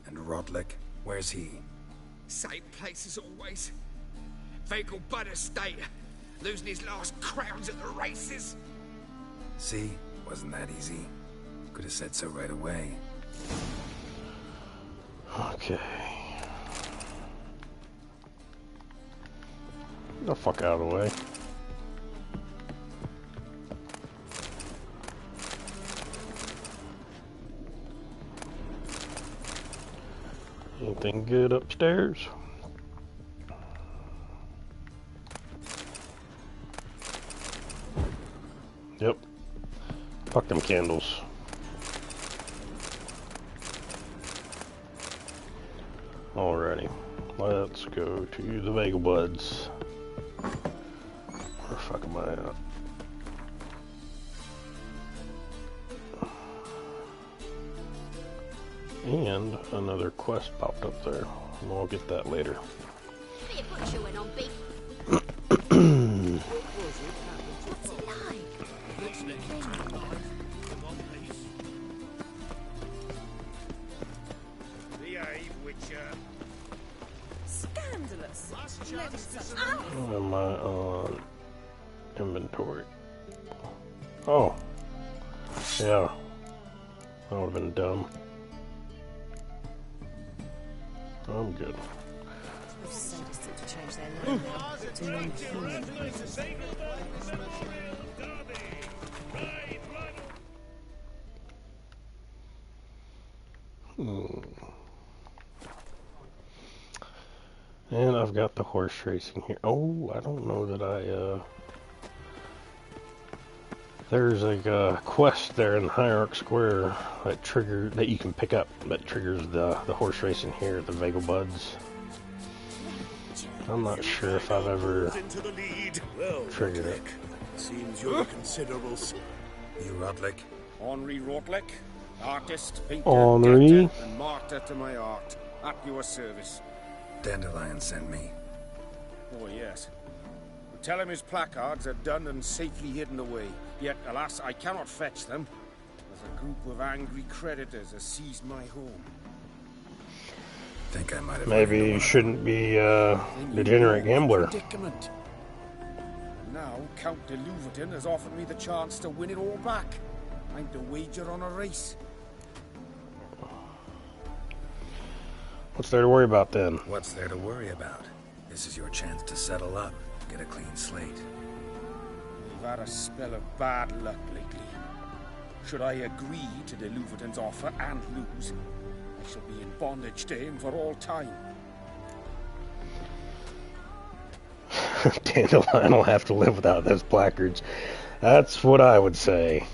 And Rodlick, where's he? Same place as always. Vegal Bud Estate. Losing his last crowns at the races. See? Wasn't that easy? Could have said so right away. Okay. Get the fuck out of the way. Anything good upstairs? Yep. Fuck them candles. Alrighty. Let's go to the Vegal Buds. Where the fuck am I at? And another quest popped up there. We'll get that later. Be a butcher went on beef. What's it like? Behave, Witcher. Scandalous. Letting such What am I on? Inventory. Oh. Yeah. That would have been dumb. I'm good. Those sadists seem to change their name now to non-human. And I've got the horse racing here. Oh, I don't know that I, there's a quest there in Hierarch Square that you can pick up that triggers the horse racing here at the Vegal Buds. I'm not sure if I've ever triggered it. Seems you're a considerable. You Rodlick? Henri Rodlick, artist, painter, Henri? captain, and martyr to my art, at your service. Dandelion sent me. Oh, yes. Tell him his placards are done and safely hidden away. Yet, alas, I cannot fetch them, as a group of angry creditors has seized my home. Think I might have. Maybe you shouldn't be a degenerate gambler. Predicament. And now, Count de Louverton has offered me the chance to win it all back. I'm to wager on a race. What's there to worry about then? What's there to worry about? This is your chance to settle up, get a clean slate. We've had a spell of bad luck lately. Should I agree to de Louverton's offer and lose, I shall be in bondage to him for all time. Dandelion will have to live without those placards. That's what I would say.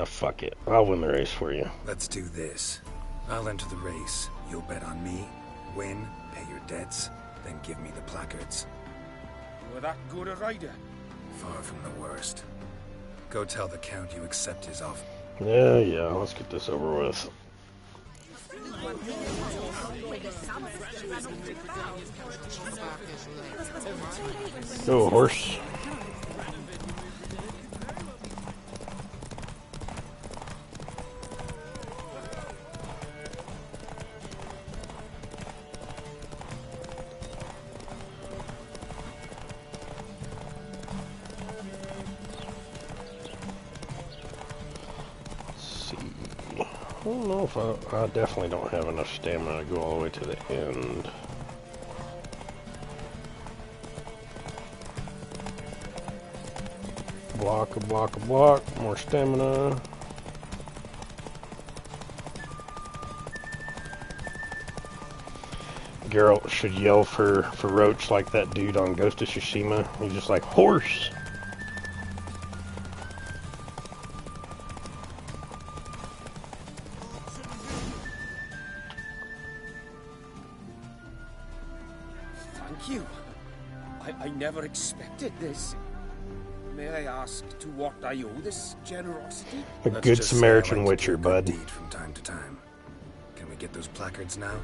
Fuck it. I'll win the race for you. Let's do this. I'll enter the race. You'll bet on me, win, pay your debts, then give me the placards. You're that good a rider? Far from the worst. Go tell the Count you accept his offer. Yeah, let's get this over with. Go, horse. I don't know if I definitely don't have enough stamina to go all the way to the end. Block, a block, a block, more stamina. Geralt should yell for Roach like that dude on Ghost of Tsushima. He's just like, horse! I never expected this. May I ask to what I owe this generosity? A good Samaritan Witcher, bud. Deed from time to time. Can we get those placards now?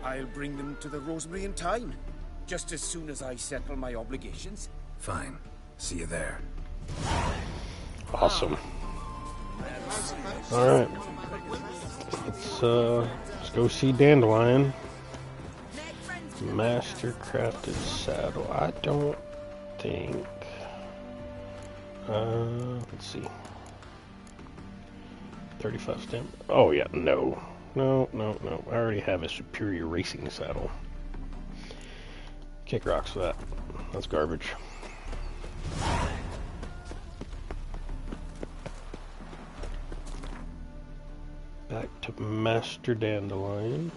I'll bring them to the Rosemary in time, just as soon as I settle my obligations. Fine. See you there. Awesome. Alright. Let's go see Dandelion. Master crafted saddle. I don't think. Let's see. 35 stamp. Oh yeah, no. No. I already have a superior racing saddle. Kick rocks for that. That's garbage. Back to Master Dandelion.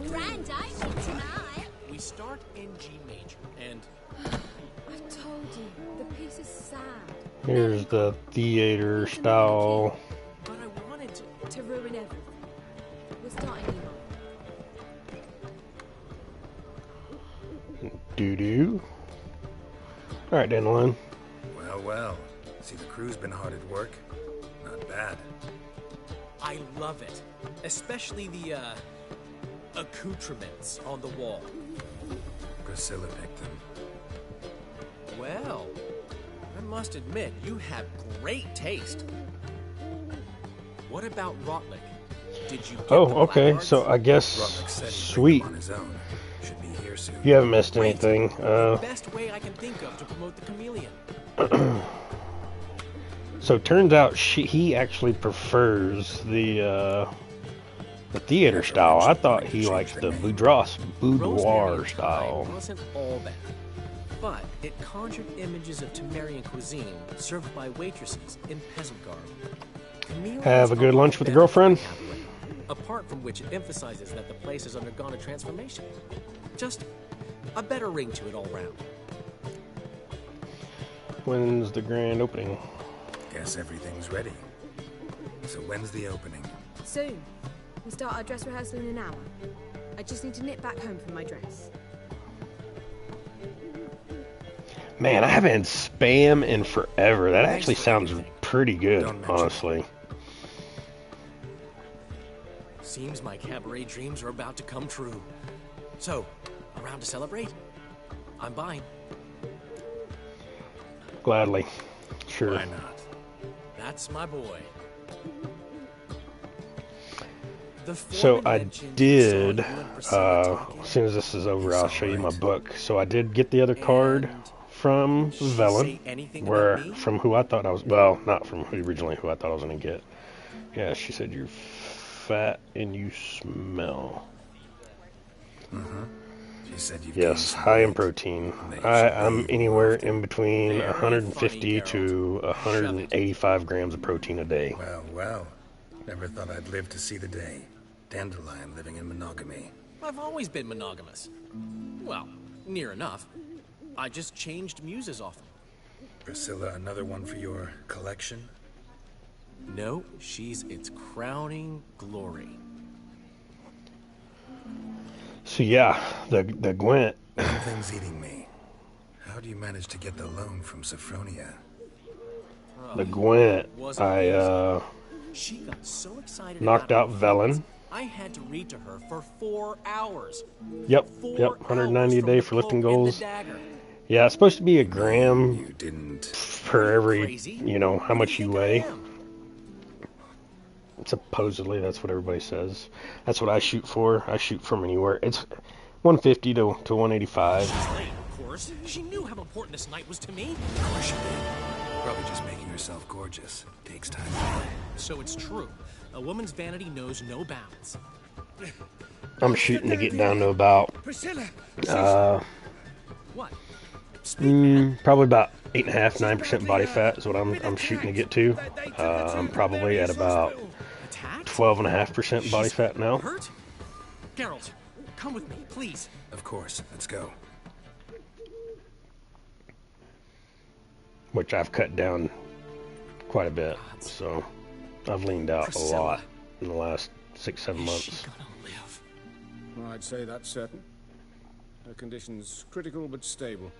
Grand opening tonight. We start in G major, and I told you, the piece is sad. Here's the theater style. But I wanted to ruin everything. We're starting new. Doo-doo. Alright, Dandelion. Well. See, the crew's been hard at work. Not bad. I love it. Especially the, accoutrements on the wall. Priscilla picked them. Well, I must admit, you have great taste. What about Rotlick? Did you get the okay. placards? So I guess Rotlick said he'd sweet. bring them on his own. Should be here soon. You haven't missed anything. The best way I can think of to promote the chameleon. So it turns out he actually prefers the theater style. I thought he liked the boudoir style. Wasn't all bad, but it conjured images of Temerian cuisine served by waitresses in peasant garb. Chameleons Have a good lunch with the girlfriend? Apart from which it emphasizes that the place has undergone a transformation. Just a better ring to it all round. When's the grand opening? Guess everything's ready. So when's the opening? Soon. We start our dress rehearsal in an hour. I just need to nip back home for my dress. Man, I haven't had spam in forever. That actually sounds pretty good, honestly. Seems my cabaret dreams are about to come true. So, around to celebrate? I'm buying. Gladly. Sure. Why not? That's my boy. So I did, as soon as this is over, I'll show you my book. So I did get the other card from Velen, from who I thought I was, well, not from originally who I thought I was going to get. Yeah, she said you're fat and you smell. Mm-hmm. She said you've Yes, high in protein. I'm anywhere in between 150 to 185 grams of protein a day. Well. Never thought I'd live to see the day. Dandelion living in monogamy. I've always been monogamous. Well, near enough. I just changed muses often. Priscilla, another one for your collection? No, she's its crowning glory. So yeah, the Gwent. One thing's eating me. How do you manage to get the loan from Sophronia? The Gwent, She got so excited knocked out Velen. I had to read to her for 4 hours. Yep, 190 a day for lifting goals. Yeah, it's supposed to be a gram per every, how much you weigh. Supposedly, that's what everybody says. That's what I shoot for. I shoot from anywhere. It's 150 to 185. She's late, of course. She knew how important this night was to me. Of course she did. Probably just making herself gorgeous. Takes time. So it's true. A woman's vanity knows no bounds. I'm shooting to get down to about what? Probably about 8.5%, 9% body fat is what I'm shooting to get to. I'm probably at about 12.5% body fat now. Geralt, come with me, please. Of course, let's go. Which I've cut down quite a bit, so I've leaned out a lot in the last 6-7 months. I'd say that's certain. Her condition's critical but stable.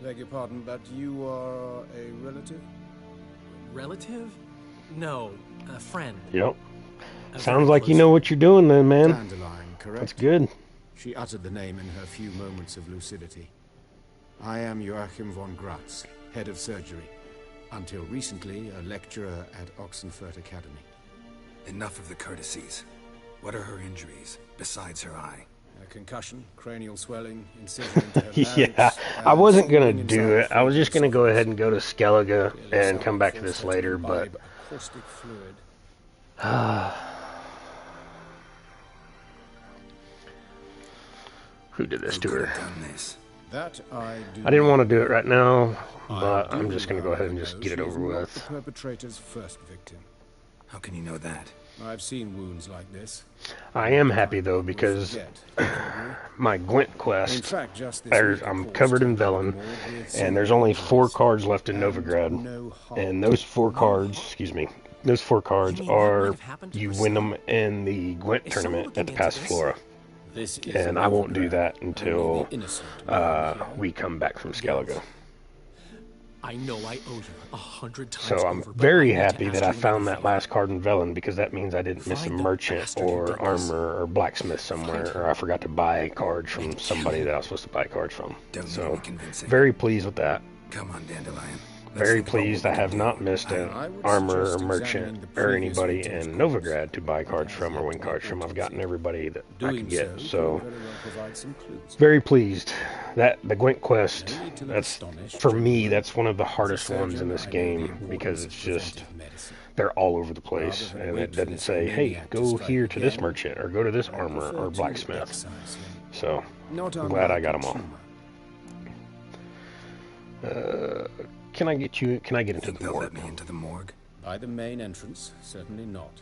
Beg your pardon, but you are a relative? Relative? No, a friend. Yep. Sounds like you know what you're doing then, man. Dandelion, correct? That's good. She uttered the name in her few moments of lucidity. I am Joachim von Gratz, head of surgery. Until recently, a lecturer at Oxenfurt Academy. Enough of the courtesies. What are her injuries, besides her eye? A concussion, cranial swelling, incision into her larynx, Yeah, I wasn't gonna do it. I was just gonna go ahead and go to Skellige and come back to this later, but... Caustic fluid. Who did this to her? That I didn't want to do it right now, but I'm just going to go ahead and just get it over with. The perpetrator's first victim. How can you know that? I've seen wounds like this. I am happy though because my Gwent quest, I'm covered in vellum, and there's only 4 cards left in Novigrad, and those 4 cards, those 4 cards are, you win them in the Gwent tournament at the Passiflora. And I won't do that until we come back from Skellige. I know I owe you 100 times. So I'm very happy that I found that last card in Velen, because that means I didn't miss a merchant or armor or blacksmith somewhere, or I forgot to buy cards from somebody that I was supposed to buy cards from. So very pleased with that. Come on, Dandelion. Very pleased I have not missed an armor or merchant or anybody in Novigrad to buy cards from or win cards from. I've gotten everybody that I could get, so very pleased. That the Gwent quest, that's for me, that's one of the hardest ones in this game, because it's just, they're all over the place, and it doesn't say, hey, go here to this merchant or go to this armor or blacksmith. So I'm glad I got them all. Can I get into the morgue? Let me into the morgue? By the main entrance, certainly not.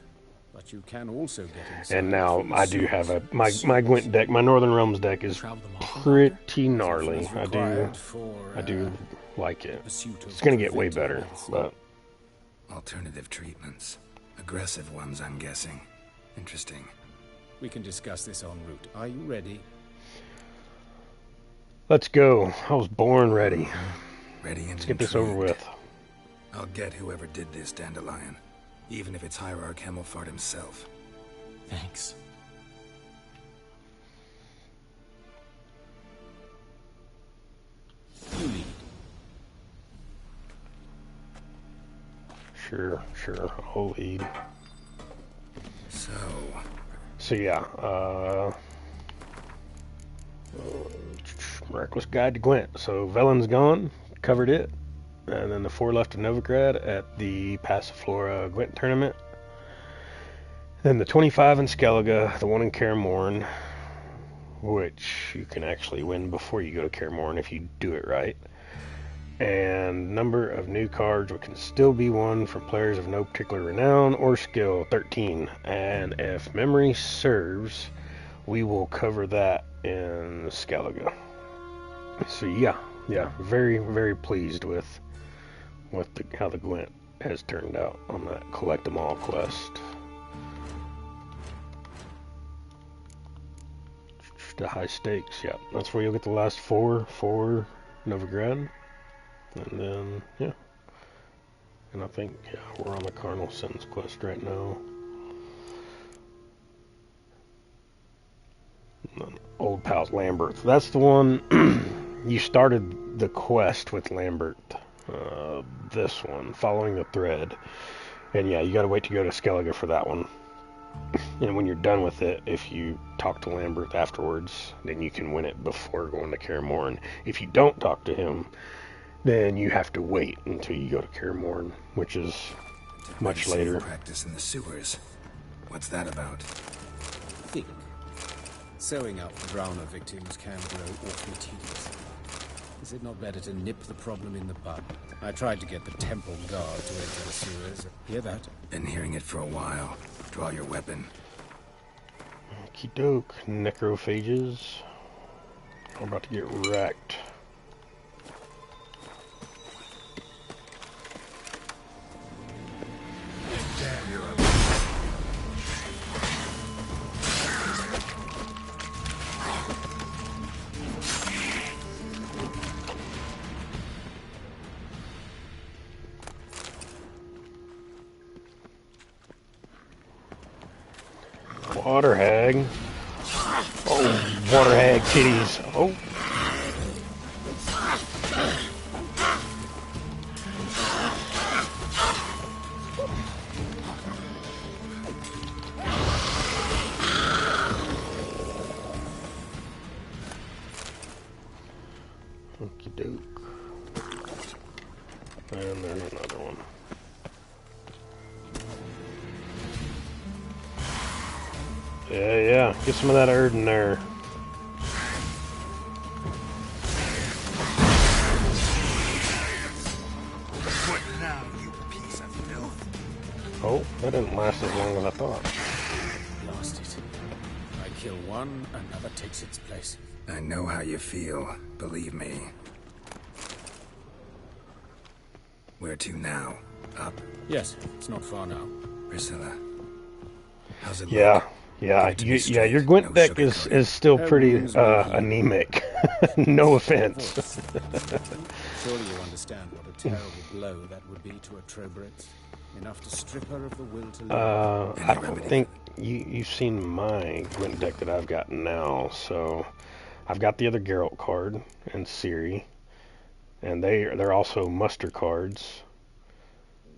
But you can also get inside. And now I do have my Gwent deck, my Northern Realms deck is pretty gnarly. I do like it. It's gonna get way better, but alternative treatments, aggressive ones, I'm guessing. Interesting. We can discuss this en route. Are you ready? Let's go. I was born ready. Ready and let's get this over with. I'll get whoever did this, Dandelion. Even if it's Hierarch Hemmelfart himself. Thanks. You lead. Sure, I'll lead. So yeah, Miraculous Guide to Gwent. So Velen's gone, covered it, and then the 4 left in Novigrad at the Passiflora Gwent tournament. Then the 25 in Skellige, the 1 in Kaer Morhen, which you can actually win before you go to Kaer Morhen if you do it right. And number of new cards which can still be won from players of no particular renown or skill, 13. And if memory serves, we will cover that in Skellige. So yeah, very, very pleased with how the Gwent has turned out on that collect them all quest. The high stakes, yeah, that's where you'll get the last 4 for Novigrad. And then, yeah. And I think, yeah, we're on the Carnal Sins quest right now. Old pals, Lambert. That's the one, you started the quest with Lambert. This one, following the thread. And yeah, you gotta wait to go to Skellige for that one. And when you're done with it, if you talk to Lambert afterwards, then you can win it before going to Kaer Morhen. If you don't talk to him, then you have to wait until you go to Kaer Morhen, which is much later. Practice in the sewers. What's that about? Think. Sewing up Browner victims can grow awfully tedious. Is it not better to nip the problem in the bud? I tried to get the temple guard to enter the sewers. Hear that? Been hearing it for a while. Draw your weapon. Okie doke, necrophages. I'm about to get wrecked. Water hag. Oh, water hag titties. Oh. Okie doke. And there's another one. Yeah, get some of that Erd in there. What now, you piece of filth? Oh, that didn't last as long as I thought. Lost it. I kill one, another takes its place. I know how you feel, believe me. Where to now? Up? Yes, it's not far now. Priscilla. How's it Yeah. look? Yeah, your Gwent deck is still pretty anemic. No offense. Surely you understand what a terrible blow that would be to a Trobritz. Enough to strip her of the will to live. I don't think you've seen my Gwent deck that I've got now. So I've got the other Geralt card and Ciri, and they're also muster cards.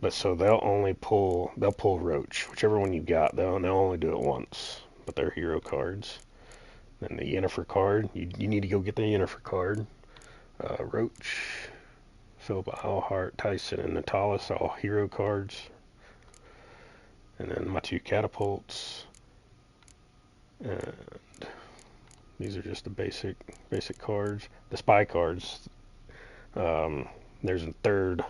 But so they'll pull Roach, whichever one you got. They'll only do it once, but they're hero cards. Then the Yennefer card, you need to go get the Yennefer card. Roach, Philip Alhart, Tyson, and Natalis, all hero cards. And then my two catapults. And these are just the basic cards. The spy cards. There's a third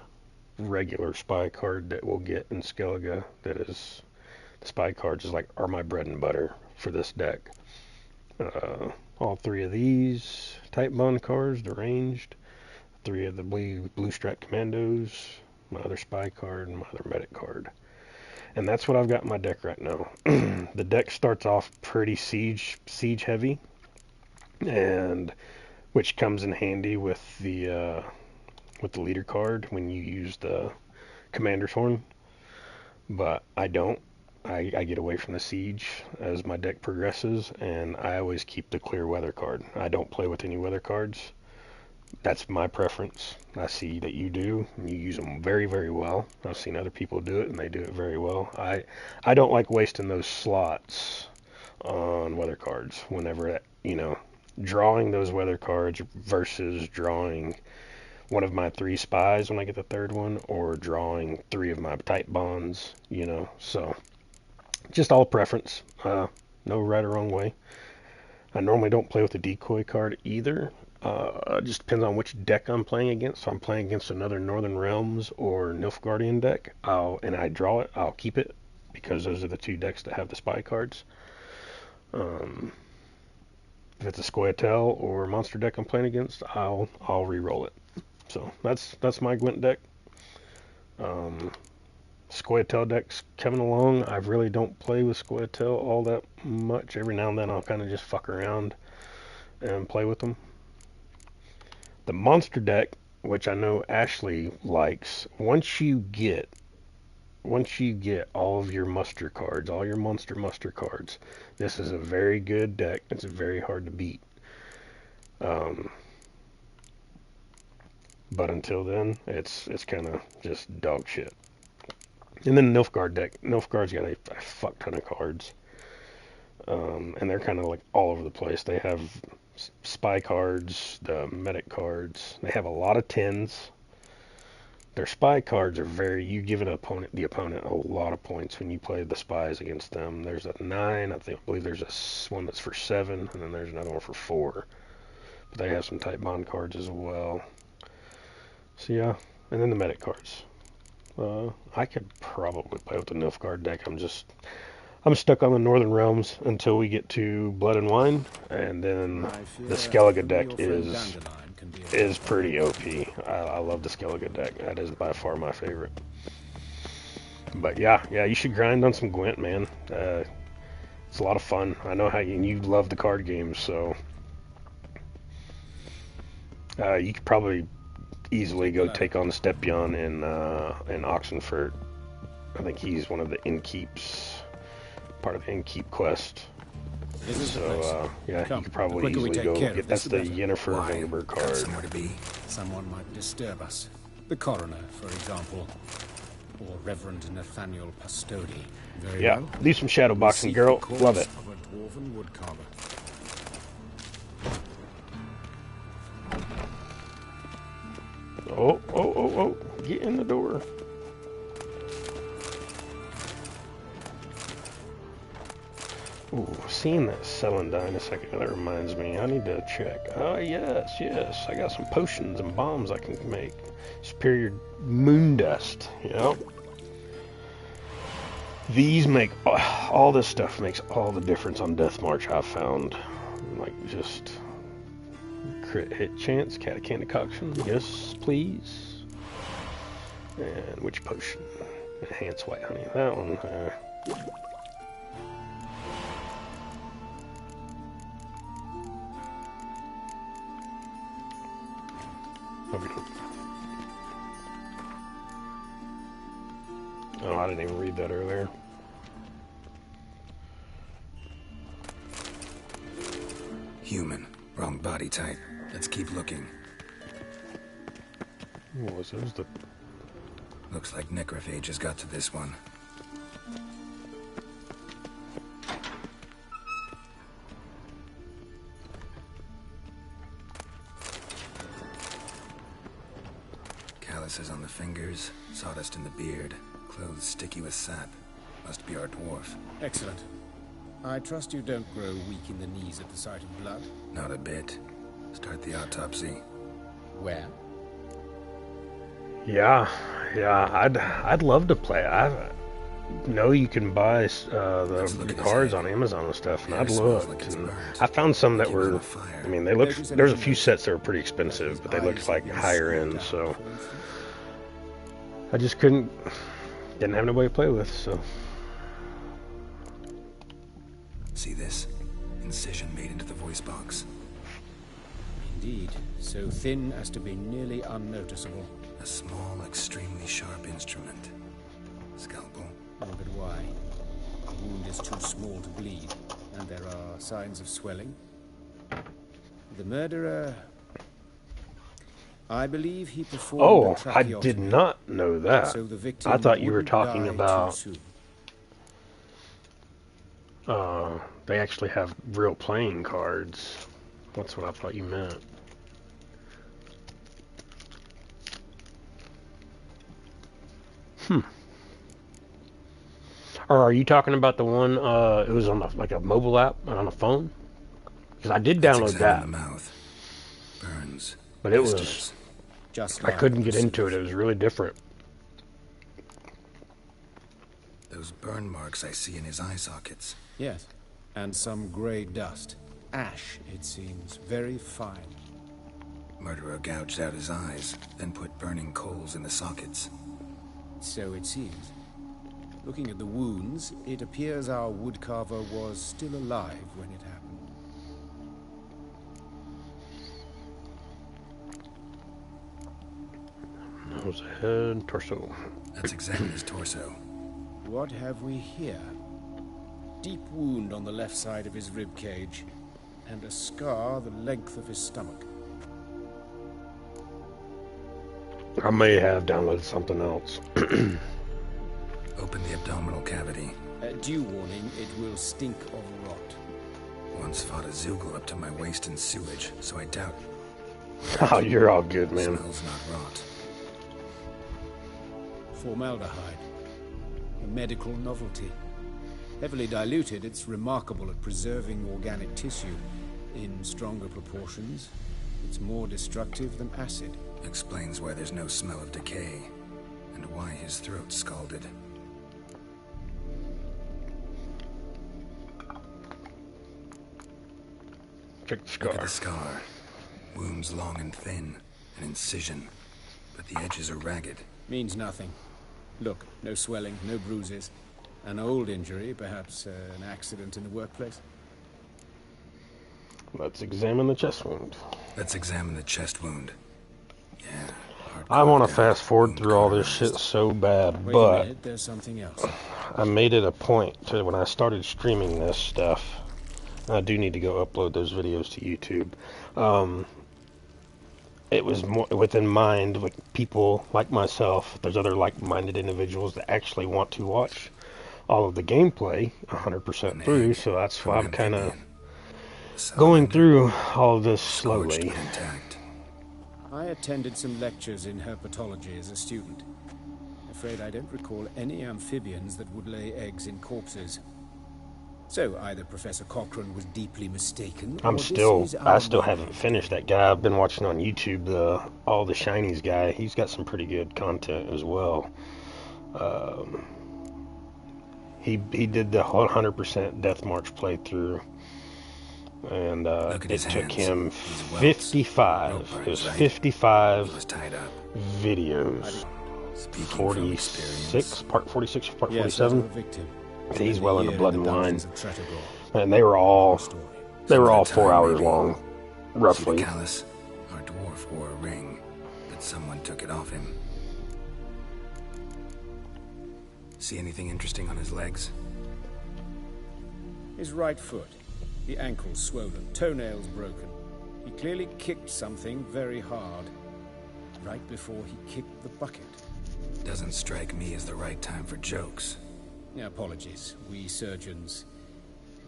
regular spy card that we'll get in Skellige. That is, the spy cards are my bread and butter for this deck. All three of these type bond cards, deranged. 3 of the blue stripe commandos, my other spy card, and my other medic card. And that's what I've got in my deck right now. The deck starts off pretty siege heavy, and which comes in handy with the leader card when you use the commander's horn. But I don't. I get away from the siege as my deck progresses, and I always keep the clear weather card. I don't play with any weather cards. That's my preference. I see that you do, and you use them very, very well. I've seen other people do it, and they do it very well. I don't like wasting those slots on weather cards whenever, drawing those weather cards versus drawing one of my 3 spies when I get the third one, or drawing 3 of my type bonds, so just all preference. No right or wrong way. I normally don't play with the decoy card either. It just depends on which deck I'm playing against. So I'm playing against another Northern Realms or Nilfgaardian deck, and I draw it, I'll keep it, because those are the 2 decks that have the spy cards. If it's a Scoia'tael or monster deck I'm playing against, I'll re-roll it. So that's my Gwent deck. Scoia'tael deck's coming along. I really don't play with Scoia'tael all that much. Every now and then I'll kind of just fuck around and play with them. The monster deck, which I know Ashley likes, once you get all of your muster cards, all your monster cards, this is a very good deck. It's very hard to beat. But until then, it's kind of just dog shit. And then the Nilfgaard deck. Nilfgaard's got a fuck ton of cards. And they're kind of all over the place. They have spy cards, the medic cards. They have a lot of 10s. Their spy cards are you give the opponent a lot of points when you play the spies against them. There's a 9, I believe there's one that's for 7, and then there's another one for 4. But they have some type bond cards as well. So yeah, and then the medic cards. I could probably play with the Nilfgaard deck. I'm stuck on the Northern Realms until we get to Blood and Wine, and then the Skellige deck is pretty OP. I love the Skellige deck. That is by far my favorite. But yeah, you should grind on some Gwent, man. It's a lot of fun. I know how you love the card games, so you could probably easily go take on Stepion in Oxenfurt. I think he's one of the innkeeps, part of the innkeep quest. So yeah, you could probably easily go get. That's the Yennefer Vengerberg card. Somewhere to be. Someone might disturb us. The coroner, for example, or Reverend Nathaniel Pastodi. Very well. Leave some shadow boxing, girl. Love it. Of a dwarven woodcarver. Oh, get in the door. Ooh, seen that Celandine a second ago. That reminds me, I need to check. Oh, yes. I got some potions and bombs I can make. Superior moon dust, These make, all this stuff makes all the difference on Deathmarch, I've found. Like, just crit hit chance, catachan decoction, yes, please. And which potion? Enhanced white honey, that one. Oh, I didn't even read that earlier. Human. Wrong body type. Let's keep looking. What was those? Looks like necrophages got to this one. Calluses on the fingers, sawdust in the beard, clothes sticky with sap. Must be our dwarf. Excellent. I trust you don't grow weak in the knees at the sight of blood. Not a bit. Start the autopsy. Where? Yeah, I'd love to play. I know you can buy the cards on Amazon and stuff, and I'd looked. And I found some that were, I mean, they looked. There's a few sets that were pretty expensive, but they looked like higher end. So I just didn't have nobody to play with. So see this incision made into the voice box. Indeed, so thin as to be nearly unnoticeable. A small, extremely sharp instrument. Scalpel. Oh, but why? The wound is too small to bleed, and there are signs of swelling. The murderer... I believe he performed I did not know that. So the victim I thought you were talking about... they actually have real playing cards. That's what I thought you meant. Or are you talking about the one, it was on like a mobile app on a phone? Because I did download that. The mouth. Burns. But it was, I couldn't get into it. It was really different. Those burn marks I see in his eye sockets. Yes, and some grey dust. Ash, it seems. Very fine. Murderer gouged out his eyes, then put burning coals in the sockets. So it seems. Looking at the wounds, it appears our woodcarver was still alive when it happened. Nose, head, torso. Let's examine his torso. What have we here? Deep wound on the left side of his rib cage, and a scar the length of his stomach. I may have downloaded something else. Open the abdominal cavity. Due warning, it will stink of rot. Once fought a Zoogle up to my waist in sewage, so I doubt... Oh, you're all good, man. Smells not rot. Formaldehyde. A medical novelty. Heavily diluted, it's remarkable at preserving organic tissue. In stronger proportions, it's more destructive than acid. Explains why there's no smell of decay, and why his throat's scalded. Check the scar. Look at the scar. Wounds long and thin. An incision. But the edges are ragged. Means nothing. Look, no swelling, no bruises. An old injury, perhaps an accident in the workplace. Let's examine the chest wound. Let's examine the chest wound. Yeah. I want to fast forward through all this shit so bad, Wait but a minute, there's something else. I made it a point to when I started streaming this stuff. I do need to go upload those videos to YouTube. It was more within mind, like people like myself. There's other like-minded individuals that actually want to watch all of the gameplay 100% through. So that's why I'm kind of going through all of this slowly. I attended some lectures in herpetology as a student. Afraid I don't recall any amphibians that would lay eggs in corpses. So either Professor Cochrane was deeply mistaken. I still haven't finished that guy. I've been watching on YouTube all the Shinies guy. He's got some pretty good content as well. He did the 100% Deathmarch playthrough, and it took him 55. It was 55 videos. 46, part 46, part 47. He's well into Blood and Wine, and they were all 4 hours long, roughly. Callus, our dwarf wore a ring, but someone took it off him. See anything interesting on his legs? His right foot, the ankle swollen, toenails broken. He clearly kicked something very hard, right before he kicked the bucket. Doesn't strike me as the right time for jokes. Apologies. We surgeons,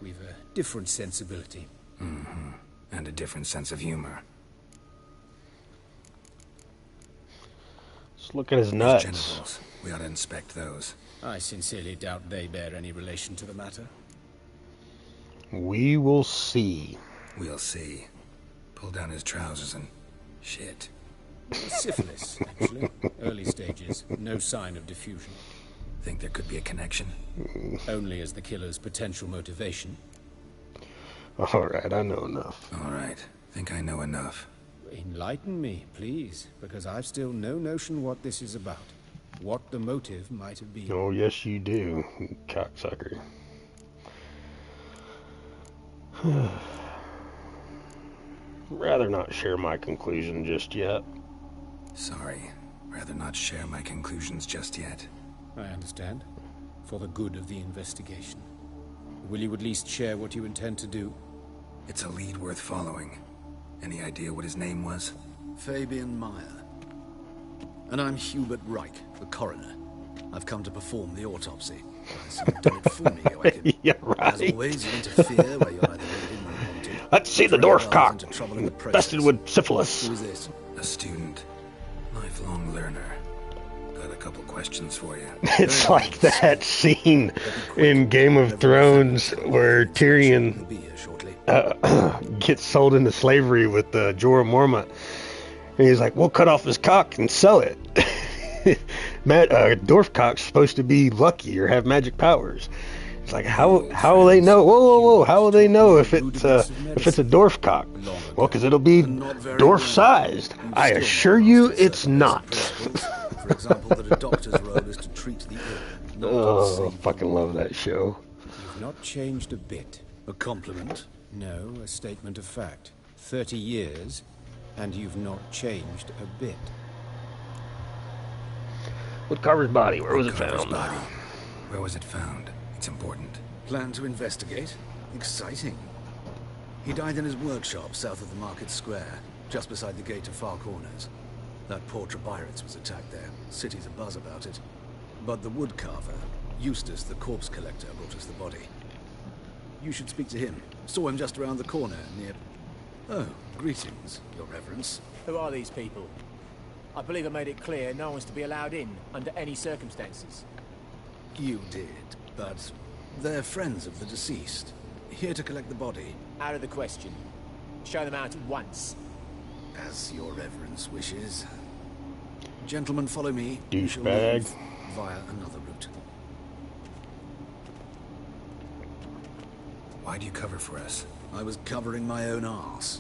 we've a different sensibility. Mm-hmm. And a different sense of humor. Just look at his nuts. His genitals. We ought to inspect those. I sincerely doubt they bear any relation to the matter. We will see. We'll see. Pull down his trousers and... shit. Syphilis, actually. Early stages. No sign of diffusion. Think there could be a connection? Only as the killer's potential motivation. Alright, I know enough. Alright, think I know enough. Enlighten me, please, because I've still no notion what this is about. What the motive might have been. Oh, yes you do, you cocksucker. Rather not share my conclusion just yet. Sorry, rather not share my conclusions just yet. I understand. For the good of the investigation. Will you at least share what you intend to do? It's a lead worth following. Any idea what his name was? Fabian Meyer. And I'm Hubert Reich, the coroner. I've come to perform the autopsy. I see you've done it for me, Joachim. Yeah, right. As always, you interfere where you're neither needed nor wanted. Let's see the dwarf cock. Bested with syphilis. Who is this? A student. Lifelong learner. Got a couple questions for you. It's like that scene in Game of Thrones where Tyrion gets sold into slavery with Jorah Mormont. And he's like, we'll cut off his cock and sell it. Dwarf cock's supposed to be lucky or have magic powers. It's like, how will they know? Whoa! How will they know if it's a dwarf cock? Well, because it'll be dwarf-sized. I assure you, it's not. For example, that a doctor's role is to treat the ill. Oh, I fucking love that show. You've not changed a bit. A compliment? No, a statement of fact. 30 years, and you've not changed a bit. Woodcarver's body, where was it found? Where was it found? It's important. Plan to investigate? Exciting. He died in his workshop south of the market square, just beside the gate to Far Corners. That poor Trebirates was attacked there. City's abuzz about it. But the woodcarver, Eustace the corpse collector, brought us the body. You should speak to him. Saw him just around the corner near... Oh, greetings, Your Reverence. Who are these people? I believe I made it clear no one's to be allowed in under any circumstances. You did, but they're friends of the deceased. Here to collect the body. Out of the question. Show them out at once. As Your Reverence wishes. Gentlemen, follow me. Douchebag. Via another route. Why do you cover for us? I was covering my own arse.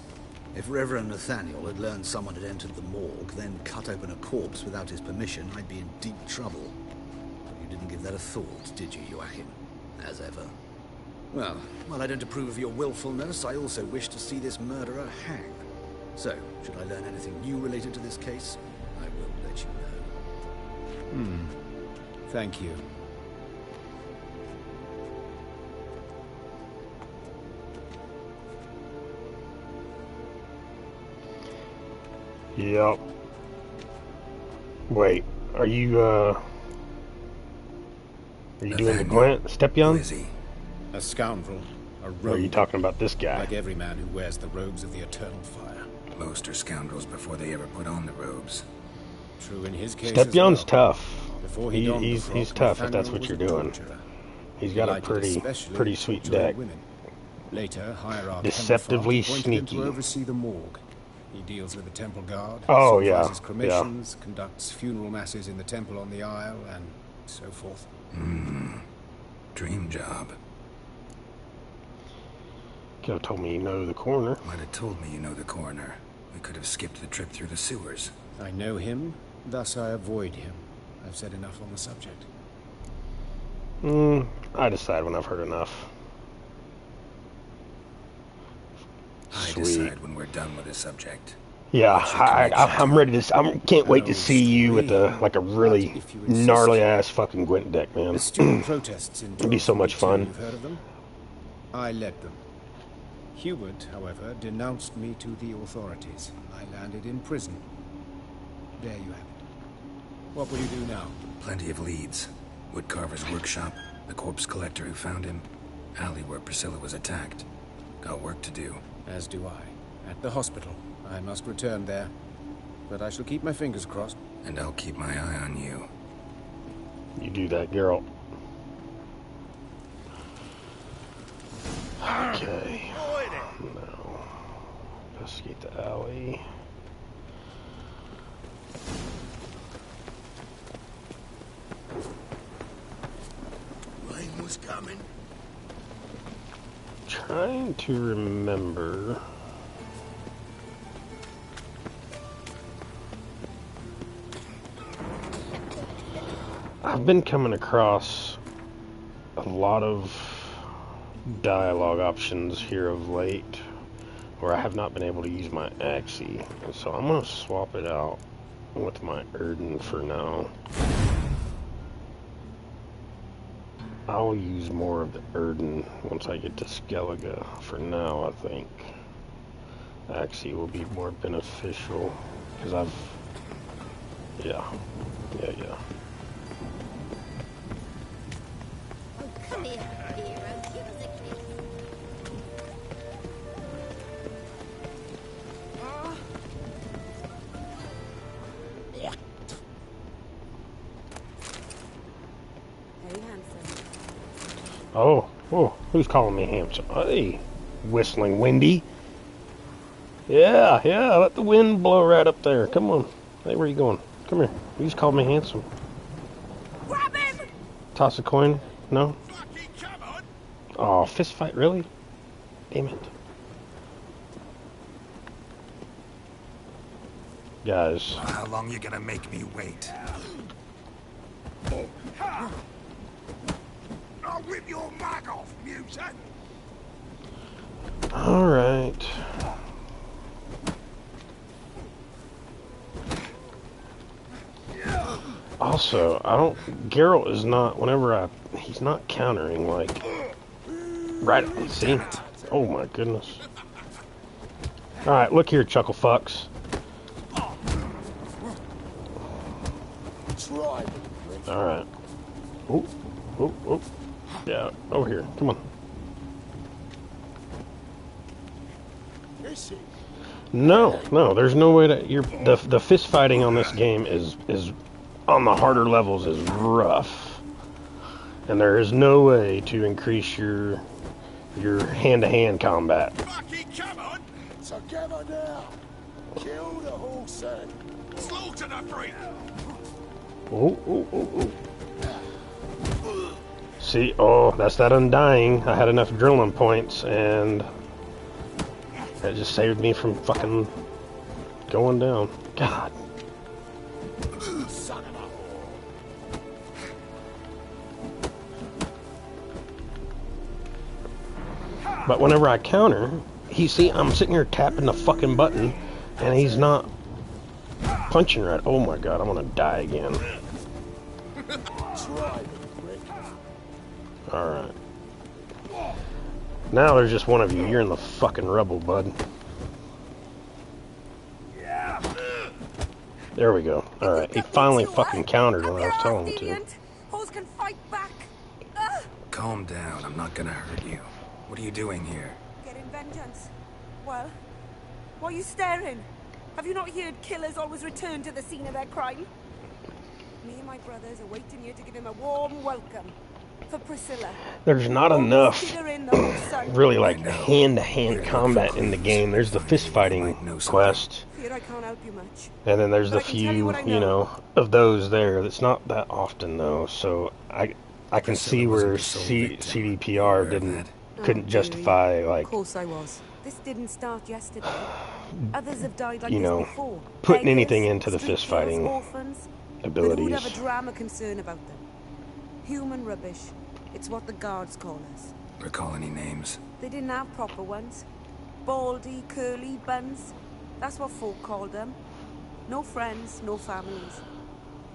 If Reverend Nathaniel had learned someone had entered the morgue, then cut open a corpse without his permission, I'd be in deep trouble. But you didn't give that a thought, did you, Joachim? As ever. Well, while I don't approve of your willfulness, I also wish to see this murderer hang. So, should I learn anything new related to this case, I will let you know. Thank you. Yep. Wait, are you doing the Gwent step young? A scoundrel, a rogue. Or are you talking about this guy? Like every man who wears the robes of the eternal fire. Most are scoundrels before they ever put on the robes. True in his case. Step young's tough. Before He's tough if that's what you're doing. He's got a pretty sweet deck. Later, hierarch Deceptively sneaky. To oversee the morgue. He deals with the temple guard. Oh yeah, cremations, conducts funeral masses in the temple on the Isle, and so forth. Dream job. Could have told me you know the coroner. Might have told me you know the coroner. We could have skipped the trip through the sewers. I know him, thus I avoid him. I've said enough on the subject. I decide when I've heard enough. I decide when we're done with this subject. Yeah, I'm ready to. I can't wait to see you with a really gnarly ass fucking Gwent deck, man. The student protests in It'd be so much fun. You've heard of them? I led them. Hubert, however, denounced me to the authorities. I landed in prison. There you have it. What will you do now? Plenty of leads. Woodcarver's workshop, the corpse collector who found him, alley where Priscilla was attacked. Got work to do. As do I. At the hospital. I must return there. But I shall keep my fingers crossed. And I'll keep my eye on you. You do that, girl. Okay. No. Investigate the alley. Rain was coming. Trying to remember. I've been coming across a lot of dialogue options here of late where I have not been able to use my Axie, and so I'm going to swap it out with my Erden for now. I'll use more of the Erden once I get to Skellige. For now, I think Axie will be more beneficial because yeah. Come here, hero. Give us a kiss. Very handsome. Oh, who's calling me handsome? Hey, whistling Windy. Yeah, let the wind blow right up there. Come on. Hey, where you going? Come here. You just called me handsome. Grab him! Toss a coin? No? Oh, fist fight, really? Damn it. Guys. How long you gonna make me wait? I'll rip your mug off, mutant! Alright. Also, Geralt is not, he's not countering, like, right, see? Oh my goodness. Alright, look here, chuckle fucks. Alright. Oh. Yeah, over here, come on. No, there's no way to, the fist fighting on this game is on the harder levels is rough. And there is no way to increase your hand-to-hand combat. Come on! Together now! Kill the horse and slaughter the freak! Oh. See, that's that undying. I had enough drilling points, and That just saved me from fucking going down. God. Son of a... But whenever I counter, I'm sitting here tapping the fucking button, and he's not punching right. Oh my god, I'm gonna die again. Alright. Now there's just one of you. You're in the fucking rubble, bud. There we go. Alright, he finally fucking countered when I was telling him to. Horse can fight back. Calm down, I'm not gonna hurt you. What are you doing here? Getting vengeance. Well, why are you staring? Have you not heard killers always return to the scene of their crime? Me and my brothers are waiting here to give him a warm welcome. For Priscilla. There's not enough really like hand-to-hand combat in the game. There's the fist fighting quest. And then there's the few, you know, of those there. That's not that often though. So I can see where CDPR couldn't justify, like, of course I was. This didn't start yesterday. Others have died like you know, this before. putting anything into the fist fighting abilities. Who'd have a drama concern about them? Human rubbish. It's what the guards call us. Recall any names? They didn't have proper ones. Baldy, curly, buns. That's what folk called them. No friends, no families.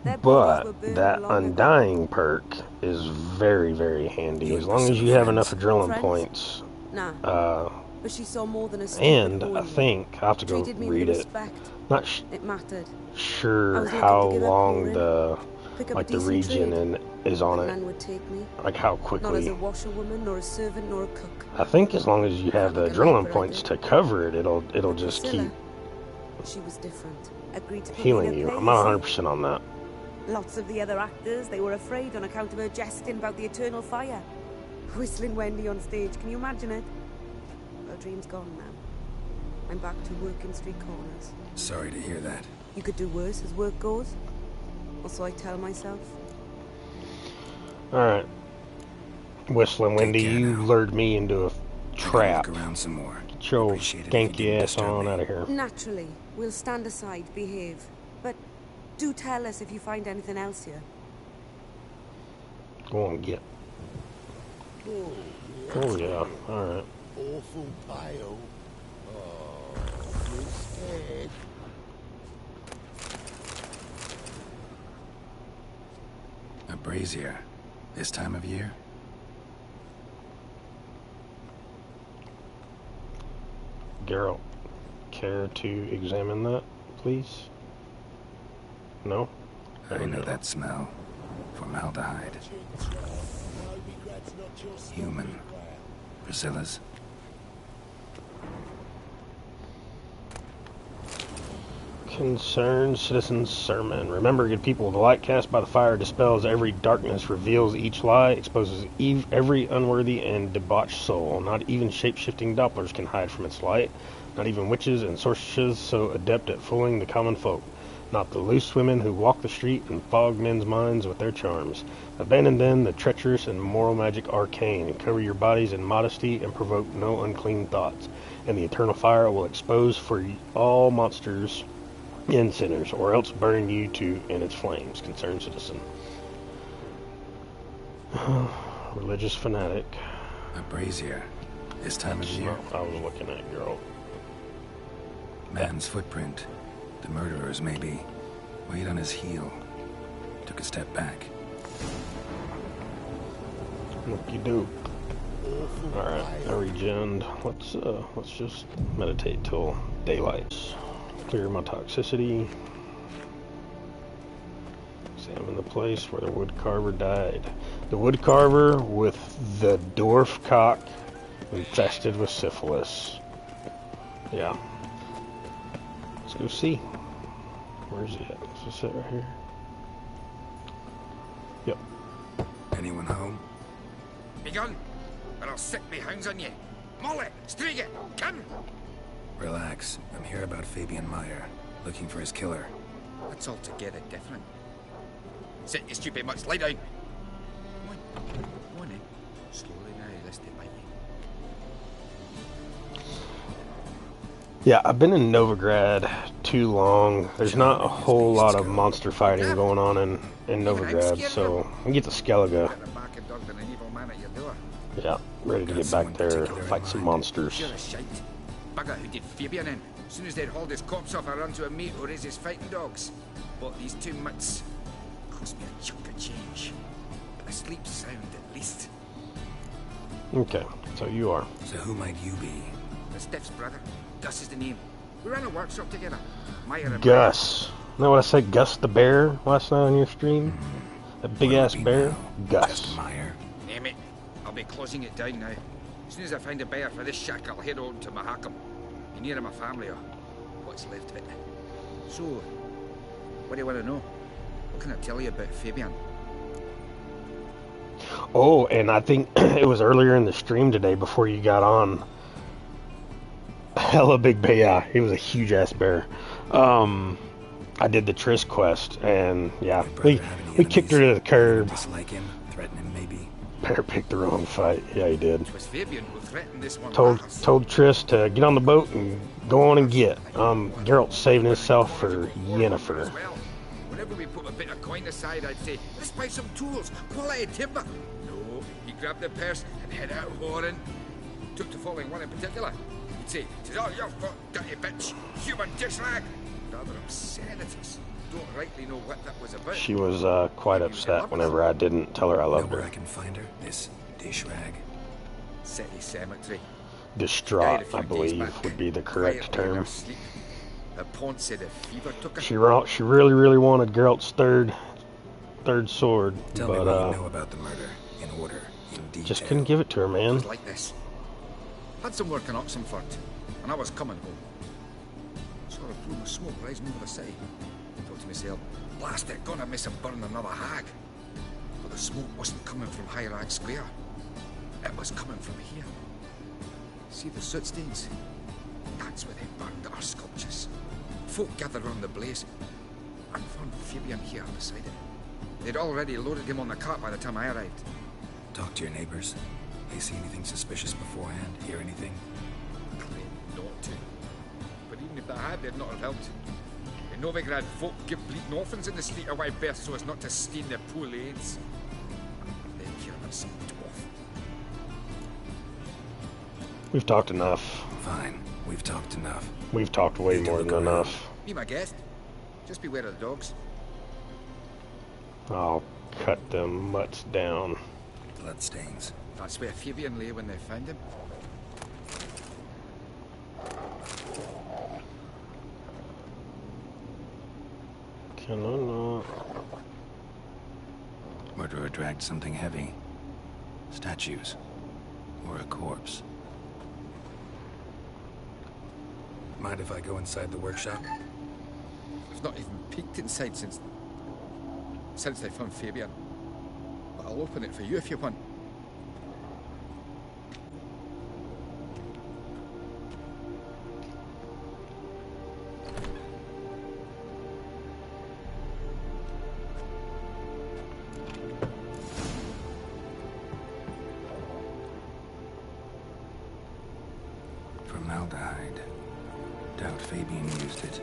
But that undying perk is very, very handy. As long as you have enough adrenaline points. Nah. But she saw more than a and I think I have to go read it. Not it mattered. Sure how long the region is on it. Would take me. Like how quickly. Not as a washerwoman, nor a servant, nor a cook. I think as long as you have the adrenaline points to cover it, it'll just keep. She was different. Agreed to healing you. I'm not 100% on that. Lots of the other actors, they were afraid on account of her jesting about the eternal fire. Whistling Wendy on stage, can you imagine it? Her dream's gone now. I'm back to working street corners. Sorry to hear that. You could do worse as work goes. Or so I tell myself. Alright. Whistling Wendy, you lured me into a trap. Look around some more. Get your skanky ass on out of here. Naturally. We'll stand aside, behave. But do tell us if you find anything else here. Go on, get. Oh yeah, alright. Awful pale. Oh, you're scared. A brazier. This time of year? Geralt, care to examine that, please? No? I know that smell. Formaldehyde. Human. Priscilla's. Concerned Citizen's Sermon. Remember, good people, the light cast by the fire dispels every darkness, reveals each lie, exposes every unworthy and debauched soul. Not even shape-shifting Dopplers can hide from its light. Not even witches and sorceresses so adept at fooling the common folk. Not the loose women who walk the street and fog men's minds with their charms. Abandon then the treacherous and moral magic arcane, and cover your bodies in modesty and provoke no unclean thoughts. And the eternal fire will expose for all monsters and sinners, or else burn you too in its flames. Concerned Citizen. Religious fanatic. A brazier. This time of year. I was looking at girl. Man's footprint. The murderer's maybe. Weighed on his heel. Took a step back. What you do? Alright, I regened. Let's just meditate till daylight. Clear my toxicity. Examine the place where the woodcarver died. The woodcarver with the dwarf cock infested with syphilis. Yeah. Let's go see. Where's he at? Is this it right here? Yep. Anyone home? Be gone, or I'll set me hounds on you. Molly, Striga, come! Relax. I'm here about Fabian Meyer, looking for his killer. That's altogether different. Sit your stupid mutts, lie down. Come on in. Slowly now, lest it bite Yeah, I've been in Novigrad too long. There's not a whole lot of monster fighting going on in Novigrad, so I can get to Skellige. Yeah, ready to get back there, fight some monsters. You're a shite. Bugger who did Fabian in. As soon as they'd hauled his corpse off, I run to a meet or raise his fighting dogs. Bought these 2 mutts. Cost me a chunk of change. But I sleep sound at least. Okay, so you are. So who might you be? The Steph's brother. Gus is the name. We ran a workshop together. Meyer and Gus. Know what I said, Gus the bear last night on your stream? That big ass bear? Now? Gus. Meyer. Name it. I'll be closing it down now. As soon as I find a buyer for this shack, I'll head on to Mahakam. Be near my family or what's left of it. So, what do you want to know? What can I tell you about Fabian? Oh, and I think it was earlier in the stream today before you got on. Hella big bear. Yeah, he was a huge ass bear. I did the Triss quest, and yeah, we kicked her to the curb. Dislike him, threaten him, maybe. Bear picked the wrong fight. Yeah, he did. It was Fabian who threatened this one. Told Triss to get on the boat and go on and get. Geralt's saving himself for Yennefer. Whenever we put a bit of coin aside, I'd say, let's buy some tools, quality timber. No, he grabbed the purse and head out whoring. Took to following one in particular. He'd say, "'Tis all your fault, dirty bitch, human dish rag." Rather obscenities. Don't rightly know what that was about. She was quite upset whenever I didn't tell her I loved her. I can find her. This dish rag. City cemetery. Distraught, I believe, would be the correct term. The pawn said a fever took her. She really wanted Geralt's third sword, Tell me what you know about the murder, in order, in detail. Just couldn't give it to her, man. It was like this. Had some work in Oxenford, and I was coming home. Saw a plume of smoke rising over the city. Thought to myself, blast it, gonna miss him burn another hag. But the smoke wasn't coming from High Rag Square. It was coming from here. See the soot stains? That's where they burned our sculptures. Folk gathered around the blaze and found Fabian here beside it. They'd already loaded him on the cart by the time I arrived. Talk to your neighbors. They see anything suspicious beforehand? Hear anything? Claim not to. But even if they had, they'd not have helped. In Novigrad, folk give bleeding orphans in the street a wide berth so as not to stain their poor lanes. They care about some dwarf. We've talked enough. Fine. We've talked enough. We've talked way more than enough. Be my guest. Just beware of the dogs. I'll cut them mutts down. Bloodstains. That's where Fabian lay when they found him. Can I not? Murderer dragged something heavy. Statues. Or a corpse. Mind if I go inside the workshop? I've not even peeked inside since they found Fabian. But I'll open it for you if you want. Formaldehyde. Doubt Fabian used it.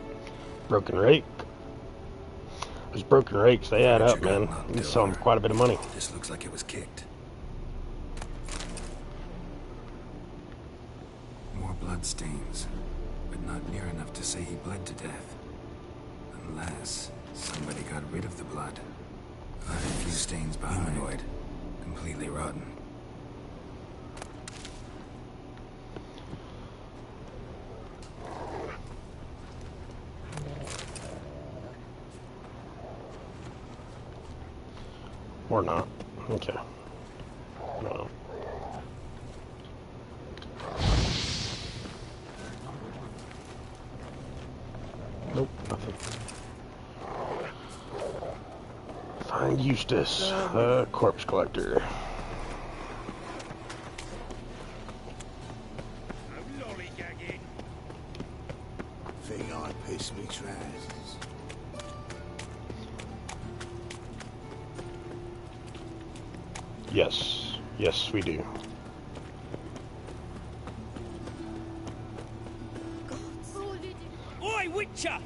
Broken rake. Those broken rakes, they add up, man. You sell them quite a bit of money. This looks like it was kicked. More blood stains, but not near enough to say he bled to death. Unless somebody got rid of the blood. A few stains behind. Humanoid. Completely rotten. Or not. Okay. No. Nope, nothing. Find Eustace, corpse collector. Think I piss me trousers. Yes. Yes, we do. Witcher!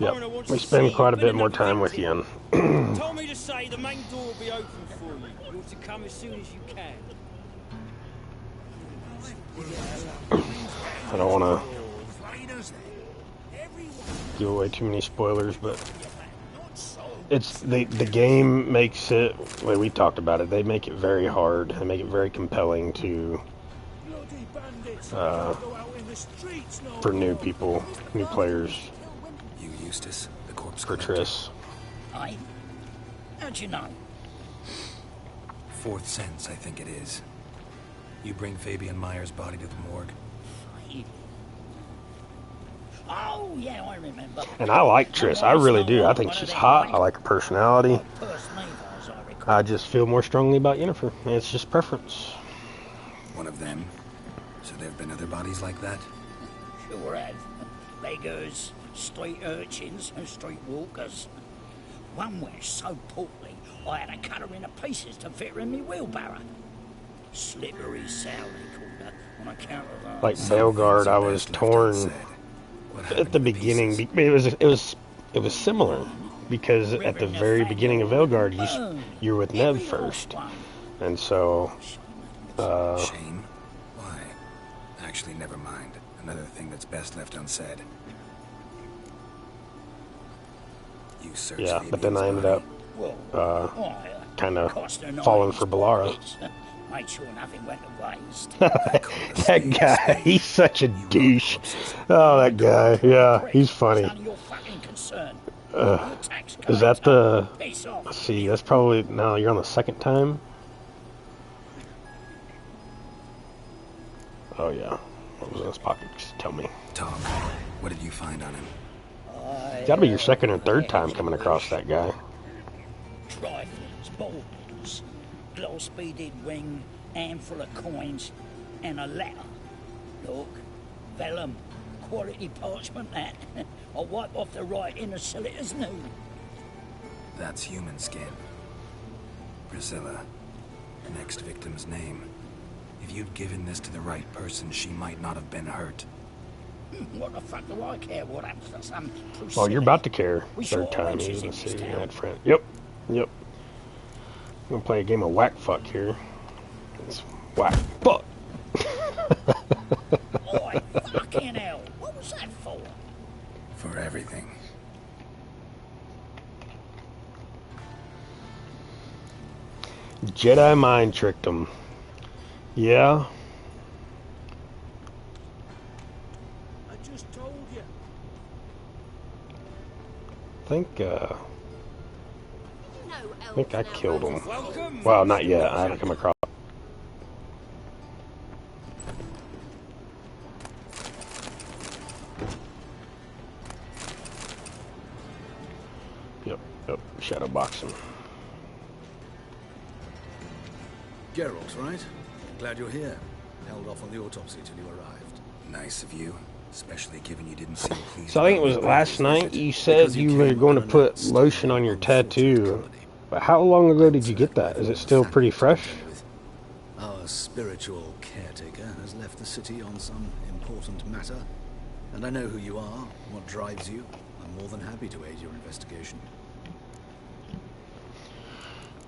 Yep, we spend quite a bit more time with you. Told me to say the main door will be open for you. You're to come as soon as you can. I don't want to give away too many spoilers, but it's the game makes it, like we talked about it, they make it very hard. They make it very compelling to for new people, new players. You, Eustace, the corpse for Triss. Aye? How'd you know? Fourth sense, I think it is. You bring Fabian Meyer's body to the morgue. Oh, yeah, I remember. And I like Triss. I really do. I think she's hot. I like her personality. I just feel more strongly about Yennefer. It's just preference. One of them? So there have been other bodies like that? Sure have. Beggars, street urchins, and street walkers. One was so portly, I had to cut her into pieces to fit her in me wheelbarrow. Slippery Sally called her on account of her. Like Belgard, I was torn at the beginning. It was similar because at the very beginning of Belgard, you're with Nev first, and so. Shame? Why? Actually, never mind. Another thing that's best left unsaid. You searched. Yeah, but then I ended up kind of falling for Bellara. Made sure nothing went to waste. That guy, he's such a douche. Oh, that guy, yeah, he's funny. Is that the... Let's see, that's probably... No, you're on the second time? Oh, yeah. What was in his pocket? Just tell me. Tom, what did you find on him? It's gotta be your second or third time coming across that guy. Trifles, baubles, gloss-beaded ring, handful of coins, and a letter. Look, vellum, quality parchment that. I'll wipe off the writing and sell it as new. That's human skin. Priscilla. Next victim's name. If you'd given this to the right person, she might not have been hurt. What the fuck do I care what happens to some Priscilla? Well, you're about to care. Third time. You're gonna see that friend. Yep. Yep. I'm gonna play a game of whack fuck here. It's whack fuck. Oi, fucking hell. What was that for? For everything. Jedi mind tricked him. Yeah. I just told you. I think I killed him. Well, not yet. I haven't come across. Yep. Shadow boxing. Geralt, right? Glad you're here. Held off on the autopsy till you arrived. Nice of you, especially given you didn't seem pleased. So I think it was last night you said you were going to put lotion on your tattoo. But how long ago did you get that? Is it still pretty fresh? Our spiritual caretaker has left the city on some important matter. And I know who you are, what drives you. I'm more than happy to aid your investigation.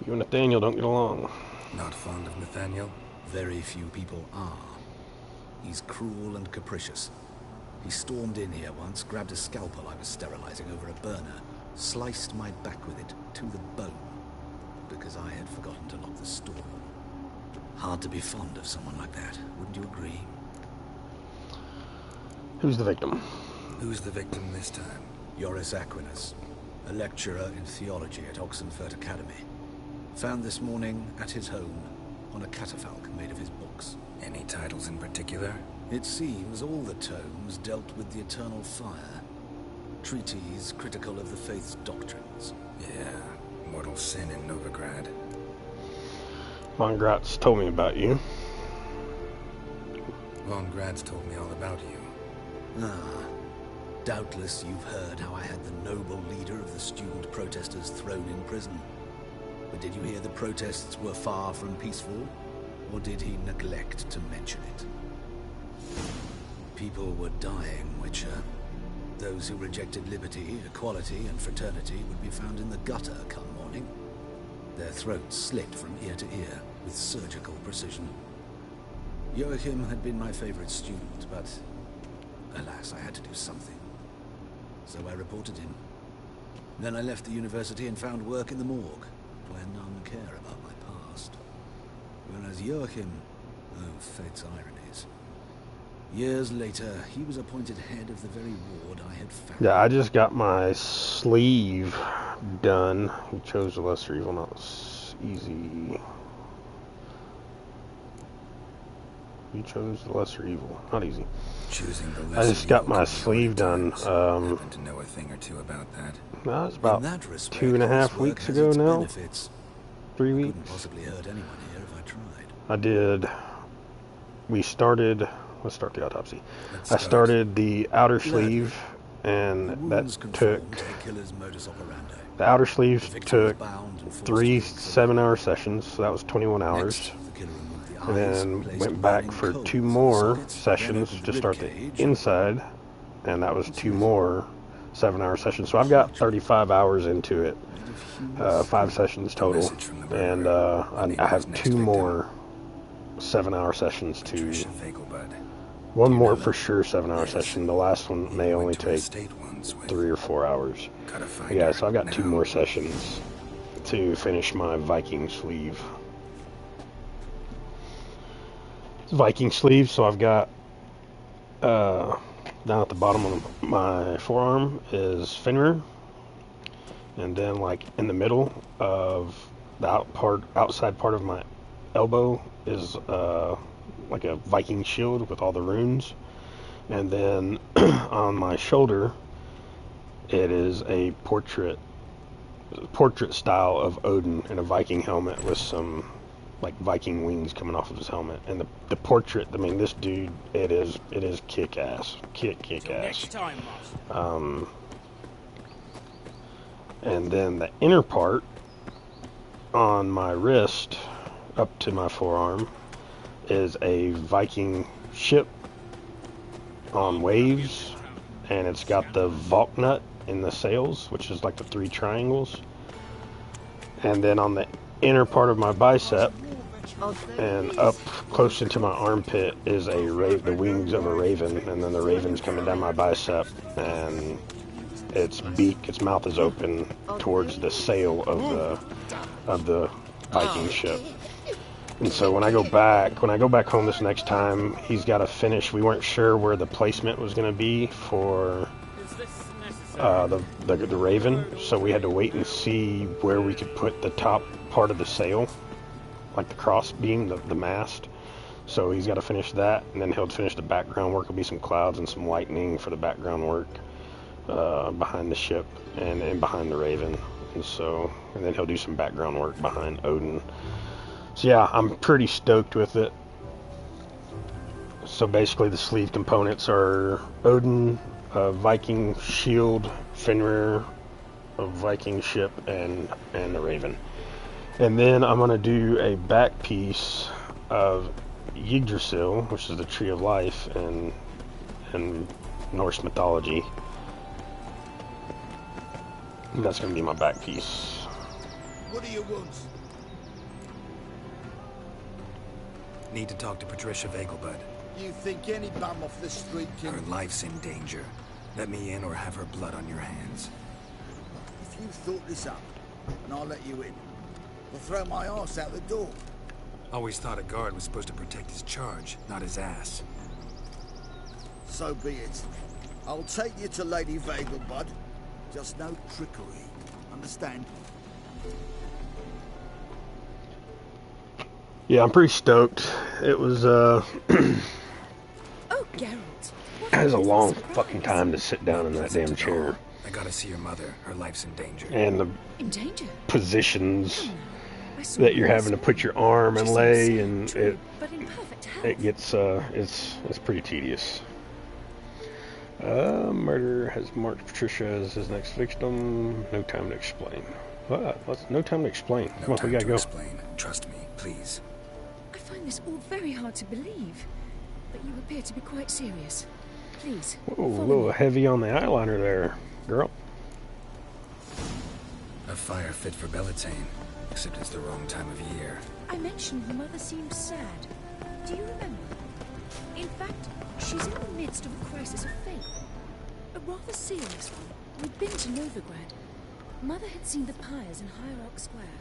You and Nathaniel don't get along. Not fond of Nathaniel? Very few people are. He's cruel and capricious. He stormed in here once, grabbed a scalpel I was sterilizing over a burner, sliced my back with it to the bone, because I had forgotten to lock the store. Hard to be fond of someone like that, wouldn't you agree? Who's the victim? Who's the victim this time? Joris Aquinas, a lecturer in theology at Oxenfurt Academy. Found this morning at his home on a catafalque made of his books. Any titles in particular? It seems all the tomes dealt with the eternal fire. Treatises critical of the faith's doctrines. Yeah, mortal sin in Novigrad. Von Gratz told me about you. Von Gratz told me all about you. Ah, doubtless you've heard how I had the noble leader of the student protesters thrown in prison. But did you hear the protests were far from peaceful? Or did he neglect to mention it? People were dying, Witcher. Those who rejected liberty, equality, and fraternity would be found in the gutter come morning. Their throats slit from ear to ear with surgical precision. Joachim had been my favorite student, but alas, I had to do something. So I reported him. Then I left the university and found work in the morgue, where none care about my past. Whereas Joachim, oh, fate's ironies. Years later, he was appointed head of the very ward I had found. Yeah, I just got my sleeve done. He chose the lesser evil, not easy. You chose the lesser evil, not easy. Choosing the lesser I just got my sleeve done. Happen to know a thing or two about that. No, it's about 2.5 weeks ago now. Benefits. 3 weeks. Couldn't possibly hurt anyone here if I tried. I did. We started. Let's start the autopsy. I started the outer sleeve, and that took. The outer sleeve took 3 7-hour sessions, so that was 21 hours. And then went back for 2 more sessions to start the inside, and that was 2 more 7-hour sessions. So I've got 35 hours into it, 5 sessions total, and I have 2 more 7-hour sessions to. 1 more for sure 7-hour session. The last one may only take 3 or 4 hours. Yeah, so I've got 2 more sessions to finish my Viking sleeve. Viking sleeve, so I've got down at the bottom of my forearm is Fenrir, and then like in the middle of the outside part of my elbow is like a Viking shield with all the runes, and then on my shoulder it is a portrait style of Odin in a Viking helmet with some like Viking wings coming off of his helmet. And the portrait, I mean, this dude, it is kick-ass. Kick-ass. And then the inner part on my wrist up to my forearm is a Viking ship on waves, and it's got the Valknut in the sails, which is like the 3 triangles. And then on the inner part of my bicep and up close into my armpit is the wings of a raven, and then the raven's coming down my bicep, and its mouth is open towards the sail of the Viking ship. And so when I go back home this next time, he's got to finish. We weren't sure where the placement was going to be for the raven, so we had to wait and see where we could put the top part of the sail, like the cross beam, the mast. So he's got to finish that, and then he'll finish the background work. There'll be some clouds and some lightning for the background work behind the ship and behind the raven, and then he'll do some background work behind Odin. So yeah, I'm pretty stoked with it. So basically the sleeve components are Odin, a Viking shield, Fenrir, a Viking ship, and the raven. And then I'm going to do a back piece of Yggdrasil, which is the tree of life in Norse mythology. And that's going to be my back piece. What do you want? Need to talk to Patricia Vegelbud. You think any bum off the street can... Her life's in danger. Let me in or have her blood on your hands. If you thought this up, and I'll let you in, I'll throw my arse out the door. Always thought a guard was supposed to protect his charge, not his ass. So be it. I'll take you to Lady Vegelbud. Just no trickery. Understand? Yeah, I'm pretty stoked. It was, Oh, Geralt. It was a long fucking time to sit down in that damn chair. I gotta see your mother. Her life's in danger. And the In danger? positions that you're having to put your arm and lay, and it gets, it's pretty tedious. Murder has marked Patricia as his next victim. No time to explain. No time to explain. Come on, we gotta go. Explain. Trust me, please. I find this all very hard to believe, but you appear to be quite serious. Please. Ooh, a little heavy on the eyeliner there, girl. A fire fit for Bellatane, except it's the wrong time of year. I mentioned Mother seemed sad. Do you remember? In fact, she's in the midst of a crisis of faith. A rather serious one. We'd been to Novigrad. Mother had seen the pyres in Hierarch Square,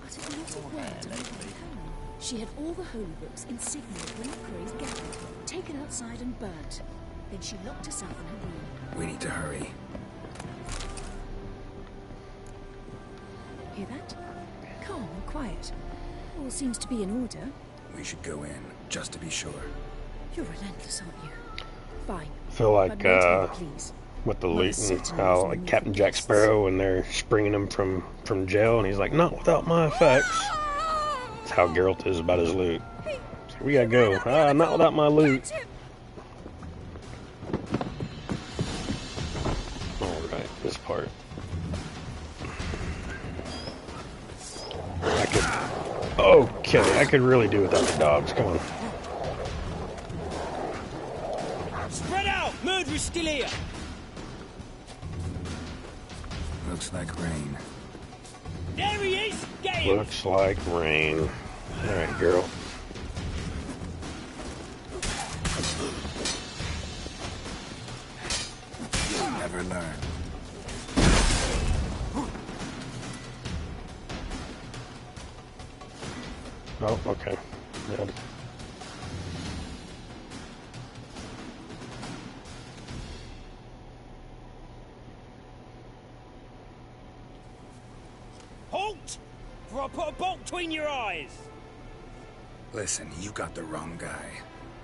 uttered not a word to make it home. She had all the holy books insignia of reliquaries gathered, taken outside and burnt. Then she locked herself in her room. We need to hurry. Hear that? Calm and quiet. All seems to be in order. We should go in, just to be sure. You're relentless, aren't you? Fine. I feel like, please. with the loot and how, like, Captain Jack Sparrow, when they're springing him from jail, and he's like, not without my effects. That's how Geralt is about his loot. So we gotta go. Not without my loot. Alright, this part. Okay, I could really do without the dogs. Come on. Spread out! Murderer's still here! Looks like rain. There he is! Get him! Looks like rain. Alright, girl. You'll never learn. Oh, okay. Yeah. Halt! For I put a bolt between your eyes! Listen, you got the wrong guy.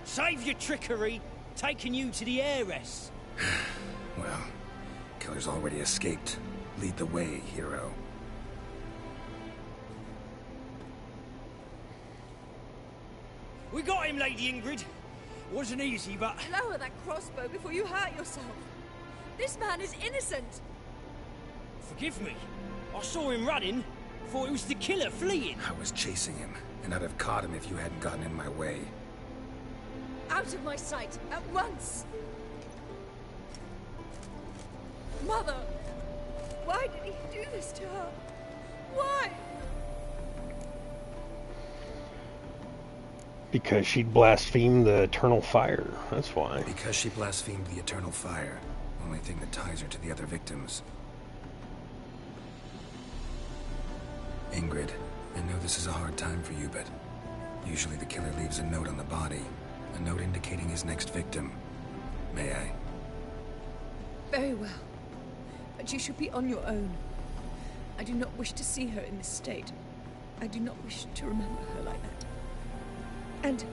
Save your trickery, taking you to the heiress. Well, killer's already escaped. Lead the way, hero. We got him, Lady Ingrid. Wasn't easy, but... Lower that crossbow before you hurt yourself. This man is innocent. Forgive me. I saw him running. Thought it was the killer fleeing. I was chasing him, and I'd have caught him if you hadn't gotten in my way. Out of my sight, at once! Mother! Why did he do this to her? Why? Because she blasphemed the eternal fire. That's why. Because she blasphemed the eternal fire. Only thing that ties her to the other victims. Ingrid, I know this is a hard time for you, but usually the killer leaves a note on the body. A note indicating his next victim. May I? Very well. But you should be on your own. I do not wish to see her in this state. I do not wish to remember her like that. And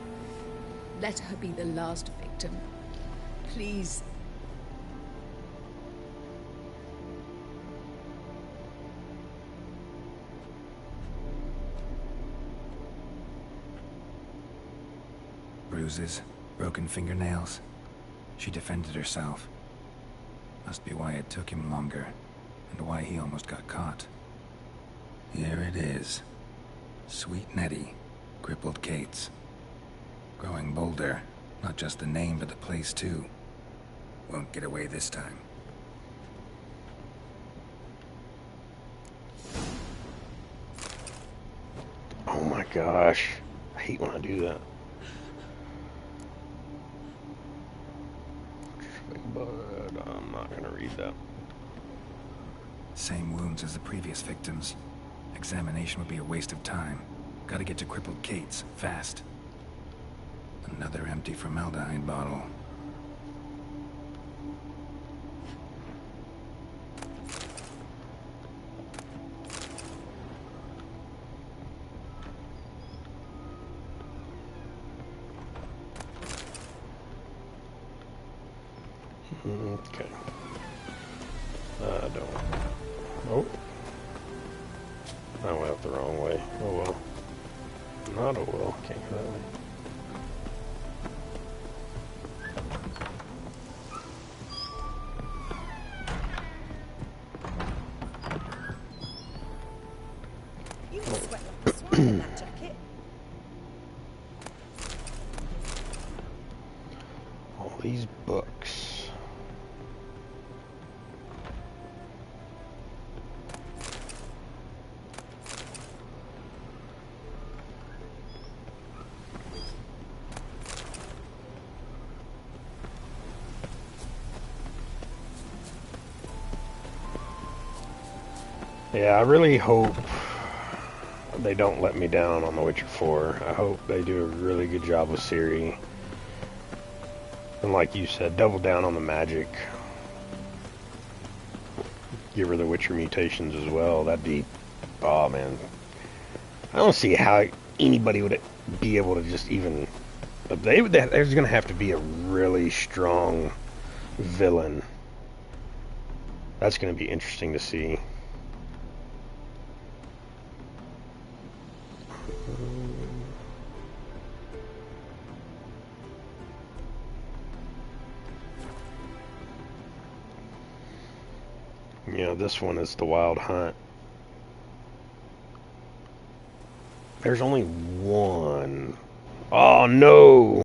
let her be the last victim. Please. Bruises, broken fingernails. She defended herself. Must be why it took him longer, and why he almost got caught. Here it is. Sweet Nettie, crippled Kate's. Growing bolder, not just the name, but the place too. Won't get away this time. Oh my gosh. I hate when I do that. But I'm not gonna read that. Same wounds as the previous victims. Examination would be a waste of time. Gotta get to crippled Kate's, fast. Another empty formaldehyde bottle. Okay. I don't. Oh. I went up the wrong way. Oh well. Not oh well. Can't go that way. You sweat like a swine in that jacket. All these books. Yeah, I really hope they don't let me down on The Witcher 4. I hope they do a really good job with Ciri. And like you said, double down on the magic. Give her the Witcher mutations as well. That'd be... Oh, man. I don't see how anybody would be able to just even... There's going to have to be a really strong villain. That's going to be interesting to see. Yeah, this one is the Wild Hunt. There's only one. Oh, no!